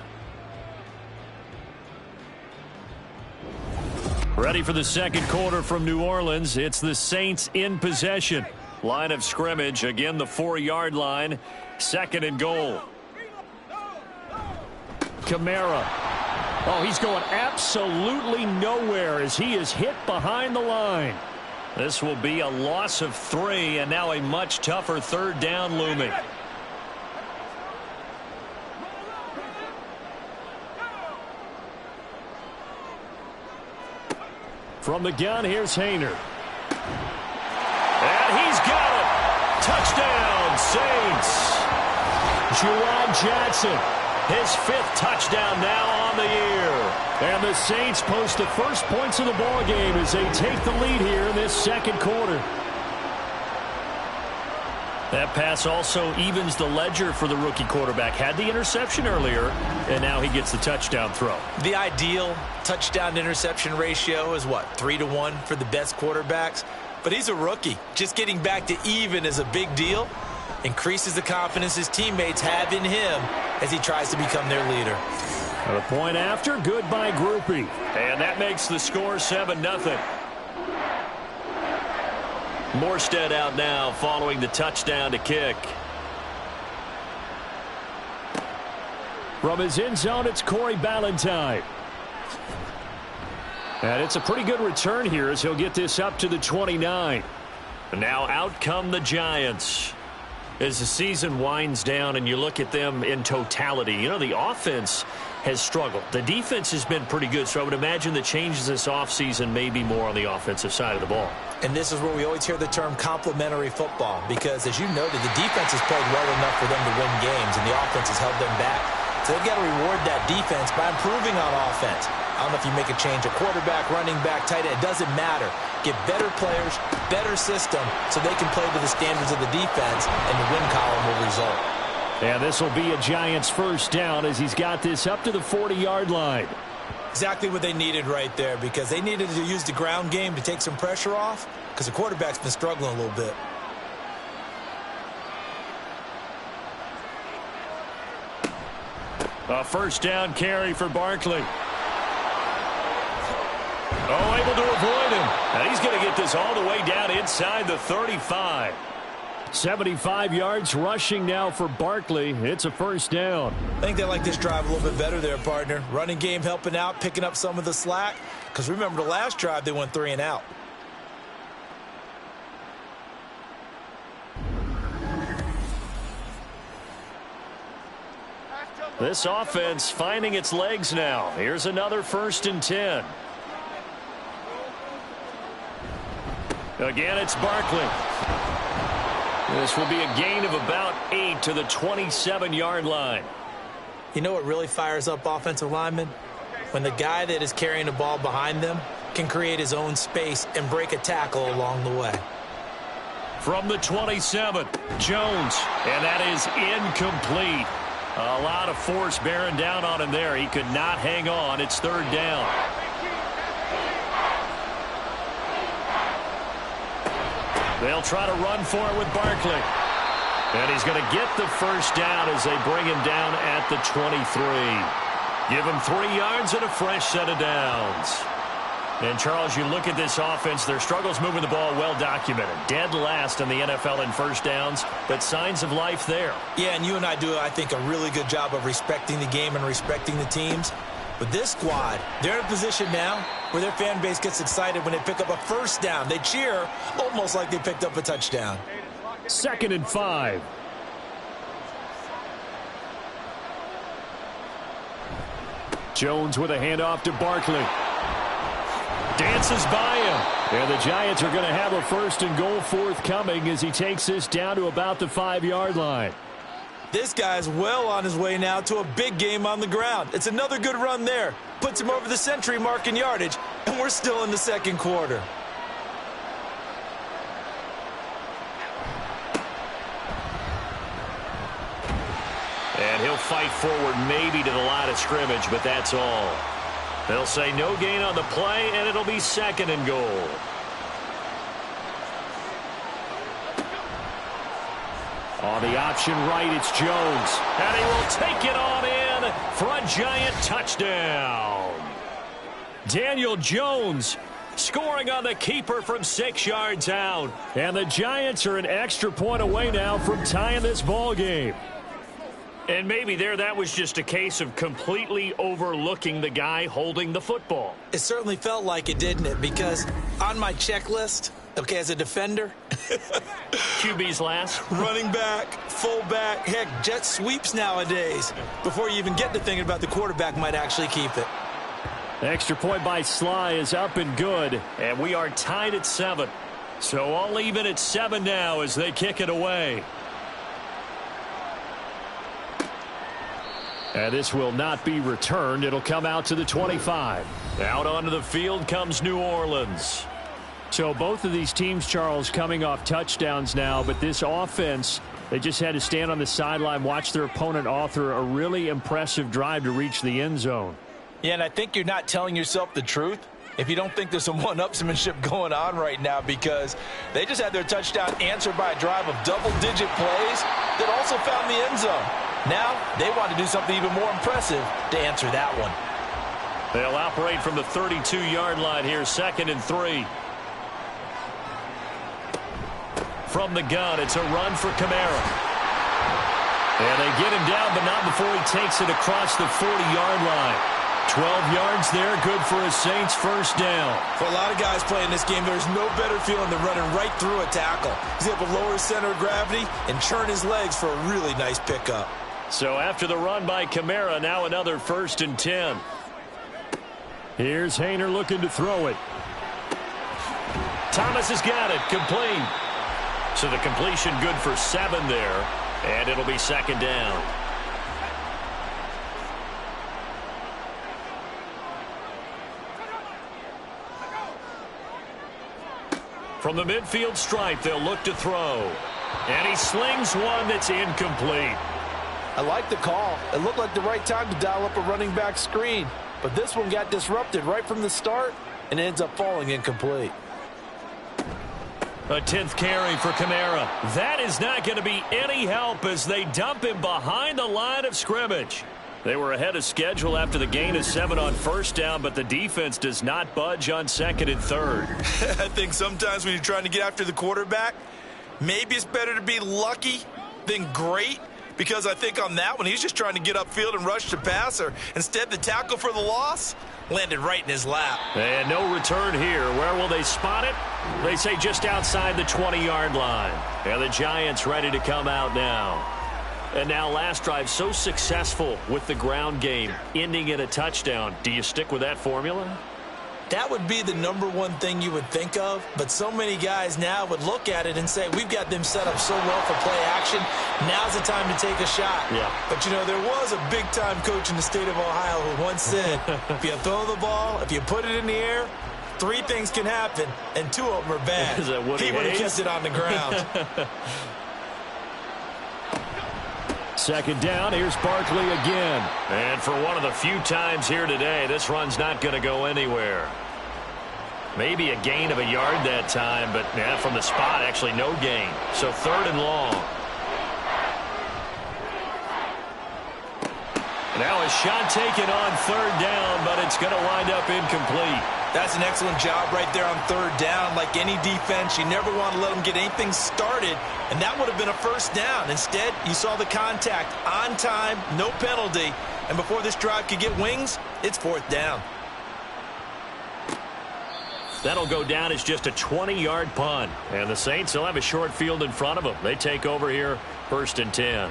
Ready for the second quarter from New Orleans. It's the Saints in possession. Line of scrimmage, again the 4-yard line. Second and goal. Kamara. Oh, he's going absolutely nowhere as he is hit behind the line. This will be a loss of 3, and now a much tougher third down looming. From the gun, here's Hayner. And he's got it. Touchdown, Saints. Juwan Johnson, his 5th touchdown now on the year. And the Saints post the first points of the ball game as they take the lead here in this second quarter. That pass also evens the ledger for the rookie quarterback. Had the interception earlier, and now he gets the touchdown throw. The ideal touchdown-interception ratio is, what, 3-to-1 for the best quarterbacks? But he's a rookie. Just getting back to even is a big deal. Increases the confidence his teammates have in him as he tries to become their leader. A point after, good by Groupie. And that makes the score 7-0. Morstead out now following the touchdown to kick. From his end zone, it's Corey Ballantyne. And it's a pretty good return here as he'll get this up to the 29. Now out come the Giants. As the season winds down and you look at them in totality, you know, the offense has struggled. The defense has been pretty good, so I would imagine the changes this offseason may be more on the offensive side of the ball. And this is where we always hear the term complementary football, because as you noted, the defense has played well enough for them to win games, and the offense has held them back. So they've got to reward that defense by improving on offense. I don't know if you make a change at quarterback, running back, tight end. It doesn't matter. Get better players, better system, so they can play to the standards of the defense, and the win column will result. And this will be a Giants first down as he's got this up to the 40-yard line. Exactly what they needed right there, because they needed to use the ground game to take some pressure off, because the quarterback's been struggling a little bit. A first down carry for Barkley. Oh, able to avoid him. And he's going to get this all the way down inside the 35. 75 yards rushing now for Barkley. It's a first down. I think they like this drive a little bit better there, partner. Running game helping out, picking up some of the slack. Because remember the last drive, they went 3 and out. This offense finding its legs now. Here's another 1st and 10. Again, it's Barkley. This will be a gain of about 8 to the 27-yard line. You know what really fires up offensive linemen? When the guy that is carrying the ball behind them can create his own space and break a tackle along the way. From the 27, Jones, and that is incomplete. A lot of force bearing down on him there. He could not hang on. It's 3rd down. They'll try to run for it with Barkley. And he's going to get the first down as they bring him down at the 23. Give him 3 yards and a fresh set of downs. And, Charles, you look at this offense, their struggles moving the ball well documented. Dead last in the NFL in first downs, but signs of life there. Yeah, and you and I do, I think, a really good job of respecting the game and respecting the teams. But this squad, they're in a position now where their fan base gets excited when they pick up a first down. They cheer almost like they picked up a touchdown. 2nd and 5. Jones with a handoff to Barkley. Dances by him. And the Giants are going to have a 1st and goal forthcoming as he takes this down to about the 5-yard line. This guy's well on his way now to a big game on the ground. It's another good run there. Puts him over the century mark in yardage, and we're still in the second quarter. And he'll fight forward maybe to the line of scrimmage, but that's all. They'll say no gain on the play, and it'll be 2nd and goal. On the option right, it's Jones. And he will take it on in for a Giant touchdown. Daniel Jones scoring on the keeper from 6 yards out. And the Giants are an extra point away now from tying this ball game. And maybe that was just a case of completely overlooking the guy holding the football. It certainly felt like it, didn't it? Because on my checklist, okay, as a defender, QB's last. running back, fullback, heck, jet sweeps nowadays. Before you even get to thinking about the quarterback might actually keep it. Extra point by Sly is up and good. And we are tied at 7. So all even at 7 now as they kick it away. And this will not be returned. It'll come out to the 25. Out onto the field comes New Orleans. So both of these teams, Charles, coming off touchdowns now, but this offense, they just had to stand on the sideline, watch their opponent author a really impressive drive to reach the end zone. Yeah, and I think you're not telling yourself the truth if you don't think there's some one-upsmanship going on right now, because they just had their touchdown answered by a drive of double-digit plays that also found the end zone. Now they want to do something even more impressive to answer that one. They'll operate from the 32-yard line here, 2nd and 3. From the gun, it's a run for Kamara. And they get him down, but not before he takes it across the 40-yard line. 12 yards there, good for a Saints first down. For a lot of guys playing this game, there's no better feeling than running right through a tackle. He's able to lower his center of gravity and churn his legs for a really nice pickup. So after the run by Kamara, now another 1st and 10. Here's Hayner looking to throw it. Thomas has got it, complete. So the completion good for 7 there, and it'll be 2nd down. From the midfield stripe, they'll look to throw. And he slings one that's incomplete. I like the call. It looked like the right time to dial up a running back screen. But this one got disrupted right from the start and ends up falling incomplete. A 10th carry for Kamara. That is not going to be any help as they dump him behind the line of scrimmage. They were ahead of schedule after the gain of 7 on 1st down, but the defense does not budge on 2nd and 3rd. I think sometimes when you're trying to get after the quarterback, maybe it's better to be lucky than great. Because I think on that one, he's just trying to get upfield and rush the passer. Instead, the tackle for the loss landed right in his lap. And no return here. Where will they spot it? They say just outside the 20-yard line. And the Giants ready to come out now. And now last drive so successful with the ground game, ending in a touchdown. Do you stick with that formula? That would be the #1 thing you would think of, but so many guys now would look at it and say, we've got them set up so well for play action, now's the time to take a shot. Yeah. But, you know, there was a big-time coach in the state of Ohio who once said, if you throw the ball, if you put it in the air, 3 things can happen, and 2 of them are bad. Is that Woody he would have Hayes? kept it on the ground. 2nd down, here's Barkley again. And for one of the few times here today, this run's not going to go anywhere. Maybe a gain of a yard that time, but from the spot, actually no gain. So 3rd and long. Now a shot taken on 3rd down, but it's going to wind up incomplete. That's an excellent job right there on 3rd down. Like any defense, you never want to let them get anything started, and that would have been a 1st down. Instead, you saw the contact on time, no penalty, and before this drive could get wings, it's 4th down. That'll go down as just a 20-yard punt, and the Saints will have a short field in front of them. They take over here, 1st and 10.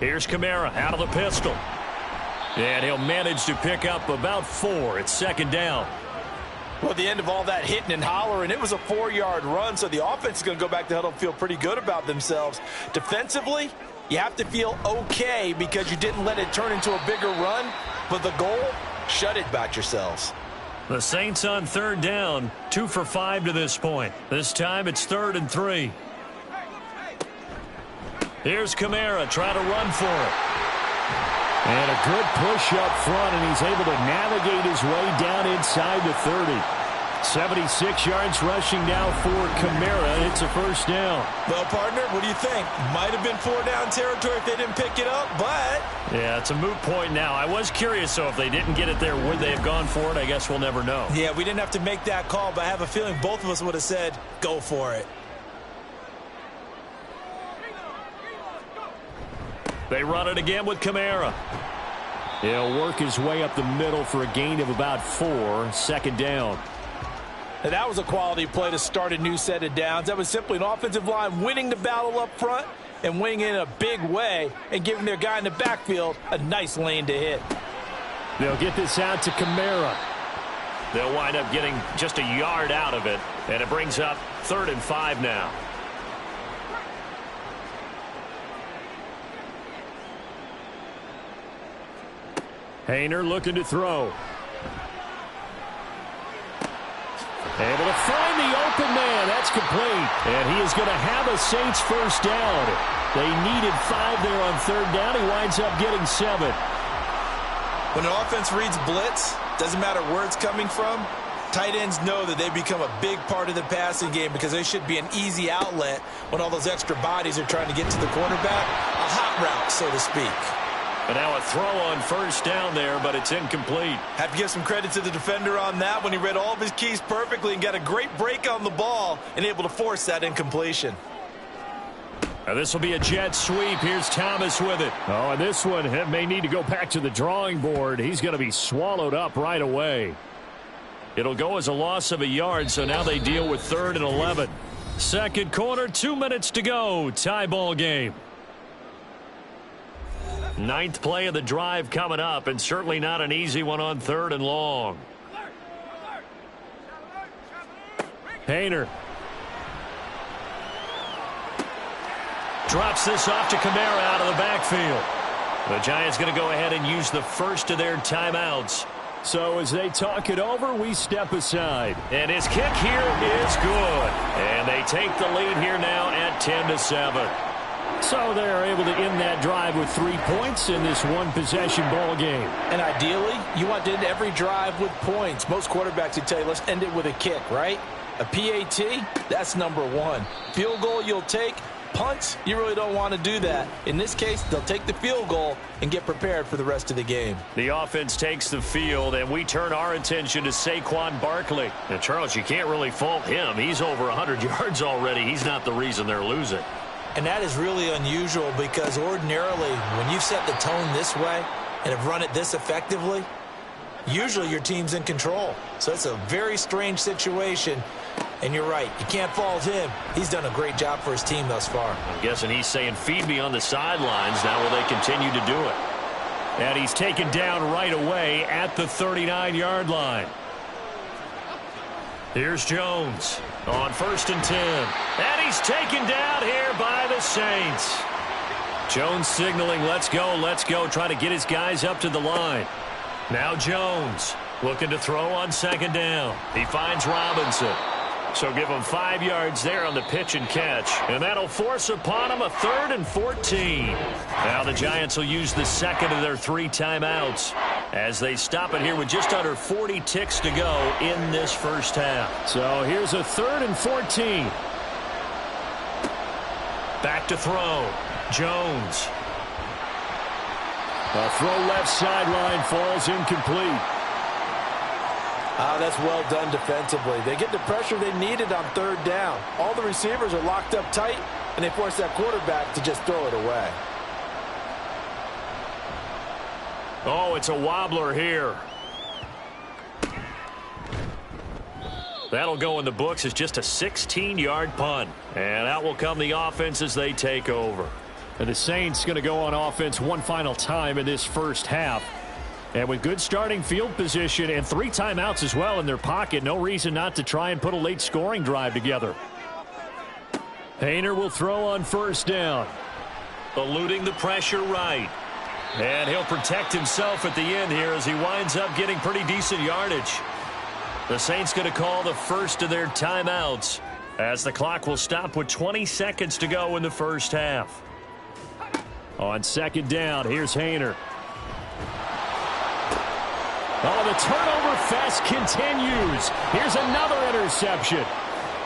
Here's Kamara out of the pistol. And he'll manage to pick up about 4. It's 2nd down. Well, at the end of all that hitting and hollering, it was a 4-yard run, so the offense is going to go back to huddle and feel pretty good about themselves. Defensively, you have to feel okay because you didn't let it turn into a bigger run, but the goal, shut it about yourselves. The Saints on 3rd down, 2 for 5 to this point. This time it's 3rd and 3. Here's Kamara trying to run for it. And a good push up front, and he's able to navigate his way down inside the 30. 76 yards rushing now for Kamara. It's a first down. Well, partner, what do you think? Might have been 4-down territory if they didn't pick it up, but... Yeah, it's a moot point now. I was curious, so if they didn't get it there, would they have gone for it? I guess we'll never know. Yeah, we didn't have to make that call, but I have a feeling both of us would have said, go for it. They run it again with Kamara. He'll work his way up the middle for a gain of about 4. Second down. And that was a quality play to start a new set of downs. That was simply an offensive line winning the battle up front and winning in a big way and giving their guy in the backfield a nice lane to hit. They'll get this out to Kamara. They'll wind up getting just a yard out of it, and it brings up 3rd and 5 now. Hayner looking to throw. Able to find the open man. That's complete. And he is going to have a Saints first down. They needed 5 there on 3rd down. He winds up getting 7. When an offense reads blitz, doesn't matter where it's coming from, tight ends know that they become a big part of the passing game because they should be an easy outlet when all those extra bodies are trying to get to the quarterback. A hot route, so to speak. And now a throw on first down there, but it's incomplete. Have to give some credit to the defender on that when he read all of his keys perfectly and got a great break on the ball and able to force that incompletion. Now this will be a jet sweep. Here's Thomas with it. Oh, and this one may need to go back to the drawing board. He's going to be swallowed up right away. It'll go as a loss of a yard, so now they deal with 3rd and 11. Second quarter, 2 minutes to go. Tie ball game. 9th play of the drive coming up, and certainly not an easy one on 3rd and long. Hayner. Drops this off to Kamara out of the backfield. The Giants going to go ahead and use the first of their timeouts. So as they talk it over, we step aside. And his kick here is good. And they take the lead here now at 10-7. So they're able to end that drive with 3 points in this one-possession ball game. And ideally, you want to end every drive with points. Most quarterbacks would tell you, let's end it with a kick, right? A PAT, that's number 1. Field goal you'll take. Punts, you really don't want to do that. In this case, they'll take the field goal and get prepared for the rest of the game. The offense takes the field, and we turn our attention to Saquon Barkley. And, Charles, you can't really fault him. He's over 100 yards already. He's not the reason they're losing. And that is really unusual because ordinarily when you've set the tone this way and have run it this effectively, usually your team's in control. So it's a very strange situation. And you're right, you can't fault him. He's done a great job for his team thus far. I'm guessing he's saying, feed me on the sidelines. Now will they continue to do it? And he's taken down right away at the 39-yard line. Here's Jones on 1st and 10. And he's taken down here by the Saints. Jones signaling, let's go, trying to get his guys up to the line. Now Jones looking to throw on 2nd down. He finds Robinson. So give him 5 yards there on the pitch and catch. And that'll force upon him a 3rd and 14. Now the Giants will use the second of their 3 timeouts as they stop it here with just under 40 ticks to go in this first half. So here's a 3rd and 14. Back to throw. Jones. A throw left sideline falls incomplete. That's well done defensively. They get the pressure they needed on 3rd down. All the receivers are locked up tight, and they force that quarterback to just throw it away. Oh, it's a wobbler here. That'll go in the books as just a 16-yard punt. And out will come the offense as they take over. And the Saints going to go on offense one final time in this first half. And with good starting field position and 3 timeouts as well in their pocket, no reason not to try and put a late scoring drive together. Hayner will throw on 1st down. Eluding the pressure right. And he'll protect himself at the end here as he winds up getting pretty decent yardage. The Saints going to call the first of their timeouts as the clock will stop with 20 seconds to go in the first half. On 2nd down, here's Hayner. Oh, the turnover fest continues. Here's another interception.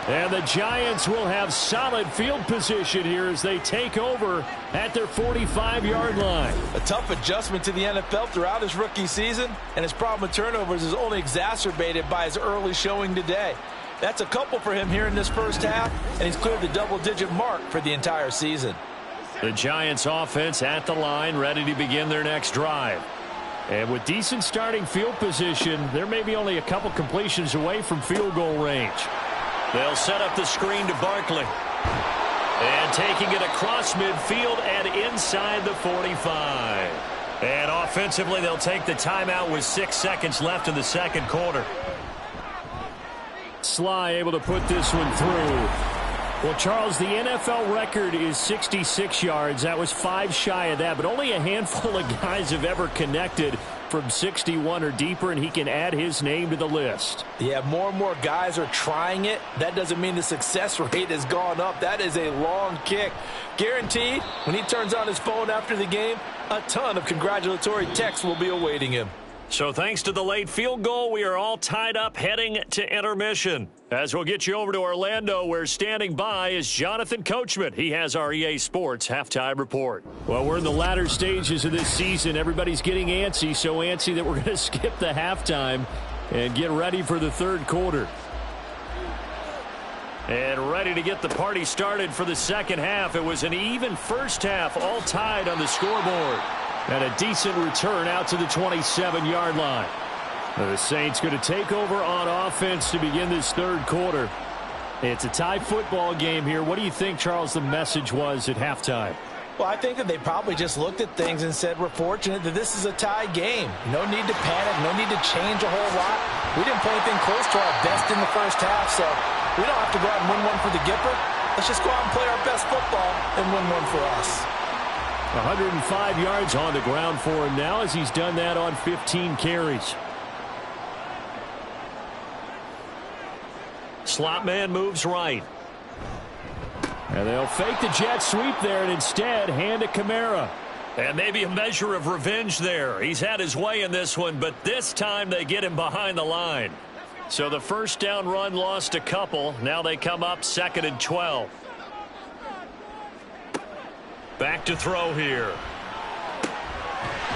And the Giants will have solid field position here as they take over at their 45-yard line. A tough adjustment to the NFL throughout his rookie season, and his problem with turnovers is only exacerbated by his early showing today. That's a couple for him here in this first half, and he's cleared the double-digit mark for the entire season. The Giants offense at the line, ready to begin their next drive. And with decent starting field position, they're maybe only a couple completions away from field goal range. They'll set up the screen to Barkley. And taking it across midfield and inside the 45. And offensively, they'll take the timeout with 6 seconds left in the second quarter. Sly able to put this one through. Well, Charles, the NFL record is 66 yards. That was 5 shy of that, but only a handful of guys have ever connected from 61 or deeper, and he can add his name to the list. Yeah, more and more guys are trying it. That doesn't mean the success rate has gone up. That is a long kick. Guaranteed, when he turns on his phone after the game, a ton of congratulatory texts will be awaiting him. So thanks to the late field goal, we are all tied up heading to intermission. As we'll get you over to Orlando, where standing by is Jonathan Coachman. He has our EA Sports halftime report. Well, we're in the latter stages of this season. Everybody's getting antsy, so antsy that we're going to skip the halftime and get ready for the third quarter. And ready to get the party started for the second half. It was an even first half, all tied on the scoreboard. And a decent return out to the 27-yard line. The Saints going to take over on offense to begin this third quarter. It's a tie football game here. What do you think, Charles, the message was at halftime? Well, I think that they probably just looked at things and said, we're fortunate that this is a tie game. No need to panic. No need to change a whole lot. We didn't play anything close to our best in the first half, so we don't have to go out and win one for the Gipper. Let's just go out and play our best football and win one for us. 105 yards on the ground for him now as he's done that on 15 carries. Slot man moves right. And they'll fake the jet sweep there and instead hand to Kamara. And maybe a measure of revenge there. He's had his way in this one, but this time they get him behind the line. So the first down run lost a couple. Now they come up 2nd and 12. Back to throw here.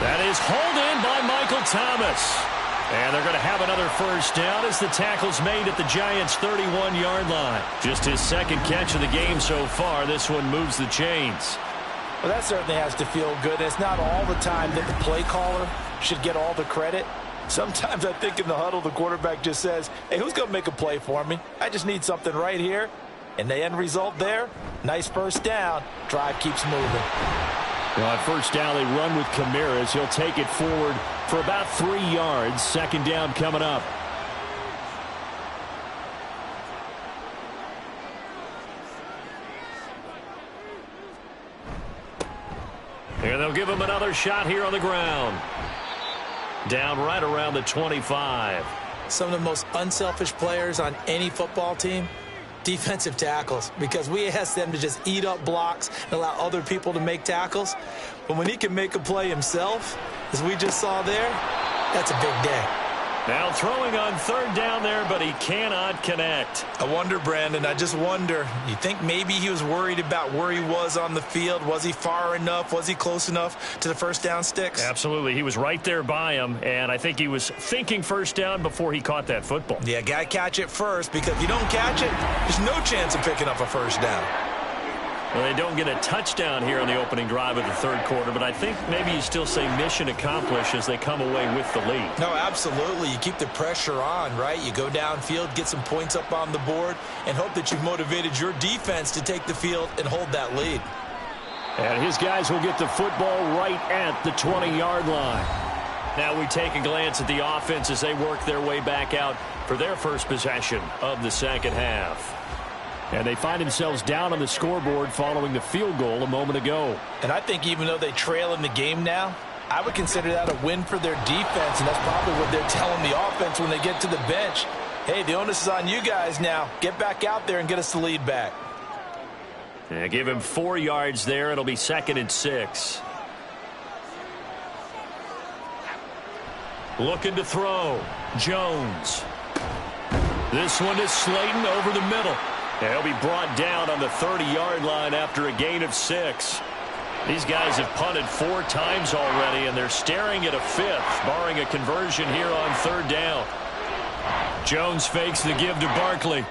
That is hauled in by Michael Thomas. And they're going to have another first down as the tackle's made at the Giants' 31-yard line. Just his second catch of the game so far. This one moves the chains. Well, that certainly has to feel good. It's not all the time that the play caller should get all the credit. Sometimes I think in the huddle, the quarterback just says, hey, who's going to make a play for me? I just need something right here. And the end result there, nice first down. Drive keeps moving. Well, at first down, they run with Kamara as he'll take it forward for about 3 yards. Second down coming up. And they'll give him another shot here on the ground. Down right around the 25. Some of the most unselfish players on any football team, defensive tackles, because we ask them to just eat up blocks and allow other people to make tackles. But when he can make a play himself, as we just saw there, that's a big day. Now throwing on third down there, but he cannot connect. I wonder, Brandon, I just wonder, you think maybe he was worried about where he was on the field? Was he far enough? Was he close enough to the first down sticks? Absolutely. He was right there by him, and I think he was thinking first down before he caught that football. Yeah, got to catch it first, because if you don't catch it, there's no chance of picking up a first down. Well, they don't get a touchdown here on the opening drive of the third quarter, but I think maybe you still say mission accomplished as they come away with the lead. No, absolutely. You keep the pressure on, right? You go downfield, get some points up on the board, and hope that you've motivated your defense to take the field and hold that lead. And his guys will get the football right at the 20-yard line. Now we take a glance at the offense as they work their way back out for their first possession of the second half. And they find themselves down on the scoreboard following the field goal a moment ago. And I think even though they trail in the game now, I would consider that a win for their defense, and that's probably what they're telling the offense when they get to the bench. Hey, the onus is on you guys now. Get back out there and get us the lead back. Yeah, give him 4 yards there. It'll be 2nd and 6. Looking to throw. Jones. This one is Slayton over the middle. And he'll be brought down on the 30-yard line after a gain of 6. These guys have punted 4 times already, and they're staring at a 5th, barring a conversion here on 3rd down. Jones fakes the give to Barkley.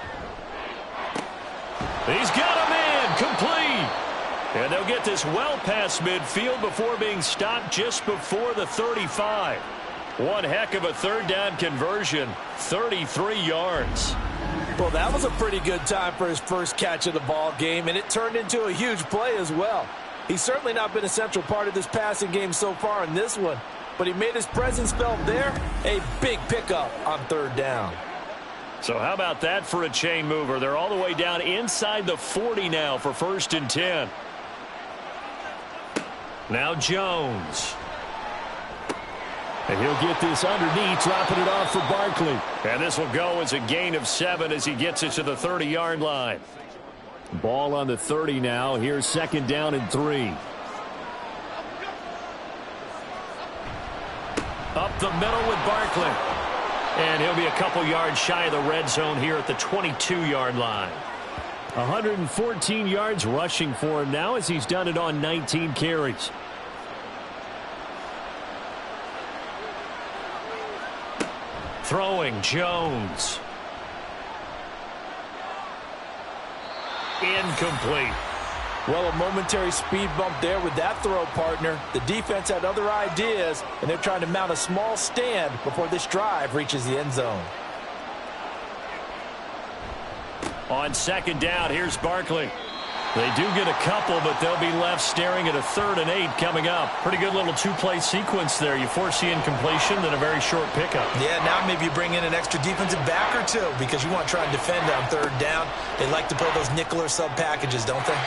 He's got a man, complete. And they'll get this well past midfield before being stopped just before the 35. One heck of a 3rd down conversion, 33 yards. Well, that was a pretty good time for his first catch of the ball game, and it turned into a huge play as well. He's certainly not been a central part of this passing game so far in this one, but he made his presence felt there. A big pickup on 3rd down. So how about that for a chain mover? They're all the way down inside the 40 now for 1st and 10. Now Jones. And he'll get this underneath, dropping it off for Barkley. And this will go as a gain of 7 as he gets it to the 30-yard line. Ball on the 30 now. Here's 2nd down and 3. Up the middle with Barkley. And he'll be a couple yards shy of the red zone here at the 22-yard line. 114 yards rushing for him now as he's done it on 19 carries. Throwing Jones. Incomplete. Well, a momentary speed bump there with that throw, partner. The defense had other ideas, and they're trying to mount a small stand before this drive reaches the end zone. On 2nd down, here's Barkley. They do get a couple, but they'll be left staring at a 3rd and 8 coming up. Pretty good little 2-play sequence there. You foresee incompletion, then a very short pickup. Yeah, now maybe you bring in an extra defensive back or 2 because you want to try and defend on 3rd down. They like to play those nickel or sub packages, don't they?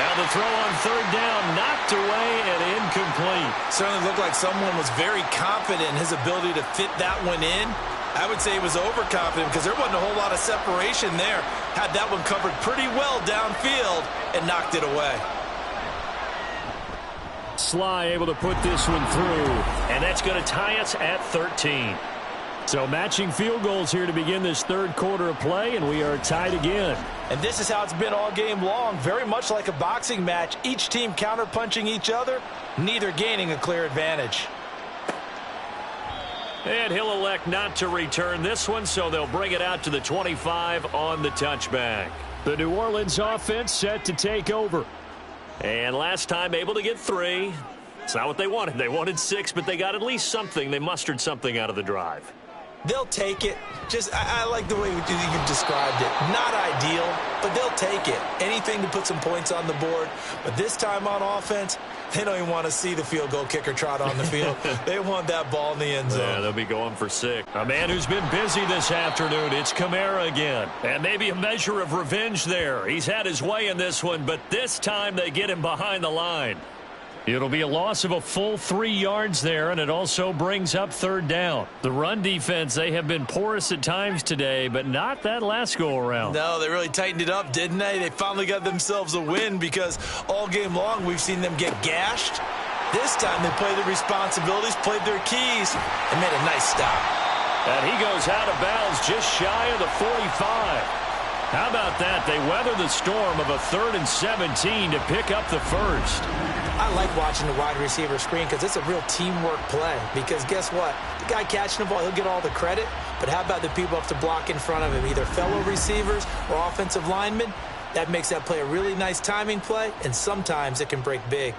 Now the throw on 3rd down, knocked away and incomplete. Certainly looked like someone was very confident in his ability to fit that one in. I would say he was overconfident because there wasn't a whole lot of separation there. Had that one covered pretty well downfield and knocked it away. Sly able to put this one through, and that's going to tie us at 13. So matching field goals here to begin this 3rd quarter of play, and we are tied again. And this is how it's been all game long, very much like a boxing match. Each team counterpunching each other, neither gaining a clear advantage. And he'll elect not to return this one, so they'll bring it out to the 25 on the touchback. The New Orleans offense set to take over. And last time able to get 3. It's not what they wanted. They wanted 6, but they got at least something. They mustered something out of the drive. They'll take it. I like the way you described it. Not ideal, but they'll take it. Anything to put some points on the board. But this time on offense, they don't even want to see the field goal kicker trot on the field. They want that ball in the end zone. Yeah, they'll be going for 6. A man who's been busy this afternoon, it's Kamara again. And maybe a measure of revenge there. He's had his way in this one, but this time they get him behind the line. It'll be a loss of a full 3 yards there, and it also brings up 3rd down. The run defense, they have been porous at times today, but not that last go-around. No, they really tightened it up, didn't they? They finally got themselves a win because all game long we've seen them get gashed. This time they played their responsibilities, played their keys, and made a nice stop. And he goes out of bounds just shy of the 45. How about that? They weather the storm of a 3rd and 17 to pick up the 1st. I like watching the wide receiver screen because it's a real teamwork play. Because guess what? The guy catching the ball, he'll get all the credit. But how about the people up to block in front of him, either fellow receivers or offensive linemen? That makes that play a really nice timing play, and sometimes it can break big.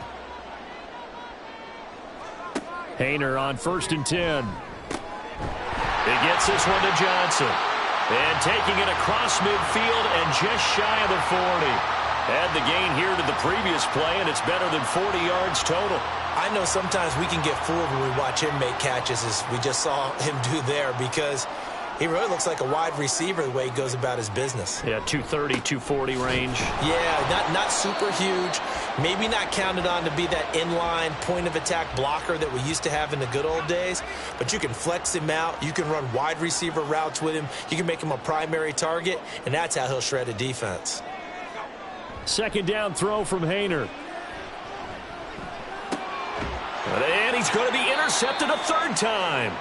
Hayner on 1st and 10. He gets this one to Johnson. And taking it across midfield and just shy of the 40. Add the gain here to the previous play, and it's better than 40 yards total. I know sometimes we can get fooled when we watch him make catches, as we just saw him do there, because he really looks like a wide receiver the way he goes about his business. Yeah, 230, 240 range. Yeah, not super huge. Maybe not counted on to be that inline point-of-attack blocker that we used to have in the good old days. But you can flex him out. You can run wide receiver routes with him. You can make him a primary target, and that's how he'll shred a defense. 2nd down throw from Hayner. And he's going to be intercepted a 3rd time.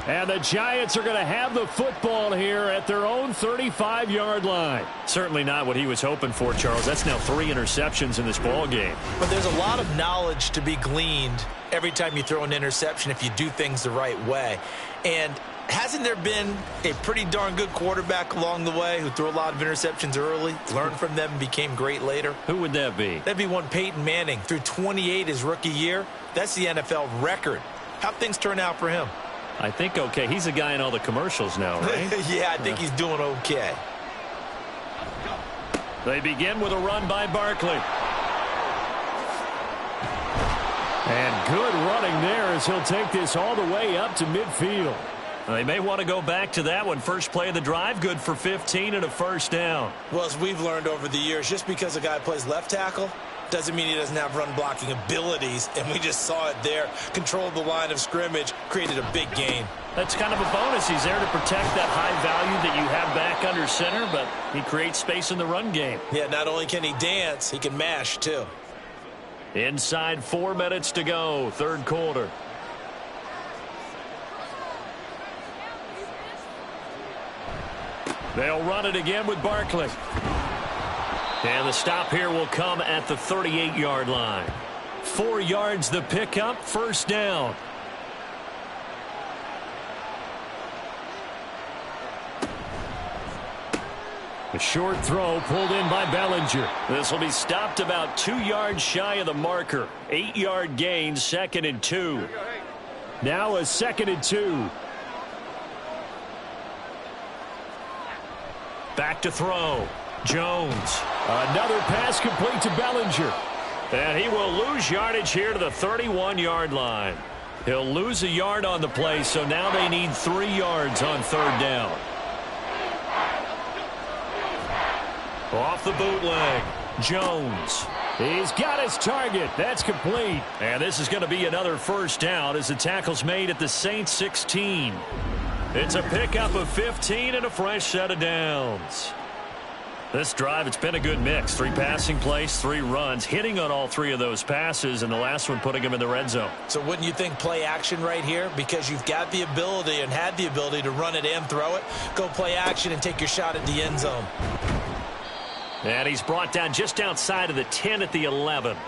And the Giants are going to have the football here at their own 35-yard line. Certainly not what he was hoping for, Charles. That's now 3 interceptions in this ball game. But there's a lot of knowledge to be gleaned every time you throw an interception if you do things the right way. And hasn't there been a pretty darn good quarterback along the way who threw a lot of interceptions early, learned from them, and became great later? Who would that be? That'd be one Peyton Manning. Threw 28 his rookie year. That's the NFL record. How'd things turn out for him? I think okay. He's a guy in all the commercials now, right? Yeah, I think he's doing okay. They begin with a run by Barkley. And good running there as he'll take this all the way up to midfield. They may want to go back to that one. First play of the drive, good for 15 and a first down. Well, as we've learned over the years, just because a guy plays left tackle doesn't mean he doesn't have run-blocking abilities, and we just saw it there. Controlled the line of scrimmage, created a big gain. That's kind of a bonus. He's there to protect that high value that you have back under center, but he creates space in the run game. Yeah, not only can he dance, he can mash, too. Inside 4 minutes to go, third quarter. They'll run it again with Barkley. And the stop here will come at the 38-yard line. 4 yards the pickup, first down. A short throw pulled in by Bellinger. This will be stopped about 2 yards shy of the marker. 8-yard gain, 2nd and 2. Now a 2nd and 2. Back to throw. Jones. Another pass complete to Bellinger. And he will lose yardage here to the 31-yard line. He'll lose a yard on the play, so now they need 3 yards on third down. Off the bootleg. Jones. He's got his target. That's complete. And this is going to be another first down as the tackle's made at the Saints 16. It's a pickup of 15 and a fresh set of downs. This drive, it's been a good mix. 3 passing plays, 3 runs, hitting on all 3 of those passes, and the last one putting them in the red zone. So wouldn't you think play action right here? Because you've got the ability and had the ability to run it and throw it. Go play action and take your shot at the end zone. And he's brought down just outside of the 10 at the 11.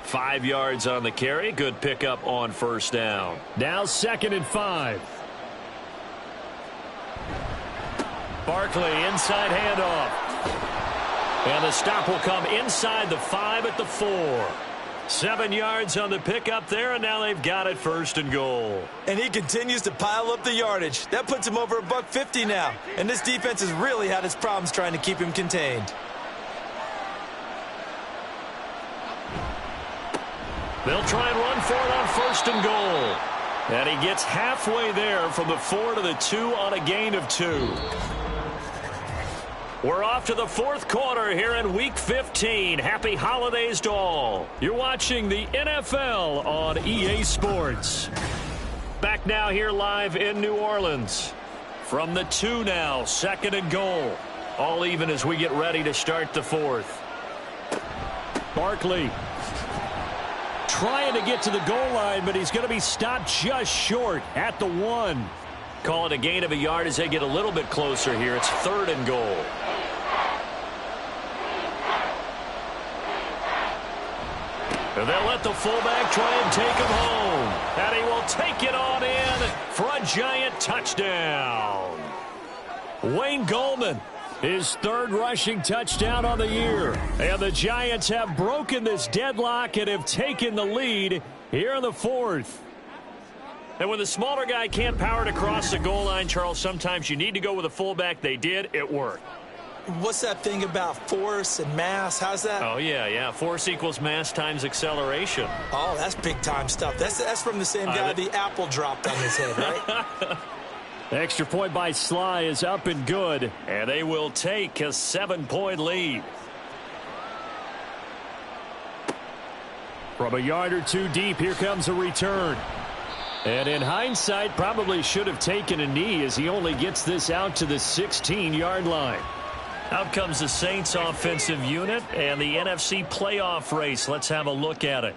5 yards on the carry. Good pickup on first down. Now 2nd and 5. Barkley, inside handoff. And the stop will come inside the 5 at the 4. 7 yards on the pickup there, and now they've got it 1st and goal. And he continues to pile up the yardage. That puts him over $150 now. And this defense has really had its problems trying to keep him contained. They'll try and run for it on 1st and goal. And he gets halfway there from the 4 to the 2 on a gain of 2. We're off to the 4th quarter here in Week 15. Happy holidays to all. You're watching the NFL on EA Sports. Back now here live in New Orleans. From the 2 now, 2nd and goal. All even as we get ready to start the 4th. Barkley trying to get to the goal line, but he's going to be stopped just short at the 1. Call it a gain of a yard as they get a little bit closer here. It's 3rd and goal. And they'll let the fullback try and take him home. And he will take it on in for a giant touchdown. Wayne Gallman, his 3rd rushing touchdown on the year. And the Giants have broken this deadlock and have taken the lead here in the 4th. And when the smaller guy can't power it across the goal line, Charles, sometimes you need to go with a fullback. They did. It worked. What's that thing about force and mass? How's that? Oh, yeah. Force equals mass times acceleration. Oh, that's big-time stuff. That's from the same guy the apple dropped on his head, right? Extra point by Sly is up and good. And they will take a 7-point lead. From a yard or 2 deep, here comes a return. And in hindsight, probably should have taken a knee as he only gets this out to the 16-yard line. Out comes the Saints offensive unit and the NFC playoff race. Let's have a look at it.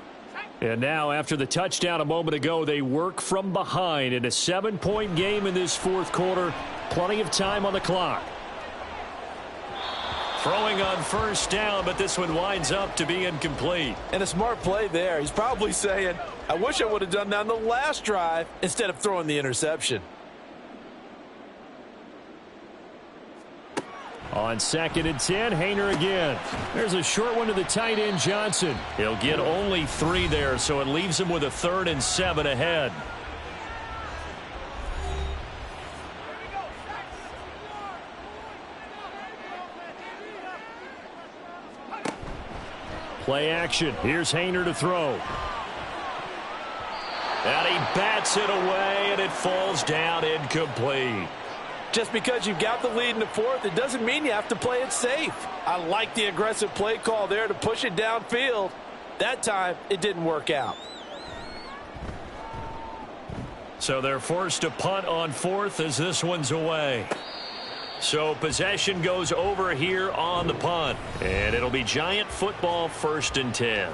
And now, after the touchdown a moment ago, they work from behind in a 7-point game in this fourth quarter. Plenty of time on the clock. Throwing on first down, but this one winds up to be incomplete. And a smart play there. He's probably saying, I wish I would have done that on the last drive instead of throwing the interception. On 2nd and 10, Haener again. There's a short one to the tight end, Johnson. He'll get only 3 there, so it leaves him with a 3rd and 7 ahead. Play action. Here's Haener to throw. And he bats it away, and it falls down incomplete. Just because you've got the lead in the fourth, it doesn't mean you have to play it safe. I like the aggressive play call there to push it downfield. That time, it didn't work out. So they're forced to punt on 4th as this one's away. So possession goes over here on the punt. And it'll be Giant football 1st and 10.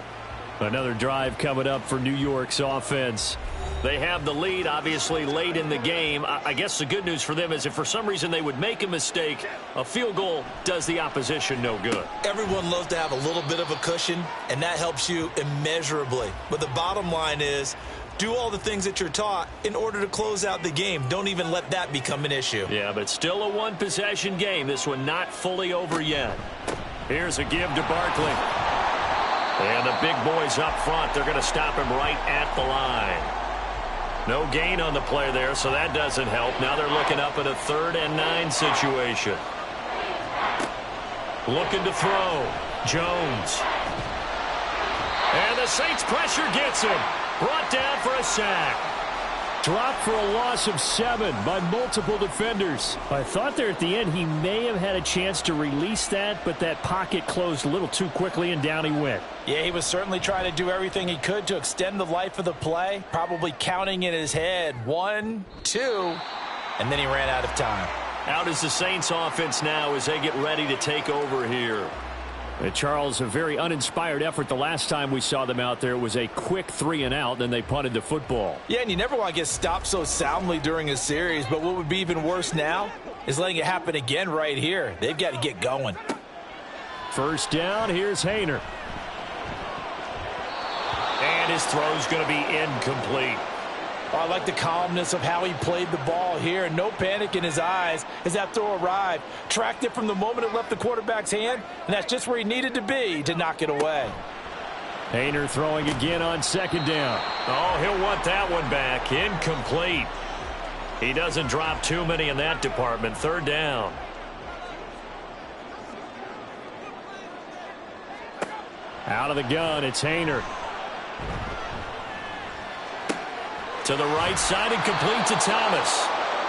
Another drive coming up for New York's offense. They have the lead, obviously, late in the game. I guess the good news for them is if for some reason they would make a mistake, a field goal does the opposition no good. Everyone loves to have a little bit of a cushion, and that helps you immeasurably. But the bottom line is, do all the things that you're taught in order to close out the game. Don't even let that become an issue. Yeah, but still a one-possession game. This one not fully over yet. Here's a give to Barkley. And the big boys up front, they're going to stop him right at the line. No gain on the play there, so that doesn't help. Now they're looking up at a 3rd and 9 situation. Looking to throw. Jones. And the Saints pressure gets him. Brought down for a sack. Dropped for a loss of 7 by multiple defenders. I thought there at the end he may have had a chance to release that, but that pocket closed a little too quickly and down he went. Yeah, he was certainly trying to do everything he could to extend the life of the play, probably counting in his head 1, 2, and then he ran out of time. Out is the Saints offense now as they get ready to take over here. Charles, a very uninspired effort the last time we saw them out there. It was a quick 3 and out, then they punted the football. Yeah, and you never want to get stopped so soundly during a series, but what would be even worse now is letting it happen again right here. They've got to get going. First down, here's Haener. And his throw's going to be incomplete. Oh, I like the calmness of how he played the ball here. No panic in his eyes as that throw arrived. Tracked it from the moment it left the quarterback's hand, and that's just where he needed to be to knock it away. Haener throwing again on 2nd down. Oh, he'll want that one back. Incomplete. He doesn't drop too many in that department. 3rd down. Out of the gun, it's Haener. To the right side and complete to Thomas.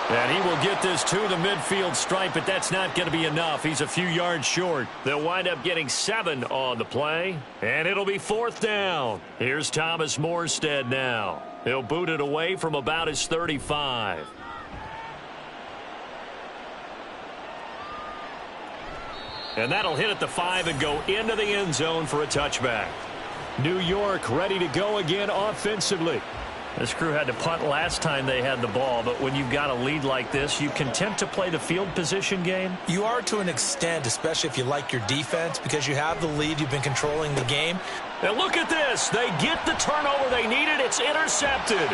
And he will get this to the midfield stripe, but that's not going to be enough. He's a few yards short. They'll wind up getting 7 on the play, and it'll be 4th down. Here's Thomas Morstead now. He'll boot it away from about his 35. And that'll hit at the 5 and go into the end zone for a touchback. New York ready to go again offensively. This crew had to punt last time they had the ball, but when you've got a lead like this, you content to play the field position game? You are to an extent, especially if you like your defense, because you have the lead, you've been controlling the game. And look at this. They get the turnover they needed. It's intercepted.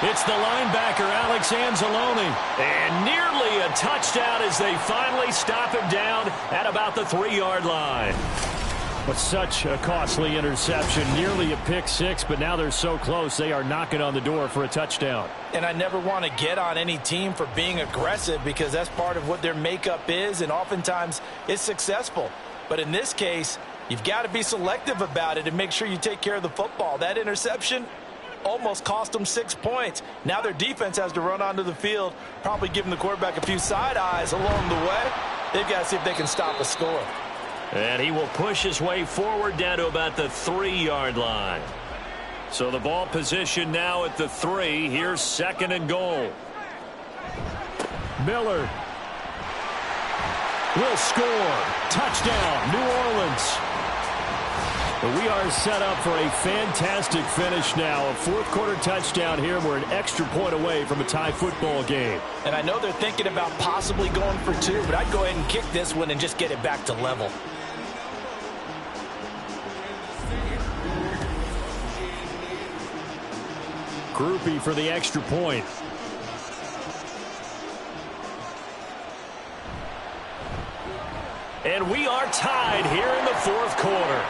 It's the linebacker, Alex Anzalone. And nearly a touchdown as they finally stop him down at about the 3-yard line. But such a costly interception, nearly a pick 6, but now they're so close they are knocking on the door for a touchdown. And I never want to get on any team for being aggressive because that's part of what their makeup is, and oftentimes it's successful. But in this case, you've got to be selective about it and make sure you take care of the football. That interception almost cost them 6 points. Now their defense has to run onto the field, probably giving the quarterback a few side eyes along the way. They've got to see if they can stop a score. And he will push his way forward down to about the 3-yard line. So the ball position now at the 3. Here's 2nd and goal. Miller will score. Touchdown, New Orleans. But we are set up for a fantastic finish now. A fourth-quarter touchdown here. We're an extra point away from a tie football game. And I know they're thinking about possibly going for two, but I'd go ahead and kick this one and just get it back to level. Groupie for the extra point. And we are tied here in the fourth quarter.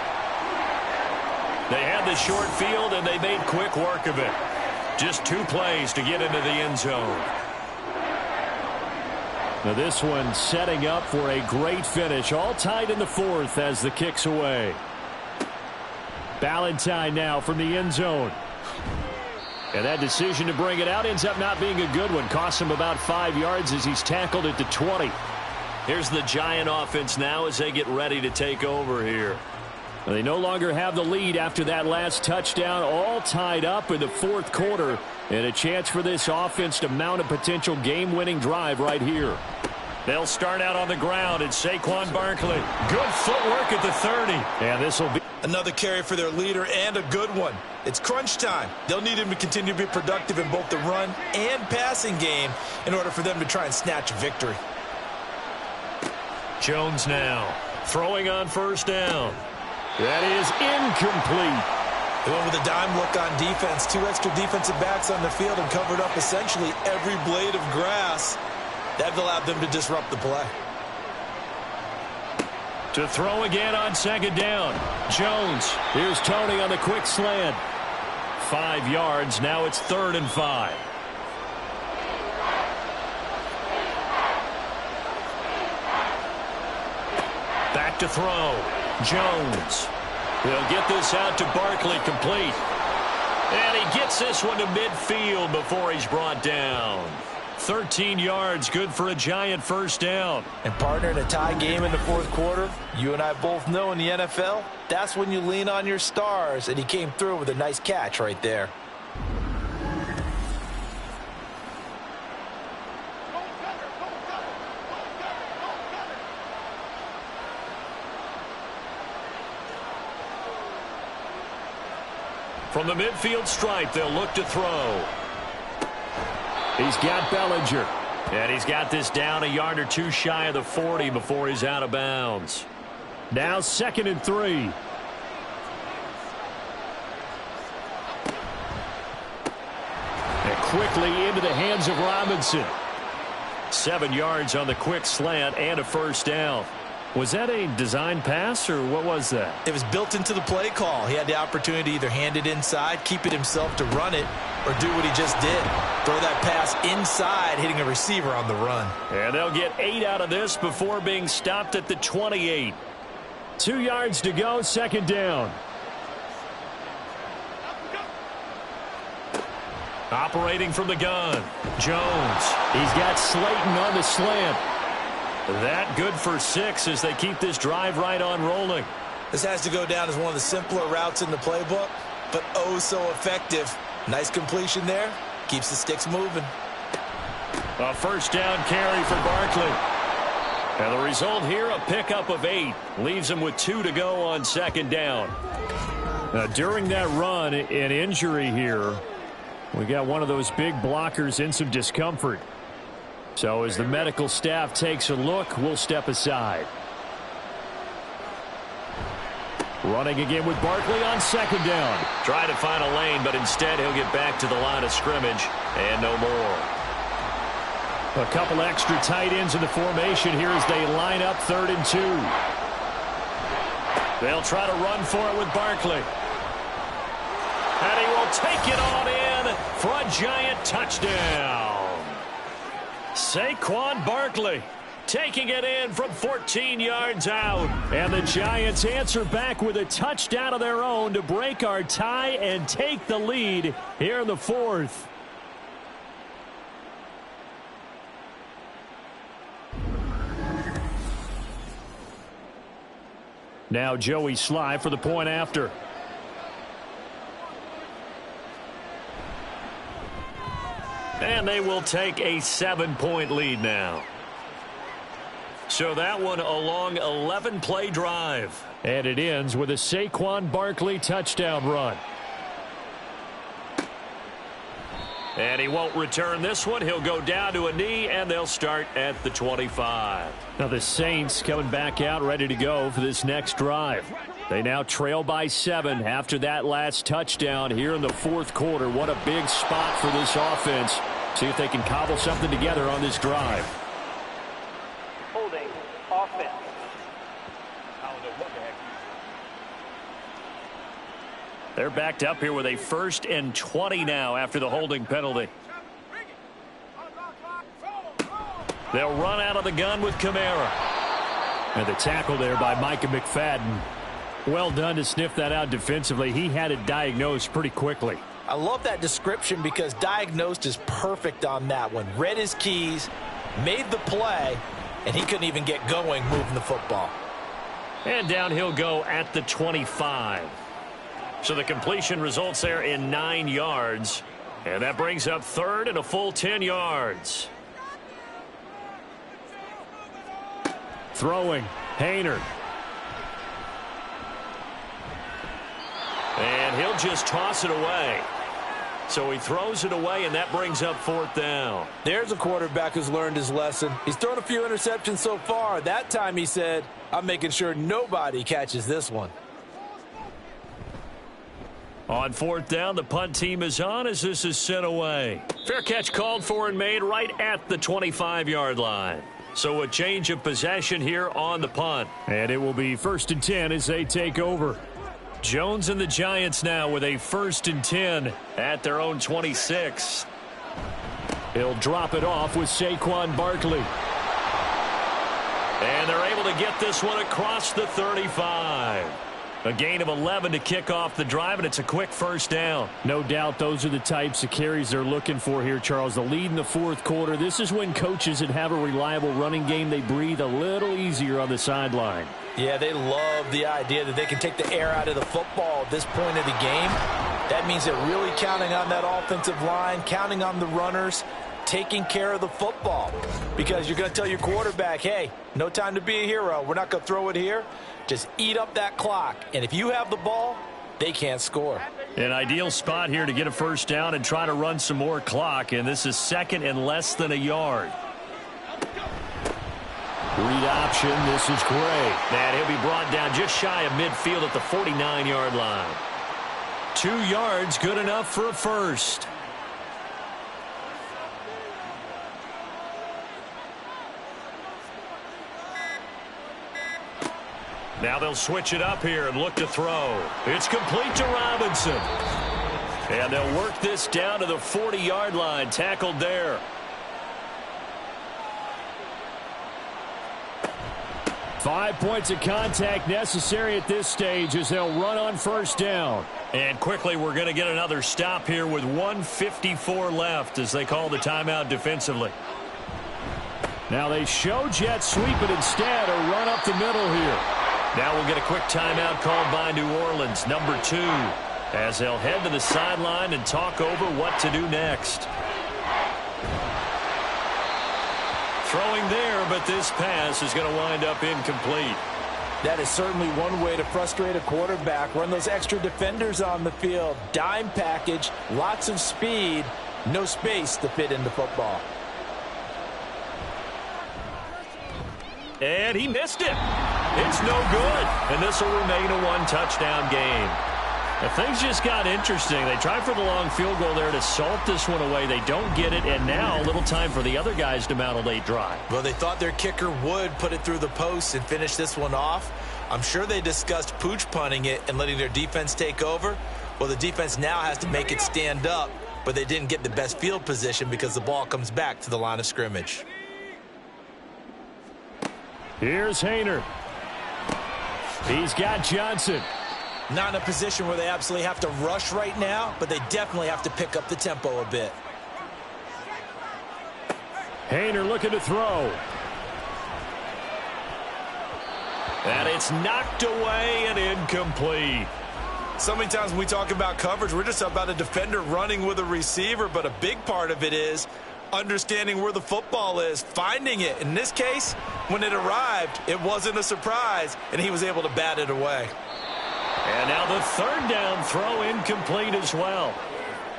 They had the short field, and they made quick work of it. Just 2 plays to get into the end zone. Now this one setting up for a great finish. All tied in the fourth as the kick's away. Ballantyne now from the end zone. And that decision to bring it out ends up not being a good one. Costs him about 5 yards as he's tackled at the 20. Here's the Giant offense now as they get ready to take over here. They no longer have the lead after that last touchdown. All tied up in the fourth quarter. And a chance for this offense to mount a potential game-winning drive right here. They'll start out on the ground. It's Saquon Barkley. Good footwork at the 30. And this will be another carry for their leader and a good one. It's crunch time. They'll need him to continue to be productive in both the run and passing game in order for them to try and snatch a victory. Jones now throwing on first down. That is incomplete. They went with a dime look on defense. 2 extra defensive backs on the field and covered up essentially every blade of grass. That allowed them to disrupt the play. To throw again on second down. Jones. Here's Tony on the quick slant. 5 yards. Now it's 3rd and 5. Back to throw. Jones. He'll get this out to Barkley, complete. And he gets this one to midfield before he's brought down. 13 yards, good for a Giant first down. And partner, in a tie game in the fourth quarter, you and I both know in the NFL, that's when you lean on your stars, and he came through with a nice catch right there. From the midfield stripe, they'll look to throw. He's got Bellinger. And he's got this down a yard or 2 shy of the 40 before he's out of bounds. Now 2nd and 3. And quickly into the hands of Robinson. 7 yards on the quick slant and a first down. Was that a design pass, or what was that? It was built into the play call. He had the opportunity to either hand it inside, keep it himself to run it, or do what he just did. Throw that pass inside, hitting a receiver on the run. And they'll get 8 out of this before being stopped at the 28. 2 yards to go, 2nd down. Operating from the gun. Jones. He's got Slayton on the slant. That good for 6 as they keep this drive right on rolling. This has to go down as one of the simpler routes in the playbook, but oh so effective. Nice completion there. Keeps the sticks moving. A first down carry for Barkley. And the result here, a pickup of 8. Leaves him with 2 to go on 2nd down. Now, during that run, an injury here. We got one of those big blockers in some discomfort. So as the medical staff takes a look, we'll step aside. Running again with Barkley on 2nd down. Trying to find a lane, but instead he'll get back to the line of scrimmage and no more. A couple extra tight ends in the formation here as they line up 3rd and 2. They'll try to run for it with Barkley. And he will take it on in for a Giant touchdown. Saquon Barkley taking it in from 14 yards out. And the Giants answer back with a touchdown of their own to break our tie and take the lead here in the 4th. Now Joey Sly for the point after. And they will take a 7-point lead now. So that one a long 11-play drive. And it ends with a Saquon Barkley touchdown run. And he won't return this one. He'll go down to a knee, and they'll start at the 25. Now the Saints coming back out ready to go for this next drive. They now trail by 7 after that last touchdown here in the fourth quarter. What a big spot for this offense. See if they can cobble something together on this drive. Holding. Offense. They're backed up here with a 1st and 20 now after the holding penalty. They'll run out of the gun with Kamara. And the tackle there by Micah McFadden. Well done to sniff that out defensively. He had it diagnosed pretty quickly. I love that description because diagnosed is perfect on that one. Read his keys, made the play, and he couldn't even get going moving the football. And down he'll go at the 25. So the completion results there in 9 yards. And that brings up 3rd and a full 10 yards. Throwing. Haener. And he'll just toss it away. So he throws it away, and that brings up 4th down. There's a quarterback who's learned his lesson. He's thrown a few interceptions so far. That time he said, I'm making sure nobody catches this one. On 4th down, the punt team is on as this is sent away. Fair catch called for and made right at the 25-yard line. So a change of possession here on the punt. And it will be 1st and 10 as they take over. Jones and the Giants now with a 1st and 10 at their own 26. He'll drop it off with Saquon Barkley. And they're able to get this one across the 35. A gain of 11 to kick off the drive, and it's a quick 1st down. No doubt those are the types of carries they're looking for here, Charles. The lead in the fourth quarter. This is when coaches that have a reliable running game, they breathe a little easier on the sideline. Yeah, they love the idea that they can take the air out of the football at this point of the game. That means they're really counting on that offensive line, counting on the runners, taking care of the football. Because you're going to tell your quarterback, hey, no time to be a hero. We're not going to throw it here. Just eat up that clock. And if you have the ball, they can't score. An ideal spot here to get a 1st down and try to run some more clock. And this is 2nd and less than a yard. Read option. This is great. And he'll be brought down just shy of midfield at the 49-yard line. 2 yards, good enough for a 1st. Now they'll switch it up here and look to throw. It's complete to Robinson. And they'll work this down to the 40-yard line. Tackled there. Five points of contact necessary at this stage as they'll run on 1st down. And quickly we're going to get another stop here with 1:54 left as they call the timeout defensively. Now they show jet sweep, but instead a run up the middle here. Now we'll get a quick timeout called by New Orleans, number 2, as they'll head to the sideline and talk over what to do next. Throwing there, but this pass is going to wind up incomplete. That is certainly one way to frustrate a quarterback. Run those extra defenders on the field. Dime package, lots of speed, no space to fit into football. And he missed it. It's no good. And this will remain a 1-touchdown game. Now, things just got interesting. They tried for the long field goal there to salt this one away. They don't get it, and now a little time for the other guys to mount a late drive. Well, they thought their kicker would put it through the post and finish this one off. I'm sure they discussed pooch punting it and letting their defense take over. Well, the defense now has to make it stand up, but they didn't get the best field position because the ball comes back to the line of scrimmage. Here's Haener. He's got Johnson. Not in a position where they absolutely have to rush right now, but they definitely have to pick up the tempo a bit. Haener looking to throw. And it's knocked away and incomplete. So many times when we talk about coverage, we're just about a defender running with a receiver, but a big part of it is understanding where the football is, finding it. In this case, when it arrived, it wasn't a surprise, and he was able to bat it away. And now the third down throw incomplete as well.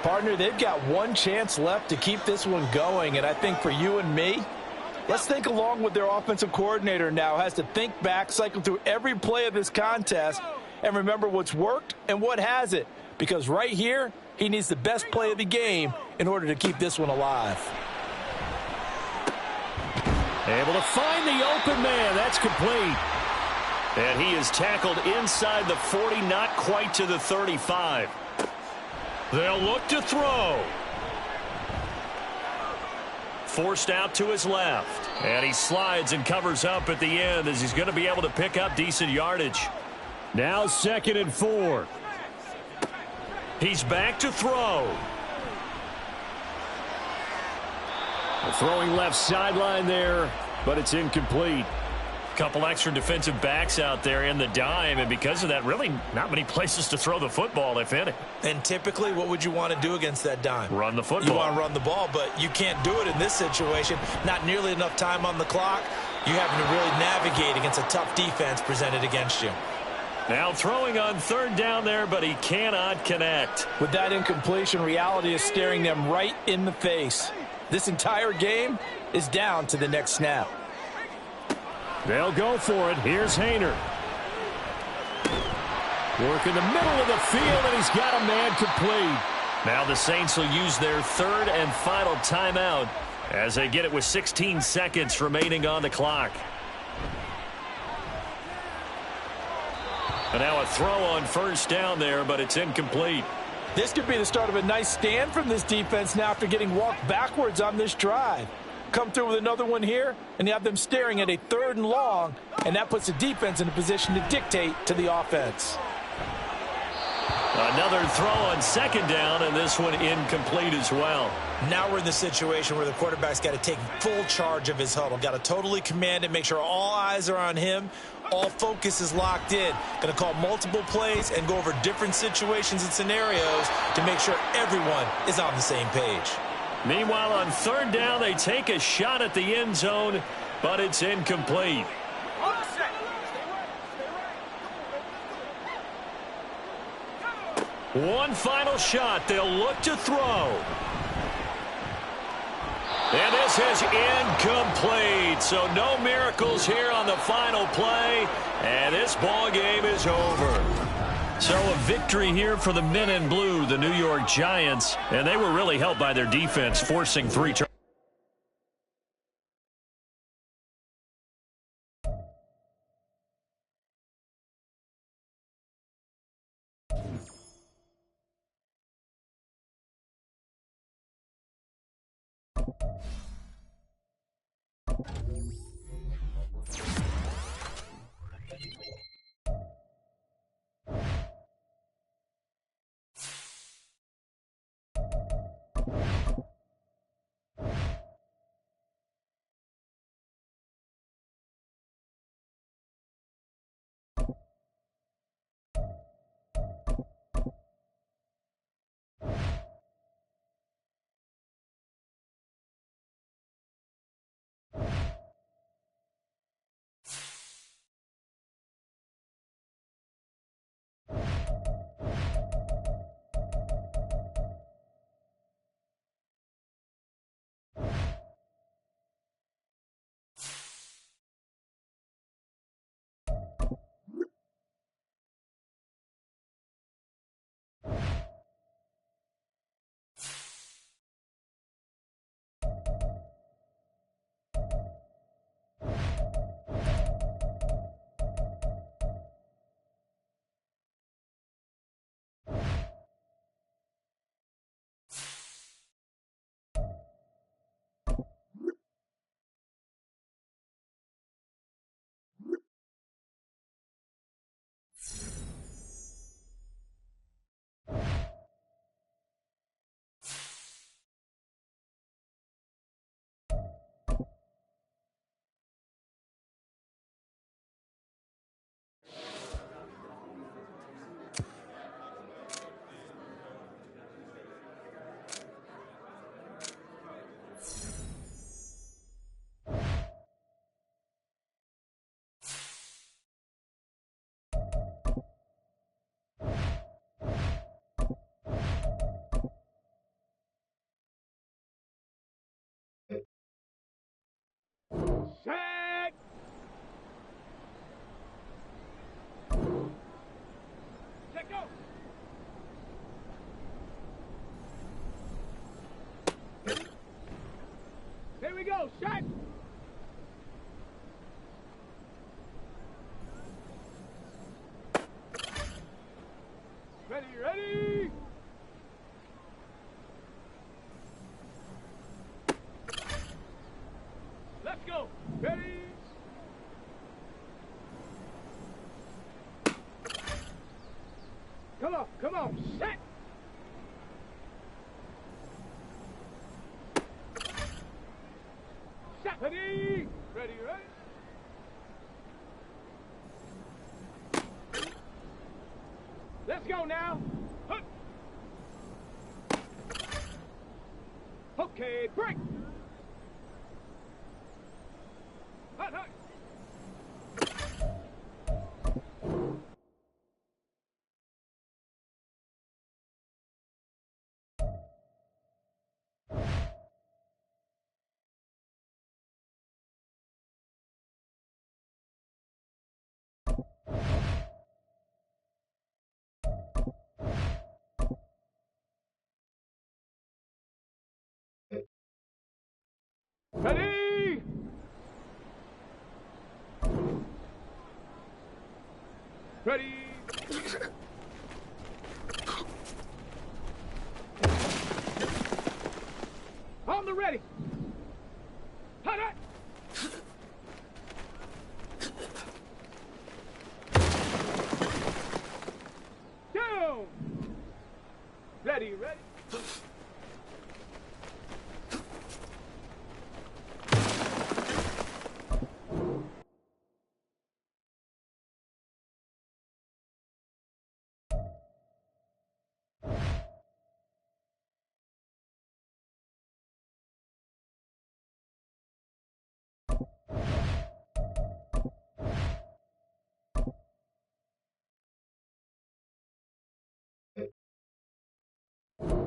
Partner, they've got one chance left to keep this one going, and I think for you and me, let's think along with their offensive coordinator now. Has to think back, cycle through every play of this contest, and remember what's worked and what hasn't. Because right here, he needs the best play of the game in order to keep this one alive. Able to find the open man. That's complete. And he is tackled inside the 40, not quite to the 35. They'll look to throw. Forced out to his left. And he slides and covers up at the end as he's going to be able to pick up decent yardage. Now 2nd and 4. He's back to throw. Throwing left sideline there, but it's incomplete. Couple extra defensive backs out there in the dime, and because of that, really not many places to throw the football, if any. And typically, what would you want to do against that dime? Run the football. You want to run the ball, but you can't do it in this situation. Not nearly enough time on the clock. You're having to really navigate against a tough defense presented against you. Now throwing on 3rd down there, but he cannot connect. With that incompletion, reality is staring them right in the face. This entire game is down to the next snap. They'll go for it. Here's Hayner. Work in the middle of the field, and he's got a man complete. Now the Saints will use their 3rd and final timeout as they get it with 16 seconds remaining on the clock. And now a throw on 1st down there, but it's incomplete. This could be the start of a nice stand from this defense now after getting walked backwards on this drive. Come through with another one here, and you have them staring at a 3rd and long, and that puts the defense in a position to dictate to the offense. Another throw on 2nd down, and this one incomplete as well. Now we're in the situation where the quarterback's got to take full charge of his huddle. Got to totally command it, make sure all eyes are on him. All focus is locked in. Going to call multiple plays and go over different situations and scenarios to make sure everyone is on the same page. Meanwhile, on 3rd down, they take a shot at the end zone, but it's incomplete. One final shot. They'll look to throw. And this is incomplete. So no miracles here on the final play. And this ball game is over. So a victory here for the men in blue, the New York Giants. And they were really helped by their defense, forcing 3 turnovers. go, shot. Ready, ready. Let's go. Ready. Come on, set. Set. Ready. Ready, ready. Let's go now. Hup. Okay, break. Hut, hut. Ready! Ready! On the ready! Hot, hot! Down! Ready, ready!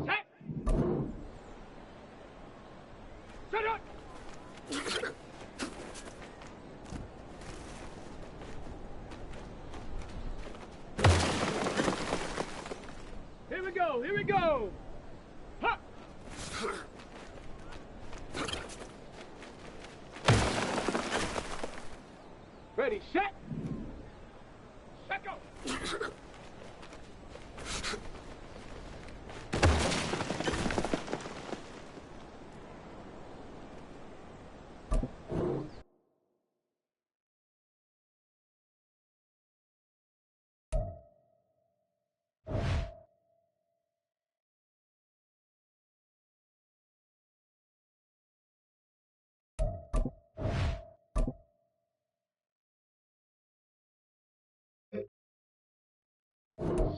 Set! Set up! Here we go, here we go! Ha! Ready, set! Set, go!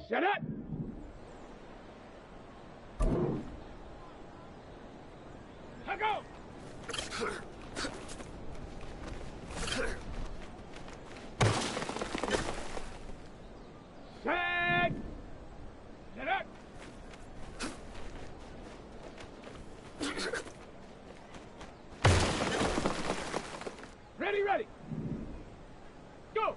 Shut up! Now go! Set! Shut up! Ready, ready! Go!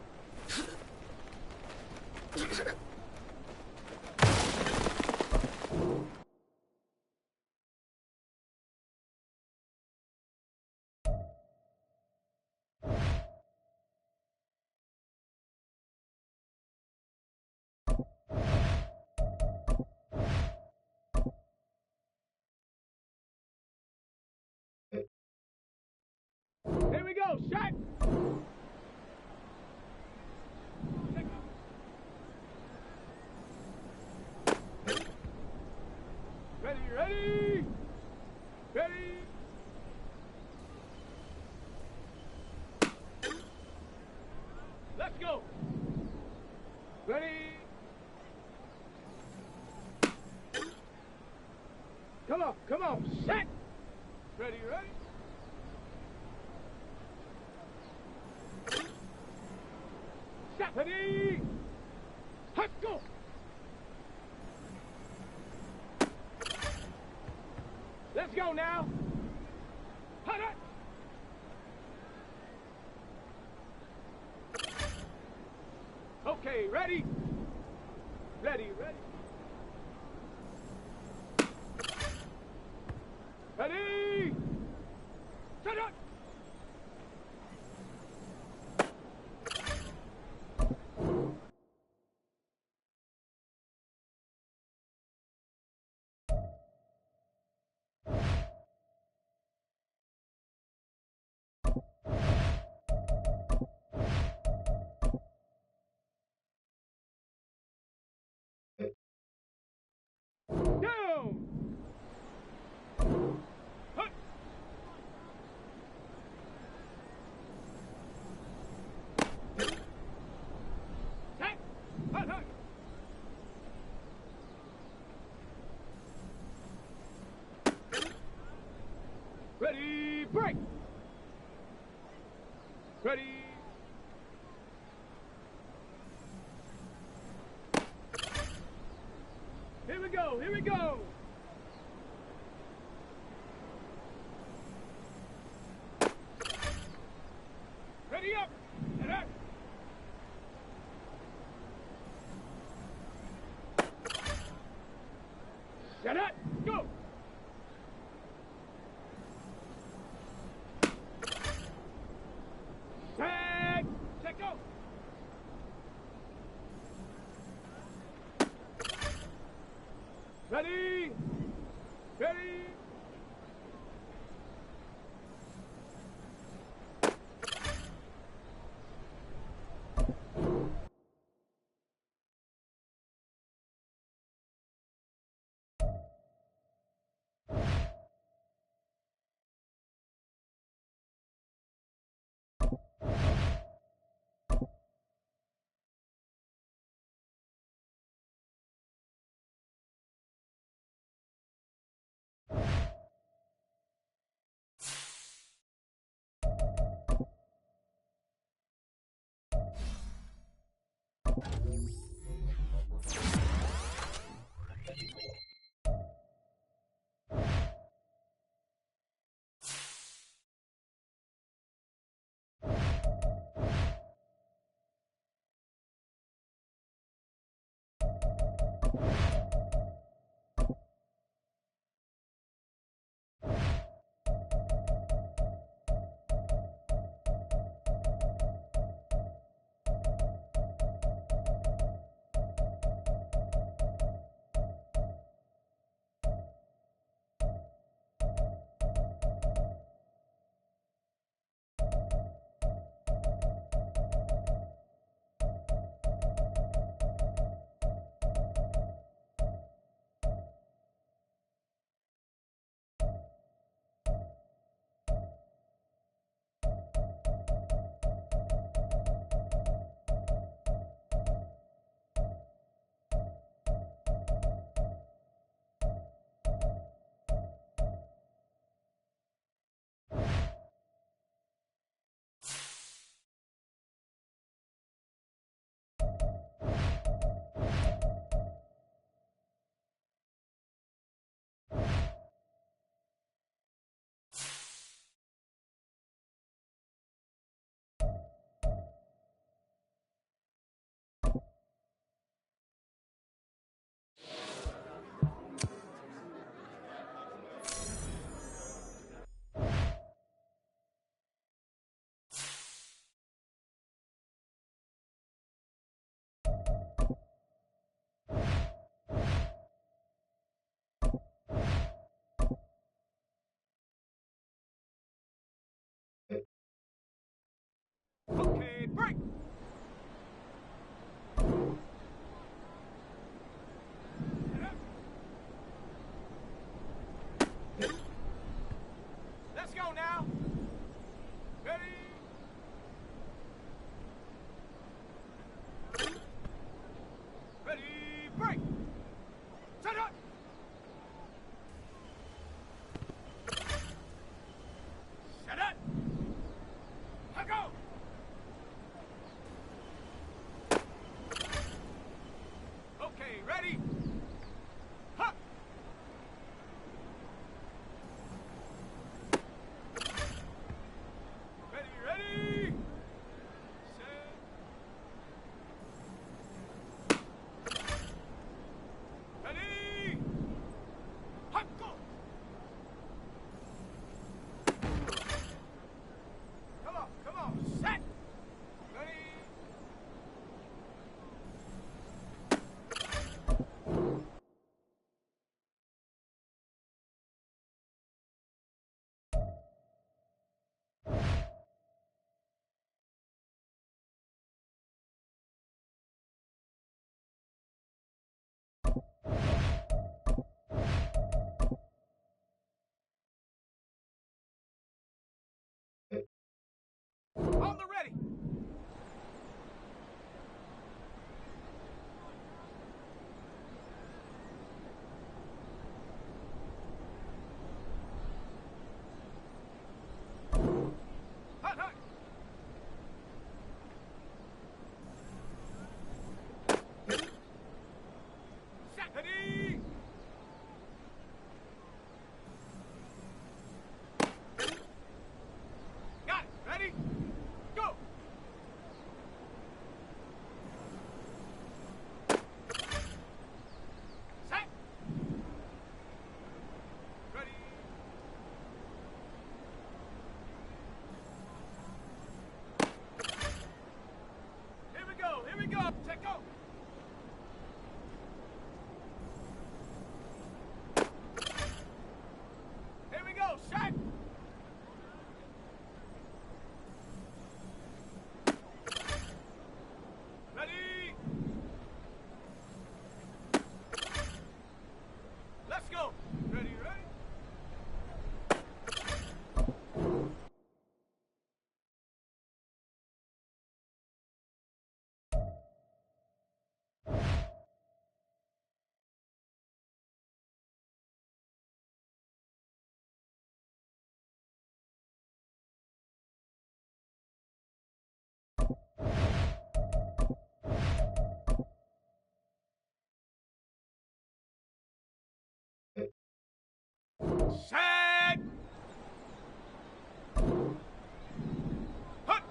Here we go, shot! Ready, ready! Ready! Let's go! Ready! Come on, set! Ready, ready? Set, ready! Let's go! Let's go now! Hut, hut! Okay, ready? Ready, ready? Ready! Set up! go. Here we go. Ready up. And up. Set up. Go. Tag. Set go. Ready. Ready. Okay, break. Let's go now. Ready? Ready, break. Set up. Set up. Let go. Set. Hut.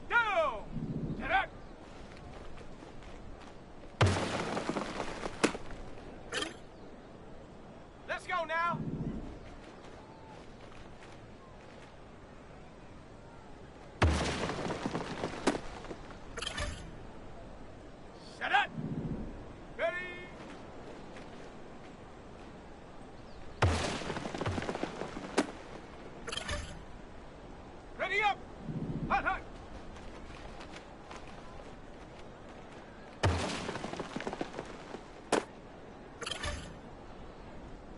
Go. Get up. Let's go now. Set up. Ready. Ready up. Hut, hut.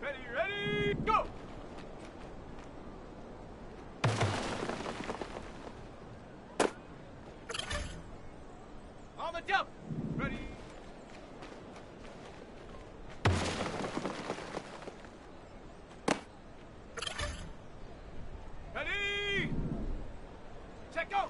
Ready, ready, go. On the jump. Ready. Ready. Check, go.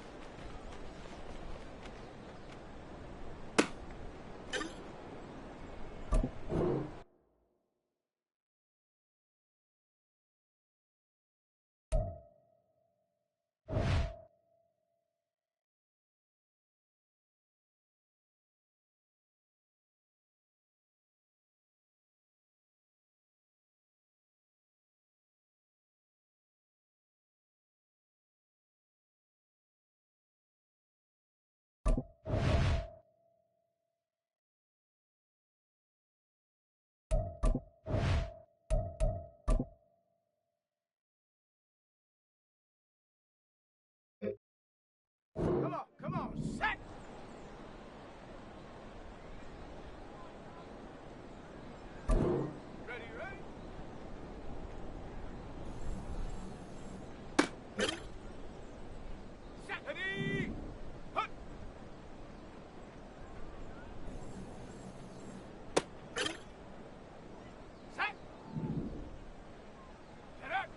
Come on, set. Ready, ready. Set. Ready. Hut. Set. Get up.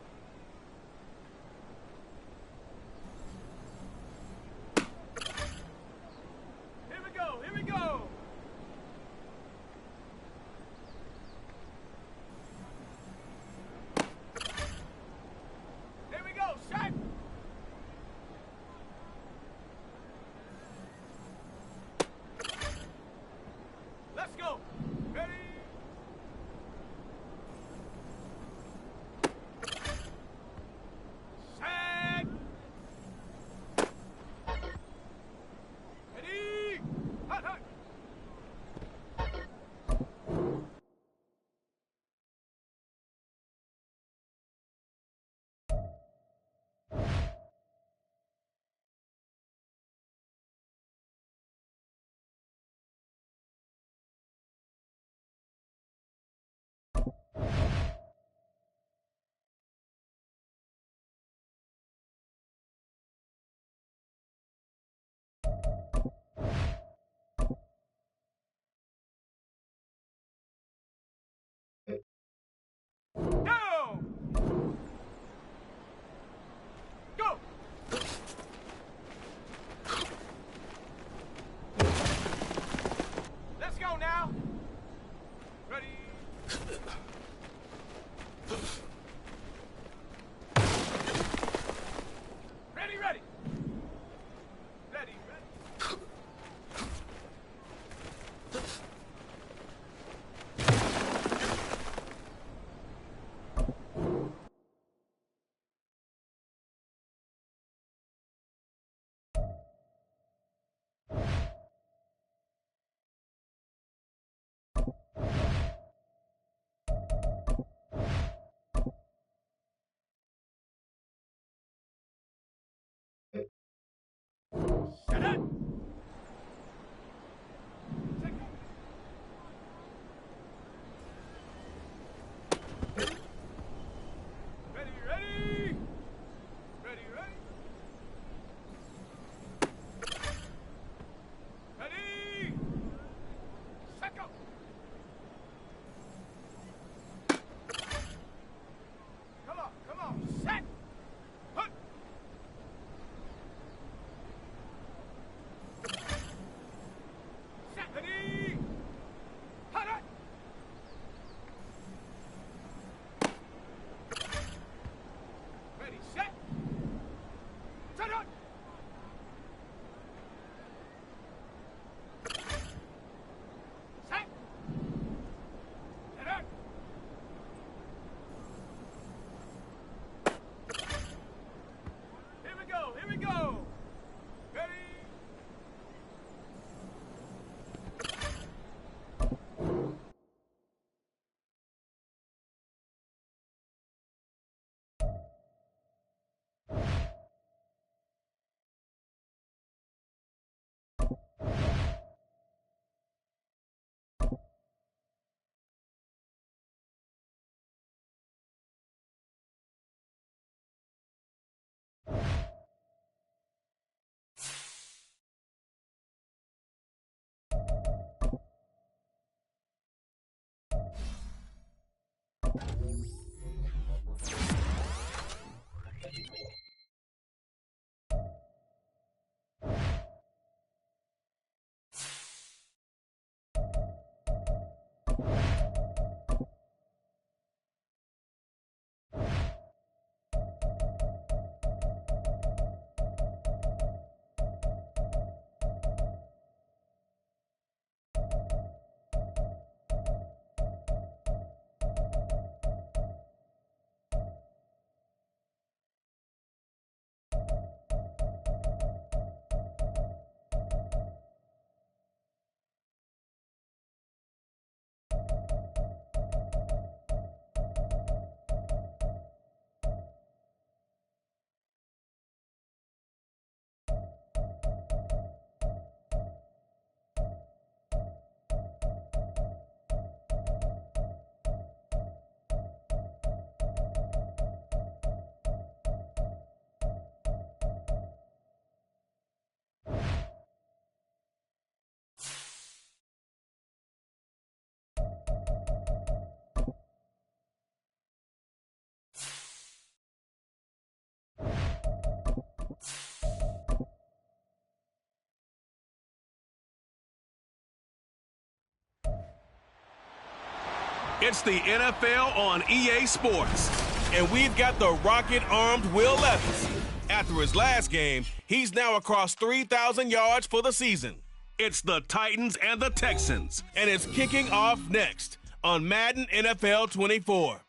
It's the NFL on EA Sports. And we've got the rocket-armed Will Levis. After his last game, he's now across 3,000 yards for the season. It's the Titans and the Texans, and it's kicking off next on Madden NFL 24.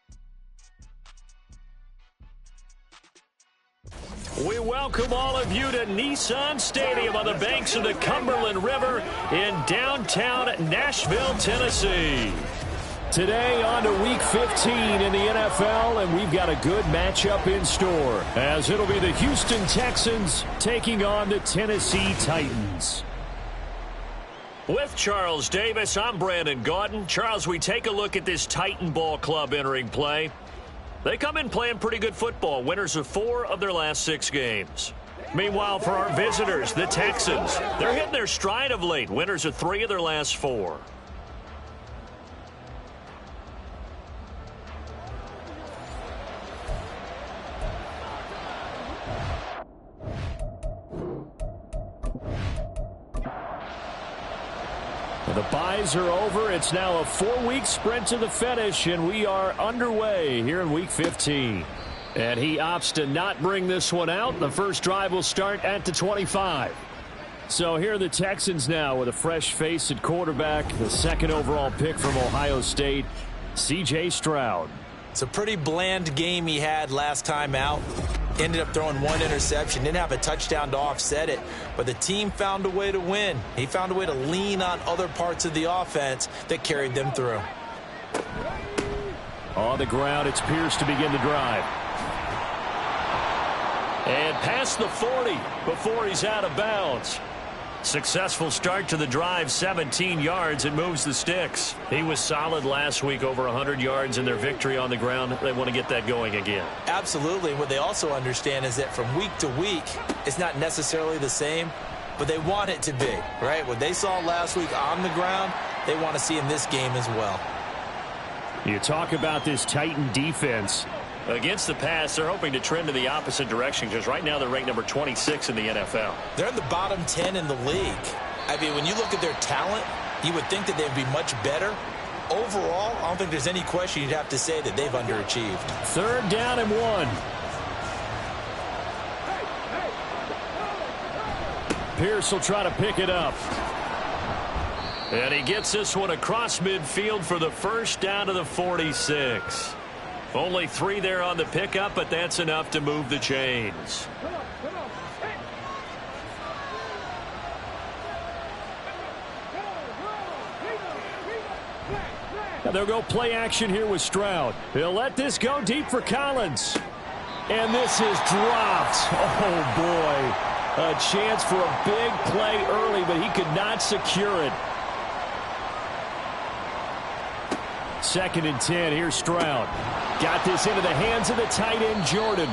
We welcome all of you to Nissan Stadium on the banks of the Cumberland River in downtown Nashville, Tennessee. Today on to Week 15 in the NFL, and we've got a good matchup in store, as it'll be the Houston Texans taking on the Tennessee Titans. With Charles Davis, I'm Brandon Gaudin. Charles, we take a look at this Titan ball club entering play. They come in playing pretty good football, winners of 4 of their last 6 games. Meanwhile, for our visitors, the Texans, they're hitting their stride of late, winners of 3 of their last 4. The byes are over. It's now a 4-week sprint to the finish, and we are underway here in Week 15. And he opts to not bring this one out. The first drive will start at the 25. So here are the Texans now with a fresh face at quarterback, the 2nd overall pick from Ohio State, C.J. Stroud. It's a pretty bland game he had last time out. Ended up throwing 1 interception. Didn't have a touchdown to offset it. But the team found a way to win. He found a way to lean on other parts of the offense that carried them through. On the ground, it's Pierce to begin the drive. And past the 40 before he's out of bounds. Successful start to the drive, 17 yards. It moves the sticks. He was solid last week, over 100 yards in their victory on the ground. They want to get that going again. Absolutely. What they also understand is that from week to week, it's not necessarily the same, but they want it to be, right? What they saw last week on the ground, they want to see in this game as well. You talk about this Titan defense. Against the pass, they're hoping to trend in the opposite direction because right now they're ranked number 26 in the NFL. They're in the bottom 10 in the league. I mean, when you look at their talent, you would think that they'd be much better. Overall, I don't think there's any question you'd have to say that they've underachieved. 3rd down and 1. Pierce will try to pick it up. And he gets this one across midfield for the first down to the 46. Only 3 there on the pickup, but that's enough to move the chains. They'll go play action here with Stroud. He'll let this go deep for Collins. And this is dropped. Oh, boy. A chance for a big play early, but he could not secure it. 2nd and 10. Here's Stroud. Got this into the hands of the tight end, Jordan.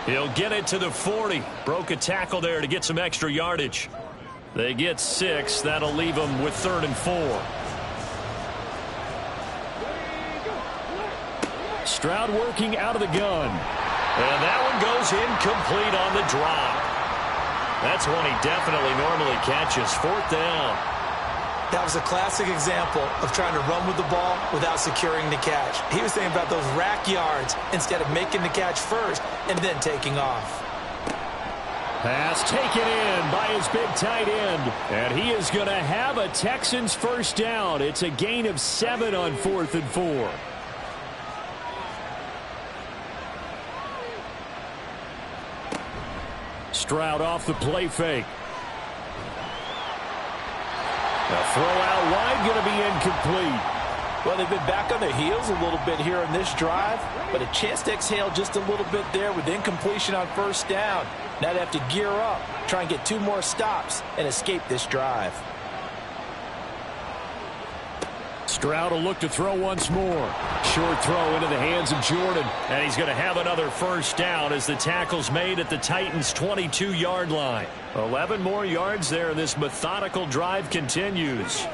He'll get it to the 40. Broke a tackle there to get some extra yardage. They get 6. That'll leave them with 3rd and 4. Stroud working out of the gun. And that one goes incomplete on the drop. That's one he definitely normally catches. 4th down. That was a classic example of trying to run with the ball without securing the catch. He was thinking about those rack yards instead of making the catch first and then taking off. Pass taken in by his big tight end. And he is going to have a Texans first down. It's a gain of 7 on 4th and 4. Stroud off the play fake. The throw out wide going to be incomplete. Well, they've been back on their heels a little bit here in this drive, but a chance to exhale just a little bit there with incompletion on 1st down. Now they have to gear up, try and get 2 more stops, and escape this drive. Stroud will look to throw once more. Short throw into the hands of Jordan. And he's going to have another first down as the tackle's made at the Titans' 22-yard line. 11 more yards there, and this methodical drive continues.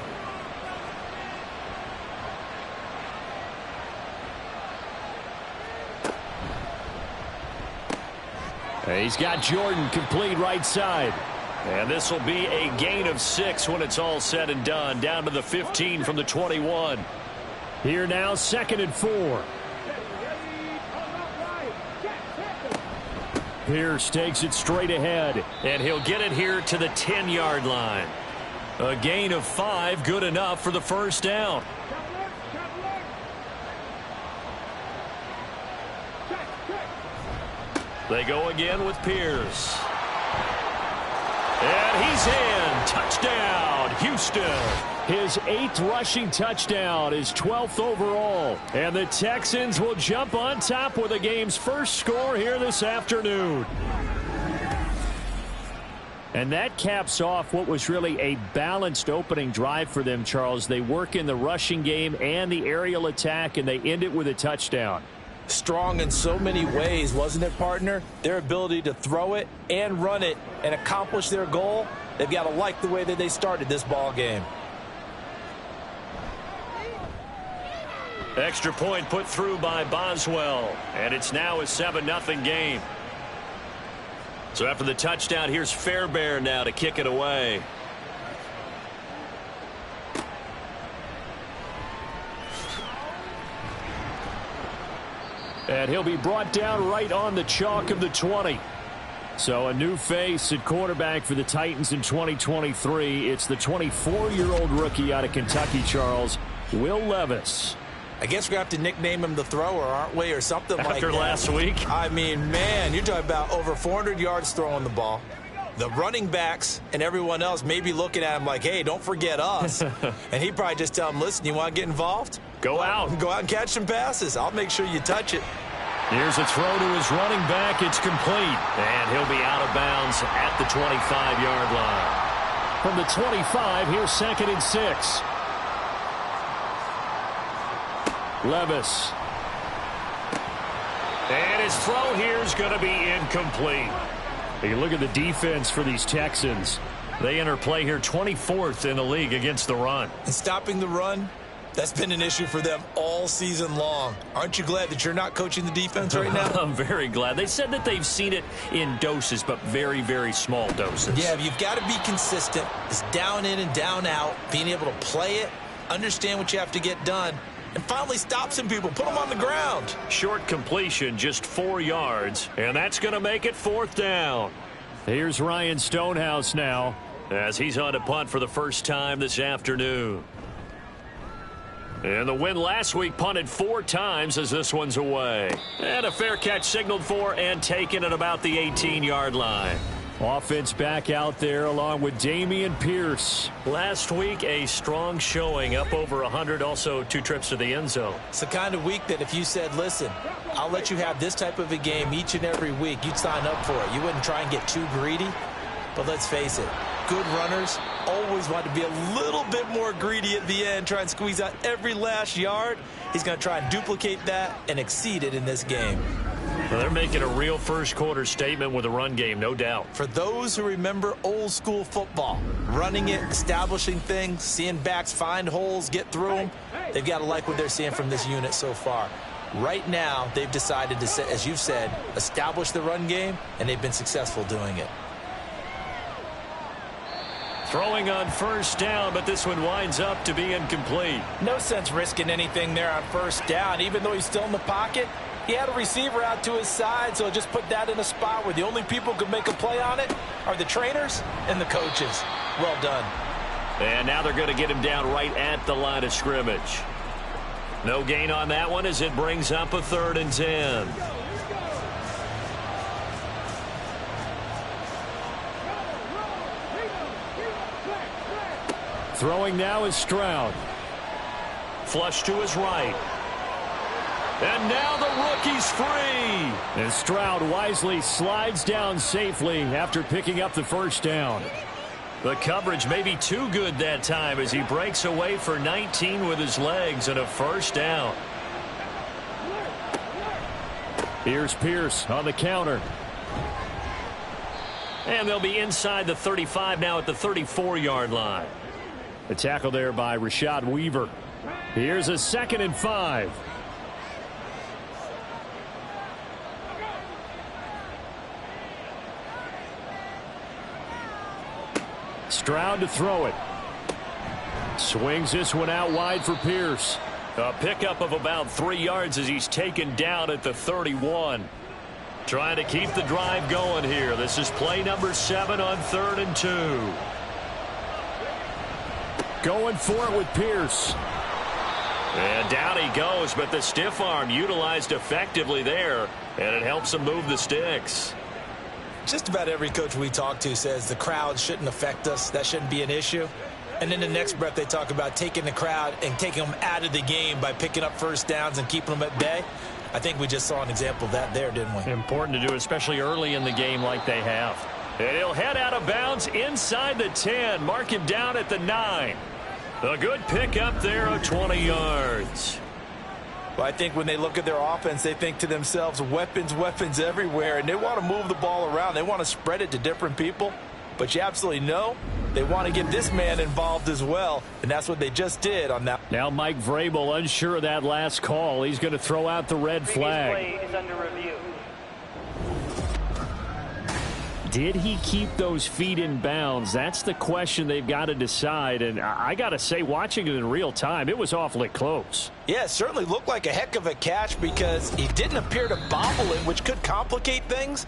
He's got Jordan complete right side. And this will be a gain of 6 when it's all said and done. Down to the 15 from the 21. Here now, 2nd and 4. Pierce takes it straight ahead. And he'll get it here to the 10-yard line. A gain of 5, good enough for the first down. They go again with Pierce. And he's in. Touchdown, Houston. His 8th rushing touchdown, his 12th overall. And the Texans will jump on top with the game's first score here this afternoon. And that caps off what was really a balanced opening drive for them, Charles. They work in the rushing game and the aerial attack, and they end it with a touchdown. Strong in so many ways, wasn't it, partner? Their ability to throw it and run it and accomplish their goal, they've got to like the way that they started this ball game. Extra point put through by Boswell, and it's now a 7-0 game. So after the touchdown, here's Fairbairn now to kick it away. And he'll be brought down right on the chalk of the 20. So a new face at quarterback for the Titans in 2023. It's the 24-year-old rookie out of Kentucky, Charles, Will Levis. I guess we have to nickname him the thrower, aren't we, or something like that. After last week? I mean, man, you're talking about over 400 yards throwing the ball. The running backs and everyone else may be looking at him like, hey, don't forget us. And he'd probably just tell him, listen, you want to get involved? Go out. Go out and catch some passes. I'll make sure you touch it. Here's a throw to his running back. It's complete. And he'll be out of bounds at the 25-yard line. From the 25, here's 2nd and 6. Levis. And his throw here is going to be incomplete. You look at the defense for these Texans. They enter play here 24th in the league against the run. And stopping the run, that's been an issue for them all season long. Aren't you glad that you're not coaching the defense right now? I'm very glad. They said that they've seen it in doses, but very, very small doses. Yeah, you've got to be consistent. It's down in and down out, being able to play it, understand what you have to get done, and finally stop some people, put them on the ground. Short completion, just 4 yards, and that's going to make it 4th down. Here's Ryan Stonehouse now, as he's on to punt for the first time this afternoon. And the win last week punted 4 times as this one's away. And a fair catch signaled for and taken at about the 18-yard line. Offense back out there along with Damian Pierce. Last week, a strong showing, up over 100, also 2 trips to the end zone. It's the kind of week that if you said, listen, I'll let you have this type of a game each and every week, you'd sign up for it. You wouldn't try and get too greedy. But let's face it, good runners always want to be a little bit more greedy at the end, try and squeeze out every last yard. He's going to try and duplicate that and exceed it in this game. Well, they're making a real first-quarter statement with a run game, no doubt. For those who remember old-school football, running it, establishing things, seeing backs find holes, get through them, they've got to like what they're seeing from this unit so far. Right now, they've decided to, as you've said, establish the run game, and they've been successful doing it. Throwing on first down, but this one winds up to be incomplete. No sense risking anything there on first down, even though he's still in the pocket. He had a receiver out to his side, so just put that in a spot where the only people who could make a play on it are the trainers and the coaches. Well done. And now they're going to get him down right at the line of scrimmage. No gain on that one as it brings up a 3rd and 10. Throwing now is Stroud. Flush to his right. And now the rookie's free. And Stroud wisely slides down safely after picking up the first down. The coverage may be too good that time as he breaks away for 19 with his legs and a first down. Here's Pierce on the counter. And they'll be inside the 35 now at the 34-yard line. The tackle there by Rashad Weaver. Here's a 2nd and 5. Stroud to throw it. Swings this one out wide for Pierce. A pickup of about 3 yards as he's taken down at the 31. Trying to keep the drive going here. This is play number 7 on 3rd and 2. Going for it with Pierce. And down he goes, but the stiff arm utilized effectively there, and it helps him move the sticks. Just about every coach we talk to says the crowd shouldn't affect us. That shouldn't be an issue. And in the next breath, they talk about taking the crowd and taking them out of the game by picking up first downs and keeping them at bay. I think we just saw an example of that there, didn't we? Important to do, especially early in the game like they have. And he'll head out of bounds inside the 10. Mark him down at the 9. A good pickup there of 20 yards. Well, I think when they look at their offense, they think to themselves, weapons, weapons everywhere, and they want to move the ball around. They want to spread it to different people. But you absolutely know they want to get this man involved as well, and that's what they just did on that. Now Mike Vrabel unsure of that last call. He's going to throw out the red flag. Play is under review. Did he keep those feet in bounds? That's the question they've got to decide. And I got to say, watching it in real time, it was awfully close. Yeah, it certainly looked like a heck of a catch because he didn't appear to bobble it, which could complicate things.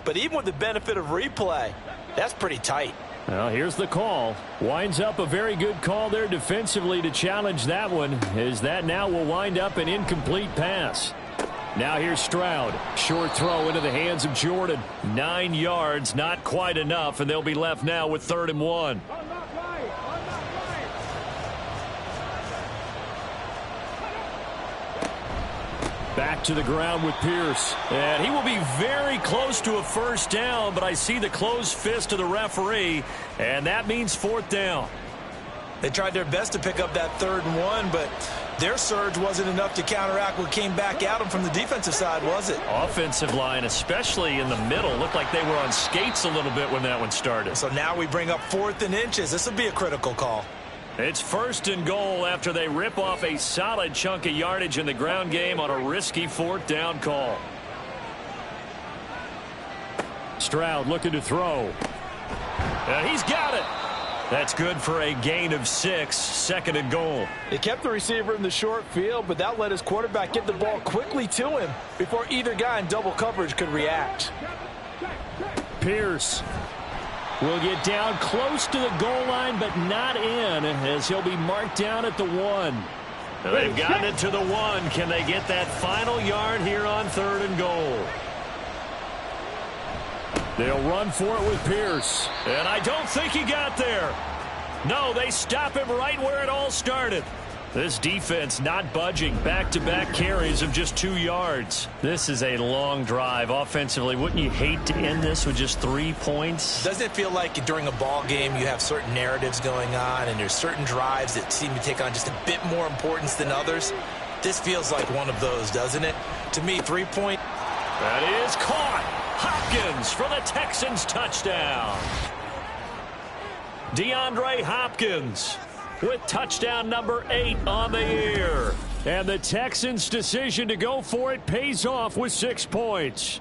But even with the benefit of replay, that's pretty tight. Well, here's the call. Winds up a very good call there defensively to challenge that one, as that now will wind up an incomplete pass. Now here's Stroud. Short throw into the hands of Jordan. 9 yards, not quite enough, and they'll be left now with 3rd and 1. Back to the ground with Pierce. And he will be very close to a first down, but I see the closed fist of the referee, and that means 4th down. They tried their best to pick up that 3rd and 1, but their surge wasn't enough to counteract what came back at them from the defensive side, was it? Offensive line, especially in the middle, looked like they were on skates a little bit when that one started. So now we bring up 4th and inches. This will be a critical call. It's 1st and goal after they rip off a solid chunk of yardage in the ground game on a risky 4th down call. Stroud looking to throw. And he's got it. That's good for a gain of 6, 2nd and goal. They kept the receiver in the short field, but that let his quarterback get the ball quickly to him before either guy in double coverage could react. Pierce will get down close to the goal line, but not in, as he'll be marked down at the 1. They've gotten it to the 1. Can they get that final yard here on 3rd and goal? They'll run for it with Pierce. And I don't think he got there. No, they stop him right where it all started. This defense not budging. Back-to-back carries of just 2 yards. This is a long drive offensively. Wouldn't you hate to end this with just 3 points? Doesn't it feel like during a ball game you have certain narratives going on and there's certain drives that seem to take on just a bit more importance than others? This feels like one of those, doesn't it? To me, 3-point. That is caught. Hopkins for the Texans touchdown. DeAndre Hopkins with touchdown number 8 on the year. And the Texans' decision to go for it pays off with 6 points.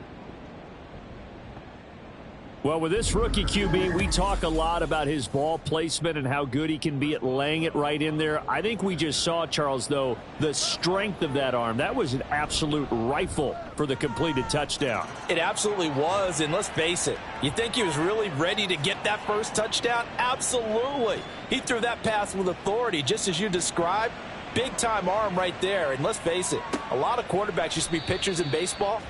Well, with this rookie QB, we talk a lot about his ball placement and how good he can be at laying it right in there. I think we just saw, Charles, though, the strength of that arm. That was an absolute rifle for the completed touchdown. It absolutely was, and let's face it, you think he was really ready to get that first touchdown? Absolutely. He threw that pass with authority, just as you described. Big-time arm right there, and let's face it, a lot of quarterbacks used to be pitchers in baseball.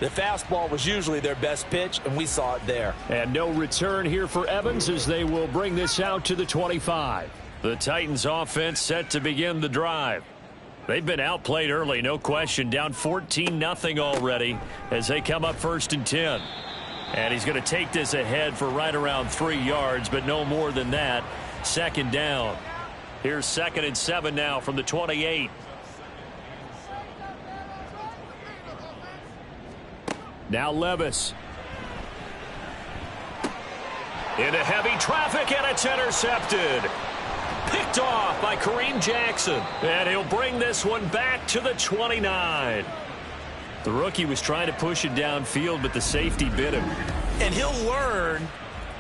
The fastball was usually their best pitch, and we saw it there. And no return here for Evans as they will bring this out to the 25. The Titans offense set to begin the drive. They've been outplayed early, no question. Down 14-0 already as they come up 1st and 10. And he's going to take this ahead for right around 3 yards, but no more than that. 2nd down. Here's 2nd and 7 now from the 28. Now Levis. Into heavy traffic, and it's intercepted. Picked off by Kareem Jackson. And he'll bring this one back to the 29. The rookie was trying to push it downfield, but the safety bit him. And he'll learn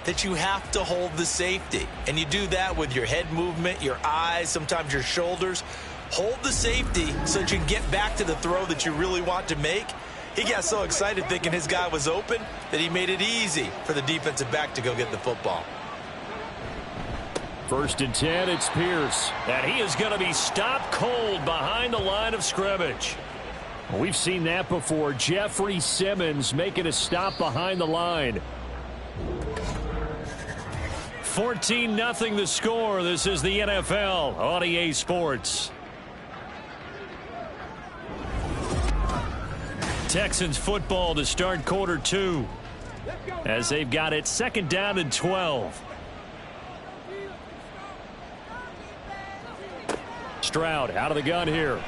that you have to hold the safety. And you do that with your head movement, your eyes, sometimes your shoulders. hold the safety so that you can get back to the throw that you really want to make. He got so excited thinking his guy was open that he made it easy for the defensive back to go get the football. 1st and 10, it's Pierce. And he is going to be stopped cold behind the line of scrimmage. We've seen that before. Jeffrey Simmons making a stop behind the line. 14-0 the score. This is the NFL on EA Sports. Texans football to start quarter 2 as they've got it 2nd down and 12. Stroud out of the gun here.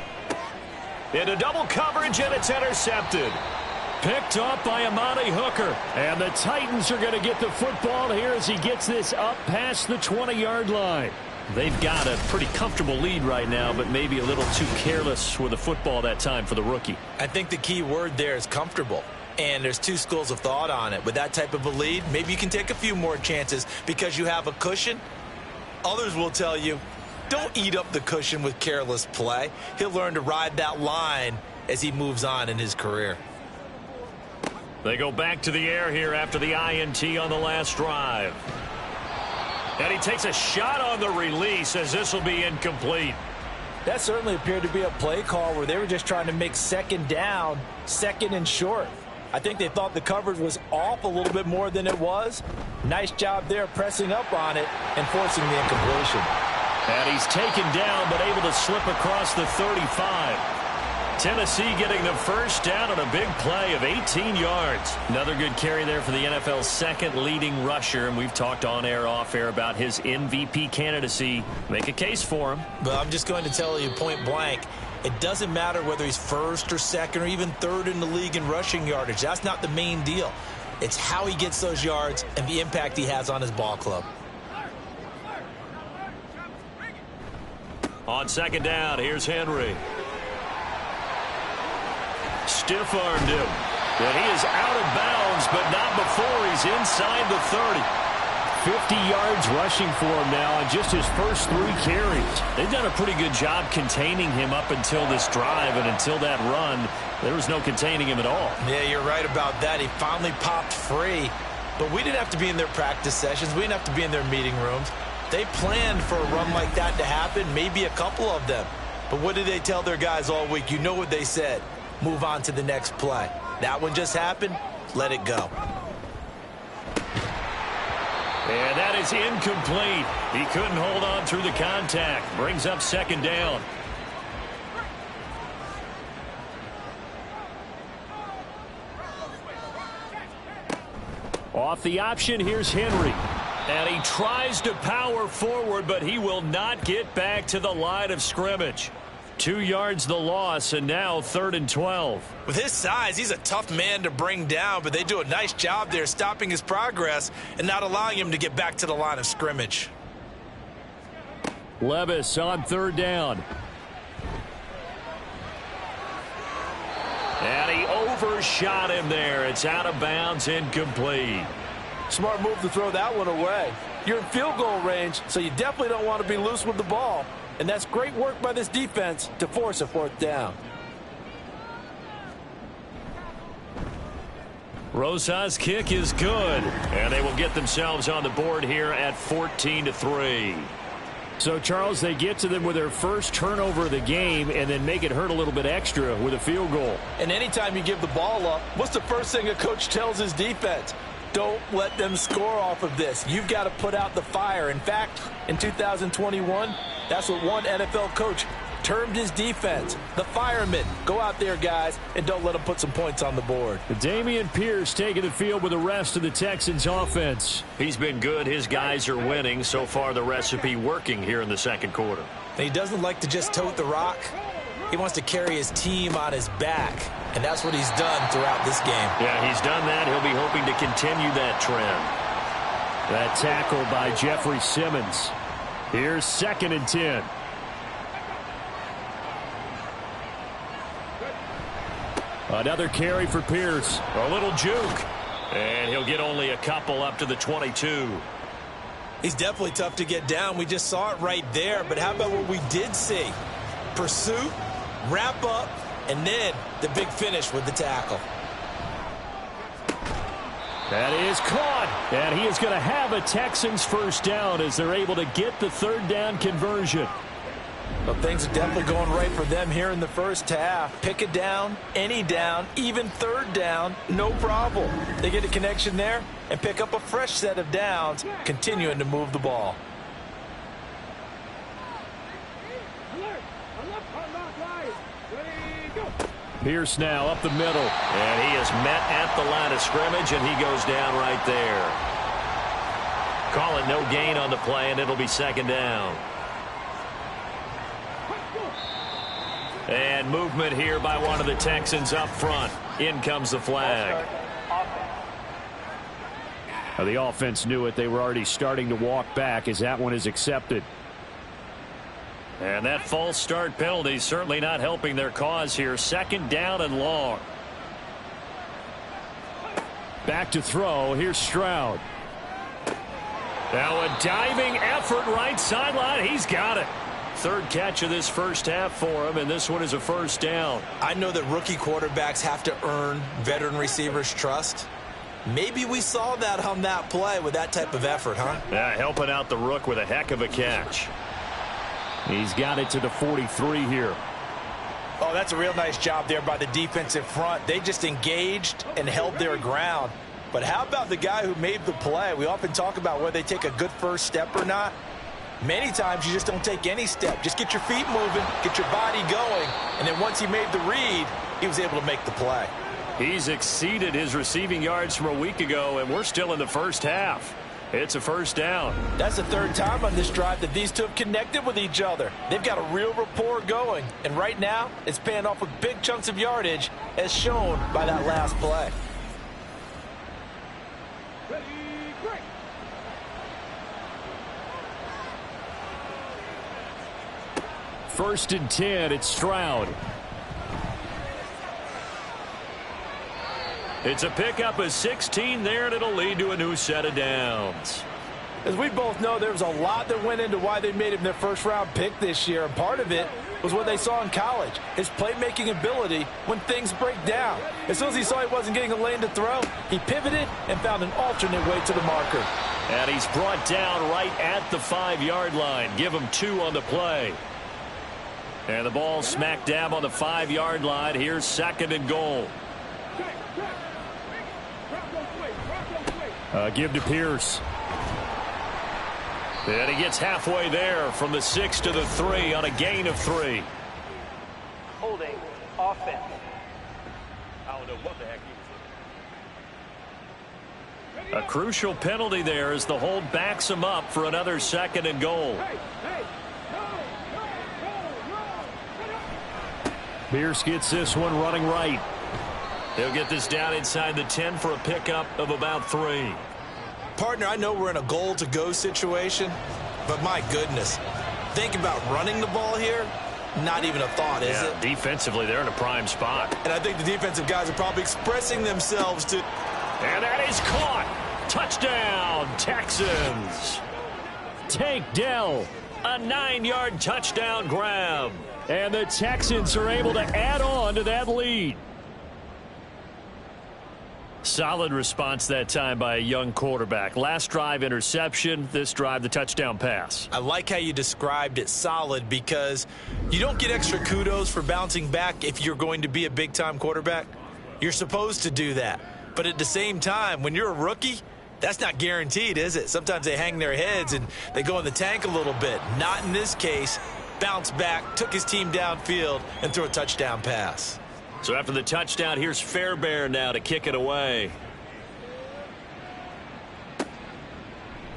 Into double coverage, and it's intercepted. Picked off by Amani Hooker. And the Titans are going to get the football here as he gets this up past the 20-yard line. They've got a pretty comfortable lead right now, but maybe a little too careless with the football that time for the rookie. I think the key word there is comfortable. And there's two schools of thought on it. With that type of a lead, maybe you can take a few more chances because you have a cushion. Others will tell you, don't eat up the cushion with careless play. He'll learn to ride that line as he moves on in his career. They go back to the air here after the INT on the last drive. And he takes a shot on the release as this will be incomplete. That certainly appeared to be a play call where they were just trying to make 2nd down, 2nd and short. I think they thought the coverage was off a little bit more than it was. Nice job there pressing up on it and forcing the incompletion. And he's taken down but able to slip across the 35. Tennessee getting the 1st down on a big play of 18 yards. Another good carry there for the NFL's 2nd leading rusher, and we've talked on air, off air about his MVP candidacy. Make a case for him. But I'm just going to tell you point blank, it doesn't matter whether he's 1st or 2nd or even 3rd in the league in rushing yardage. That's not the main deal. It's how he gets those yards and the impact he has on his ball club. On 2nd down, here's Henry. Stiff-armed him. And he is out of bounds, but not before he's inside the 30. 50 yards rushing for him now on just his first 3 carries. They've done a pretty good job containing him up until this drive, and until that run, there was no containing him at all. Yeah, you're right about that. He finally popped free, but we didn't have to be in their practice sessions. We didn't have to be in their meeting rooms. They planned for a run like that to happen, maybe a couple of them. But what did they tell their guys all week? You know what they said. Move on to the next play. That one just happened. Let it go. And that is incomplete. He couldn't hold on through the contact. Brings up 2nd down. Off the option, here's Henry. And he tries to power forward, but he will not get back to the line of scrimmage. 2 yards the loss, and now 3rd and 12. With his size, he's a tough man to bring down, but they do a nice job there stopping his progress and not allowing him to get back to the line of scrimmage. Levis on 3rd down. And he overshot him there. It's out of bounds, incomplete. Smart move to throw that one away. You're in field goal range, so you definitely don't want to be loose with the ball. And that's great work by this defense to force a 4th down. Rosa's kick is good. And they will get themselves on the board here at 14-3. So, Charles, they get to them with their first turnover of the game and then make it hurt a little bit extra with a field goal. And anytime you give the ball up, what's the first thing a coach tells his defense? Don't let them score off of this. You've got to put out the fire. In fact, in 2021, that's what one NFL coach termed his defense. The firemen. Go out there, guys, and don't let them put some points on the board. Dameon Pierce taking the field with the rest of the Texans offense. He's been good. His guys are winning. So far, the recipe working here in the 2nd quarter. And he doesn't like to just tote the rock. He wants to carry his team on his back, and that's what he's done throughout this game. Yeah, he's done that. He'll be hoping to continue that trend. That tackle by Jeffrey Simmons. Here's 2nd and 10. Another carry for Pierce. A little juke. And he'll get only a couple up to the 22. He's definitely tough to get down. We just saw it right there. But how about what we did see? pursuit, wrap up, and then the big finish with the tackle. That is caught, and he is going to have a Texans first down as they're able to get the third down conversion. Well, things are definitely going right for them here in the first half. Pick a down, any down, even third down, no problem. They get a connection there and pick up a fresh set of downs, continuing to move the ball. Pierce now up the middle. And he is met at the line of scrimmage, and he goes down right there. Call it no gain on the play, and it'll be second down. And movement here by one of the Texans up front. In comes the flag. The offense knew it. They were already starting to walk back as that one is accepted. And that false start penalty certainly not helping their cause here. Second down and long. Back to throw. Here's Stroud. Now a diving effort right sideline. He's got it. Third catch of this first half for him, and this one is a first down. I know that rookie quarterbacks have to earn veteran receivers' trust. Maybe we saw that on that play with that type of effort, huh? Yeah, helping out the rook with a heck of a catch. He's got it to the 43 here. Oh, that's a real nice job there by the defensive front. They just engaged and held their ground. But how about the guy who made the play? We often talk about whether they take a good first step or not. Many times you just don't take any step. Just get your feet moving, get your body going, and then once he made the read, he was able to make the play. He's exceeded his receiving yards from a week ago, and we're still in the first half. It's a first down. That's the third time on this drive that these two have connected with each other. They've got a real rapport going, and right now it's paying off with big chunks of yardage as shown by that last play. First and 10, it's Stroud. It's a pickup of 16 there, and it'll lead to a new set of downs. As we both know, there was a lot that went into why they made him their first-round pick this year, and part of it was what they saw in college, his playmaking ability when things break down. As soon as he saw he wasn't getting a lane to throw, he pivoted and found an alternate way to the marker. And he's brought down right at the 5-yard line. Give him 2 on the play. And the ball smack dab on the 5-yard line. Here's second and goal. Give to Pierce. And he gets halfway there from the 6 to the 3 on a gain of 3. Holding offense. I don't know what the heck he was. A crucial penalty there as the hold backs him up for another second and goal. Pierce gets this one running right. He'll get this down inside the 10 for a pickup of about 3. Partner, I know we're in a goal-to-go situation, but my goodness, think about running the ball here. Not even a thought, is it? Defensively, they're in a prime spot. And I think the defensive guys are probably expressing themselves to... And that is caught. Touchdown, Texans. Tank Dell. A 9-yard touchdown grab. And the Texans are able to add on to that lead. Solid response that time by a young quarterback. Last drive, interception. This drive, the touchdown pass. I like how you described it, solid, because you don't get extra kudos for bouncing back if you're going to be a big-time quarterback. You're supposed to do that. But at the same time, when you're a rookie, that's not guaranteed, is it? Sometimes they hang their heads and they go in the tank a little bit. Not in this case. Bounced back, took his team downfield, and threw a touchdown pass. So after the touchdown, here's Fairbairn now to kick it away.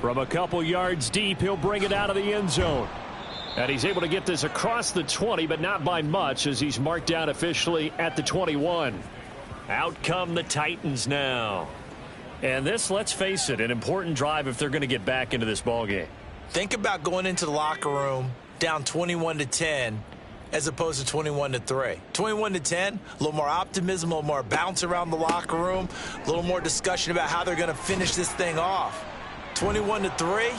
From a couple yards deep, he'll bring it out of the end zone. And he's able to get this across the 20, but not by much as he's marked down officially at the 21. Out come the Titans now. And this, let's face it, an important drive if they're going to get back into this ballgame. Think about going into the locker room down 21-10 as opposed to 21-3. 21-10, a little more optimism, a little more bounce around the locker room, a little more discussion about how they're going to finish this thing off. 21-3,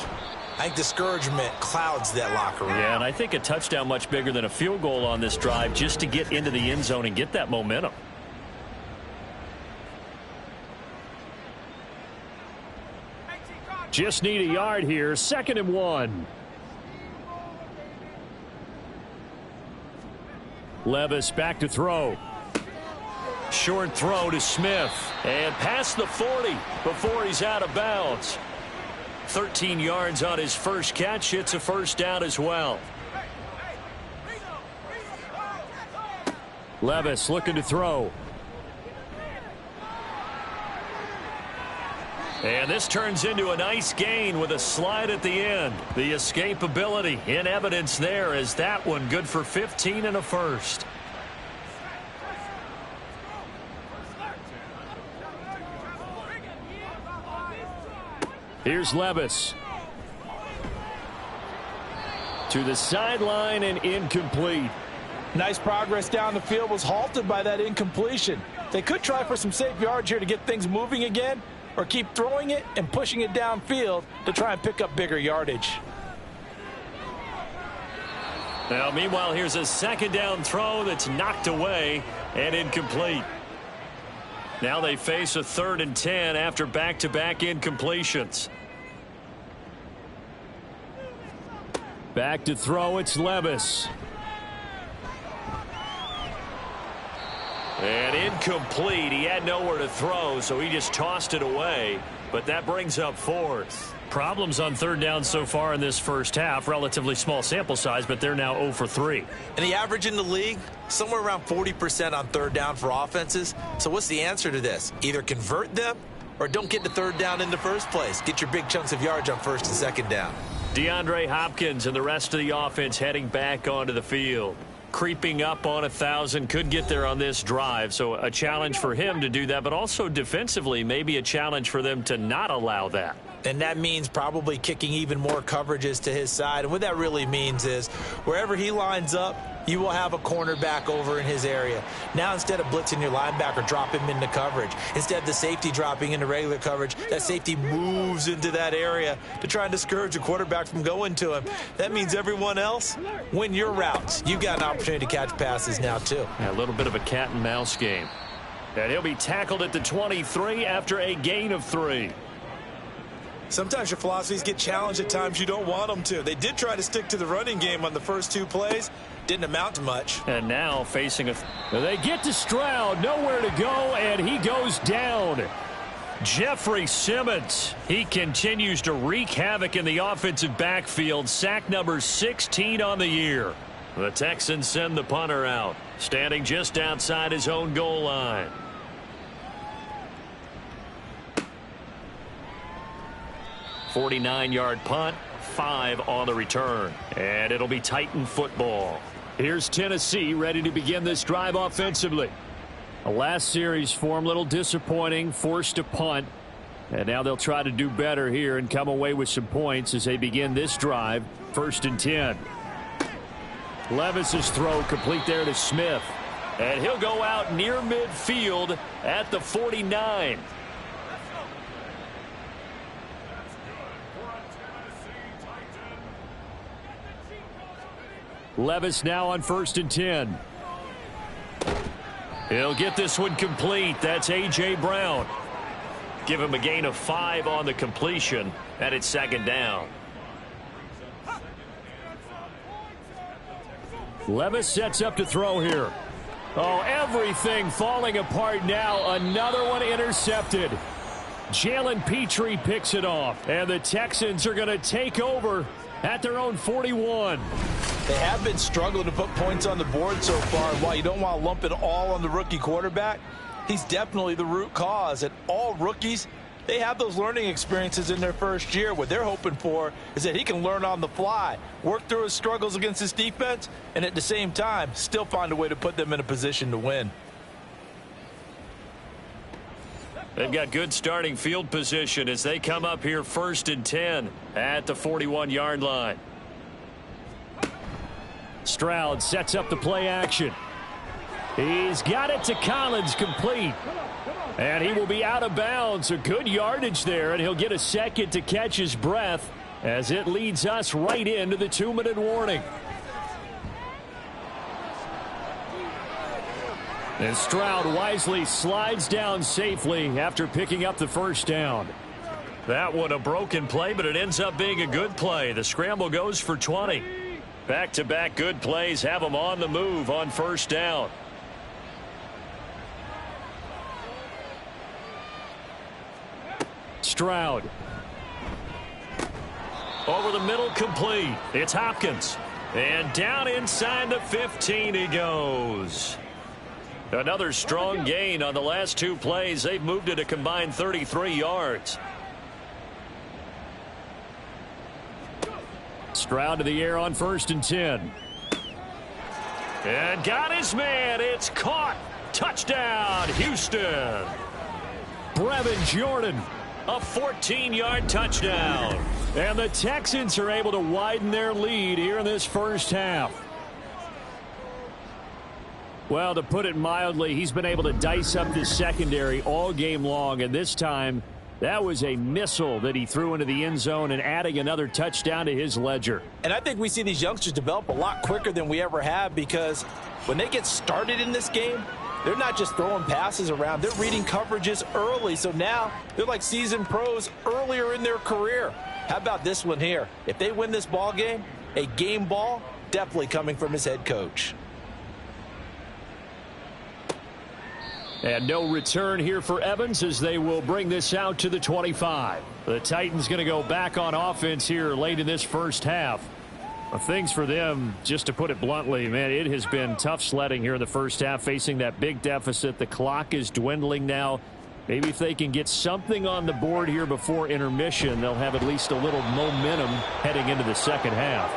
I think discouragement clouds that locker room. Yeah, and I think a touchdown much bigger than a field goal on this drive just to get into the end zone and get that momentum. Just need a yard here. 2nd and 1. Levis back to throw. Short throw to Smith. And past the 40 before he's out of bounds. 13 yards on his first catch. It's a first down as well. Levis looking to throw. And this turns into a nice gain with a slide at the end. The escapability in evidence there as that one good for 15 and a first. Here's Levis. To the sideline and incomplete. Nice progress down the field was halted by that incompletion. They could try for some safe yards here to get things moving again, or keep throwing it and pushing it downfield to try and pick up bigger yardage. Now, meanwhile, here's a second down throw that's knocked away and incomplete. Now they face a 3rd and 10 after back-to-back incompletions. Back to throw, it's Levis. And incomplete. He had nowhere to throw, so he just tossed it away. But that brings up 4th. Problems on 3rd down so far in this first half. Relatively small sample size, but they're now 0 for 3. And the average in the league, somewhere around 40% on 3rd down for offenses. So what's the answer to this? Either convert them or don't get to 3rd down in the first place. Get your big chunks of yards on 1st and 2nd down. DeAndre Hopkins and the rest of the offense heading back onto the field. Creeping up on 1,000, could get there on this drive. So a challenge for him to do that, but also defensively, maybe a challenge for them to not allow that. And that means probably kicking even more coverages to his side. And what that really means is wherever he lines up, you will have a cornerback over in his area. Now, instead of blitzing your linebacker, drop him into coverage. Instead of the safety dropping into regular coverage, that safety moves into that area to try and discourage a quarterback from going to him. That means everyone else, win your routes. You've got an opportunity to catch passes now, too. A little bit of a cat and mouse game. And he'll be tackled at the 23 after a gain of 3. Sometimes your philosophies get challenged at times you don't want them to. They did try to stick to the running game on the first 2 plays. Didn't amount to much. And now facing a... They get to Stroud, nowhere to go, and he goes down. Jeffrey Simmons, he continues to wreak havoc in the offensive backfield. Sack number 16 on the year. The Texans send the punter out, standing just outside his own goal line. .49-yard punt, 5 on the return. And it'll be Titan football. Here's Tennessee ready to begin this drive offensively. The last series for them, a little disappointing, forced to punt. And now they'll try to do better here and come away with some points as they begin this drive. 1st and 10. Levis's throw complete there to Smith. And he'll go out near midfield at the 49. Levis now on 1st and 10. He'll get this one complete. That's A.J. Brown. Give him a gain of 5 on the completion, and it's 2nd down. Levis sets up to throw here. Oh, everything falling apart now. Another one intercepted. Jalen Petrie picks it off, and the Texans are going to take over at their own 41. They have been struggling to put points on the board so far. While you don't want to lump it all on the rookie quarterback, he's definitely the root cause. And all rookies, they have those learning experiences in their first year. What they're hoping for is that he can learn on the fly, work through his struggles against his defense, and at the same time, still find a way to put them in a position to win. They've got good starting field position as they come up here 1st and 10 at the 41-yard line. Stroud sets up the play action. He's got it to Collins, complete. And he will be out of bounds. A good yardage there, and he'll get a second to catch his breath as it leads us right into the 2-minute warning. And Stroud wisely slides down safely after picking up the first down. That one a broken play, but it ends up being a good play. The scramble goes for 20. Back-to-back good plays have them on the move on first down. Stroud. Over the middle, complete. It's Hopkins. And down inside the 15 he goes. Another strong gain on the last 2 plays. They've moved it a combined 33 yards. Stroud to the air on 1st and 10. And got his man. It's caught. Touchdown, Houston. Brevin Jordan. A 14-yard touchdown. And the Texans are able to widen their lead here in this first half. Well, to put it mildly, he's been able to dice up this secondary all game long, and this time that was a missile that he threw into the end zone and adding another touchdown to his ledger. And I think we see these youngsters develop a lot quicker than we ever have, because when they get started in this game, they're not just throwing passes around. They're reading coverages early. So now they're like seasoned pros earlier in their career. How about this one here? If they win this ball game, a game ball definitely coming from his head coach. And no return here for Evans as they will bring this out to the 25. The Titans going to go back on offense here late in this first half. Things for them, just to put it bluntly, man, it has been tough sledding here in the first half, facing that big deficit. The clock is dwindling now. Maybe if they can get something on the board here before intermission, they'll have at least a little momentum heading into the second half.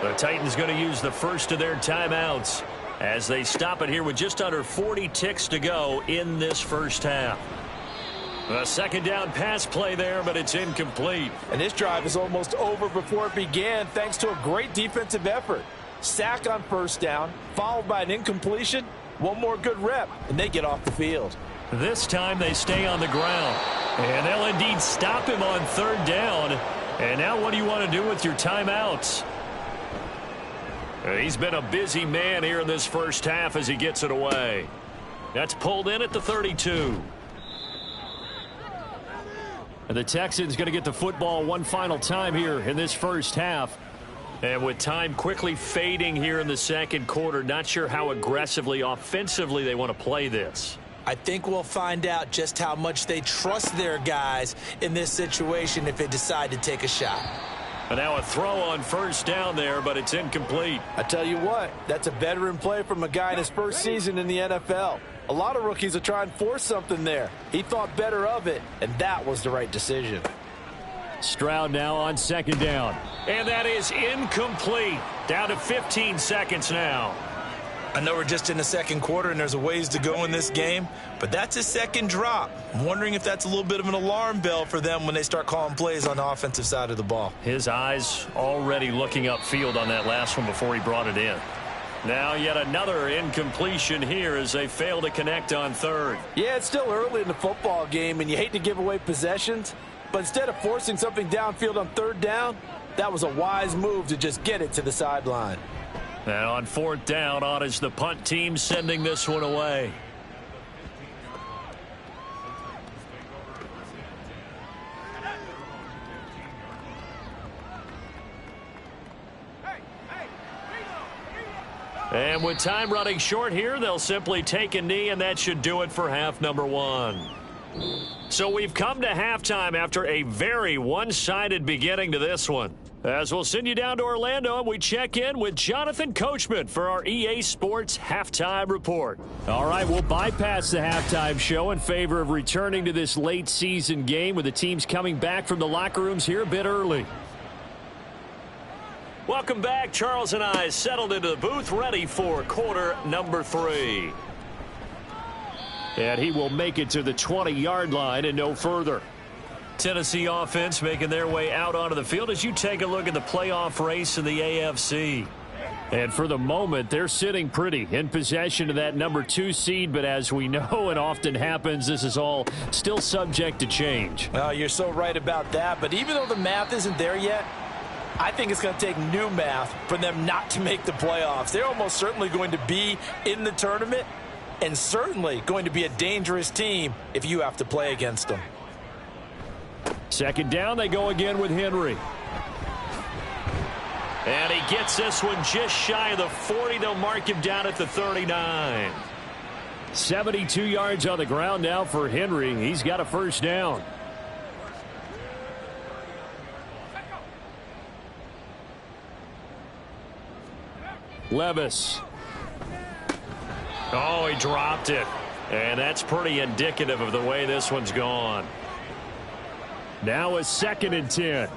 The Titans going to use the first of their timeouts as they stop it here with just under 40 ticks to go in this first half. A second down pass play there, but it's incomplete. And this drive is almost over before it began, thanks to a great defensive effort. Sack on first down, followed by an incompletion. One more good rep, and they get off the field. This time they stay on the ground. And they'll indeed stop him on 3rd down. And now what do you want to do with your timeouts? He's been a busy man here in this first half as he gets it away. That's pulled in at the 32. And the Texans going to get the football one final time here in this first half. And with time quickly fading here in the second quarter, not sure how aggressively, offensively they want to play this. I think we'll find out just how much they trust their guys in this situation if they decide to take a shot. And now a throw on first down there, but it's incomplete. I tell you what, that's a veteran play from a guy in his first season in the NFL. A lot of rookies will try and force something there. He thought better of it, and that was the right decision. Stroud now on 2nd down. And that is incomplete. Down to 15 seconds now. I know we're just in the second quarter and there's a ways to go in this game, but that's a second drop. I'm wondering if that's a little bit of an alarm bell for them when they start calling plays on the offensive side of the ball. His eyes already looking upfield on that last one before he brought it in. Now yet another incompletion here as they fail to connect on 3rd. Yeah, it's still early in the football game, and you hate to give away possessions, but instead of forcing something downfield on 3rd down, that was a wise move to just get it to the sideline. And on 4th down, on is the punt team sending this one away. And with time running short here, they'll simply take a knee, and that should do it for half number 1. So we've come to halftime after a very one-sided beginning to this one. As we'll send you down to Orlando, and we check in with Jonathan Coachman for our EA Sports Halftime Report. All right, we'll bypass the halftime show in favor of returning to this late season game with the teams coming back from the locker rooms here a bit early. Welcome back. Charles and I settled into the booth ready for quarter number 3. And he will make it to the 20-yard line and no further. Tennessee offense making their way out onto the field as you take a look at the playoff race in the AFC. And for the moment, they're sitting pretty in possession of that number 2 seed. But as we know, it often happens, this is all still subject to change. Well, you're so right about that. But even though the math isn't there yet, I think it's going to take new math for them not to make the playoffs. They're almost certainly going to be in the tournament and certainly going to be a dangerous team if you have to play against them. Second down, they go again with Henry. And he gets this one just shy of the 40. They'll mark him down at the 39. 72 yards on the ground now for Henry. He's got a first down. Levis. Oh, he dropped it. And that's pretty indicative of the way this one's gone. Now a 2nd and 10.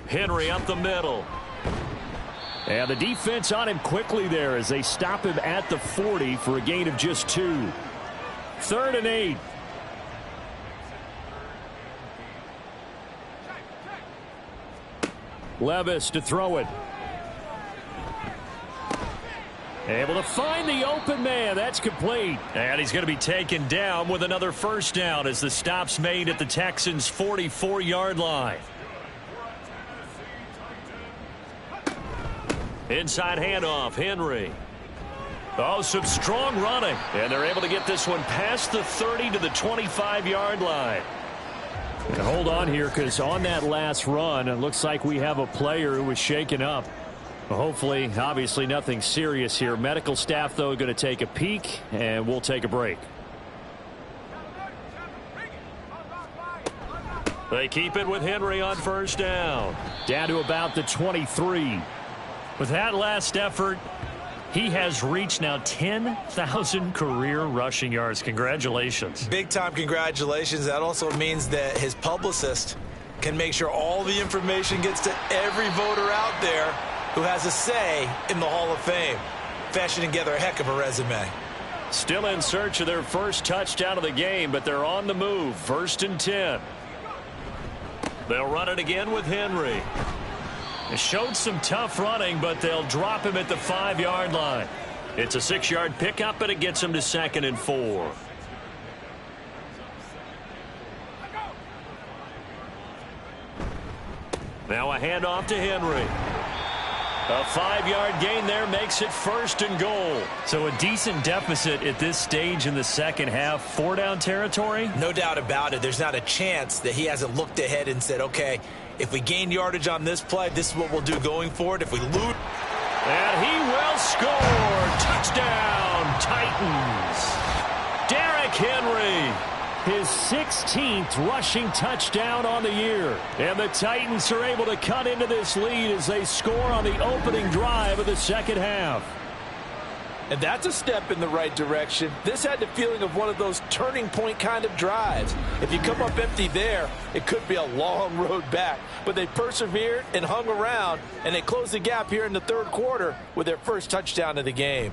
Henry up the middle. And the defense on him quickly there as they stop him at the 40 for a gain of just 2. 3rd and 8. Levis to throw it. Able to find the open man. That's complete. And he's going to be taken down with another first down as the stop's made at the Texans' 44-yard line. Inside handoff, Henry. Oh, some strong running. And they're able to get this one past the 30 to the 25-yard line. And hold on here, because on that last run, it looks like we have a player who was shaken up. Hopefully, obviously nothing serious here. Medical staff, though, going to take a peek, and we'll take a break. They keep it with Henry on first down. Down to about the 23. With that last effort, he has reached now 10,000 career rushing yards. Congratulations. Big-time congratulations. That also means that his publicist can make sure all the information gets to every voter out there who has a say in the Hall of Fame. Fashioning together a heck of a resume. Still in search of their first touchdown of the game, but they're on the move. 1st and 10. They'll run it again with Henry. It showed some tough running, but they'll drop him at the 5-yard line. It's a 6-yard pickup, and it gets him to 2nd and 4. Now a handoff to Henry. A 5-yard gain there makes it 1st and goal. So a decent deficit at this stage in the second half. 4-down territory? No doubt about it. There's not a chance that he hasn't looked ahead and said, okay, if we gain yardage on this play, this is what we'll do going forward. If we lose. And he will score. Touchdown, Titans. Derrick Henry. His 16th rushing touchdown on the year. And the Titans are able to cut into this lead as they score on the opening drive of the second half. And that's a step in the right direction. This had the feeling of one of those turning point kind of drives. If you come up empty there, it could be a long road back. But they persevered and hung around, and they closed the gap here in the 3rd quarter with their first touchdown of the game.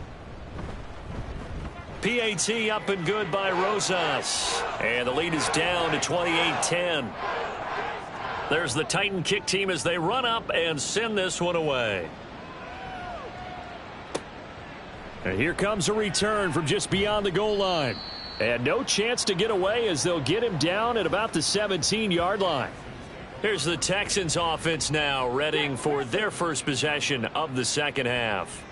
PAT up and good by Rosas. And the lead is down to 28-10. There's the Titan kick team as they run up and send this one away. And here comes a return from just beyond the goal line. And no chance to get away as they'll get him down at about the 17-yard line. Here's the Texans offense now, readying for their first possession of the second half.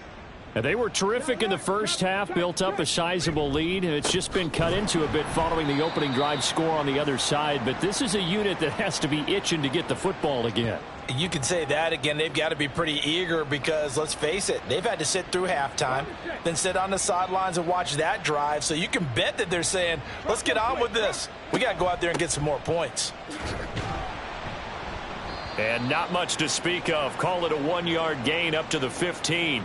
And they were terrific in the first half, built up a sizable lead, and it's just been cut into a bit following the opening drive score on the other side. But this is a unit that has to be itching to get the football again. You can say that again. They've got to be pretty eager because, let's face it, they've had to sit through halftime, then sit on the sidelines and watch that drive. So you can bet that they're saying, let's get on with this. We got to go out there and get some more points. And not much to speak of. Call it a 1-yard gain up to the 15.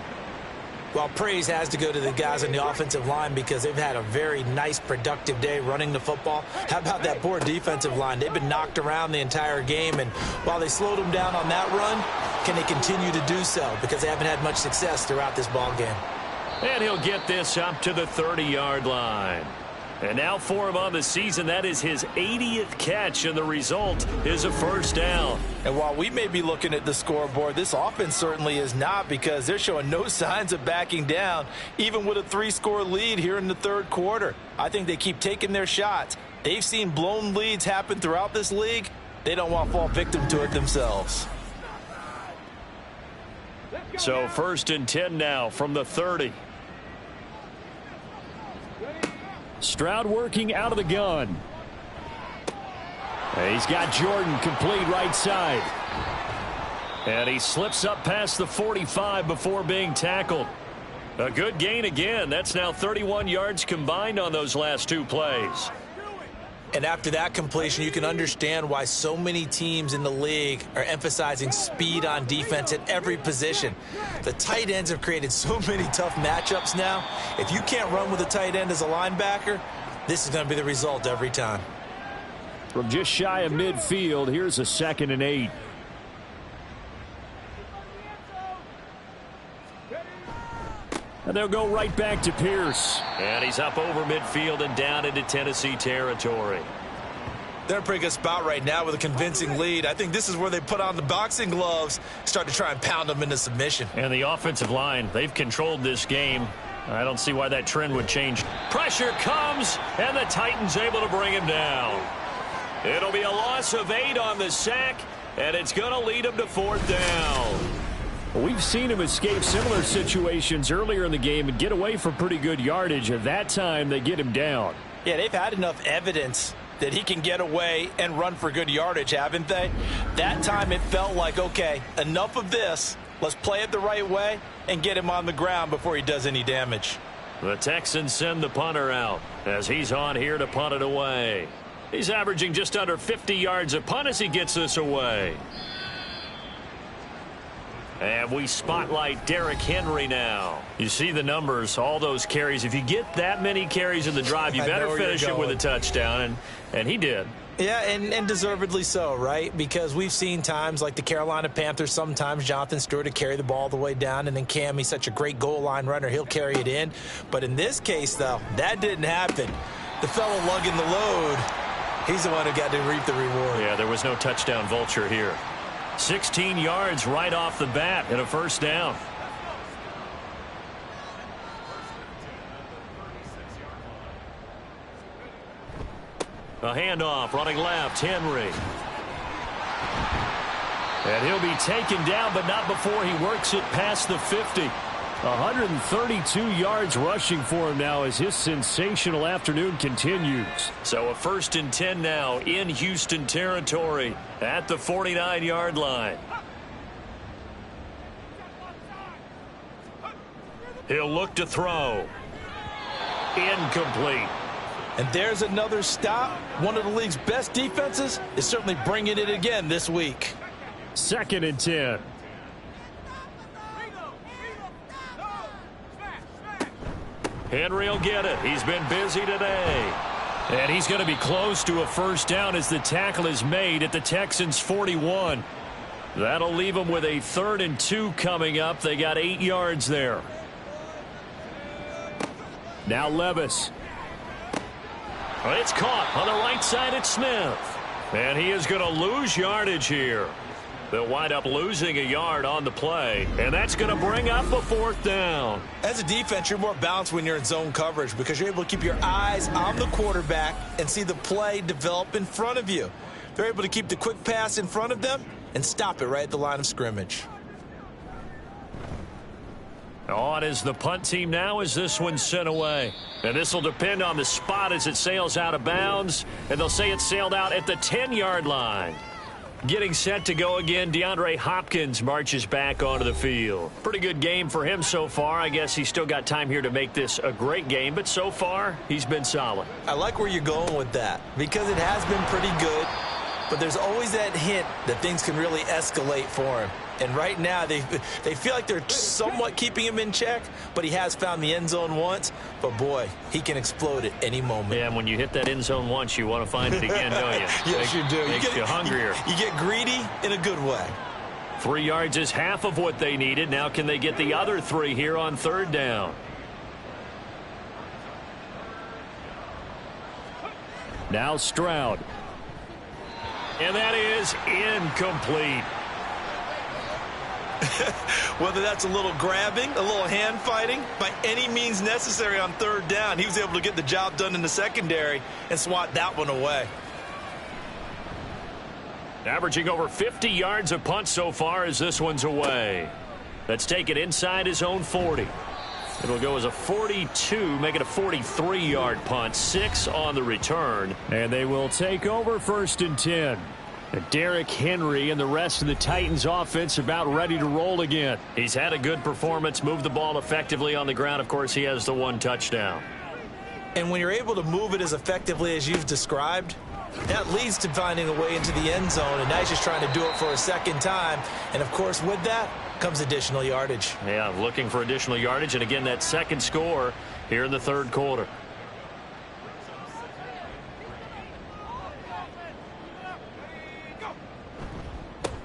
Well, praise has to go to the guys on the offensive line because they've had a very nice, productive day running the football. How about that poor defensive line? They've been knocked around the entire game, and while they slowed them down on that run, can they continue to do so? Because they haven't had much success throughout this ball game. And he'll get this up to the 30-yard line. And now for him on the season, that is his 80th catch, and the result is a first down. And while we may be looking at the scoreboard, this offense certainly is not, because they're showing no signs of backing down, even with a 3-score lead here in the third quarter. I think they keep taking their shots. They've seen blown leads happen throughout this league. They don't want to fall victim to it themselves. So 1st and 10 now from the 30. Stroud working out of the gun. He's got Jordan complete right side. And he slips up past the 45 before being tackled. A good gain again. That's now 31 yards combined on those last 2 plays. And after that completion, you can understand why so many teams in the league are emphasizing speed on defense at every position. The tight ends have created so many tough matchups now. If you can't run with a tight end as a linebacker, this is going to be the result every time. From just shy of midfield, here's a 2nd and 8. And they'll go right back to Pierce. And he's up over midfield and down into Tennessee territory. They're in a pretty good spot right now with a convincing lead. I think this is where they put on the boxing gloves, start to try and pound them into submission. And the offensive line, they've controlled this game. I don't see why that trend would change. Pressure comes, and the Titans able to bring him down. It'll be a loss of 8 on the sack, and it's going to lead him to 4th down. We've seen him escape similar situations earlier in the game and get away from pretty good yardage. At that time, they get him down. Yeah, they've had enough evidence that he can get away and run for good yardage, haven't they? That time it felt like, okay, enough of this. Let's play it the right way and get him on the ground before he does any damage. The Texans send the punter out as he's on here to punt it away. He's averaging just under 50 yards a punt as he gets this away. And we spotlight Derrick Henry now. You see the numbers, all those carries. If you get that many carries in the drive, you better finish it with a touchdown, and he did. Yeah, and deservedly so, right? Because we've seen times like the Carolina Panthers, sometimes Jonathan Stewart to carry the ball all the way down, and then Cam, he's such a great goal line runner, he'll carry it in. But in this case, though, that didn't happen. The fellow lugging the load, he's the one who got to reap the reward. Yeah, there was no touchdown vulture here. 16 yards right off the bat and a first down. A handoff, running left, Henry. And he'll be taken down, but not before he works it past the 50. 132 yards rushing for him now as his sensational afternoon continues. So a 1st and 10 now in Houston territory at the 49-yard line. He'll look to throw. Incomplete. And there's another stop. One of the league's best defenses is certainly bringing it again this week. 2nd and 10. Henry will get it. He's been busy today. And he's going to be close to a first down as the tackle is made at the Texans' 41. That'll leave them with a 3rd and 2 coming up. They got 8 yards there. Now Levis. It's caught on the right side at Smith. And he is going to lose yardage here. They'll wind up losing a yard on the play, and that's going to bring up a 4th down. As a defense, you're more balanced when you're in zone coverage because you're able to keep your eyes on the quarterback and see the play develop in front of you. They're able to keep the quick pass in front of them and stop it right at the line of scrimmage. On is the punt team now as this one's sent away. And this will depend on the spot as it sails out of bounds, and they'll say it sailed out at the 10-yard line. Getting set to go again, DeAndre Hopkins marches back onto the field. Pretty good game for him so far. I guess he's still got time here to make this a great game, but so far, he's been solid. I like where you're going with that because it has been pretty good, but there's always that hint that things can really escalate for him. And right now, they feel like they're somewhat keeping him in check, but he has found the end zone once. But, boy, he can explode at any moment. Yeah, and when you hit that end zone once, you want to find it again, don't you? Yes, you do. Makes you hungrier. You get greedy in a good way. 3 yards is half of what they needed. Now can they get the other 3 here on 3rd down? Now Stroud. And that is incomplete. Whether that's a little grabbing, a little hand fighting, by any means necessary on third down, he was able to get the job done in the secondary and swat that one away. Averaging over 50 yards a punt so far as this one's away. Let's take it inside his own 40. It'll go as a 42, make it a 43-yard punt. 6 on the return. And they will take over 1st and 10. And Derrick Henry and the rest of the Titans offense about ready to roll again. He's had a good performance, moved the ball effectively on the ground. Of course, he has the 1 touchdown. And when you're able to move it as effectively as you've described, that leads to finding a way into the end zone, and now he's just trying to do it for a second time. And, of course, with that comes additional yardage. Yeah, looking for additional yardage, and again, that second score here in the 3rd quarter.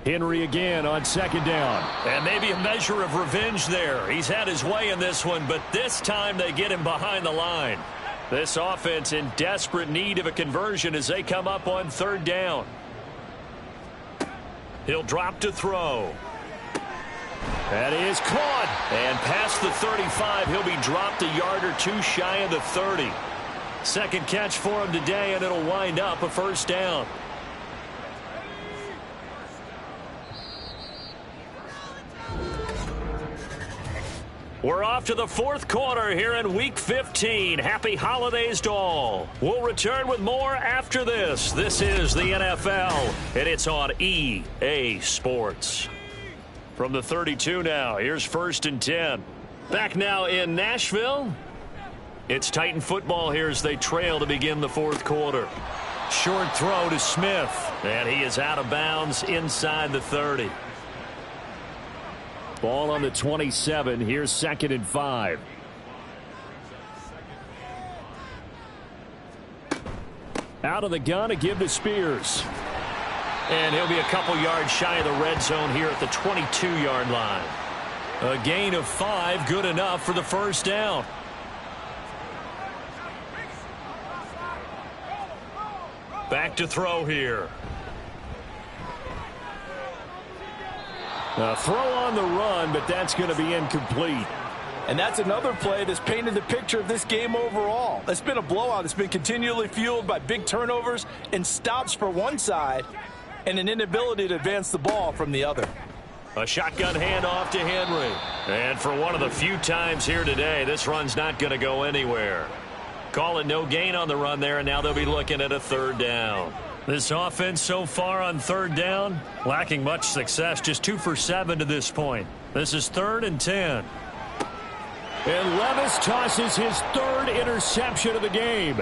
Henry again on 2nd down. And maybe a measure of revenge there. He's had his way in this one, but this time they get him behind the line. This offense in desperate need of a conversion as they come up on 3rd down. He'll drop to throw. That is caught. And past the 35, he'll be dropped a yard or 2 shy of the 30. Second catch for him today, and it'll wind up a 1st down. We're off to the 4th quarter here in Week 15. Happy holidays to all. We'll return with more after this. This is the NFL, and it's on EA Sports. From the 32 now, here's 1st and 10. Back now in Nashville. It's Titan football here as they trail to begin the 4th quarter. Short throw to Smith, and he is out of bounds inside the 30. Ball on the 27. Here's 2nd and 5. Out of the gun, a give to Spears. And he'll be a couple yards shy of the red zone here at the 22-yard line. A gain of 5, good enough for the 1st down. Back to throw here. A throw on the run, but that's going to be incomplete. And that's another play that's painted the picture of this game overall. It's been a blowout. It's been continually fueled by big turnovers and stops for one side and an inability to advance the ball from the other. A shotgun handoff to Henry. And for one of the few times here today, this run's not going to go anywhere. Call it no gain on the run there, and now they'll be looking at a 3rd down. This offense so far on 3rd down, lacking much success, just 2 for 7 to this point. This is 3rd and 10. And Levis tosses his 3rd interception of the game.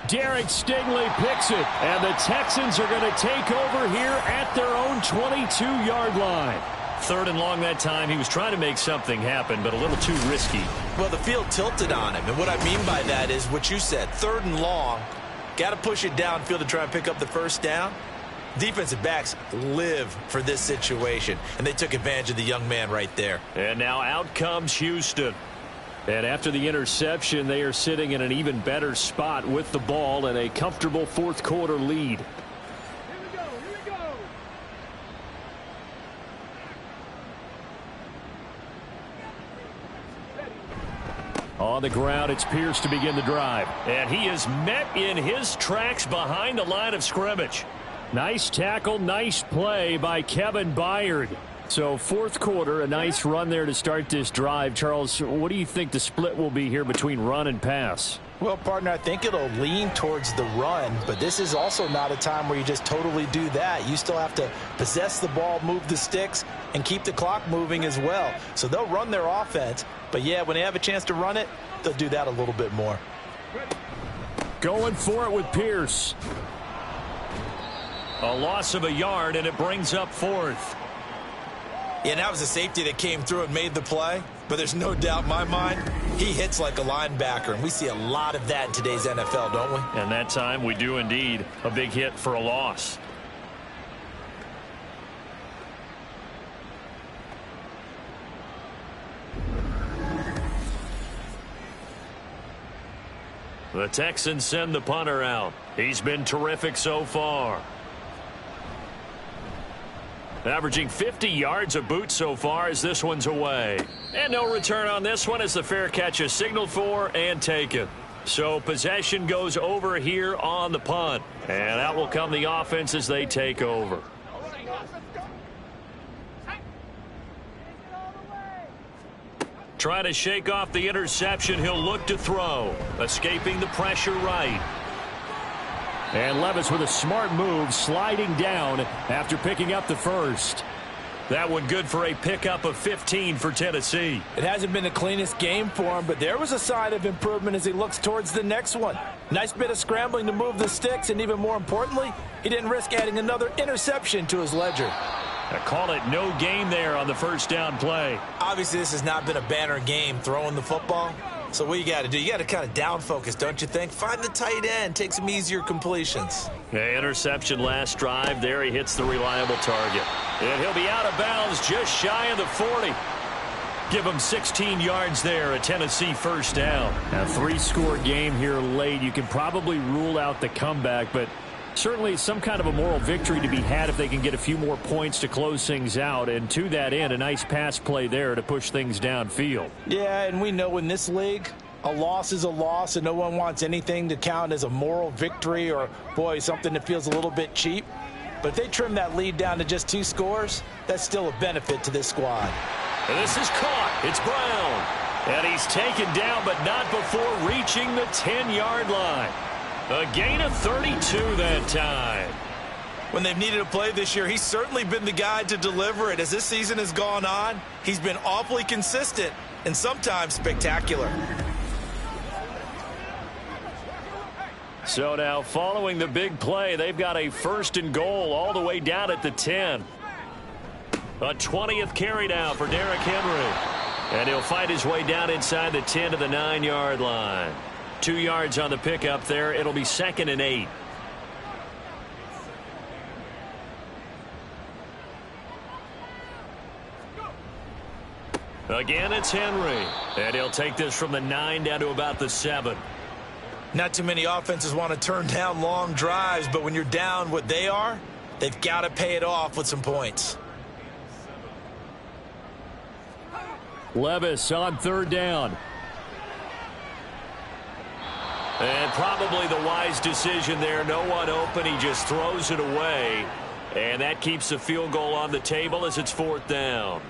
Derek Stingley picks it, and the Texans are going to take over here at their own 22-yard line. 3rd and long that time. He was trying to make something happen, but a little too risky. Well, the field tilted on him, and what I mean by that is what you said, 3rd and long. Got to push it downfield to try and pick up the 1st down. Defensive backs live for this situation, and they took advantage of the young man right there. And now out comes Houston. And after the interception, they are sitting in an even better spot with the ball and a comfortable 4th quarter lead. Here we go. On the ground, it's Pierce to begin the drive. And he is met in his tracks behind the line of scrimmage. Nice tackle, nice play by Kevin Byard. So 4th quarter, a nice run there to start this drive. Charles, what do you think the split will be here between run and pass? Well, partner, I think it'll lean towards the run, but this is also not a time where you just totally do that. You still have to possess the ball, move the sticks, and keep the clock moving as well. So they'll run their offense, but yeah, when they have a chance to run it, they'll do that a little bit more. Going for it with Pierce. A loss of a yard, and it brings up 4th. Yeah, that was a safety that came through and made the play, but there's no doubt in my mind, he hits like a linebacker, and we see a lot of that in today's NFL, don't we? And that time we do indeed. A big hit for a loss. The Texans send the punter out. He's been terrific so far. Averaging 50 yards a boot so far as this one's away. And no return on this one as the fair catch is signaled for and taken. So possession goes over here on the punt. And out will come the offense as they take over. Trying to shake off the interception. He'll look to throw. Escaping the pressure right. And Levis with a smart move, sliding down after picking up the first. That one good for a pickup of 15 for Tennessee. It hasn't been the cleanest game for him, but there was a sign of improvement as he looks towards the next one. Nice bit of scrambling to move the sticks, and even more importantly, he didn't risk adding another interception to his ledger. I call it no gain there on the first down play. Obviously, this has not been a banner game throwing the football. So what you got to do, you got to kind of down focus, don't you think? Find the tight end, take some easier completions. Okay, interception last drive. There he hits the reliable target. And he'll be out of bounds just shy of the 40. Give him 16 yards there, a Tennessee first down. A 3-score game here late. You can probably rule out the comeback, but certainly some kind of a moral victory to be had if they can get a few more points to close things out. And to that end, a nice pass play there to push things downfield. Yeah, and we know in this league, a loss is a loss, and no one wants anything to count as a moral victory or, boy, something that feels a little bit cheap. But if they trim that lead down to just 2 scores, that's still a benefit to this squad. And this is caught. It's Brown. And he's taken down, but not before reaching the 10-yard line. A gain of 32 that time. When they've needed a play this year, he's certainly been the guy to deliver it. As this season has gone on, he's been awfully consistent and sometimes spectacular. So now following the big play, they've got a 1st and goal all the way down at the 10. A 20th carry now for Derrick Henry. And he'll fight his way down inside the 10 to the 9-yard line. 2 yards on the pickup there. It'll be 2nd and 8. Again, it's Henry. And he'll take this from the 9 down to about the 7. Not too many offenses want to turn down long drives, but when you're down what they are, they've got to pay it off with some points. Levis on 3rd down. And probably the wise decision there. No one open. He just throws it away. And that keeps the field goal on the table as it's 4th down.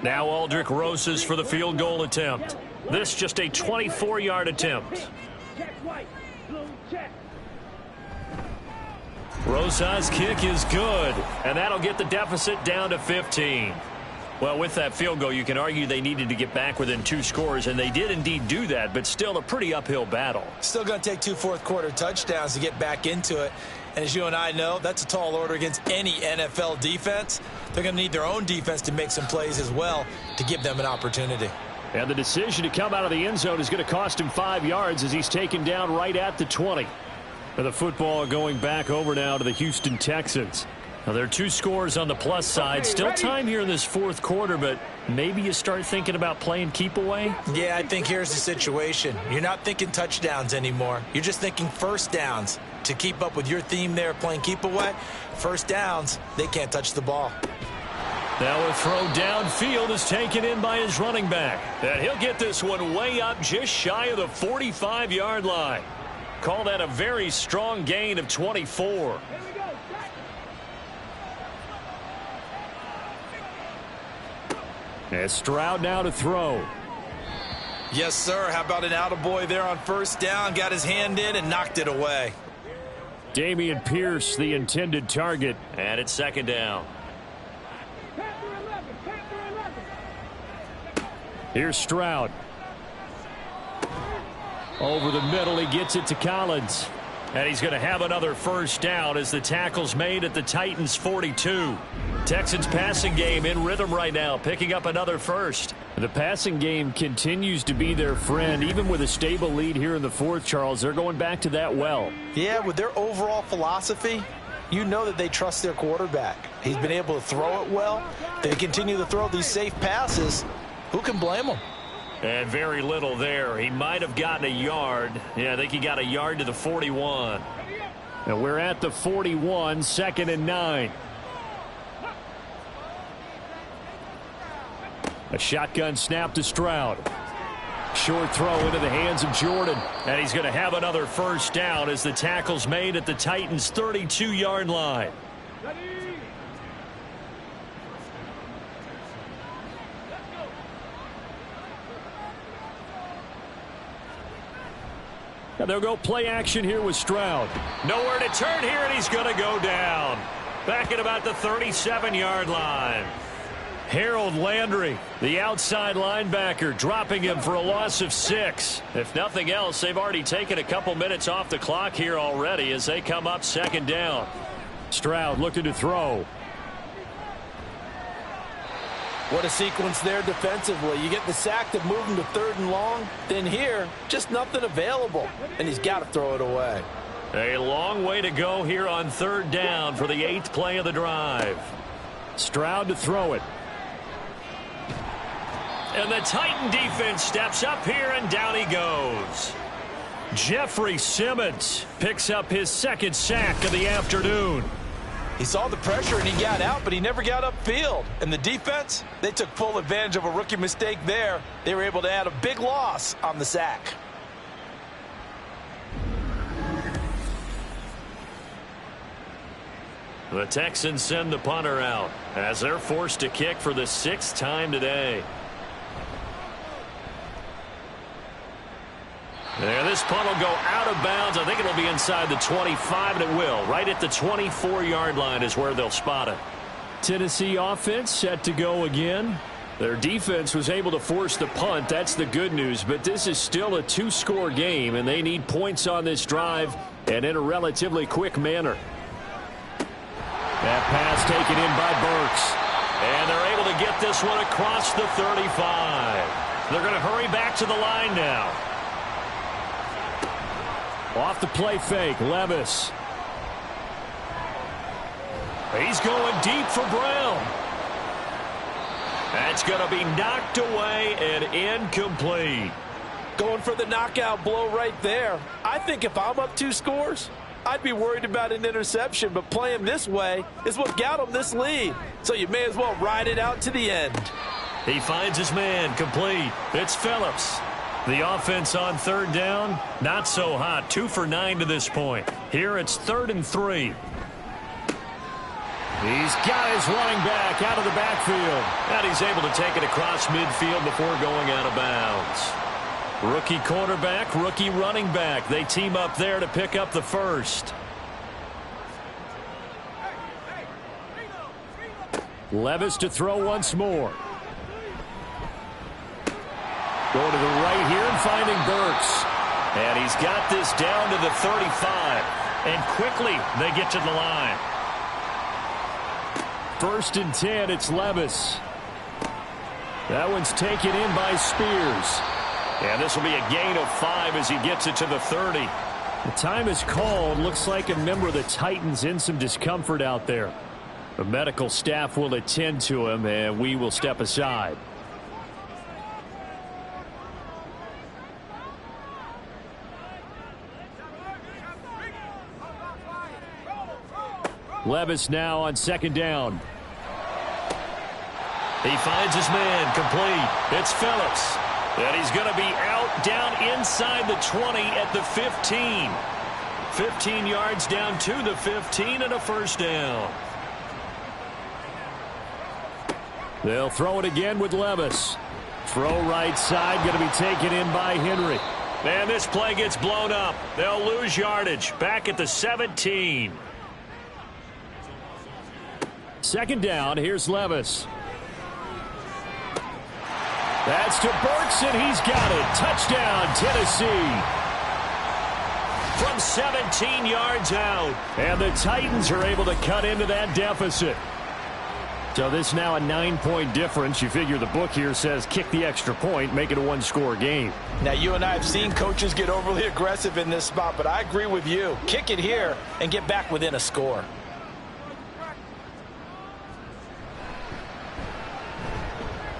Now Aldrick Rosas for the field goal attempt. This just a 24-yard attempt. Rosas' kick is good. And that'll get the deficit down to 15. Well, with that field goal, you can argue they needed to get back within 2 scores, and they did indeed do that, but still a pretty uphill battle. Still going to take 2 fourth-quarter touchdowns to get back into it. And as you and I know, that's a tall order against any NFL defense. They're going to need their own defense to make some plays as well to give them an opportunity. And the decision to come out of the end zone is going to cost him 5 yards as he's taken down right at the 20. And the football going back over now to the Houston Texans. Now, there are 2 scores on the plus side. Still time here in this 4th quarter, but maybe you start thinking about playing keep away? Yeah, I think here's the situation. You're not thinking touchdowns anymore. You're just thinking first downs. To keep up with your theme there, playing keep away, first downs, they can't touch the ball. Now a throw downfield is taken in by his running back. And he'll get this one way up just shy of the 45-yard line. Call that a very strong gain of 24. And Stroud now to throw. Yes, sir. How about an attaboy there on first down? Got his hand in and knocked it away. Dameon Pierce, the intended target. And it's 2nd down. Here's Stroud. Over the middle, he gets it to Collins. And he's going to have another first down as the tackle's made at the Titans' 42. Texans passing game in rhythm right now, picking up another first. The passing game continues to be their friend. Even with a stable lead here in the 4th, Charles, they're going back to that well. Yeah, with their overall philosophy, you know that they trust their quarterback. He's been able to throw it well. They continue to throw these safe passes. Who can blame them? And very little there. He might have gotten a yard. Yeah, I think he got a yard to the 41. And we're at the 41, 2nd and 9. A shotgun snap to Stroud. Short throw into the hands of Jordan. And he's going to have another first down as the tackle's made at the Titans' 32-yard line. And they'll go play action here with Stroud. Nowhere to turn here, and he's going to go down. Back at about the 37-yard line. Harold Landry, the outside linebacker, dropping him for a loss of 6. If nothing else, they've already taken a couple minutes off the clock here already as they come up 2nd down. Stroud looking to throw. What a sequence there defensively. You get the sack to move him to 3rd and long. Then here, just nothing available. And he's got to throw it away. A long way to go here on 3rd down for the 8th play of the drive. Stroud to throw it. And the Titan defense steps up here, and down he goes. Jeffrey Simmons picks up his 2nd sack of the afternoon. He saw the pressure and he got out, but he never got upfield. And the defense, they took full advantage of a rookie mistake there. They were able to add a big loss on the sack. The Texans send the punter out as they're forced to kick for the 6th time today. And this punt will go out of bounds. I think it'll be inside the 25, and it will. Right at the 24-yard line is where they'll spot it. Tennessee offense set to go again. Their defense was able to force the punt. That's the good news. But this is still a 2-score game, and they need points on this drive and in a relatively quick manner. That pass taken in by Burks. And they're able to get this one across the 35. They're going to hurry back to the line now. Off the play fake, Levis. He's going deep for Brown. That's going to be knocked away and incomplete. Going for the knockout blow right there. I think if I'm up 2 scores, I'd be worried about an interception, but playing this way is what got him this lead. So you may as well ride it out to the end. He finds his man, complete. It's Phillips. The offense on 3rd down, not so hot. 2 for 9 to this point. Here it's 3rd and 3. He's got his running back out of the backfield. And he's able to take it across midfield before going out of bounds. Rookie quarterback, rookie running back. They team up there to pick up the first. Levis to throw once more. Going to the right here and finding Burks. And he's got this down to the 35. And quickly they get to the line. 1st and 10, it's Levis. That one's taken in by Spears. And this will be a gain of 5 as he gets it to the 30. The time is called. Looks like a member of the Titans in some discomfort out there. The medical staff will attend to him, and we will step aside. Levis now on 2nd down. He finds his man, complete. It's Phillips. And he's going to be out down inside the 20 at the 15. 15 yards down to the 15 and a first down. They'll throw it again with Levis. Throw right side, going to be taken in by Henry. And this play gets blown up. They'll lose yardage. Back at the 17. 2nd down, here's Levis. That's to Burks, and he's got it. Touchdown, Tennessee. From 17 yards out. And the Titans are able to cut into that deficit. So this now a 9-point difference. You figure the book here says kick the extra point, make it a 1-score game. Now, you and I have seen coaches get overly aggressive in this spot, but I agree with you. Kick it here and get back within a score.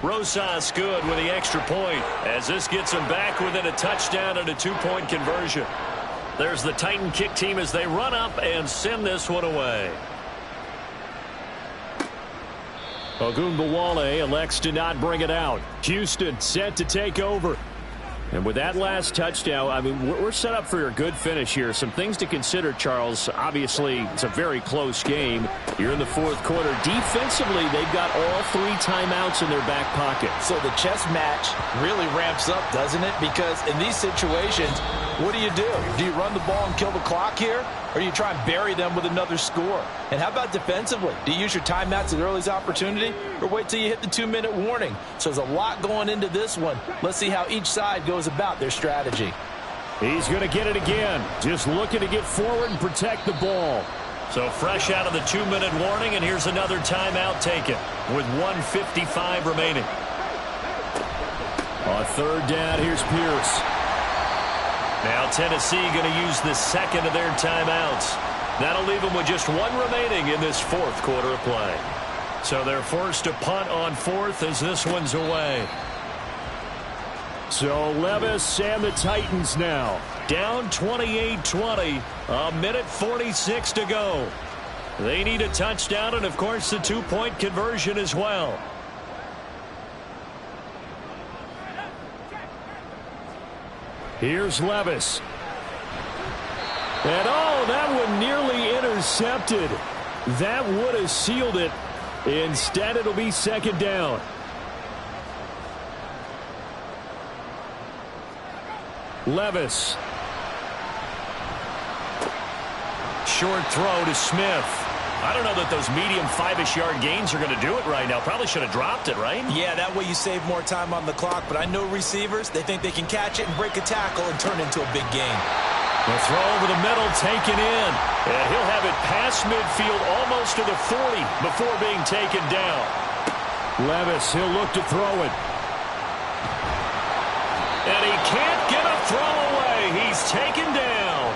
Rosas good with the extra point as this gets him back within a touchdown and a 2-point conversion. There's the Titan kick team as they run up and send this one away. Ogunbowale elects to not bring it out. Houston set to take over. And with that last touchdown, I mean, we're set up for a good finish here. Some things to consider, Charles. Obviously, it's a very close game. You're in the fourth quarter. Defensively, they've got all 3 timeouts in their back pocket. So the chess match really ramps up, doesn't it? Because in these situations, what do? Do you run the ball and kill the clock here? Or do you try and bury them with another score? And how about defensively? Do you use your timeouts at earliest opportunity? Or wait till you hit the 2-minute warning? So there's a lot going into this one. Let's see how each side goes about their strategy. He's going to get it again. Just looking to get forward and protect the ball. So fresh out of the 2-minute warning, and here's another timeout taken with 1:55 remaining. On third down, here's Pierce. Now Tennessee going to use the second of their timeouts. That'll leave them with just 1 remaining in this fourth quarter of play. So they're forced to punt on fourth as this one's away. So Levis and the Titans now Down 28-20, a minute 46 to go. They need a touchdown and, of course, the 2-point conversion as well. Here's Levis. And, oh, that one nearly intercepted. That would have sealed it. Instead, it'll be second down. Levis. Short throw to Smith. I don't know that those medium 5-ish yard gains are going to do it right now. Probably should have dropped it, right? Yeah, that way you save more time on the clock. But I know receivers, they think they can catch it and break a tackle and turn it into a big gain. The throw over the middle taken in. And he'll have it past midfield almost to the 40 before being taken down. Levis, he'll look to throw it. And he can't get a throw away. He's taken down.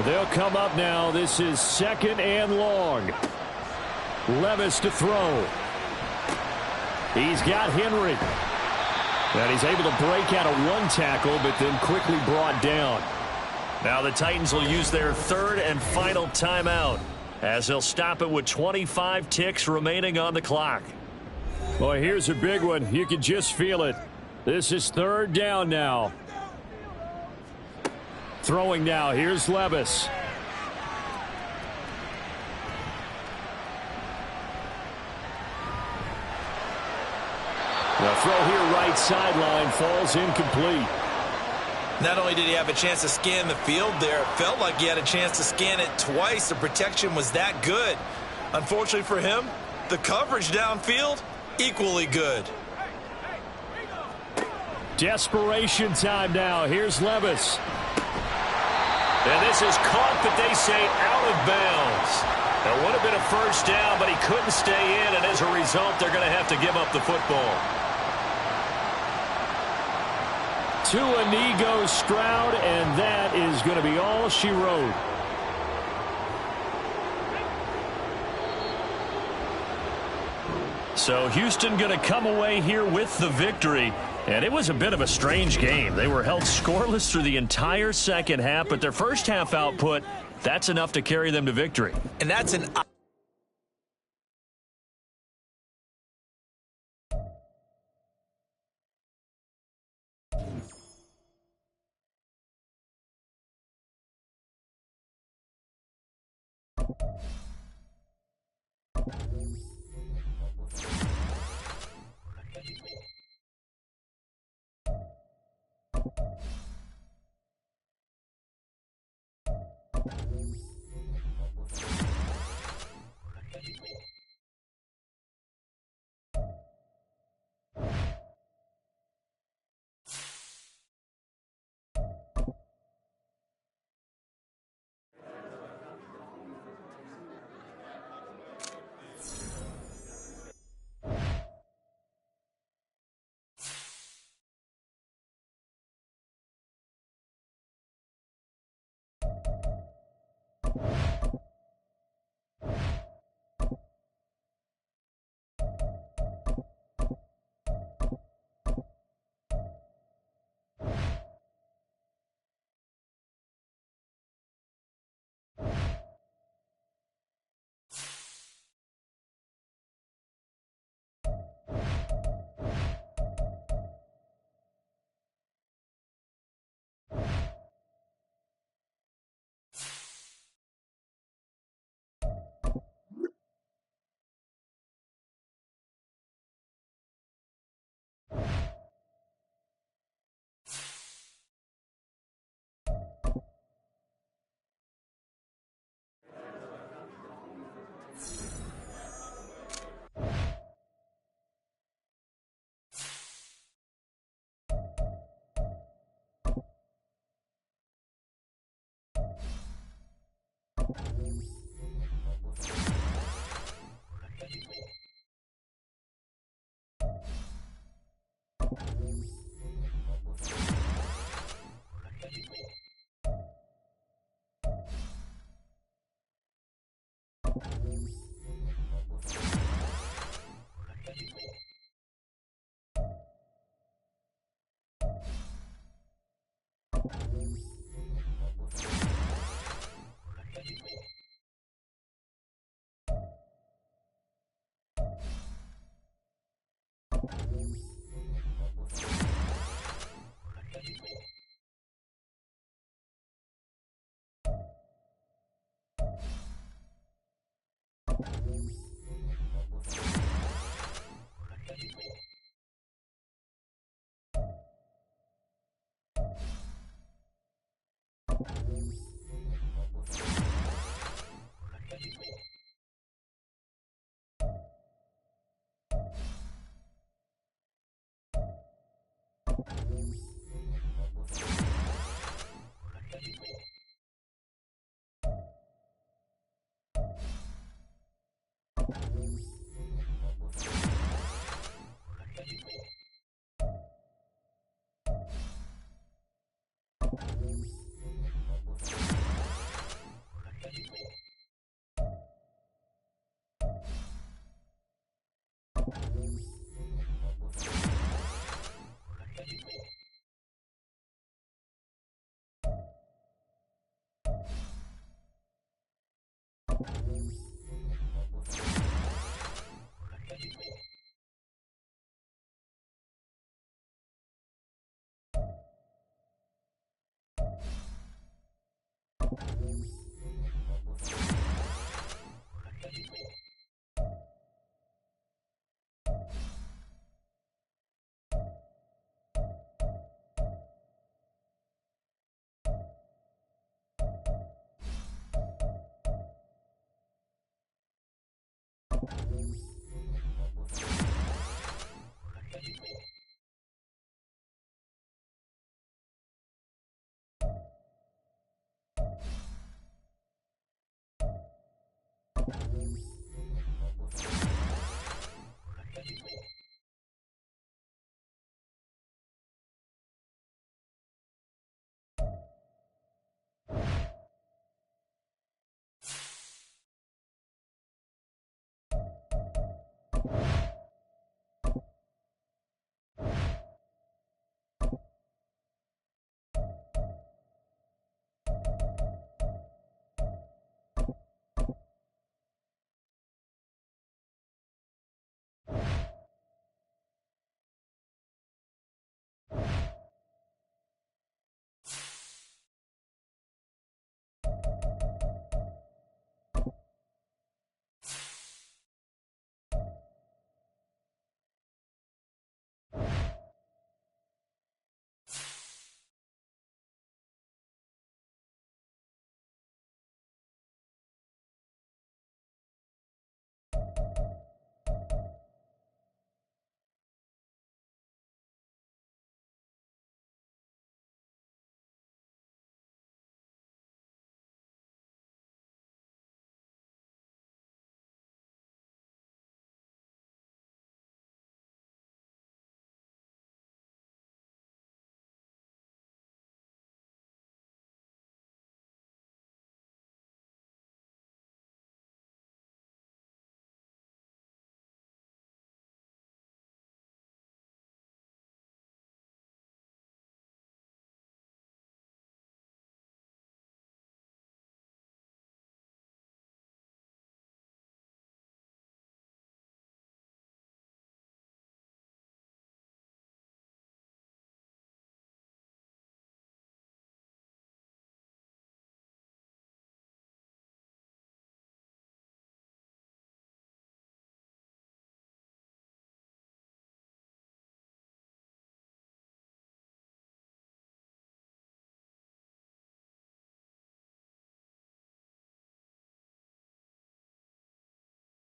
They'll come up now. This is second and long. Levis to throw. He's got Henry. And he's able to break out of 1 tackle, but then quickly brought down. Now the Titans will use their third and final timeout as they'll stop it with 25 ticks remaining on the clock. Boy, here's a big one. You can just feel it. This is third down now. Throwing now. Here's Levis. The throw here right sideline falls incomplete. Not only did he have a chance to scan the field there, it felt like he had a chance to scan it twice. The protection was that good. Unfortunately for him, the coverage downfield, equally good. Desperation time now. Here's Levis. And this is caught, but they say out of bounds. It would have been a first down, but he couldn't stay in, and as a result, they're going to have to give up the football. To a knee goes Stroud, and that is going to be all she wrote. So Houston going to come away here with the victory. And it was a bit of a strange game. They were held scoreless through the entire second half, but their first half output, that's enough to carry them to victory. And that's an